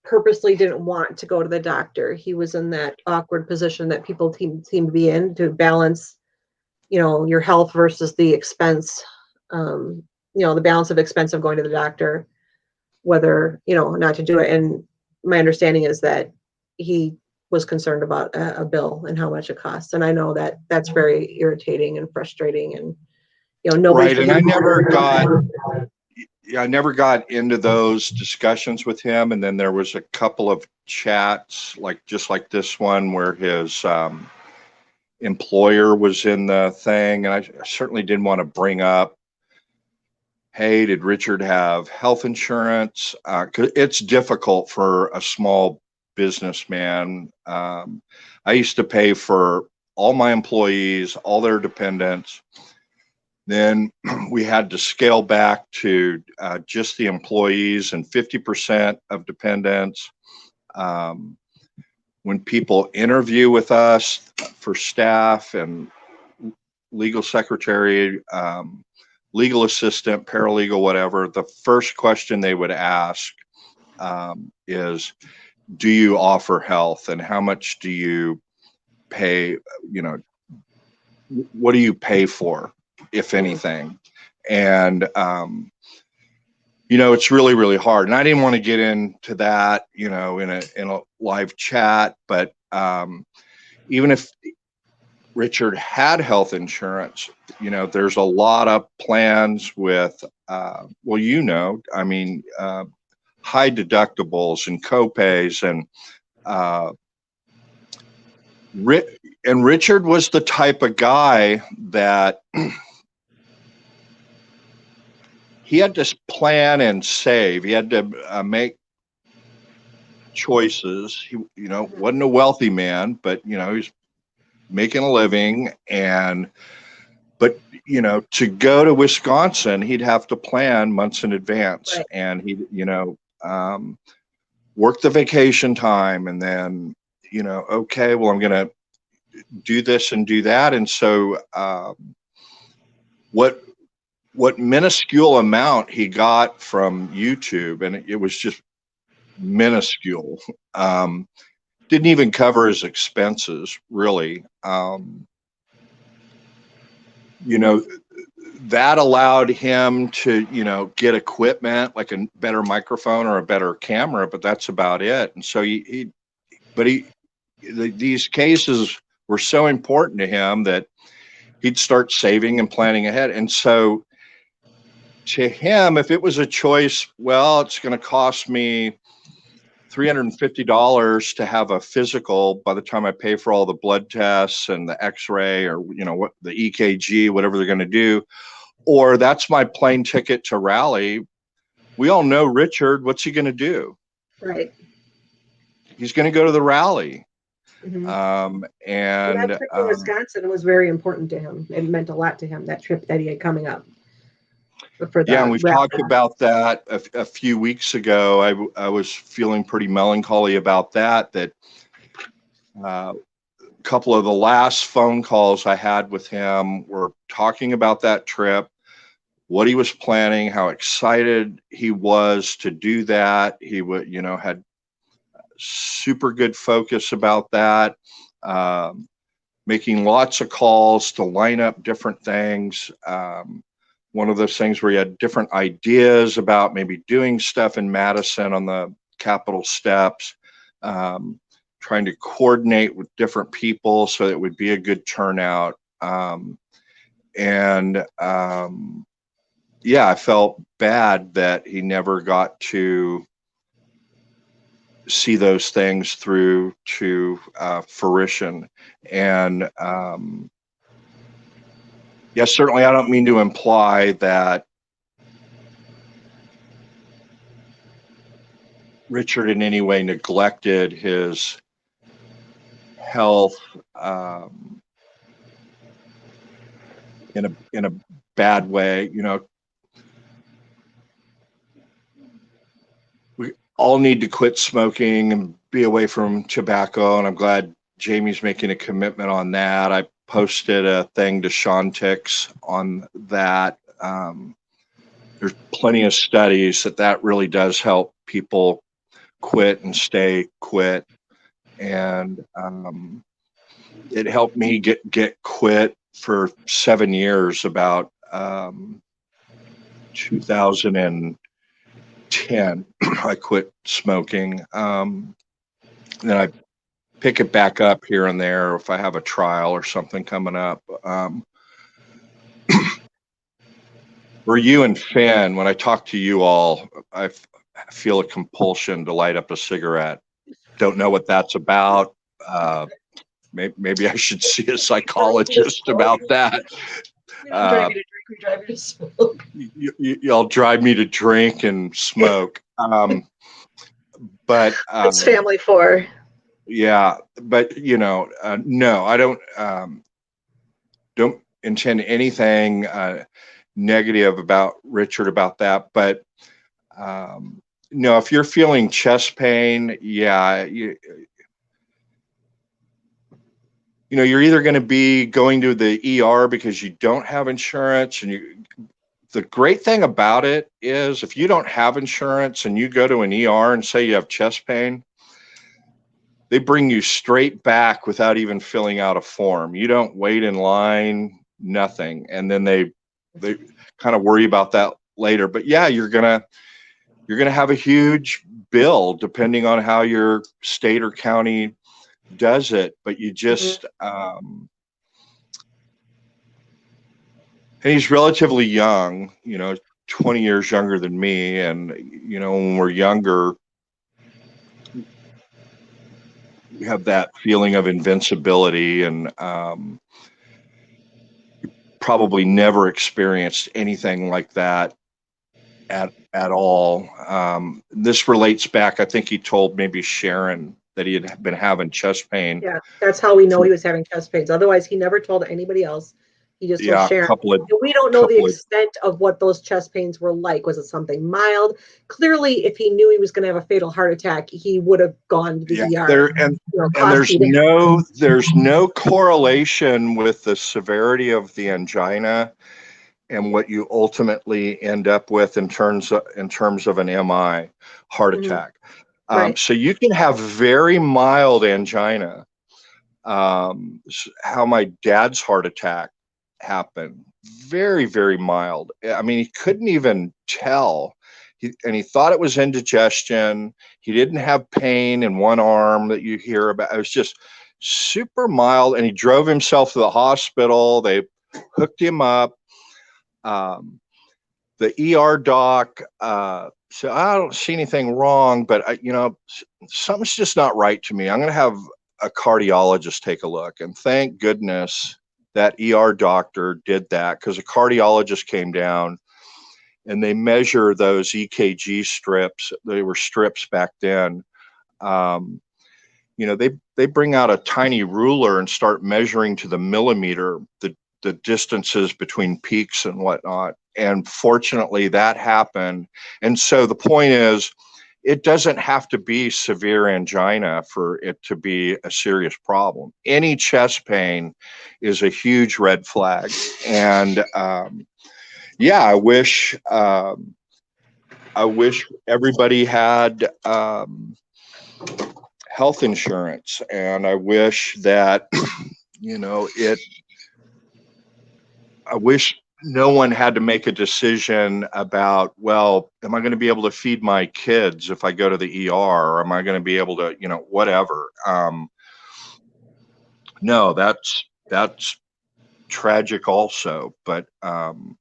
purposely didn't want to go to the doctor. He was in that awkward position that people seem to be in, to balance, your health versus the expense, the balance of expense of going to the doctor, whether, not to do it. And my understanding is that he was concerned about a bill and how much it costs. And I know that that's very irritating and frustrating, and right. And I never got into those discussions with him. And then there was a couple of chats, just like this one, where his employer was in the thing. And I certainly didn't want to bring up, hey, did Richard have health insurance? 'Cause it's difficult for a small businessman. I used to pay for all my employees, all their dependents. Then we had to scale back to just the employees and 50% of dependents. When people interview with us for staff and legal secretary, legal assistant, paralegal, whatever, the first question they would ask is, do you offer health, and how much do you pay? What do you pay for, if anything? And it's really, really hard. And I didn't want to get into that, in a live chat. But even if Richard had health insurance, there's a lot of plans with, high deductibles and copays, and Richard was the type of guy that he had to plan and save. He had to make choices. He, wasn't a wealthy man, but he's making a living, but to go to Wisconsin, he'd have to plan months in advance, right. And he'd work the vacation time, and then okay, well, I'm gonna do this and do that. And so what minuscule amount he got from YouTube, and it was just minuscule, didn't even cover his expenses, really. That allowed him to, get equipment, like a better microphone or a better camera, but that's about it. And so these cases were so important to him that he'd start saving and planning ahead. And so to him, if it was a choice, well, it's going to cost me $350 to have a physical by the time I pay for all the blood tests and the x-ray, or what the EKG, whatever they're going to do, or that's my plane ticket to Raleigh. We all know Richard. What's he going to do? Right. He's going to go to the rally. Mm-hmm. And that trip to Wisconsin was very important to him. It meant a lot to him, that trip that he had coming up. And we've talked about that a few weeks ago. I was feeling pretty melancholy about that a couple of the last phone calls I had with him were talking about that trip, what he was planning, how excited he was to do that. He would, had super good focus about that, making lots of calls to line up different things. One of those things where he had different ideas about maybe doing stuff in Madison on the Capitol steps, trying to coordinate with different people so that it would be a good turnout. I felt bad that he never got to see those things through to fruition. And certainly I don't mean to imply that Richard in any way neglected his health in a bad way. We all need to quit smoking and be away from tobacco, and I'm glad Jamie's making a commitment on that. I posted a thing to Sean Tix on that. There's plenty of studies that really does help people quit and stay quit. And it helped me get quit for 7 years, about 2010. I quit smoking. Then I pick it back up here and there if I have a trial or something coming up. For you and Finn, when I talk to you all, I feel a compulsion to light up a cigarette. Don't know what that's about. Maybe I should see a psychologist about that. We don't drive you to drink, we drive you to smoke. Y'all drive me to drink and smoke. But it's family for. Yeah, but no, I don't intend anything negative about Richard about that. But no, if you're feeling chest pain, you're either going to be going to the ER because you don't have insurance, and the great thing about it is if you don't have insurance and you go to an ER and say you have chest pain, they bring you straight back without even filling out a form. You don't wait in line, nothing. And then they kind of worry about that later. But yeah, you're gonna have a huge bill depending on how your state or county does it. But you just and he's relatively young, 20 years younger than me. And when we're younger, you have that feeling of invincibility, and you probably never experienced anything like that at all. This relates back, I think he told maybe Sharon that he had been having chest pain. Yeah, that's how we know he was having chest pains. Otherwise, he never told anybody else. He just told Sharon. We don't know the extent of what those chest pains were like. Was it something mild? Clearly, if he knew he was going to have a fatal heart attack, he would have gone to the ER. And there's no correlation with the severity of the angina and what you ultimately end up with in terms of an MI, heart attack. Right. So you can have very mild angina. How my dad's heart attack happened, very, very mild. I mean, he couldn't even tell. He thought it was indigestion. He didn't have pain in one arm that you hear about. It was just super mild. And he drove himself to the hospital. They hooked him up. the ER doc said, I don't see anything wrong, but something's just not right to me. I'm going to have a cardiologist take a look. And thank goodness that ER doctor did that, because a cardiologist came down and they measure those EKG strips. They were strips back then. They bring out a tiny ruler and start measuring to the millimeter the distances between peaks and whatnot. And fortunately that happened. And so the point is, it doesn't have to be severe angina for it to be a serious problem. Any chest pain is a huge red flag. And I wish everybody had health insurance, and I wish that I wish no one had to make a decision about, well, am I going to be able to feed my kids if I go to the ER? Or am I going to be able to, whatever? No, that's tragic also. But I'm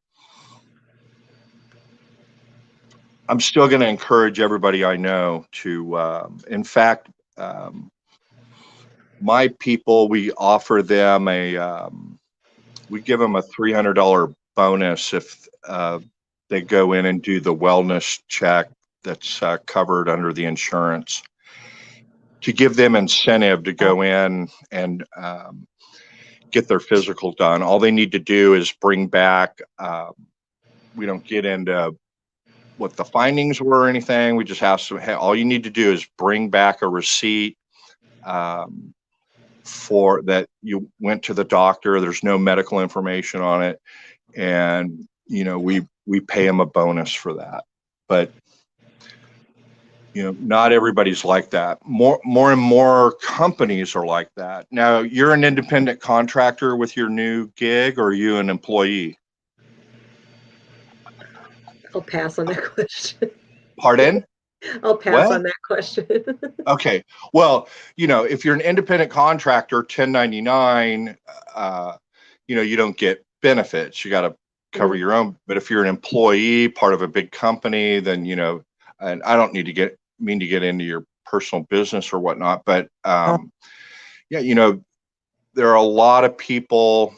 still going to encourage everybody I know to, in fact, my people, we offer them we give them a $300 bonus if they go in and do the wellness check that's covered under the insurance, to give them incentive to go in and get their physical done. All they need to do is bring back, we don't get into what the findings were or anything. We just ask them, hey, all you need to do is bring back a receipt for that you went to the doctor. There's no medical information on it, and we pay them a bonus for that. But not everybody's like that. More and more companies are like that. Now, you're an independent contractor with your new gig, or are you an employee? I'll pass on that question. Pardon? I'll pass on that question. Okay. Well, if you're an independent contractor, 1099, you don't get benefits. You got to cover your own. But if you're an employee, part of a big company, then, and I don't need to get into your personal business or whatnot, but there are a lot of people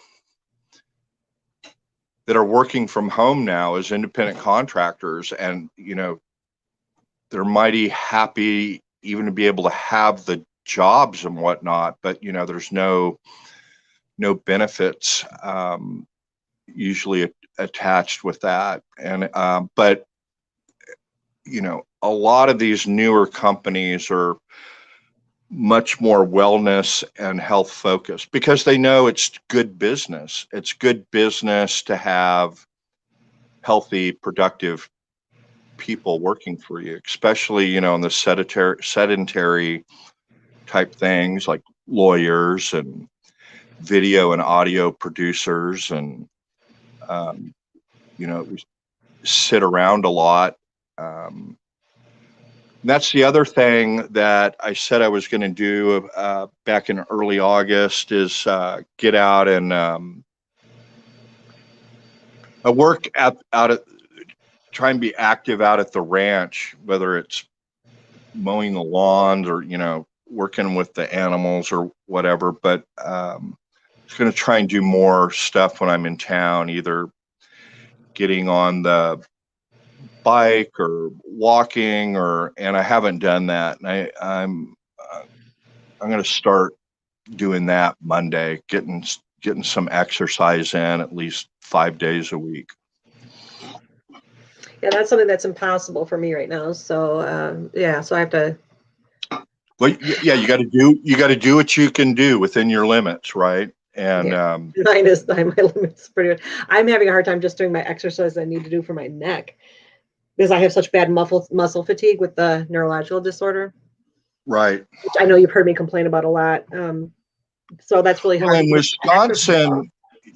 that are working from home now as independent contractors, and they're mighty happy even to be able to have the jobs and whatnot, but there's no benefits usually attached with that. And but a lot of these newer companies are much more wellness and health focused, because they know it's good business. It's good business to have healthy, productive people working for you, especially in the sedentary type things like lawyers and video and audio producers, and we sit around a lot. That's the other thing that I said I was going to do back in early August, is get out and I work out at, try and be active out at the ranch, whether it's mowing the lawns or working with the animals or whatever. But I'm going to try and do more stuff when I'm in town, either getting on the bike or walking, and I haven't done that. And I'm going to start doing that Monday, getting some exercise in at least 5 days a week. Yeah, that's something that's impossible for me right now. So so I have to. Well, yeah, you got to do what you can do within your limits, right? And mine is my limits pretty much. I'm having a hard time just doing my exercise I need to do for my neck, because I have such bad muscle fatigue with the neurological disorder. Right. Which I know you've heard me complain about a lot. So that's really hard. In Wisconsin,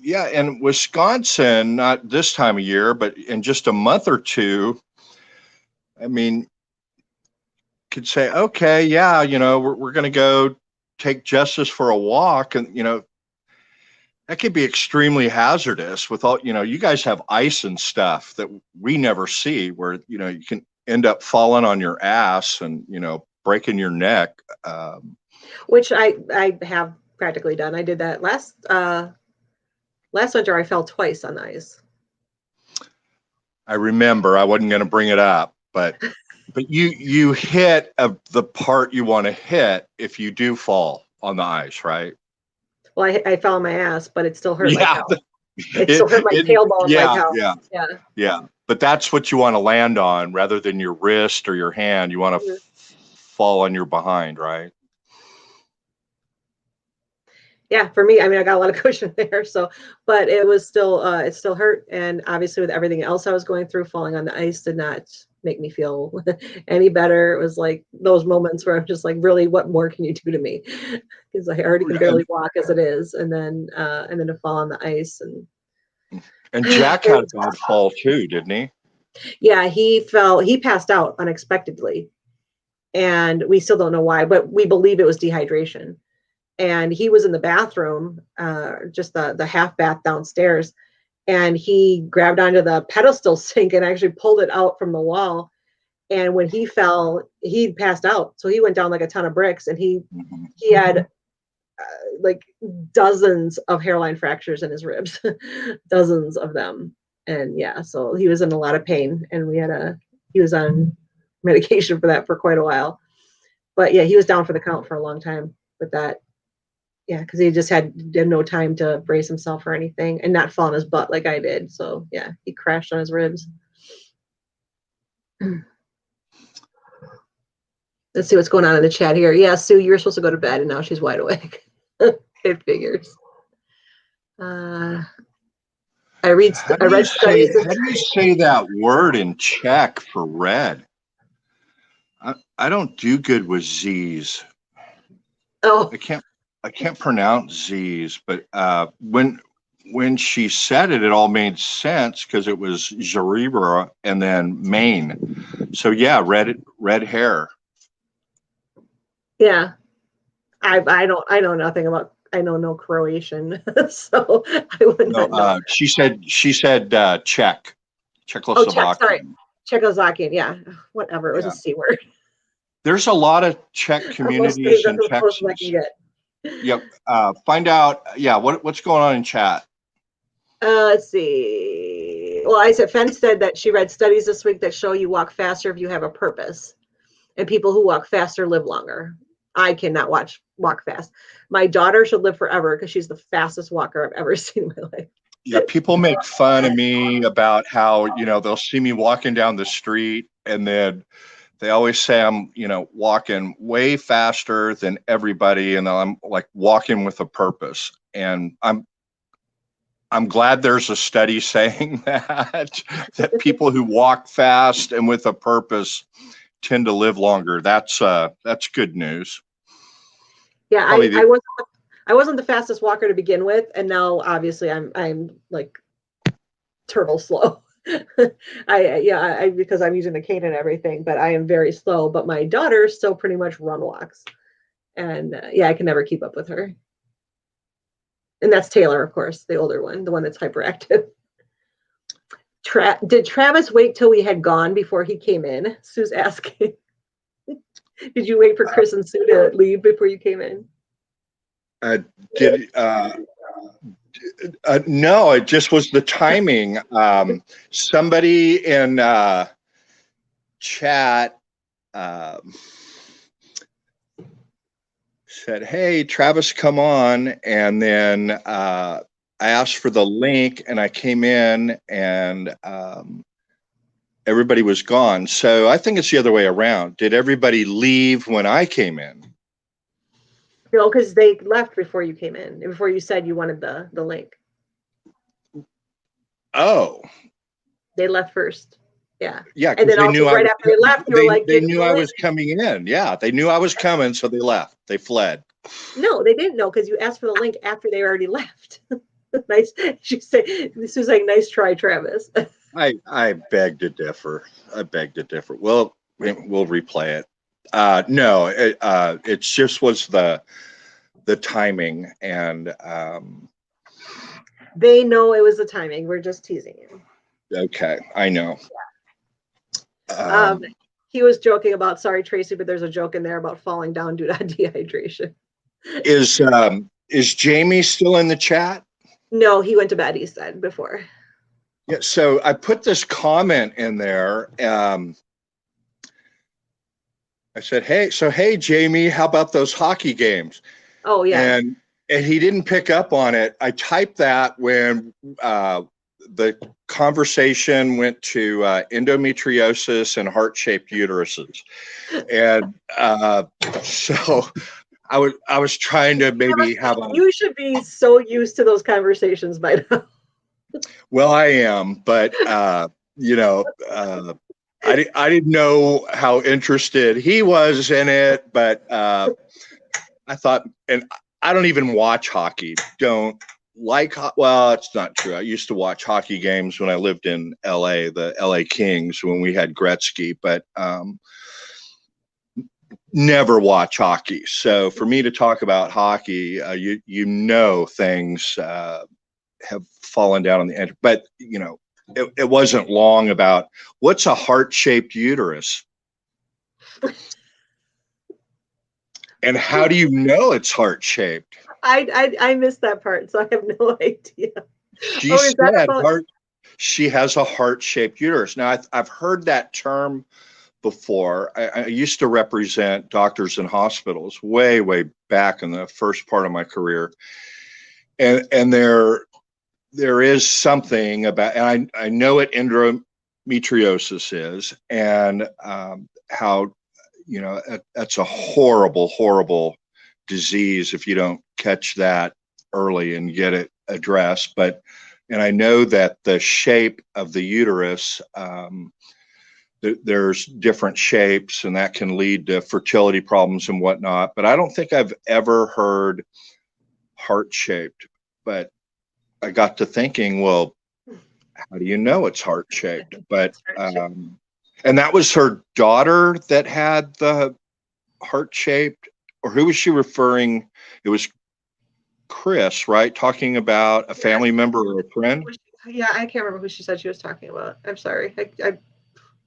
in Wisconsin, not this time of year, but in just a month or two, I mean, could say, okay, we're going to go take Justice for a walk, and that could be extremely hazardous with all, you guys have ice and stuff that we never see where, you can end up falling on your ass and, breaking your neck. Which I have practically done. I did that last winter. I fell twice on the ice. I remember. I wasn't going to bring it up, but you hit the part you want to hit if you do fall on the ice, right? Well, I fell on my ass, but it still hurt like Yeah. hell. It still hurt my tailbone like hell. Yeah. But that's what you want to land on rather than your wrist or your hand. You want to fall on your behind, right? Yeah, for me, I mean, I got a lot of cushion there, so, but it was still, it still hurt. And obviously with everything else I was going through, falling on the ice did not make me feel any better. It was like those moments where I'm just like, really, what more can you do to me? Because I already can barely walk as it is. And then to fall on the ice. And Jack had a bad fall too, didn't he? Yeah, he passed out unexpectedly. And we still don't know why, but we believe it was dehydration. And he was in the bathroom, just the half bath downstairs, and he grabbed onto the pedestal sink and actually pulled it out from the wall. And when he fell, he passed out. So he went down like a ton of bricks, and he had like dozens of hairline fractures in his ribs, dozens of them. And yeah, so he was in a lot of pain, and he was on medication for that for quite a while. But yeah, he was down for the count for a long time with that. Yeah, because he just had no time to brace himself or anything and not fall on his butt like I did. So yeah, he crashed on his ribs. Let's see what's going on in the chat here. Yeah, Sue, you were supposed to go to bed and now she's wide awake. It figures. I read studies. How do you say that word in Czech for red? I don't do good with Z's. Oh, I can't pronounce Z's, but when she said it, it all made sense because it was Zaribra and then Maine. So yeah, red hair. yeah. I know nothing about. I know no Croatian, so I wouldn't know. She said Czech, Czechoslovakian. Oh, Czech, sorry, Czechoslovakian. Yeah, whatever. It was a C word. There's a lot of Czech communities in Texas. Yep. Find out. Yeah. What's going on in chat? Let's see. Well, Fenn said that she read studies this week that show you walk faster if you have a purpose, and people who walk faster live longer. I cannot walk fast. My daughter should live forever because she's the fastest walker I've ever seen in my life. Yeah, people make fun of me about how, they'll see me walking down the street and then they always say I'm, walking way faster than everybody, and I'm like walking with a purpose. And I'm glad there's a study saying that people who walk fast and with a purpose tend to live longer. That's good news. Yeah, I wasn't the fastest walker to begin with, and now obviously I'm like turbo slow. Because I'm using the cane and everything, but I am very slow. But my daughter still pretty much run walks, and I can never keep up with her. And that's Taylor, of course, the older one, the one that's hyperactive. Did Travis wait till we had gone before he came in? Sue's asking. Did you wait for Chris and Sue to leave before you came in? No, it just was the timing. Somebody in chat said, "Hey, Travis, come on." And then I asked for the link and I came in and everybody was gone. So I think it's the other way around. Did everybody leave when I came in? No, because they left before you came in, before you said you wanted the link. Oh. They left first. Yeah. Yeah. And then also right after they left, they knew I was coming in. Yeah. They knew I was coming. So they left. They fled. No, they didn't know because you asked for the link after they already left. Nice. She said, this was like, nice try, Travis. I beg to differ. Well, we'll replay it. No, it just was the timing, and They know it was the timing. We're just teasing you. Okay, I know. Um, he was joking about, sorry, Tracy, but there's a joke in there about falling down due to dehydration. Is Jamie still in the chat? No, he went to bed, he said before. Yeah, so I put this comment in there. I said, hey, Jamie, how about those hockey games? Oh, yeah. And he didn't pick up on it. I typed that when the conversation went to endometriosis and heart-shaped uteruses. And so I was trying to maybe have a... You should be so used to those conversations by now. Well, I am, but you know, I didn't know how interested he was in it, but I thought, and I don't even watch hockey. Don't like, well, it's not true. I used to watch hockey games when I lived in LA, the LA Kings, when we had Gretzky, but never watch hockey. So for me to talk about hockey, you know, things have fallen down on the edge, but you know, it wasn't long about what's a heart-shaped uterus and how do you know it's heart-shaped? I missed that part, so I have no idea. She said she has a heart-shaped uterus. Now I've heard that term before. I used to represent doctors in hospitals way back in the first part of my career, and there is something about, and I know what endometriosis is, and how, you know, that's a horrible disease if you don't catch that early and get it addressed. And I know that the shape of the uterus, there's different shapes, and that can lead to fertility problems and whatnot. But I don't think I've ever heard heart-shaped. But I got to thinking, well, how do you know it's heart-shaped? But and that was her daughter that had the heart-shaped, or who was she referring? It was Chris, right? Talking about a family member or a friend? Yeah, I can't remember who she said she was talking about. I'm sorry.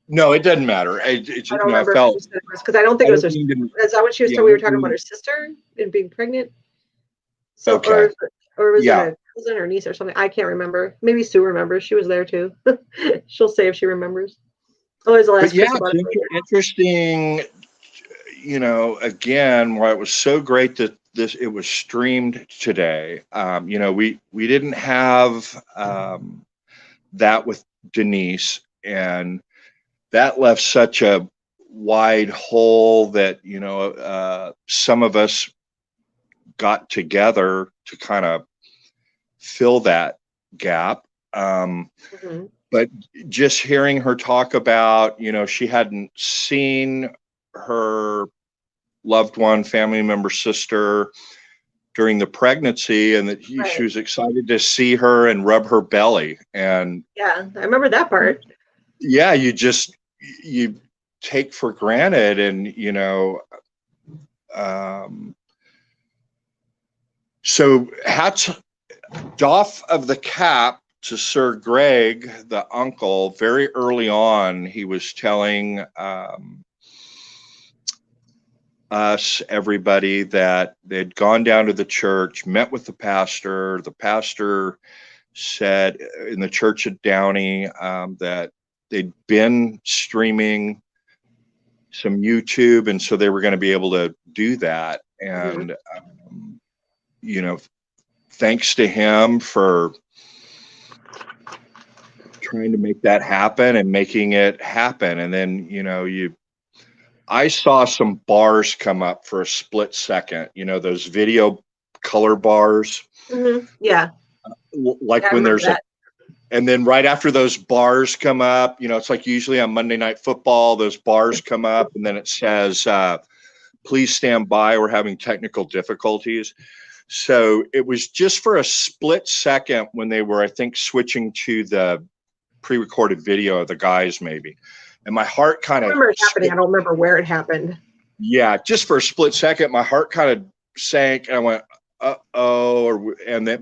No, it doesn't matter. I don't remember because I don't think it was her. Is that what she was talking? We were talking about her sister and being pregnant. So, okay. or was it a cousin or niece or something? I can't remember. Maybe Sue remembers. She was there too. She'll say if she remembers. Otherwise, I'll ask Chris about it later. Interesting. You know, again, why it was so great that it was streamed today. You know, we didn't have that with Denise, and that left such a wide hole that, you know, some of us got together to kind of fill that gap. But just hearing her talk about, you know, she hadn't seen her loved one, family member, sister during the pregnancy, and that she was excited to see her and rub her belly. And yeah, I remember that part. Yeah, you take for granted, and you know, so hats doff of the cap to Sir Greg, the uncle. Very early on, he was telling us, everybody, that they'd gone down to the church, met with the pastor. The pastor said in the church at Downey that they'd been streaming some YouTube, and so they were going to be able to do that. And you know, thanks to him for trying to make that happen and making it happen. And then, you know, I saw some bars come up for a split second, you know, those video color bars. Yeah. Like when there's and then right after those bars come up, you know, it's like usually on Monday Night Football, those bars come up and then it says, please stand by, we're having technical difficulties. So it was just for a split second when they were, I think, switching to the pre-recorded video of the guys maybe. And my heart kind of... I remember it happening. I don't remember where it happened. Yeah, just for a split second, my heart kind of sank and I went, uh-oh.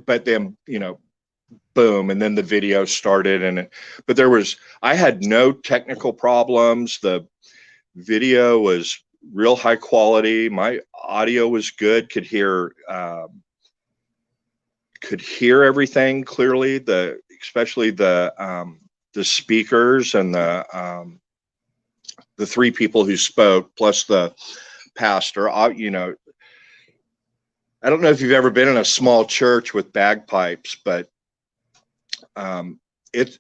But then, you know, boom, and then the video started. But I had no technical problems. The video was real high quality. My audio was good. Could hear everything clearly. Especially the speakers and the three people who spoke, plus the pastor. I don't know if you've ever been in a small church with bagpipes, but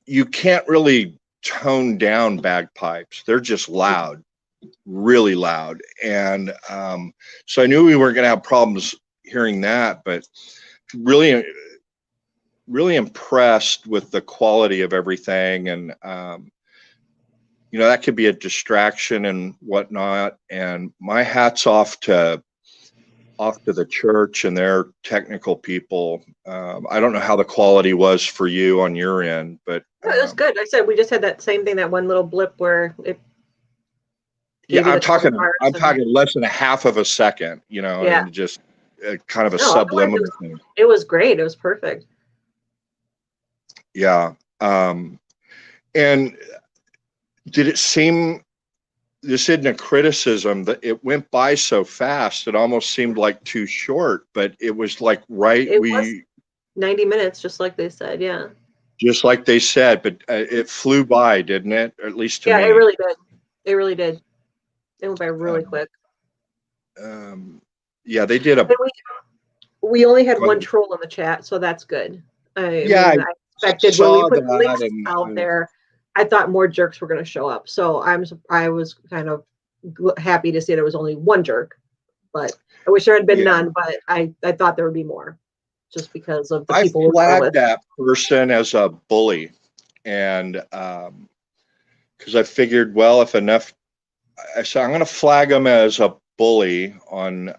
you can't really tone down bagpipes. They're just loud, really loud. And so I knew we weren't going to have problems hearing that, but really, really impressed with the quality of everything. And, that could be a distraction and whatnot. And my hat's off to the church and their technical people. I don't know how the quality was for you on your end, but it was good. I said we just had that same thing, that one little blip where it. I'm talking less than a half of a second, Yeah. and just kind of a subliminal thing. It was great. It was perfect. Yeah. And did it seem? This isn't a criticism, that it went by so fast. It almost seemed like too short, but it was like It was 90 minutes, just like they said. Yeah. Just like they said, but it flew by, didn't it? Or at least to me. Yeah, it really did. It really did. It went by really quick. Yeah, they did we only had one troll in the chat, so that's good. I expected when we put links out there, I thought more jerks were going to show up. So I was kind of happy to see there was only one jerk, but I wish there had been none. But I thought there would be more, just because of the people. I flagged that person as a bully, and because I figured, well, if enough, I said I'm going to flag him as a bully on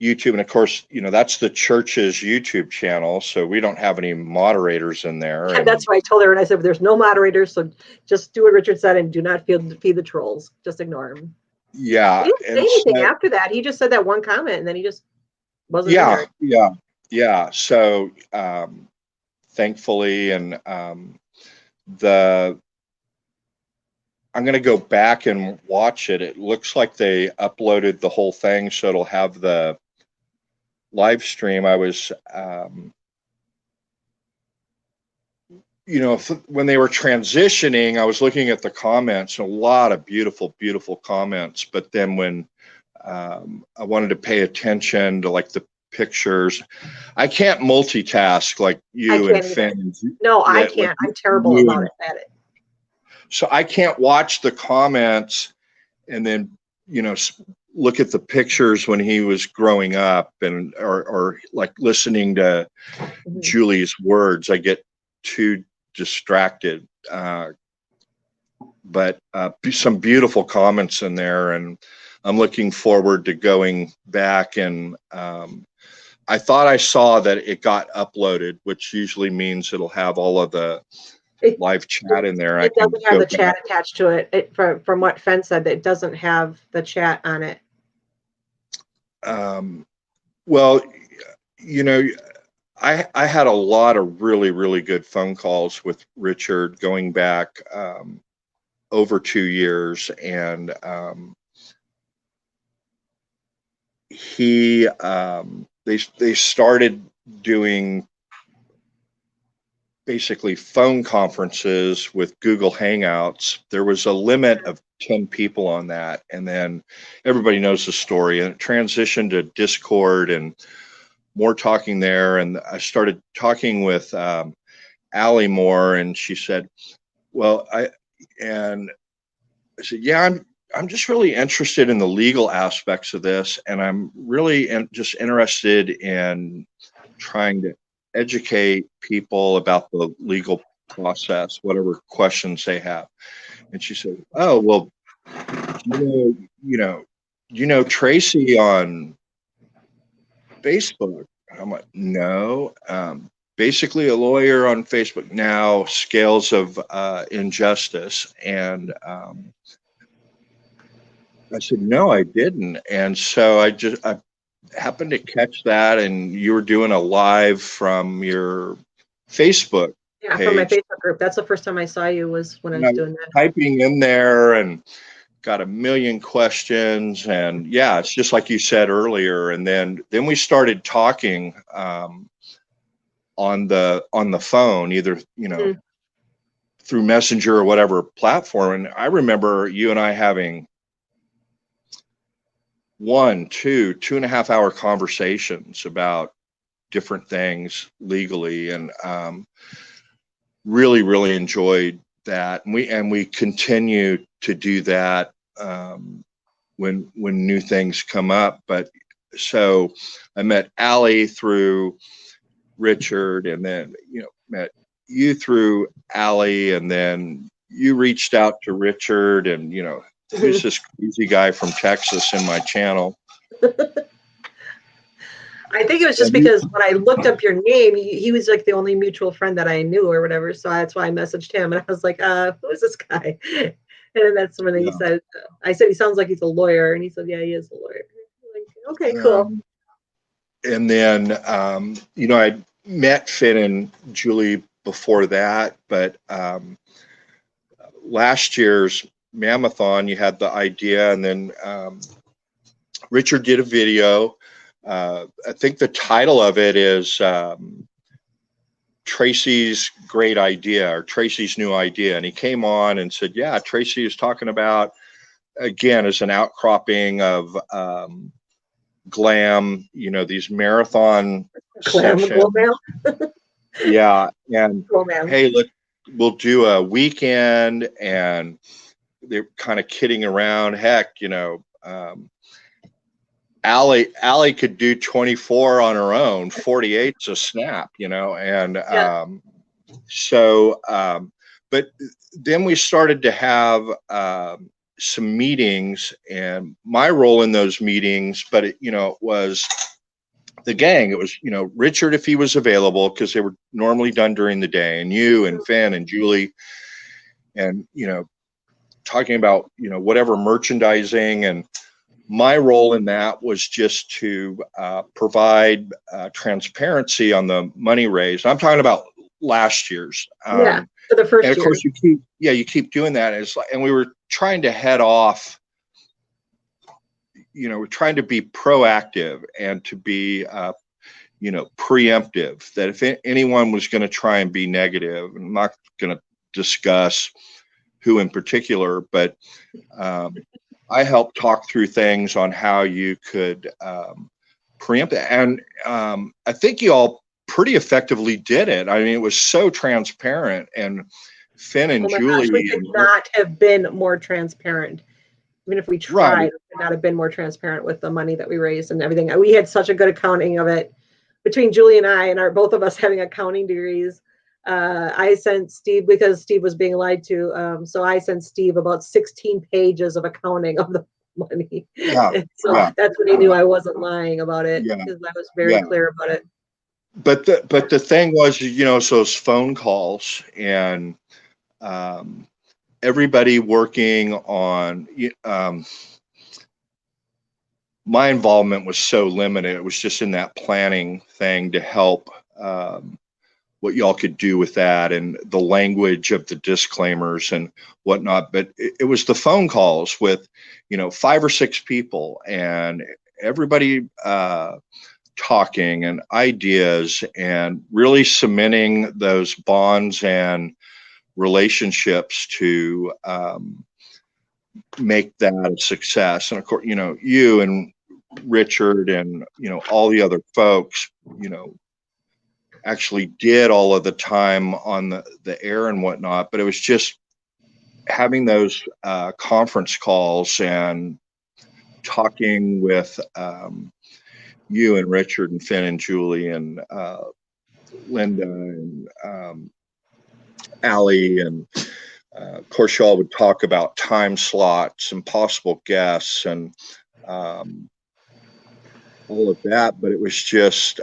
YouTube, and of course, that's the church's YouTube channel, so we don't have any moderators in there. And that's why I told her, and I said, "There's no moderators, so just do what Richard said and do not feed the trolls. Just ignore him." Yeah. He didn't say anything after that. He just said that one comment, and then he just wasn't there. Yeah. So, thankfully, and I'm going to go back and watch it. It looks like they uploaded the whole thing, so it'll have the live stream. I was, when they were transitioning, I was looking at the comments, and a lot of beautiful, beautiful comments. But then when I wanted to pay attention to like the pictures, I can't multitask like you and Finn. No, I can't. I'm terrible about it. So I can't watch the comments and then, look at the pictures when he was growing up, and or like listening to Julie's words. I get too distracted. But some beautiful comments in there, and I'm looking forward to going back. And I thought I saw that it got uploaded, which usually means it'll have all of the live chat in there. It doesn't have the chat attached to it. From what Fen said, it doesn't have the chat on it. Well, I had a lot of really, really good phone calls with Richard going back over 2 years, and they started doing basically phone conferences with Google Hangouts. There was a limit of 10 people on that, and then everybody knows the story, and it transitioned to Discord and more talking there. And I started talking with Allie more, and she said, well, I said, yeah, I'm just really interested in the legal aspects of this, and I'm really just interested in trying to educate people about the legal process, whatever questions they have. And she said, oh, well, you know Tracy on Facebook? I'm like, no. Basically a lawyer on Facebook now, Scales of Injustice. And I said, no, I didn't. And so I happened to catch that, and you were doing a live from your Facebook Yeah, from my page. Facebook group. That's the first time I saw you was when I And was I was doing that. typing in there and got a million questions, and yeah, it's just like you said earlier. And then we started talking on the phone, either through Messenger or whatever platform. And I remember you and I having 2.5 hour conversations about different things legally, and really enjoyed that. And we continue to do that when new things come up. But so I met Allie through Richard, and then met you through Allie, and then you reached out to Richard, and who's this crazy guy from Texas in my channel? I think it was just because when I looked up your name, he was like the only mutual friend that I knew or whatever. So that's why I messaged him, and I was like, who is this guy? And then that's when he said, I said, he sounds like he's a lawyer. And he said, yeah, he is a lawyer. Like, okay, cool. And then, I met Finn and Julie before that, but last year's MaMFathon, you had the idea, and then Richard did a video. I think the title of it is Tracy's great idea, or Tracy's new idea. And he came on and said, yeah, Tracy is talking about, again, as an outcropping of glam, these marathon sessions. Yeah. And hey, we'll do a weekend, and they're kind of kidding around. Heck, Allie could do 24 on her own, 48's a snap, and but then we started to have some meetings, and my role in those meetings, but it was the gang. It was, Richard, if he was available, because they were normally done during the day, and you and Finn and Julie, and, talking about, whatever merchandising. And my role in that was just to provide transparency on the money raised. I'm talking about last year's. For the first year. And of course, you keep doing that. And we were trying to head off, we're trying to be proactive and to be, preemptive, that if anyone was going to try and be negative, I'm not going to discuss who in particular, but I helped talk through things on how you could preempt it. And I think you all pretty effectively did it. I mean, it was so transparent, and Finn and Julie. We could not have been more transparent. Even if we tried, we could not have been more transparent with the money that we raised and everything. We had such a good accounting of it between Julie and I, and both of us having accounting degrees. I sent Steve, because Steve was being lied to. So I sent Steve about 16 pages of accounting of the money. That's when he knew I wasn't lying about it, because I was very clear about it. But the thing was, so those phone calls, and everybody working on, my involvement was so limited. It was just in that planning thing to help what y'all could do with that, and the language of the disclaimers and whatnot. But it was the phone calls with, 5 or 6 people, and everybody talking and ideas, and really cementing those bonds and relationships to make that a success. And of course, you and Richard and, all the other folks, actually did all of the time on the air and whatnot. But it was just having those conference calls and talking with you and Richard and Finn and Julie and Linda and Allie, and of course y'all would talk about time slots and possible guests and all of that. But it was just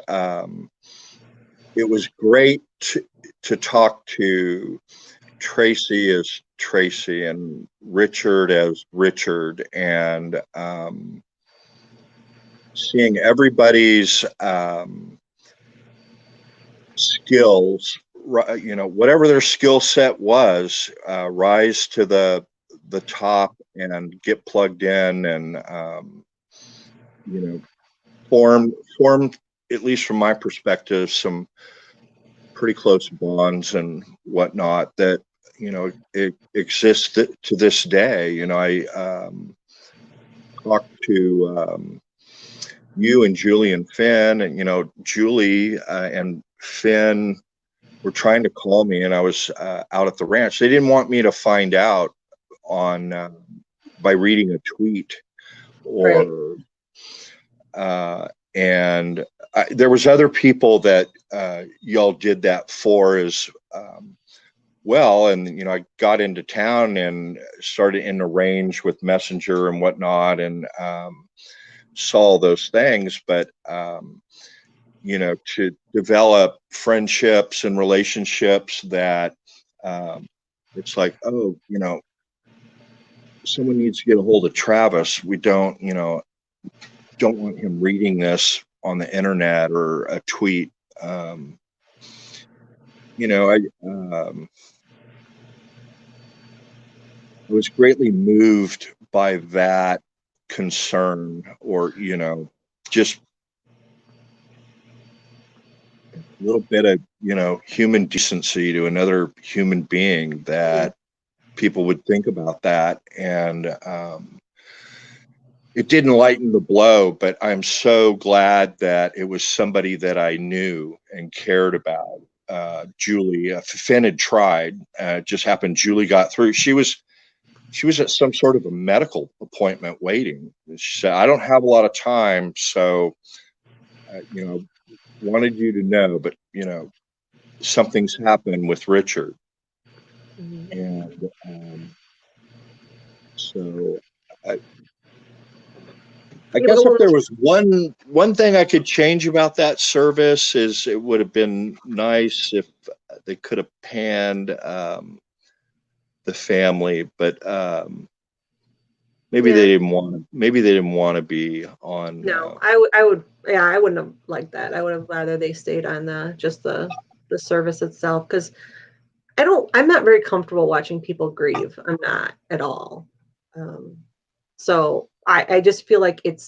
it was great to talk to Tracy as Tracy and Richard as Richard, and seeing everybody's skills, whatever their skill set was, rise to the top and get plugged in, and form, at least from my perspective, some pretty close bonds and whatnot that it exists to this day. I talked to you and Julie and Finn, and Julie and Finn were trying to call me, and I was out at the ranch. They didn't want me to find out on by reading a tweet or and there was other people that y'all did that for as well. And I got into town and started in the range with Messenger and whatnot, and saw those things. But to develop friendships and relationships that it's like, oh, someone needs to get a hold of Travis. We don't want him reading this on the internet or a tweet. I was greatly moved by that concern, or just a little bit of human decency to another human being, that people would think about that. And it didn't lighten the blow, but I'm so glad that it was somebody that I knew and cared about. Julie, Finn had tried, just happened Julie got through. She was at some sort of a medical appointment waiting. She said, I don't have a lot of time, so wanted you to know, but something's happened with Richard. And so I guess if there was one thing I could change about that service, is it would have been nice if they could have panned the family, but maybe they didn't want to be on. No, I would, yeah, I wouldn't have liked that. I would have rather they stayed on just the service itself, because I'm not very comfortable watching people grieve. I'm not at all. So I just feel like it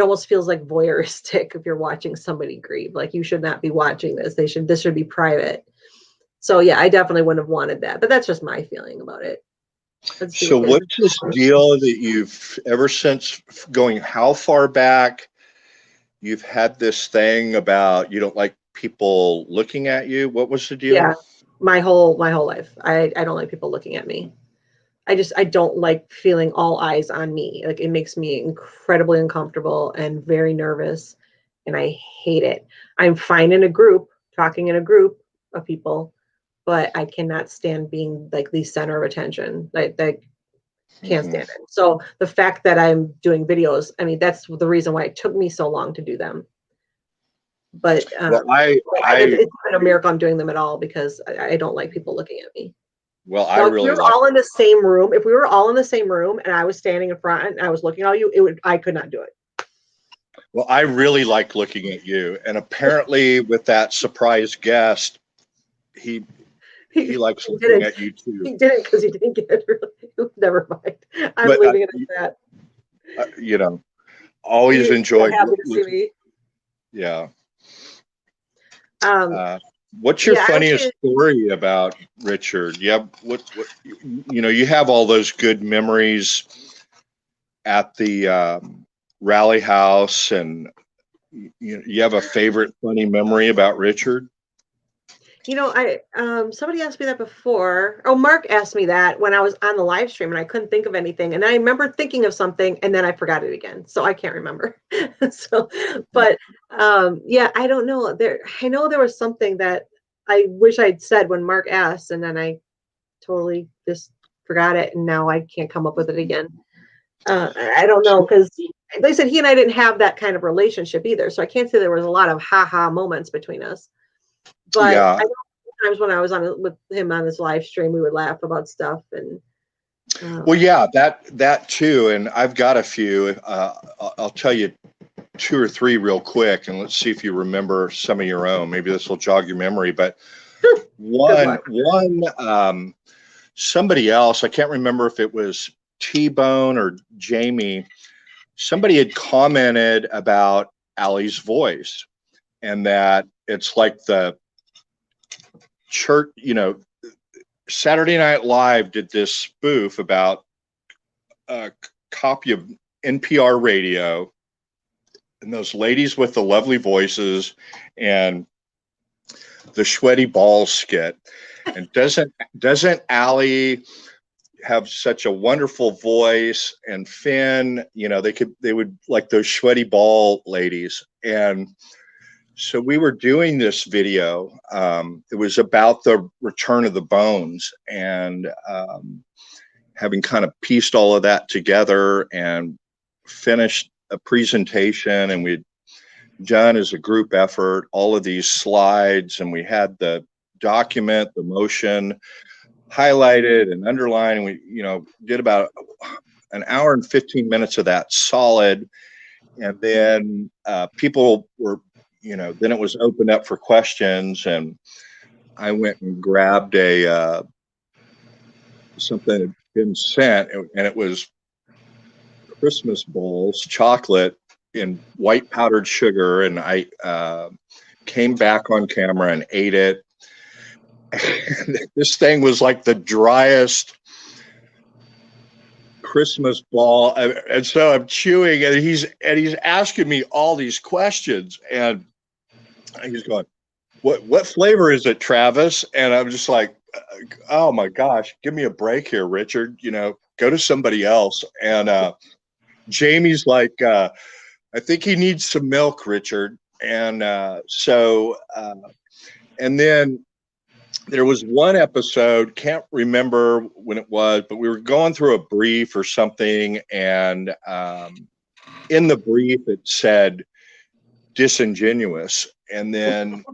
almost feels like voyeuristic if you're watching somebody grieve. Like, you should not be watching this. This should be private. So yeah, I definitely wouldn't have wanted that, but that's just my feeling about it. So what's this deal that you've, ever since going, how far back, you've had this thing about you don't like people looking at you? What was the deal? Yeah, my whole life. I don't like people looking at me. I don't like feeling all eyes on me. Like, it makes me incredibly uncomfortable and very nervous, and I hate it. I'm fine in a group, talking in a group of people, but I cannot stand being like the center of attention. Like, can't stand it. So the fact that I'm doing videos, I mean, that's the reason why it took me so long to do them. But well, it's been a miracle I'm doing them at all, because I don't like people looking at me. Well, now, if we were all in the same room, if we were all in the same room and I was standing in front and I was looking at you, I could not do it. Well, I really like looking at you, and apparently with that surprise guest, he likes looking at you too. He didn't, because he didn't get it. Really. Never mind. I'm leaving it at that. Always enjoyed. Happy to see me. Yeah. What's your funniest story about Richard? Yeah, you have all those good memories at the rally house, and you have a favorite funny memory about Richard? Somebody asked me that before. Oh, Mark asked me that when I was on the live stream, and I couldn't think of anything. And I remember thinking of something, and then I forgot it again. So I can't remember. But I don't know. I know there was something that I wish I'd said when Mark asked, and then I totally just forgot it, and now I can't come up with it again. I don't know, because like I said, he and I didn't have that kind of relationship either. So I can't say there was a lot of ha-ha moments between us. But I know sometimes when I was with him on this live stream, we would laugh about stuff. And well, yeah, that too. And I've got a few. I'll tell you two or three real quick, and let's see if you remember some of your own. Maybe this will jog your memory. But one, somebody else, I can't remember if it was T-Bone or Jamie. Somebody had commented about Allie's voice, and that it's like the church, Saturday Night Live did this spoof about a copy of NPR radio and those ladies with the lovely voices and the sweaty balls skit. And doesn't Allie have such a wonderful voice? And Finn, they would like those sweaty ball ladies. And so we were doing this video. It was about the return of the bones, and having kind of pieced all of that together and finished a presentation, and we'd done as a group effort all of these slides, and we had the document, the motion highlighted and underlined. We, did about an hour and 15 minutes of that solid. And then people were, then it was opened up for questions, and I went and grabbed something that had been sent, and it was Christmas balls, chocolate in white powdered sugar, and I came back on camera and ate it. This thing was like the driest Christmas ball, and so I'm chewing, and he's asking me all these questions, and he's going, "What flavor is it, Travis?" And I'm just like, "Oh my gosh, give me a break here, Richard. Go to somebody else." And Jamie's like, "I think he needs some milk, Richard." And and then there was one episode, can't remember when it was, but we were going through a brief or something, and in the brief it said disingenuous. And then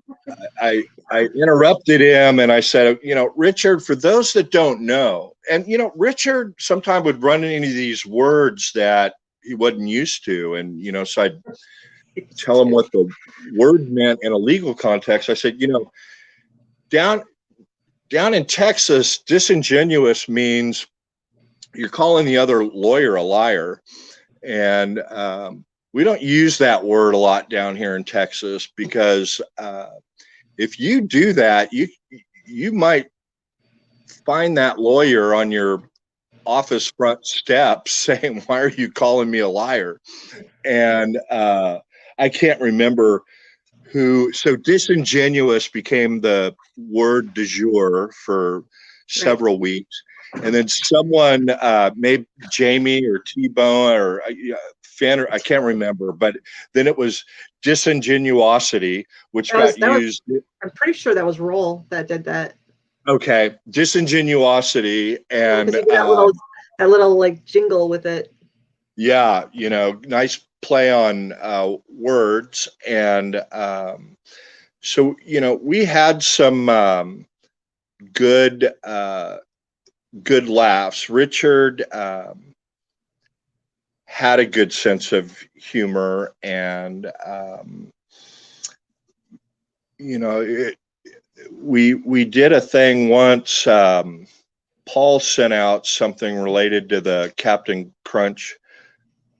I interrupted him, and I said, Richard, for those that don't know, and Richard sometimes would run into these words that he wasn't used to, and so I'd tell him what the word meant in a legal context. I said, down in Texas, disingenuous means you're calling the other lawyer a liar. And we don't use that word a lot down here in Texas, because if you do that, you might find that lawyer on your office front steps saying, "Why are you calling me a liar?" And I can't remember who. So disingenuous became the word du jour for several weeks. And then someone, maybe Jamie or T-Bone or Finn, or I can't remember, but then it was disingenuosity, which got used. I'm pretty sure that was Roll that did that. Okay, disingenuosity, and that little like jingle with it. Yeah, nice play on words, and so we had some good laughs. Richard had a good sense of humor, and we did a thing once. Paul sent out something related to the Captain Crunch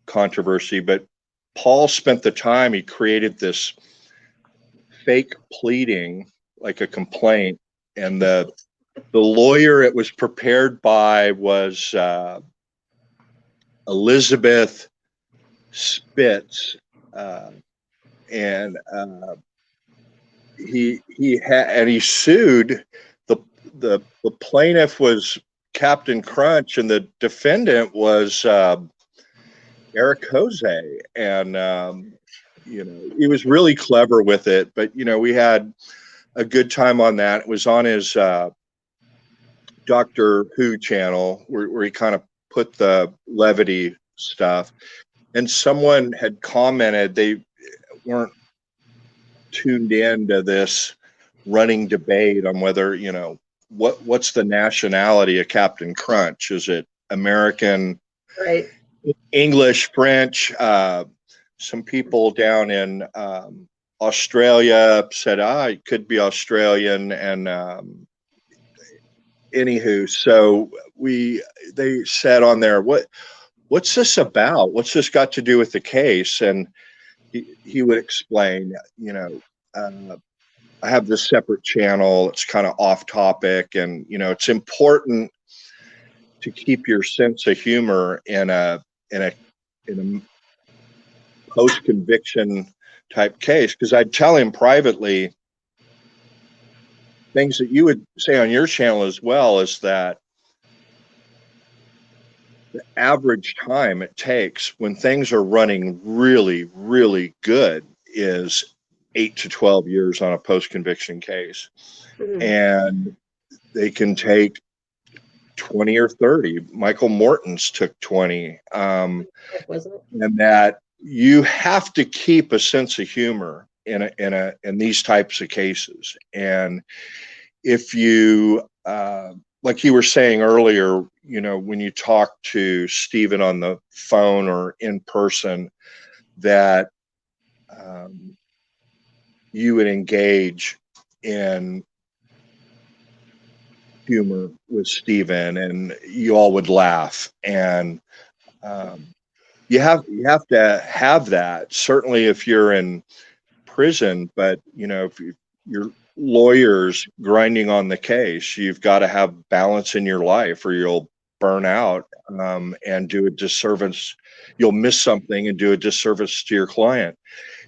controversy, but Paul spent the time, he created this fake pleading, like a complaint, and the lawyer it was prepared by was Elizabeth Spitz, and he sued. The plaintiff was Captain Crunch, and the defendant was Eric Jose, and he was really clever with it. But we had a good time on that. It was on his Doctor Who channel, where he kind of put the levity stuff. And someone had commented they weren't tuned in to this running debate on whether what's the nationality of Captain Crunch. Is it American, right, English, French? some people down in Australia said, it could be Australian, and anywho, so they said on there, what's this about? What's this got to do with the case? And he would explain, I have this separate channel. It's kind of off topic, and it's important to keep your sense of humor in a post conviction type case. Because I'd tell him privately things that you would say on your channel as well, is that the average time it takes when things are running really, really good is 8 to 12 years on a post-conviction case. Mhm. And they can take 20 or 30. Michael Morton's took 20. Wasn't it? And that you have to keep a sense of humor in these types of cases. And if you, like you were saying earlier, when you talk to Stephen on the phone or in person, that you would engage in humor with Stephen, and you all would laugh. And you have to have that, certainly if you're in prison, but if you're lawyers grinding on the case, you've got to have balance in your life, or you'll burn out and do a disservice. You'll miss something and do a disservice to your client.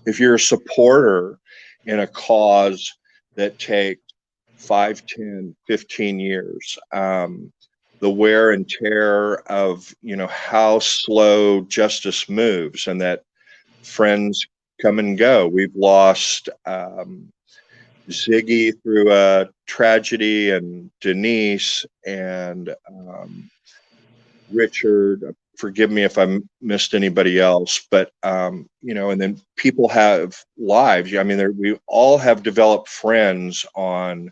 If you're a supporter in a cause that takes 5, 10, 15 years, the wear and tear of how slow justice moves, and that friends come and go. We've lost Ziggy through a tragedy, and Denise, and Richard. Forgive me if I missed anybody else, but and then people have lives. I mean, we all have developed friends on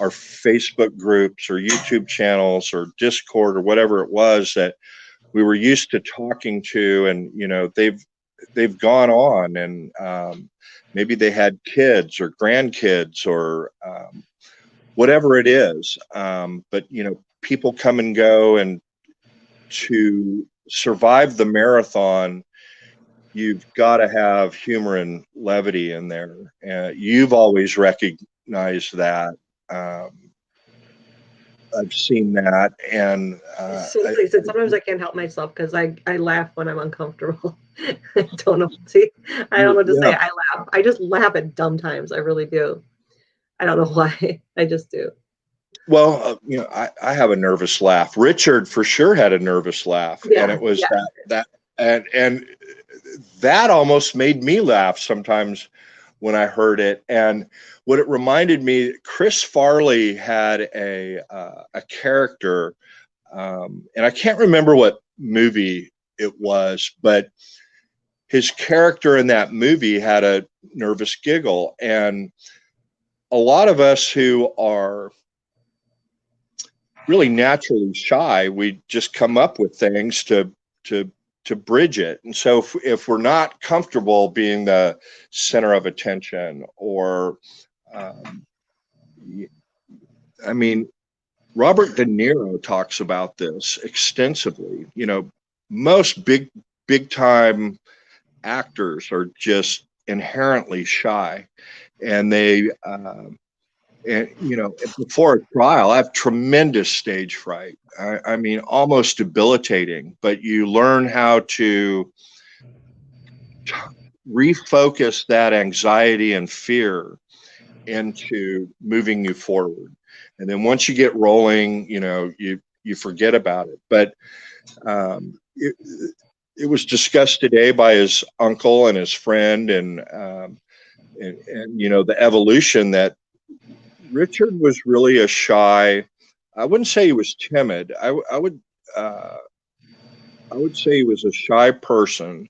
our Facebook groups or YouTube channels or Discord or whatever it was that we were used to talking to, and they've gone on, and maybe they had kids or grandkids or whatever it is. But people come and go, and to survive the marathon, you've got to have humor and levity in there. You've always recognized that. I've seen that, and sometimes I can't help myself because I laugh when I'm uncomfortable. I don't know. See, I don't know what to say. I laugh. I just laugh at dumb times. I really do. I don't know why. I just do. Well, I have a nervous laugh. Richard for sure had a nervous laugh, and it was that, and that almost made me laugh sometimes when I heard it. And what it reminded me, Chris Farley had a character, and I can't remember what movie it was, but his character in that movie had a nervous giggle. And a lot of us who are really naturally shy, we just come up with things to bridge it. And so if we're not comfortable being the center of attention, or I mean, Robert De Niro talks about this extensively. Most big time actors are just inherently shy, and they and before a trial, I have tremendous stage fright. I mean, almost debilitating. But you learn how to refocus that anxiety and fear into moving you forward. And then once you get rolling, you forget about it. But it was discussed today by his uncle and his friend, and the evolution that Richard was really a shy. I wouldn't say he was timid. I would say he was a shy person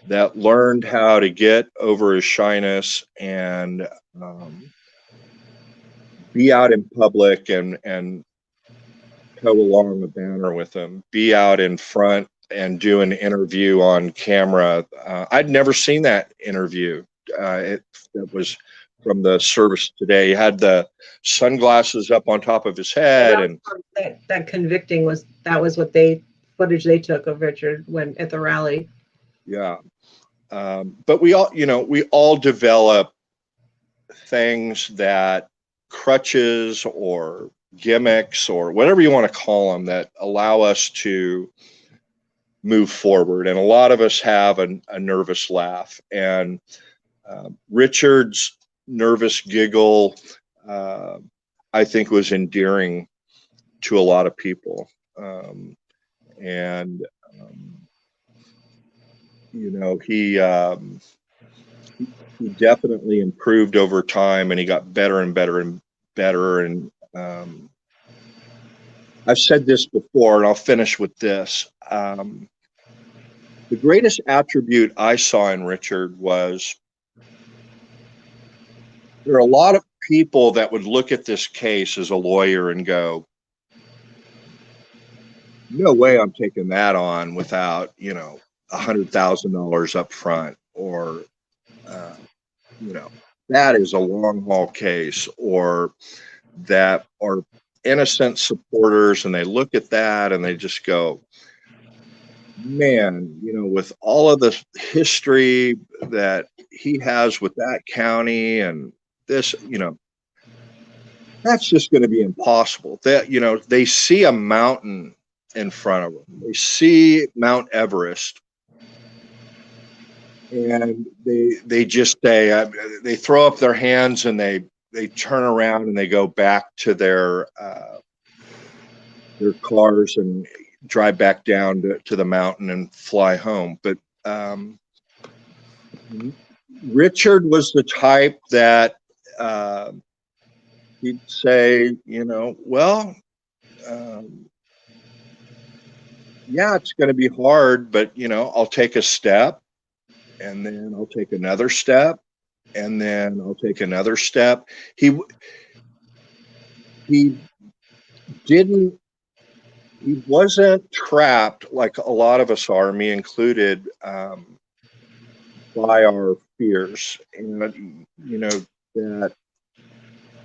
that learned how to get over his shyness and be out in public and tow along the banner with him. Be out in front and do an interview on camera. I'd never seen that interview. It was from the service today. He had the sunglasses up on top of his head, and that convicting was what footage they took of Richard when at the rally. yeah. But we all develop things that crutches or gimmicks or whatever you want to call them that allow us to move forward. And a lot of us have a nervous laugh. And Richard's nervous giggle, I think, was endearing to a lot of people. He definitely improved over time, and he got better and better and better. And I've said this before, and I'll finish with this. The greatest attribute I saw in Richard was there are a lot of people that would look at this case as a lawyer and go, no way I'm taking that on without, $100,000 up front, or, that is a long haul case, or that are innocent supporters, and they look at that and they just go, man, with all of the history that he has with that county and this, that's just going to be impossible. That, they see a mountain in front of them. They see Mount Everest, and they just say, they throw up their hands, and they turn around and they go back to their cars and drive back down to the mountain and fly home. But Richard was the type that he'd say, well, yeah, it's going to be hard, but I'll take a step, and then I'll take another step, and then I'll take another step. He wasn't trapped like a lot of us are, me included, by our fears. And that,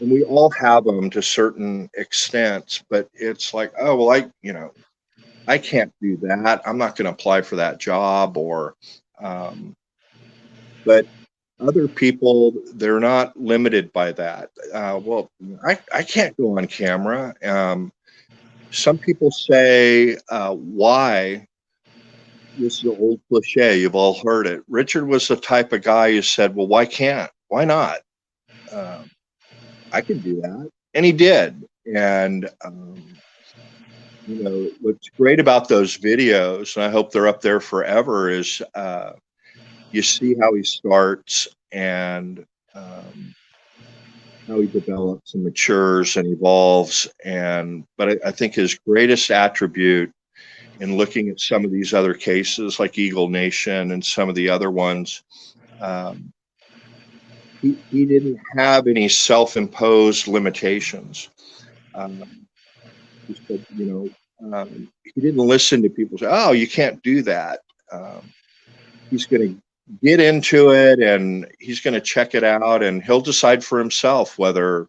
and we all have them to certain extents, but it's like, oh, well, I can't do that. I'm not going to apply for that job, or, but other people, they're not limited by that. Well, I can't go on camera. Some people say, why? This is an old cliche. You've all heard it. Richard was the type of guy who said, well, why can't? Why not? I can do that. And he did. And, what's great about those videos, and I hope they're up there forever, is you see how he starts and how he develops and matures and evolves. But I think his greatest attribute in looking at some of these other cases, like Eagle Nation and some of the other ones, he didn't have any self-imposed limitations. He said, he didn't listen to people say, oh, you can't do that. He's going to get into it, and he's going to check it out, and he'll decide for himself whether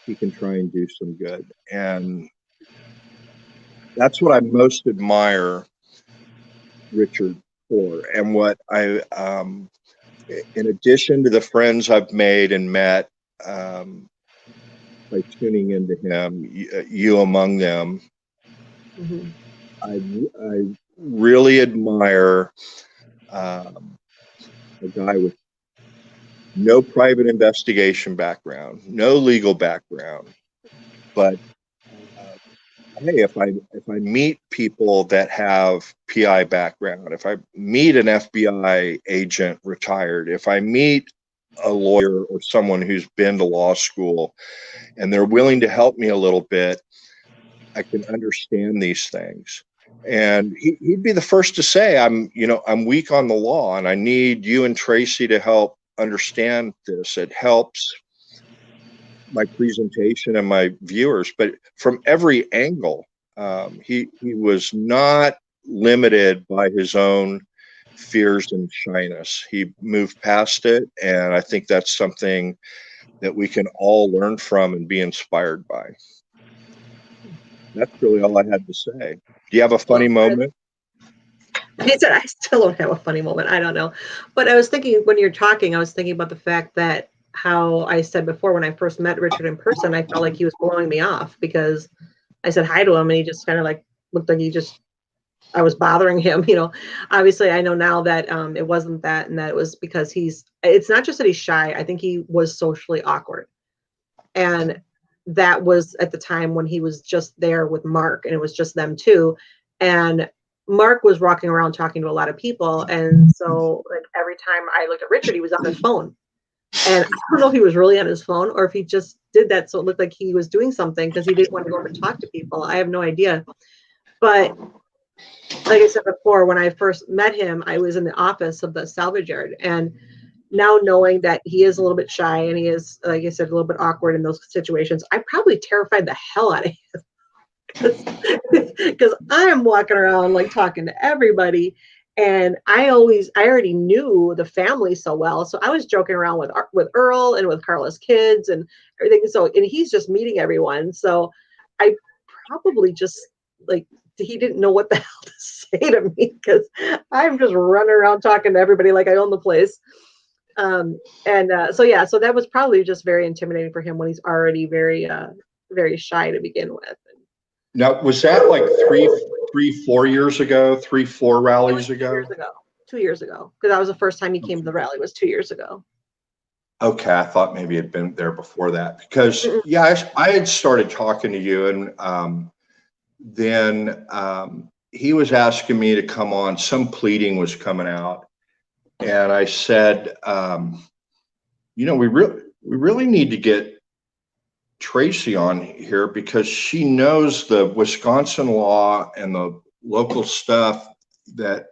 he can try and do some good. And that's what I most admire Richard for. And what I, in addition to the friends I've made and met by tuning into him, you among them, Mm-hmm. I really admire a guy with no private investigation background, no legal background, but hey, if I meet people that have PI background, if I meet an FBI agent retired, if I meet a lawyer or someone who's been to law school and they're willing to help me a little bit, I can understand these things. And he'd be the first to say, I'm weak on the law, and I need you and Tracy to help understand this. It helps my presentation and my viewers, but from every angle. He was not limited by his own fears and shyness. He moved past it, and I think that's something that we can all learn from and be inspired by. That's really all I had to say. Do you have a funny moment? He said, I still don't have a funny moment. I don't know. But I was thinking when you're talking, I was thinking about the fact that how I said before when I first met Richard in person, I felt like he was blowing me off because I said hi to him and he just kind of like looked like I was bothering him. Obviously I know now that it wasn't that, and that it was because it's not just that he's shy. I think he was socially awkward. And that was at the time when he was just there with Mark and it was just them two. And Mark was walking around talking to a lot of people. And so like every time I looked at Richard, he was on his phone. And I don't know if he was really on his phone or if he just did that so it looked like he was doing something because he didn't want to go up and talk to people. I have no idea. But like I said before, when I first met him, I was in the office of the salvage yard. And now knowing that he is a little bit shy and he is, like I said, a little bit awkward in those situations, I probably terrified the hell out of him because I'm walking around like talking to everybody. And I already knew the family so well. So I was joking around with Earl and with Carla's kids and everything. So, and he's just meeting everyone. So I probably just like, he didn't know what the hell to say to me because I'm just running around talking to everybody like I own the place. So that was probably just very intimidating for him when he's already very, very shy to begin with. Now, was that like 4 years ago, 4 rallies ago? 2 years ago, because that was the first time he came to the rally was 2 years ago. Okay, I thought maybe it had been there before that because I had started talking to you, and then he was asking me to come on. Some pleading was coming out, and I said, we really need to get Tracy on here because she knows the Wisconsin law and the local stuff that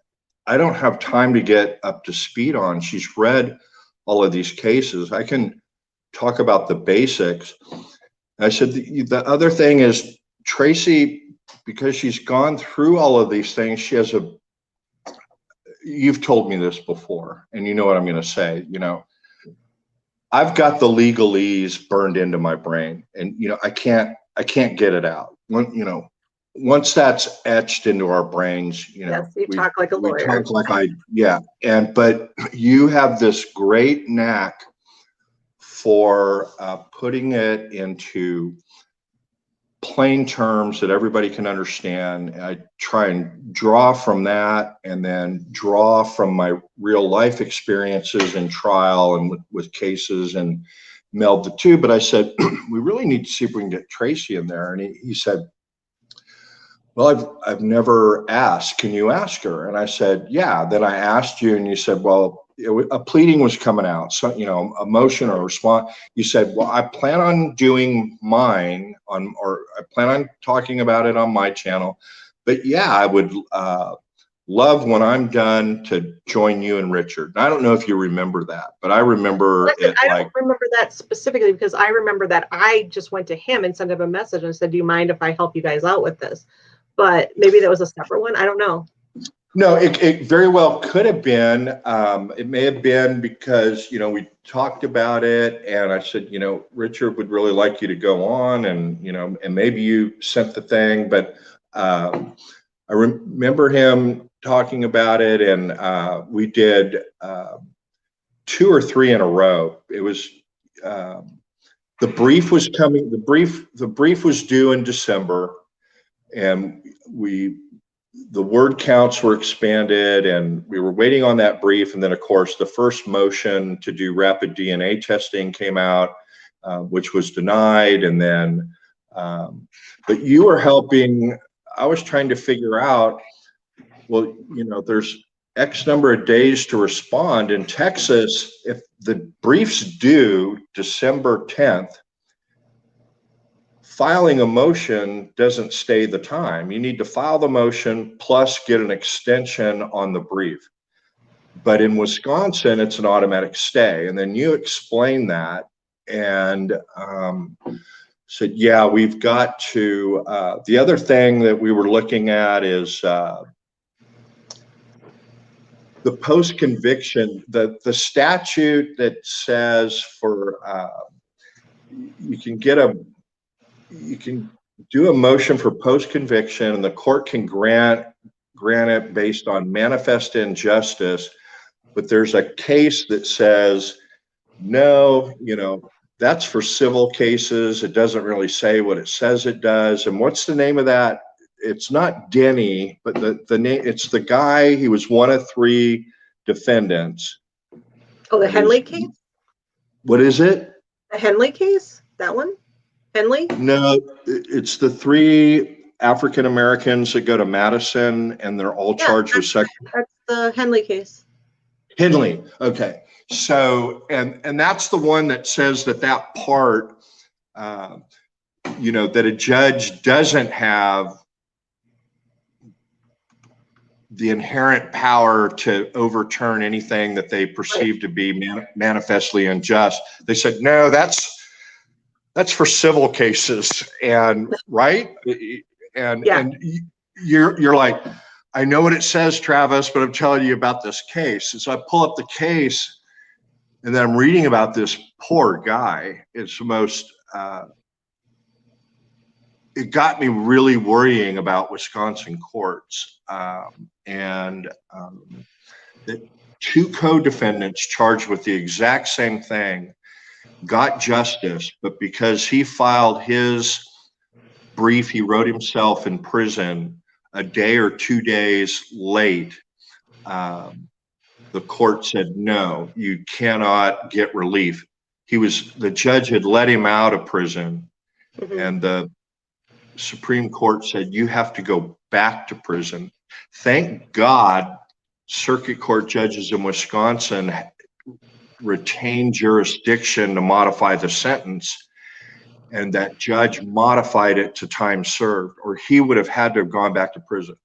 I don't have time to get up to speed on. She's read all of these cases. I can talk about the basics. I said, the other thing is Tracy, because she's gone through all of these things, she has you've told me this before, and you know what I'm going to say, I've got the legalese burned into my brain, and I can't get it out. Once that's etched into our brains, yes, you talk like a lawyer. Talk like but you have this great knack for putting it into plain terms that everybody can understand. And I try and draw from that, and then draw from my real life experiences in trial and with cases, and meld the two. But I said, we really need to see if we can get Tracy in there. And he said, well, I've never asked. Can you ask her? And I said, yeah. Then I asked you, and you said, well, a pleading was coming out, so a motion or a response. You said, well, I plan on doing mine or I plan on talking about it on my channel, but yeah, I would love when I'm done to join you and Richard. And I don't know if you remember that, but I remember it. I don't remember that specifically because I remember that I just went to him and sent him a message and said, do you mind if I help you guys out with this? But maybe that was a separate one. I don't know. No, it very well could have been. It may have been because, we talked about it, and I said, Richard would really like you to go on, and, and maybe you sent the thing, but I remember him talking about it, and we did 2 or 3 in a row. It was, the brief was coming, the brief was due in December, and the word counts were expanded, and we were waiting on that brief. And then, of course, the first motion to do rapid DNA testing came out, which was denied. And then, but you were helping. I was trying to figure out, well, there's X number of days to respond. In Texas, if the brief's due December 10th, filing a motion doesn't stay the time. You need to file the motion plus get an extension on the brief. But in Wisconsin, it's an automatic stay. And then you explain that. And said, yeah, we've got to, the other thing that we were looking at is the post-conviction, the statute that says for, you can do a motion for post-conviction and the court can grant it based on manifest injustice, but there's a case that says, no, that's for civil cases. It doesn't really say what it says it does. And what's the name of that? It's not Denny, but the name, it's the guy, he was one of 3 defendants. Oh, the Henley case? What is it? The Henley case? That one? Henley? No, it's the 3 African Americans that go to Madison and they're all charged with sex. That's the Henley case. Henley, okay. So, and that's the one that says that part, that a judge doesn't have the inherent power to overturn anything that they perceive to be manifestly unjust. They said, no, that's for civil cases, and right? And you're like, I know what it says, Travis, but I'm telling you about this case. And so I pull up the case and then I'm reading about this poor guy. It's the most, it got me really worrying about Wisconsin courts. The 2 co-defendants charged with the exact same thing got justice, but because he filed his brief he wrote himself in prison a day or 2 days late, the court said, no, you cannot get relief. The judge had let him out of prison, and the Supreme Court said, you have to go back to prison. Thank God circuit court judges in Wisconsin retain jurisdiction to modify the sentence, and that judge modified it to time served, or he would have had to have gone back to prison.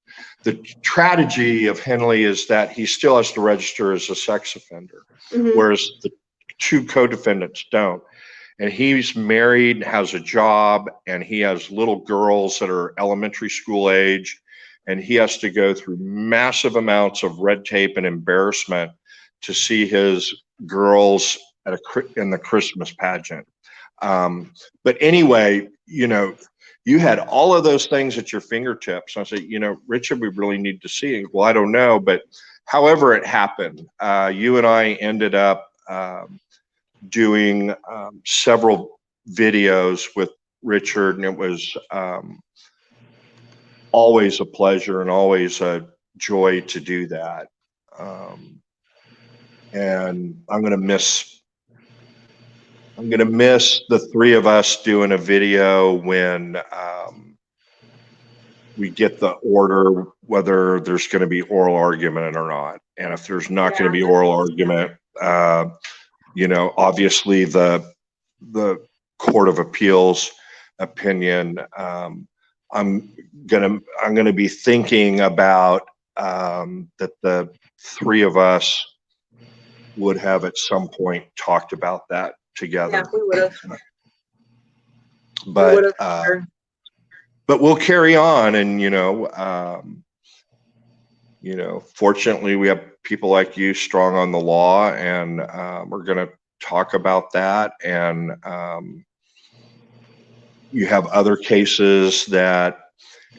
The tragedy of Henley is that he still has to register as a sex offender, whereas the 2 co-defendants don't. And he's married, has a job, and he has little girls that are elementary school age, and he has to go through massive amounts of red tape and embarrassment to see his girls in the Christmas pageant. But anyway, you had all of those things at your fingertips. I said, Richard, we really need to see. Well, I don't know, but however it happened, you and I ended up doing several videos with Richard, and it was always a pleasure and always a joy to do that. And I'm gonna miss the 3 of us doing a video when we get the order, whether there's going to be oral argument or not. And if there's not going to be oral argument, obviously the Court of Appeals opinion, I'm gonna be thinking about that the 3 of us would have at some point talked about that together. Yeah, we would have. But but we'll carry on, and fortunately we have people like you strong on the law, and we're going to talk about that. And you have other cases that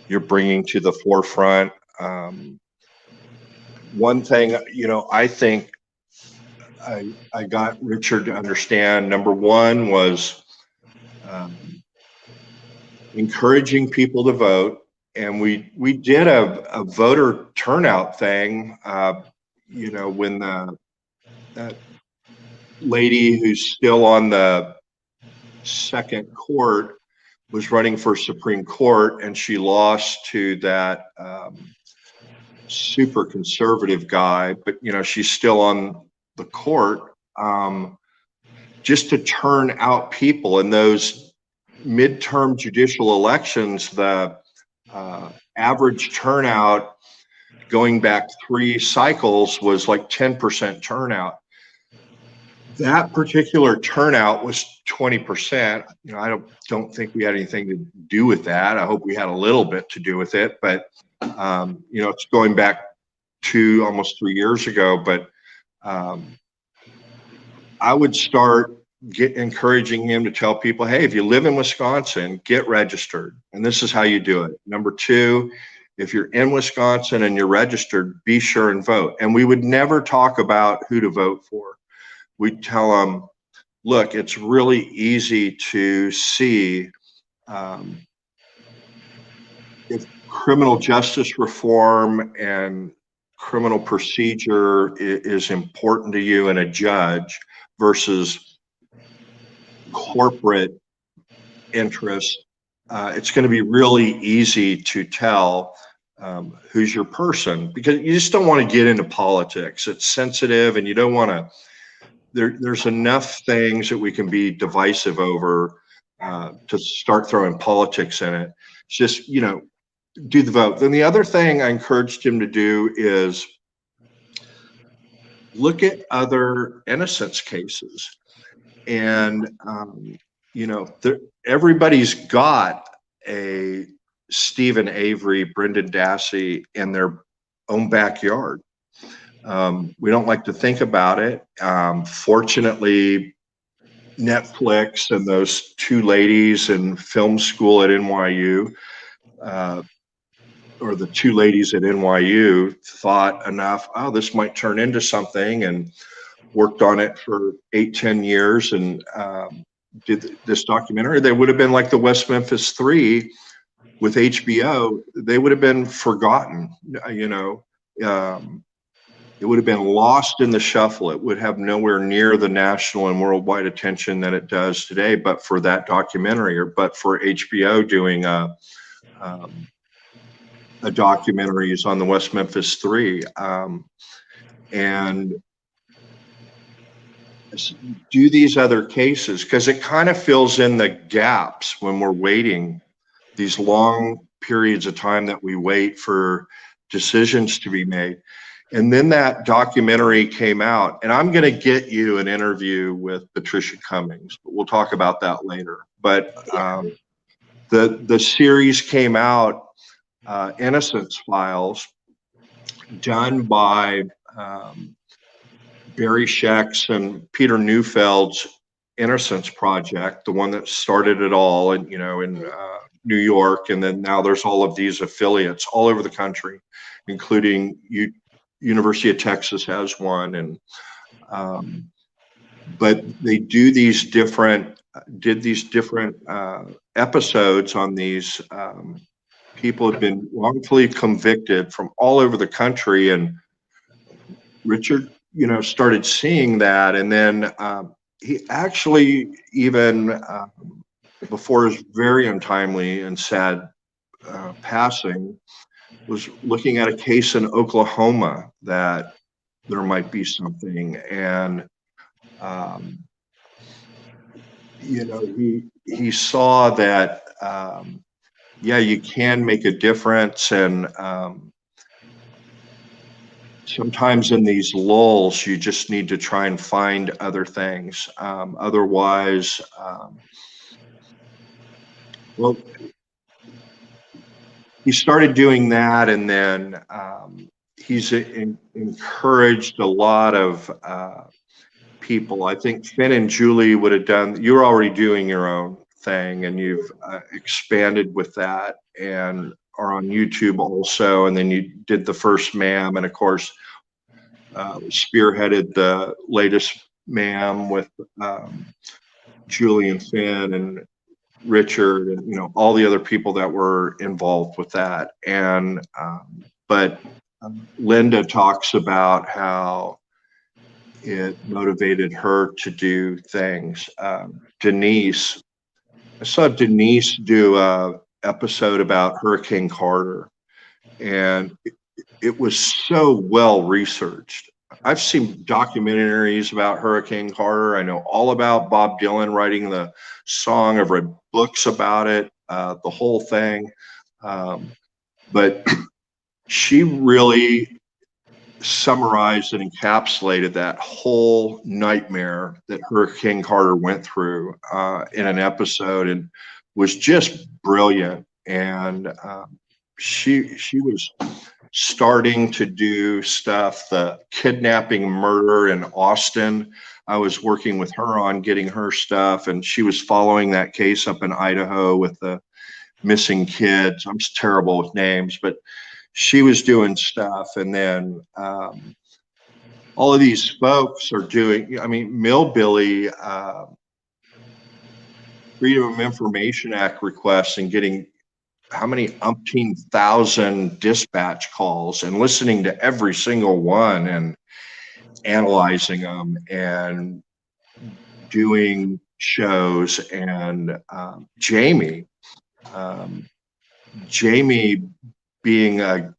you're bringing to the forefront. One thing, I think I got Richard to understand, number one was encouraging people to vote. And we did a voter turnout thing, when that lady who's still on the second court was running for Supreme Court, and she lost to that super conservative guy, but she's still on the court, just to turn out people in those midterm judicial elections. The average turnout going back 3 cycles was like 10% turnout. That particular turnout was 20%. I don't think we had anything to do with that. I hope we had a little bit to do with it, but it's going back to almost 3 years ago. But I would start encouraging him to tell people, hey, if you live in Wisconsin, get registered. And this is how you do it. Number two, if you're in Wisconsin and you're registered, be sure and vote. And we would never talk about who to vote for. We'd tell them, look, it's really easy to see if criminal justice reform and criminal procedure is important to you and a judge versus corporate interests. It's going to be really easy to tell who's your person, because you just don't want to get into politics. It's sensitive, and you don't want to. There's enough things that we can be divisive over to start throwing politics in it. It's just, do the vote. Then the other thing I encouraged him to do is look at other innocence cases. And, everybody's got a Stephen Avery, Brendan Dassey in their own backyard. We don't like to think about it. Fortunately, Netflix and those two ladies in film school at NYU, or the two ladies at NYU, thought enough, oh, this might turn into something, and worked on it for 8-10 years and did this documentary. They would have been like the West Memphis Three with HBO. They would have been forgotten, it would have been lost in the shuffle. It would have nowhere near the national and worldwide attention that it does today, but for that documentary, or but for HBO doing a documentaries on the West Memphis Three, and do these other cases, because it kind of fills in the gaps when we're waiting, these long periods of time that we wait for decisions to be made. And then that documentary came out, and I'm going to get you an interview with Patricia Cummings, but we'll talk about that later. But the series came out, Innocence Files, done by Barry Scheck's and Peter Neufeld's Innocence Project, the one that started it all, and in New York, and then now there's all of these affiliates all over the country, including University of Texas has one, and but they did these different episodes on these people who have been wrongfully convicted from all over the country. And Richard, started seeing that, and then he actually, even before his very untimely and sad passing, was looking at a case in Oklahoma that there might be something. And he saw that you can make a difference. And sometimes in these lulls, you just need to try and find other things. Otherwise, he started doing that, and then he's encouraged a lot of people. I think Finn and Julie would have done, you're already doing your own thing, and you've expanded with that and are on YouTube also. And then you did the first MAM, and of course spearheaded the latest MAM with Julie and Finn and Richard, and all the other people that were involved with that. And but Linda talks about how it motivated her to do things. Denise, I saw Denise do a episode about Hurricane Carter, and it was so well researched. I've seen documentaries about Hurricane Carter. I know all about Bob Dylan writing the song. I've read books about it, the whole thing. But she really summarized and encapsulated that whole nightmare that Hurricane Carter went through in an episode, and was just brilliant. And she was starting to do stuff, the kidnapping murder in Austin. I was working with her on getting her stuff, and she was following that case up in Idaho with the missing kids. I'm just terrible with names, but she was doing stuff. And then all of these folks are doing, I mean, Millbilly, Freedom of Information Act requests, and getting how many umpteen thousand dispatch calls, and listening to every single one and analyzing them and doing shows. And Jamie being a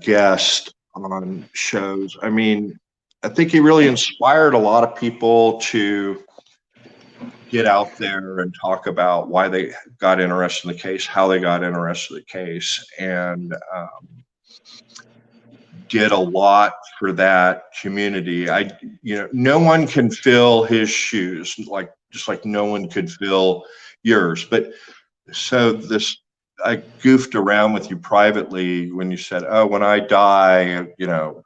guest on shows. I mean, I think he really inspired a lot of people to get out there and talk about why they got interested in the case, how they got interested in the case, and did a lot for that community. No one can fill his shoes, just like no one could fill yours. But so I goofed around with you privately when you said, "Oh, when I die, you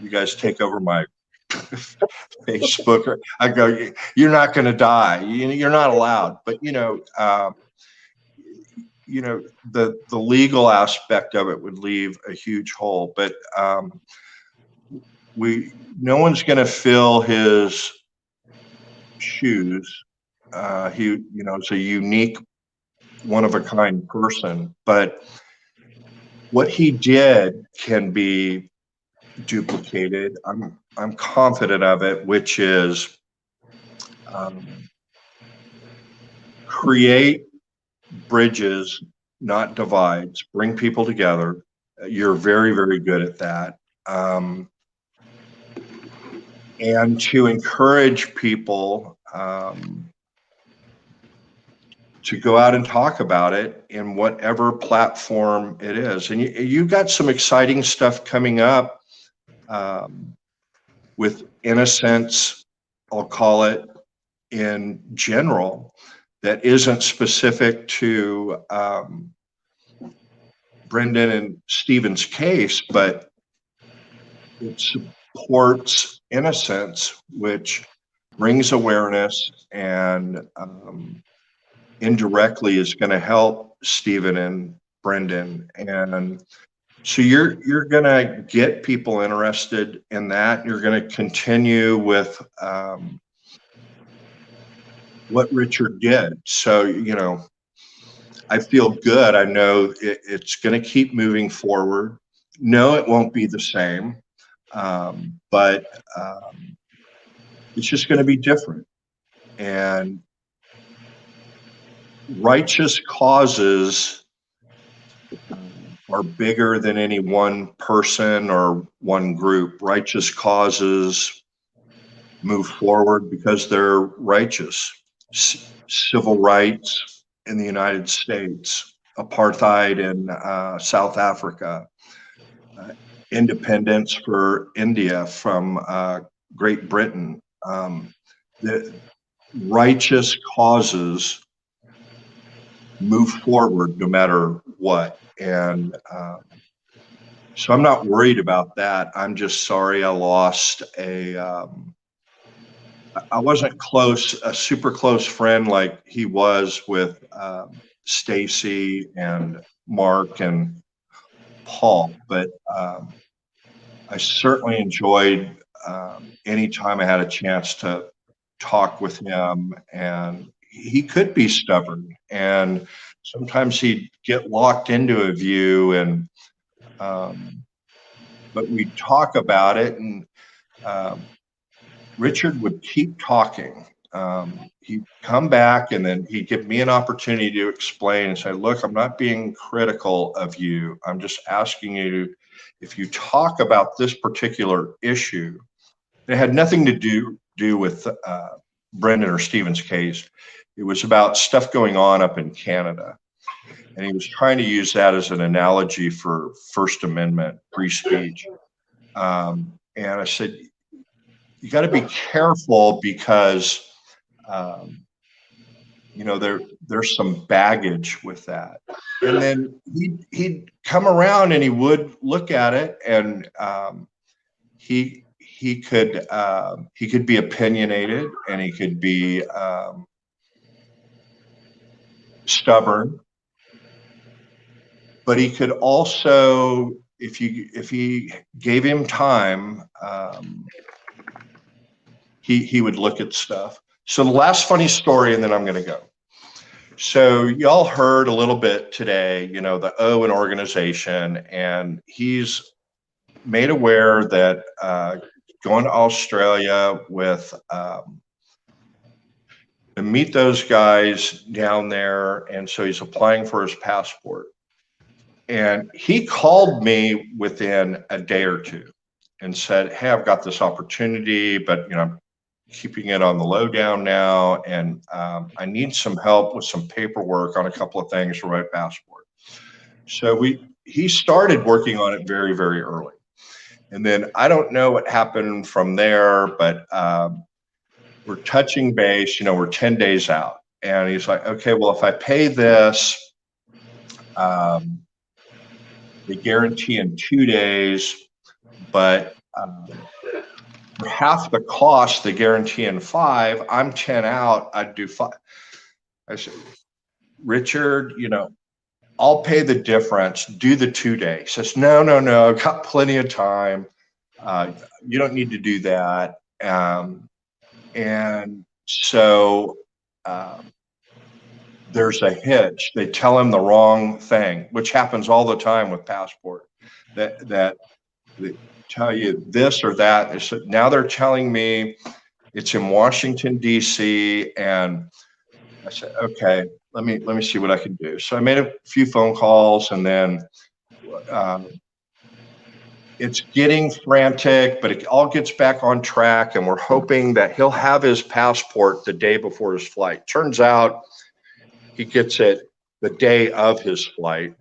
guys take over my Facebook." I go, "You're not going to die. You're not allowed." But the legal aspect of it would leave a huge hole. But no one's going to fill his shoes. It's a unique, one of a kind person. But what he did can be duplicated. I'm confident of it, which is create bridges, not divides, bring people together. You're very, very good at that. And to encourage people to go out and talk about it in whatever platform it is. And you've got some exciting stuff coming up with innocence, I'll call it, in general, that isn't specific to Brendan and Stephen's case, but it supports innocence, which brings awareness and indirectly is going to help Stephen and Brendan. And so you're going to get people interested in that. You're going to continue with what Richard did. So, I feel good. I know it's going to keep moving forward. No, it won't be the same, but it's just going to be different. And righteous causes are bigger than any one person or one group. Righteous causes move forward because they're righteous. Civil rights in the United States, apartheid in South Africa, independence for India from Great Britain. The righteous causes move forward no matter what. And so I'm not worried about that. I'm just sorry I lost I wasn't a super close friend like he was with Stacy and Mark and Paul, but I certainly enjoyed any time I had a chance to talk with him. And he could be stubborn, and sometimes he'd get locked into a view, and but we'd talk about it, and Richard would keep talking. He'd come back, and then he'd give me an opportunity to explain and say, "Look, I'm not being critical of you. I'm just asking you, if you talk about this particular issue, it had nothing to do with Brendan or Stephen's case. It was about stuff going on up in Canada." And he was trying to use that as an analogy for First Amendment free speech. And I said, you got to be careful because, you know, there's some baggage with that. And then he'd come around and he would look at it, and he could be opinionated, and he could be stubborn, but he could also, if he gave him time, he would look at stuff. So the last funny story, and then I'm going to go. So y'all heard a little bit today, you know, the O in organization, and he's made aware that going to Australia with to meet those guys down there, and so he's applying for his passport. And he called me within a day or two and said, "Hey, I've got this opportunity, but you know, I'm keeping it on the lowdown now, and I need some help with some paperwork on a couple of things for my passport." So he started working on it very, very early. And then I don't know what happened from there, but we're touching base, you know, we're 10 days out. And he's like, okay, well, if I pay this, they guarantee in 2 days, but for half the cost, they guarantee in 5. I'm 10 out, I'd do 5. I said, Richard, you know, I'll pay the difference, do the 2 days. He says, no, I've got plenty of time. You don't need to do that. And so there's a hitch. They tell him the wrong thing, which happens all the time with passport. That they tell you this or that. Now they're telling me it's in Washington, D.C. And I said, okay, let me see what I can do. So I made a few phone calls, and then it's getting frantic, but it all gets back on track, and we're hoping that he'll have his passport the day before his flight. Turns out he gets it the day of his flight.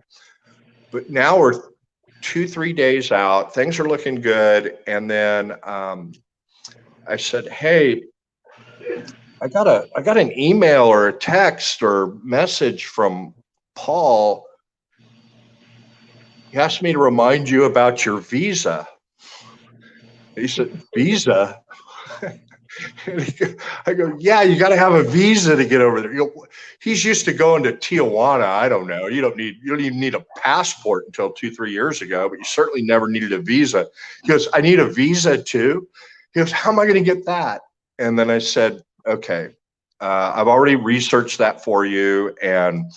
But now we're 2-3 days out. Things are looking good. And then I said, hey, I got an email or a text or message from Paul. He asked me to remind you about your visa. He said, visa? I go, yeah, you got to have a visa to get over there. You know, he's used to going to Tijuana. I don't know. You don't even need a passport until 2-3 years ago, but you certainly never needed a visa. He goes, I need a visa too. He goes, how am I going to get that? And then I said, okay, I've already researched that for you, and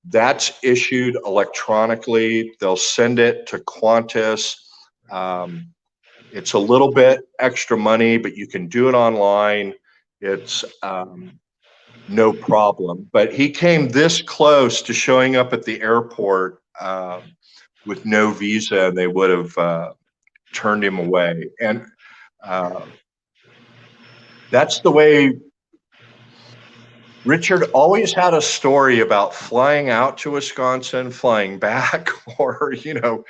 that's issued electronically. They'll send it to Qantas. It's a little bit extra money, but you can do it online. It's no problem. But he came this close to showing up at the airport with no visa, and they would have turned him away. And that's the way Richard always had a story about flying out to Wisconsin, flying back, or, you know,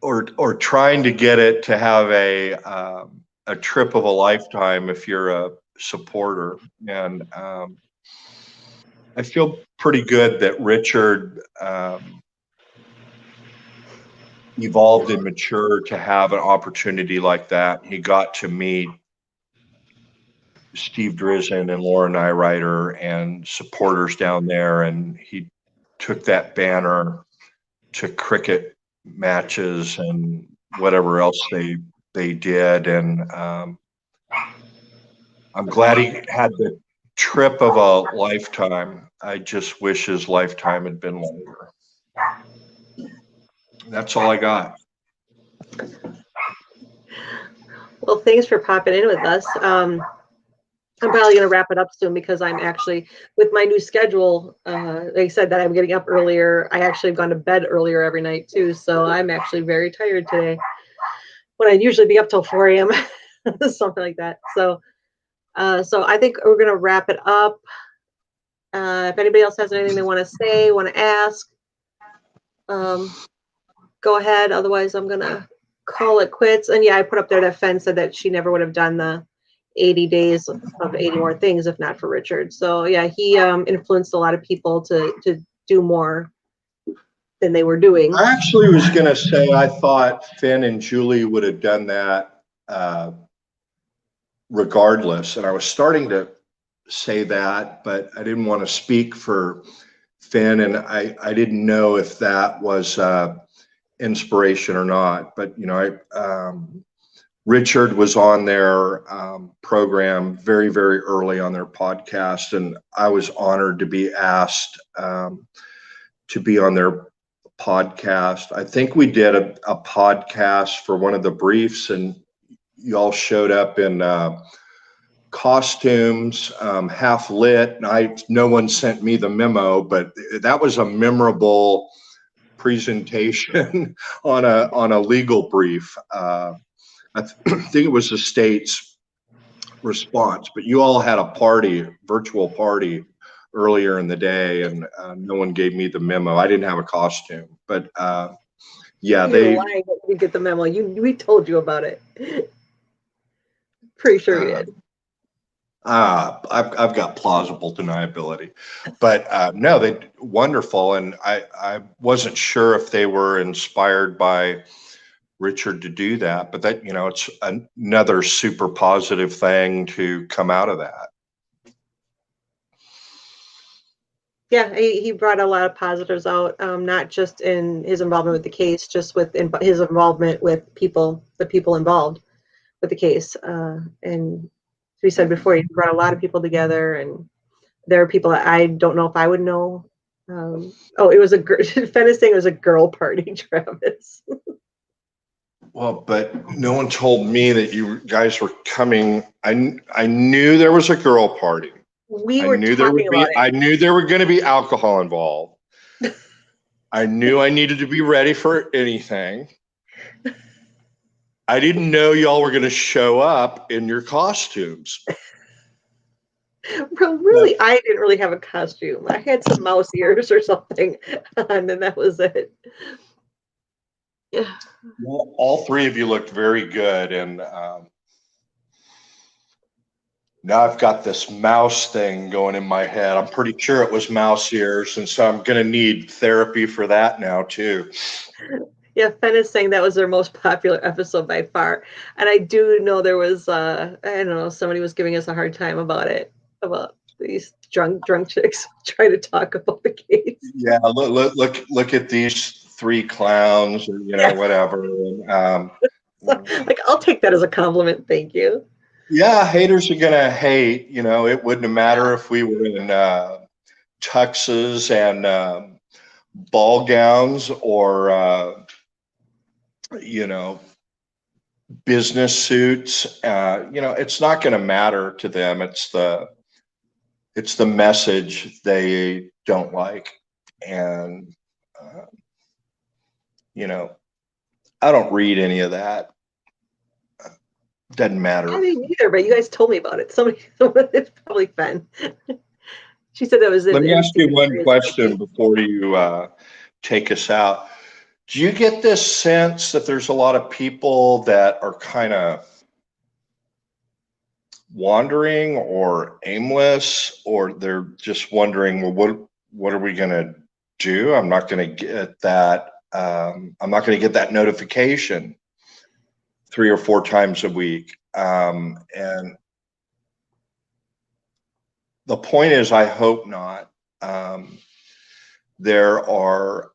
or trying to get it to have a trip of a lifetime if you're a supporter. And I feel pretty good that Richard evolved and matured to have an opportunity like that. He got to meet Steve Drizzen and Lauren Nyrider and supporters down there, and he took that banner to cricket matches and whatever else they did. And I'm glad he had the trip of a lifetime. I just wish his lifetime had been longer. That's all I got. Well, thanks for popping in with us. I'm probably going to wrap it up soon because I'm actually, with my new schedule, they said that I'm getting up earlier. I actually have gone to bed earlier every night too. So I'm actually very tired today when I'd usually be up till 4 a.m. something like that. So I think we're going to wrap it up. If anybody else has anything they want to say, want to ask, go ahead. Otherwise, I'm gonna call it quits. And yeah, I put up there that Fen said that she never would have done the 80 days of 80 more things if not for Richard. So yeah, he influenced a lot of people to do more than they were doing. I actually was going to say I thought Finn and Julie would have done that regardless. And I was starting to say that, but I didn't want to speak for Finn. And I didn't know if that was inspiration or not. But, you know, Richard was on their program very, very early on their podcast. And I was honored to be asked to be on their podcast. I think we did a podcast for one of the briefs, and y'all showed up in costumes, half lit. And no one sent me the memo, but that was a memorable presentation on a legal brief. I think it was the state's response, but you all had a party, virtual party earlier in the day, and no one gave me the memo. I didn't have a costume, but yeah, You're lying that you get the memo. We told you about it. Pretty sure you did. I've got plausible deniability, but no, they wonderful, and I wasn't sure if they were inspired by Richard to do that, but that, you know, it's another super positive thing to come out of that. Yeah, he brought a lot of positives out, not just in his involvement with the case, just with his involvement with the people involved with the case. And we said before, he brought a lot of people together, and there are people that I don't know if I would know. It was Fennis saying it was a girl party, Travis. Well, but no one told me that you guys were coming. I knew there was a girl party. I knew there were going to be alcohol involved. I knew I needed to be ready for anything. I didn't know y'all were going to show up in your costumes. Well, really, I didn't really have a costume. I had some mouse ears or something, and then that was it. Yeah. Well, all three of you looked very good, and now I've got this mouse thing going in my head. I'm pretty sure it was mouse ears, and so I'm going to need therapy for that now too. Yeah, Fen is saying that was their most popular episode by far, and I do know there was I don't know, somebody was giving us a hard time about it, about these drunk chicks trying to talk about the case. Yeah, look at these three clowns, or whatever. Like, I'll take that as a compliment. Thank you. Yeah, haters are gonna hate. It wouldn't have mattered if we were in tuxes and ball gowns, or business suits. It's not going to matter to them. It's the message they don't like, and I don't read any of that. Doesn't matter. I didn't either, but you guys told me about it. It's probably Fen. She said that was. Let me ask you one question before you take us out. Do you get this sense that there's a lot of people that are kind of wandering or aimless, or they're just wondering, well, what are we going to do? I'm not going to get that. I'm not going to get that notification 3 or 4 times a week. And the point is, I hope not. There are,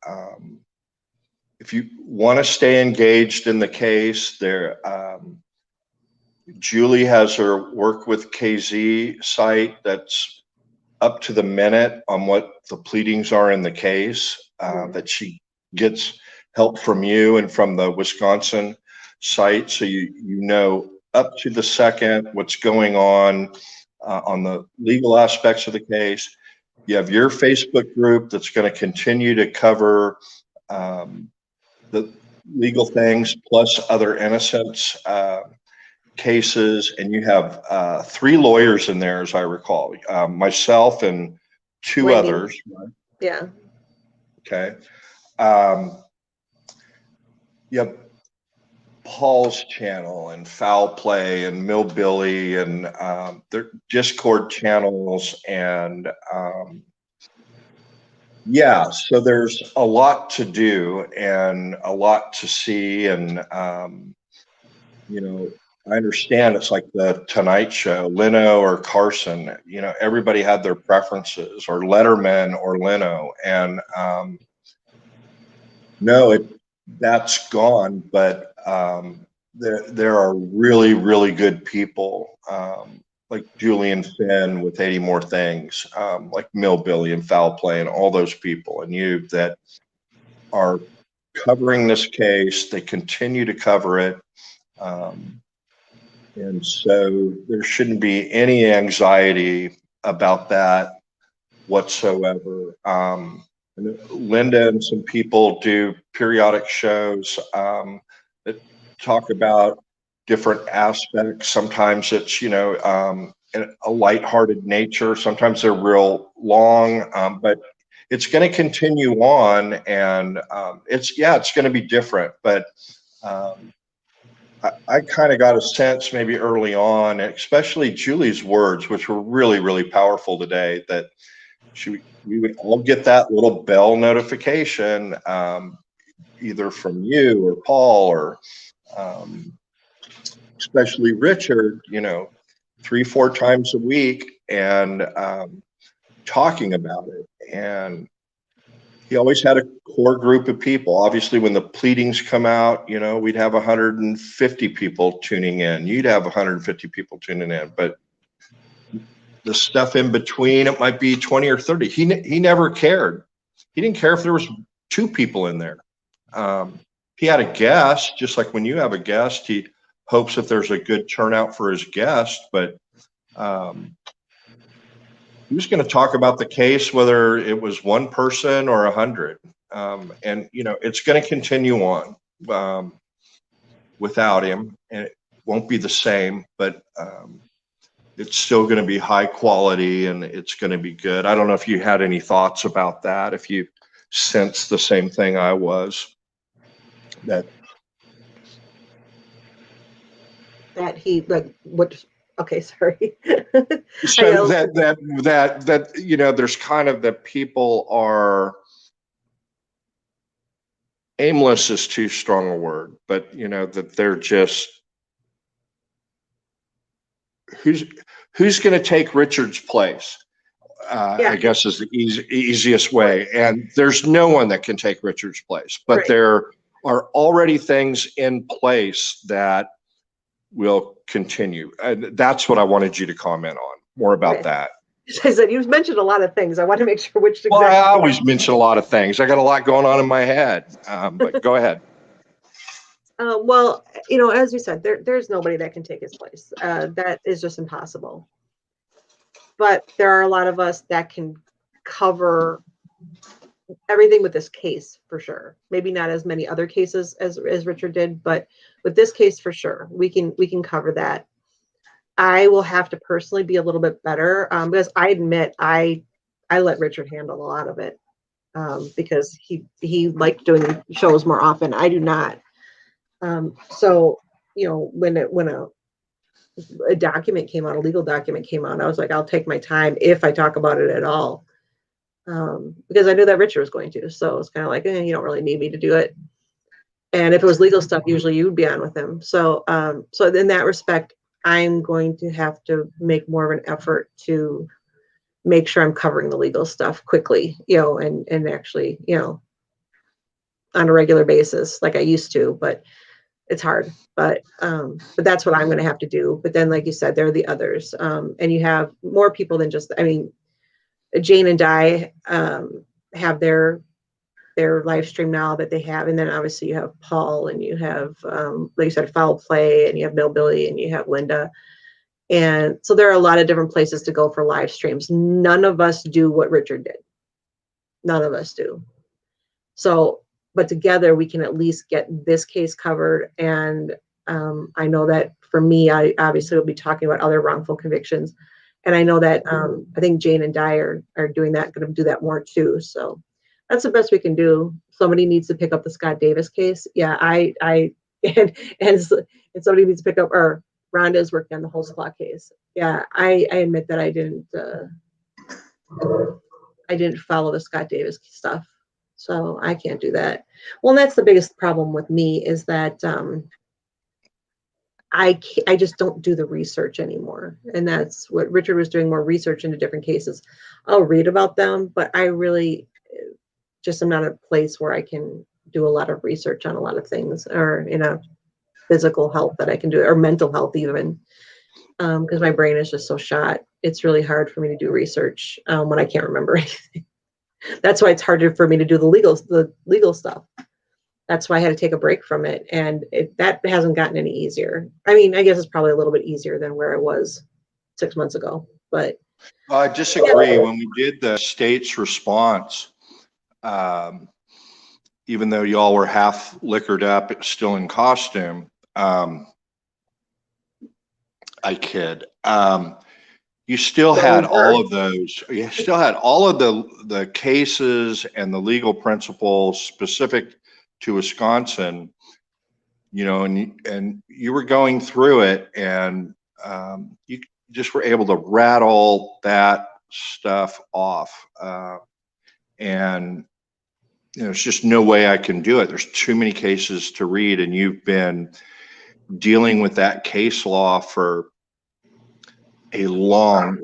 if you want to stay engaged in the case, Julie has her Work with KZ site that's up to the minute on what the pleadings are in the case, that she gets help from you and from the Wisconsin site, so you know up to the second what's going on the legal aspects of the case. You have your Facebook group that's going to continue to cover the legal things plus other innocence cases, and you have 3 lawyers in there, as I recall, myself and 2 Wendy. others. Right? Yeah. Okay. Yep. Paul's channel and Foul Play and Millbilly and their Discord channels and yeah, so there's a lot to do and a lot to see and you know, I understand it's like the Tonight Show, Leno or Carson. You know, everybody had their preferences, or Letterman or Leno, and no, that's gone. But there are really really good people like Julian Finn with 80 More Things, like Millbilly and Foul Play, and all those people, and you that are covering this case. They continue to cover it. And so there shouldn't be any anxiety about that whatsoever. Linda and some people do periodic shows that talk about different aspects. Sometimes it's, you know, a lighthearted nature. Sometimes they're real long, but it's going to continue on, and it's going to be different. But I kind of got a sense maybe early on, especially Julie's words, which were really, really powerful today, that we would all get that little bell notification, either from you or Paul or especially Richard, you know, 3-4 times a week and talking about it. And he always had a core group of people. Obviously, when the pleadings come out, you know, we'd have 150 people tuning in. You'd have 150 people tuning in. But the stuff in between, it might be 20 or 30. He never cared. He didn't care if there was 2 people in there. He had a guest, just like when you have a guest, he hopes that there's a good turnout for his guest. But he was going to talk about the case, whether it was 1 person or 100. And, you know, it's going to continue on without him. And it won't be the same, but it's still going to be high quality and it's going to be good. I don't know if you had any thoughts about that, if you sensed the same thing I was. That he, like, what? Okay, sorry. so that you know, there's kind of that people are aimless is too strong a word, but you know, that they're just who's going to take Richard's place, I guess is the easiest way. And there's no one that can take Richard's place, but there are already things in place that will continue. That's what I wanted you to comment on, more about that. I said, you mentioned a lot of things. I want to make sure which exactly. Well, I always mention a lot of things. I got a lot going on in my head, but go ahead. Well, you know, as you said, there's nobody that can take his place. That is just impossible. But there are a lot of us that can cover everything with this case for sure. Maybe not as many other cases as Richard did, but with this case for sure, we can cover that. I will have to personally be a little bit better because I admit I let Richard handle a lot of it because he liked doing shows more often. I do not. So, you know, when a document came out, a legal document came out, I was like, I'll take my time if I talk about it at all. Because I knew that Richard was going to. So it's kind of like, you don't really need me to do it. And if it was legal stuff, usually you would be on with him. So so in that respect, I'm going to have to make more of an effort to make sure I'm covering the legal stuff quickly, you know, and actually, you know, on a regular basis like I used to, but it's hard. But that's what I'm going to have to do. But then, like you said, there are the others. And you have more people than just, I mean, Jane and Di have their live stream now that they have, and then obviously you have Paul and you have like you said, Foul Play, and you have Millbilly and you have Linda, and so there are a lot of different places to go for live streams. None of us do what Richard did. None of us do. So, but together we can at least get this case covered. And I know that for me, I obviously will be talking about other wrongful convictions. And I know that I think Jane and Di are doing that, going to do that more too. So that's the best we can do. somebody needs to pick up the Scott Davis case. Yeah, and, and somebody needs to pick up, or Rhonda is working on the Holtz Clock case. Yeah, I admit that I didn't follow the Scott Davis stuff, so I can't do that. Well, and that's the biggest problem with me is that I just don't do the research anymore, and that's what Richard was doing, more research into different cases. I'll read about them, but I really just am not at a place where I can do a lot of research on a lot of things, or physical health that I can do, or mental health even, because my brain is just so shot. It's really hard for me to do research when I can't remember anything. That's why it's harder for me to do the legal stuff. That's why I had to take a break from it, and that hasn't gotten any easier. I mean, I guess it's probably a little bit easier than where I was 6 months ago, but I disagree. When we did the state's response, even though y'all were half liquored up, it was still in costume. I kid. You still had all of those. You still had all of the cases and the legal principles specific to Wisconsin. And you were going through it, and you just were able to rattle that stuff off. And there's just no way I can do it. There's too many cases to read, and you've been dealing with that case law for a long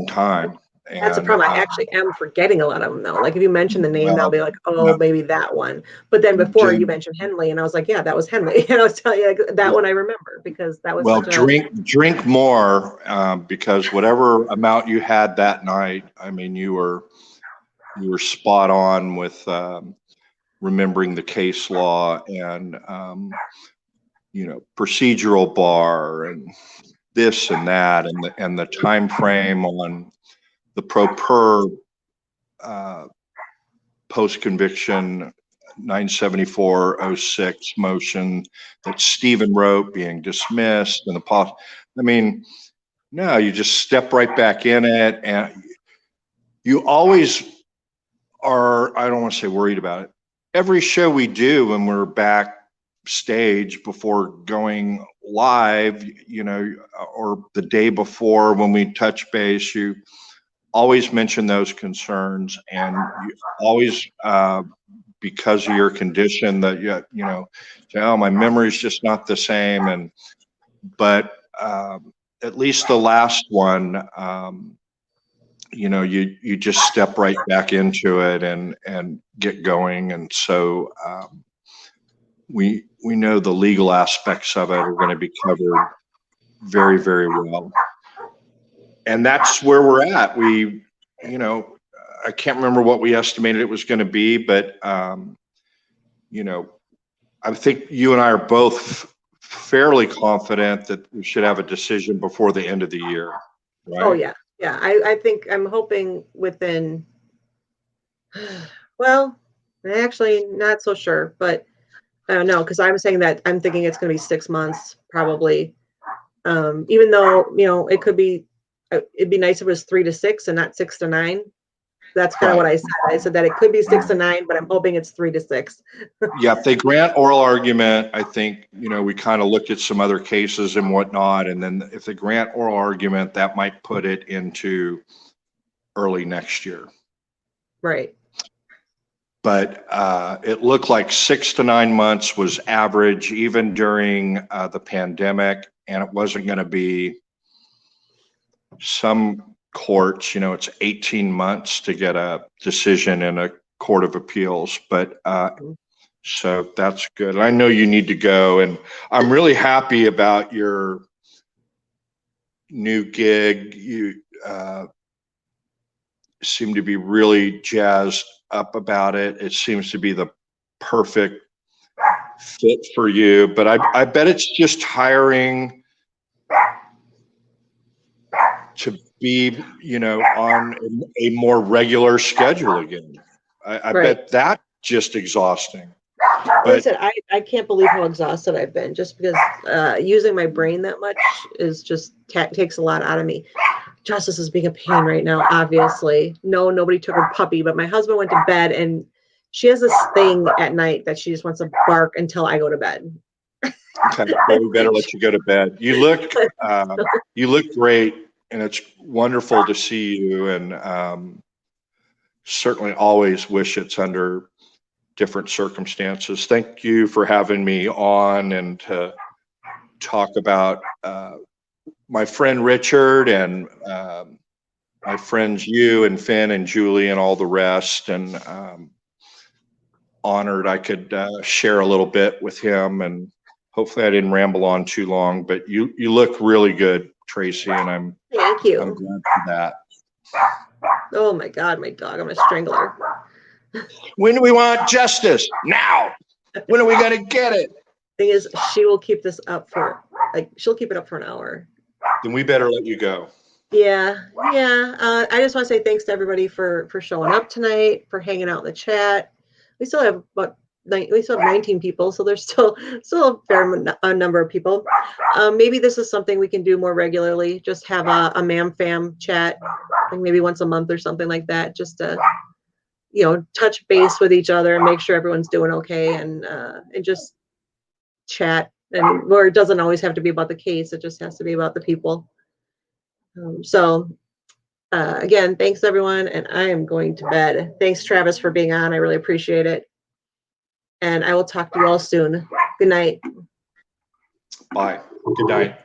time. And that's a problem. I actually am forgetting a lot of them though. Like if you mention the name, well, I'll be like, oh, no, maybe that one. But then before you Jim, mentioned Henley, and I was like, yeah, that was Henley. And I was telling you like, that one I remember because that was well, such a drink more, because whatever amount you had that night, I mean, you were spot on with remembering the case law and procedural bar and this and that, and the time frame on the pro per post conviction 974-06 motion that Stephen wrote being dismissed, and I mean, no, you just step right back in it, and you always are, I don't want to say worried about it. Every show we do when we're backstage before going live, or the day before when we touch base, you always mention those concerns, and you always, because of your condition, that say, oh, my memory's just not the same, but at least the last one, you just step right back into it and get going. And so we know the legal aspects of it are going to be covered very, very well. And that's where we're at. I can't remember what we estimated it was going to be, but I think you and I are both fairly confident that we should have a decision before the end of the year. Right? Oh yeah. Yeah. I think I'm hoping within, well, actually not so sure, but I don't know, because I'm saying that I'm thinking it's going to be 6 months probably. Even though, it could be, it'd be nice if it was 3 to 6 and not 6 to 9. That's kind of what I said. I said that it could be 6 to 9, but I'm hoping it's 3 to 6. Yeah, if they grant oral argument, I think, we kind of looked at some other cases and whatnot. And then if they grant oral argument, that might put it into early next year. Right. But it looked like 6 to 9 months was average, even during the pandemic. And it wasn't going to be some courts, it's 18 months to get a decision in a court of appeals. But so that's good. I know you need to go, and I'm really happy about your new gig. You seem to be really jazzed up about it. It seems to be the perfect fit for you, but I bet it's just hiring to be, on a more regular schedule again. I Right. bet that's just exhausting. Like I said, I can't believe how exhausted I've been just because using my brain that much is just takes a lot out of me. Justice is being a pain right now, obviously. No, nobody took her puppy, but my husband went to bed and She has this thing at night that she just wants to bark until I go to bed. Okay, well, we better let you go to bed. You look great, and it's wonderful to see you. And certainly, always wish it's under different circumstances. Thank you for having me on and to talk about my friend Richard and my friends you and Finn and Julie and all the rest. And honored I could share a little bit with him, and hopefully I didn't ramble on too long, but you look really good, Tracy, and Thank I'm you. glad for that. Oh my God, my dog! I'm gonna strangle her. When do we want justice? Now. When are we gonna get it? Thing is, she will keep this up for she'll keep it up for an hour. Then we better let you go. Yeah. I just want to say thanks to everybody for showing up tonight, for hanging out in the chat. We still have we still have 19 people, so there's still a fair number of people. Maybe this is something we can do more regularly. Just have a MaMFam chat, like maybe once a month or something like that, just to touch base with each other and make sure everyone's doing okay, and just chat. And where it doesn't always have to be about the case, it just has to be about the people. Again, thanks everyone, and I am going to bed. Thanks, Travis, for being on. I really appreciate it. And I will talk to you all soon. Good night. Bye. Good night.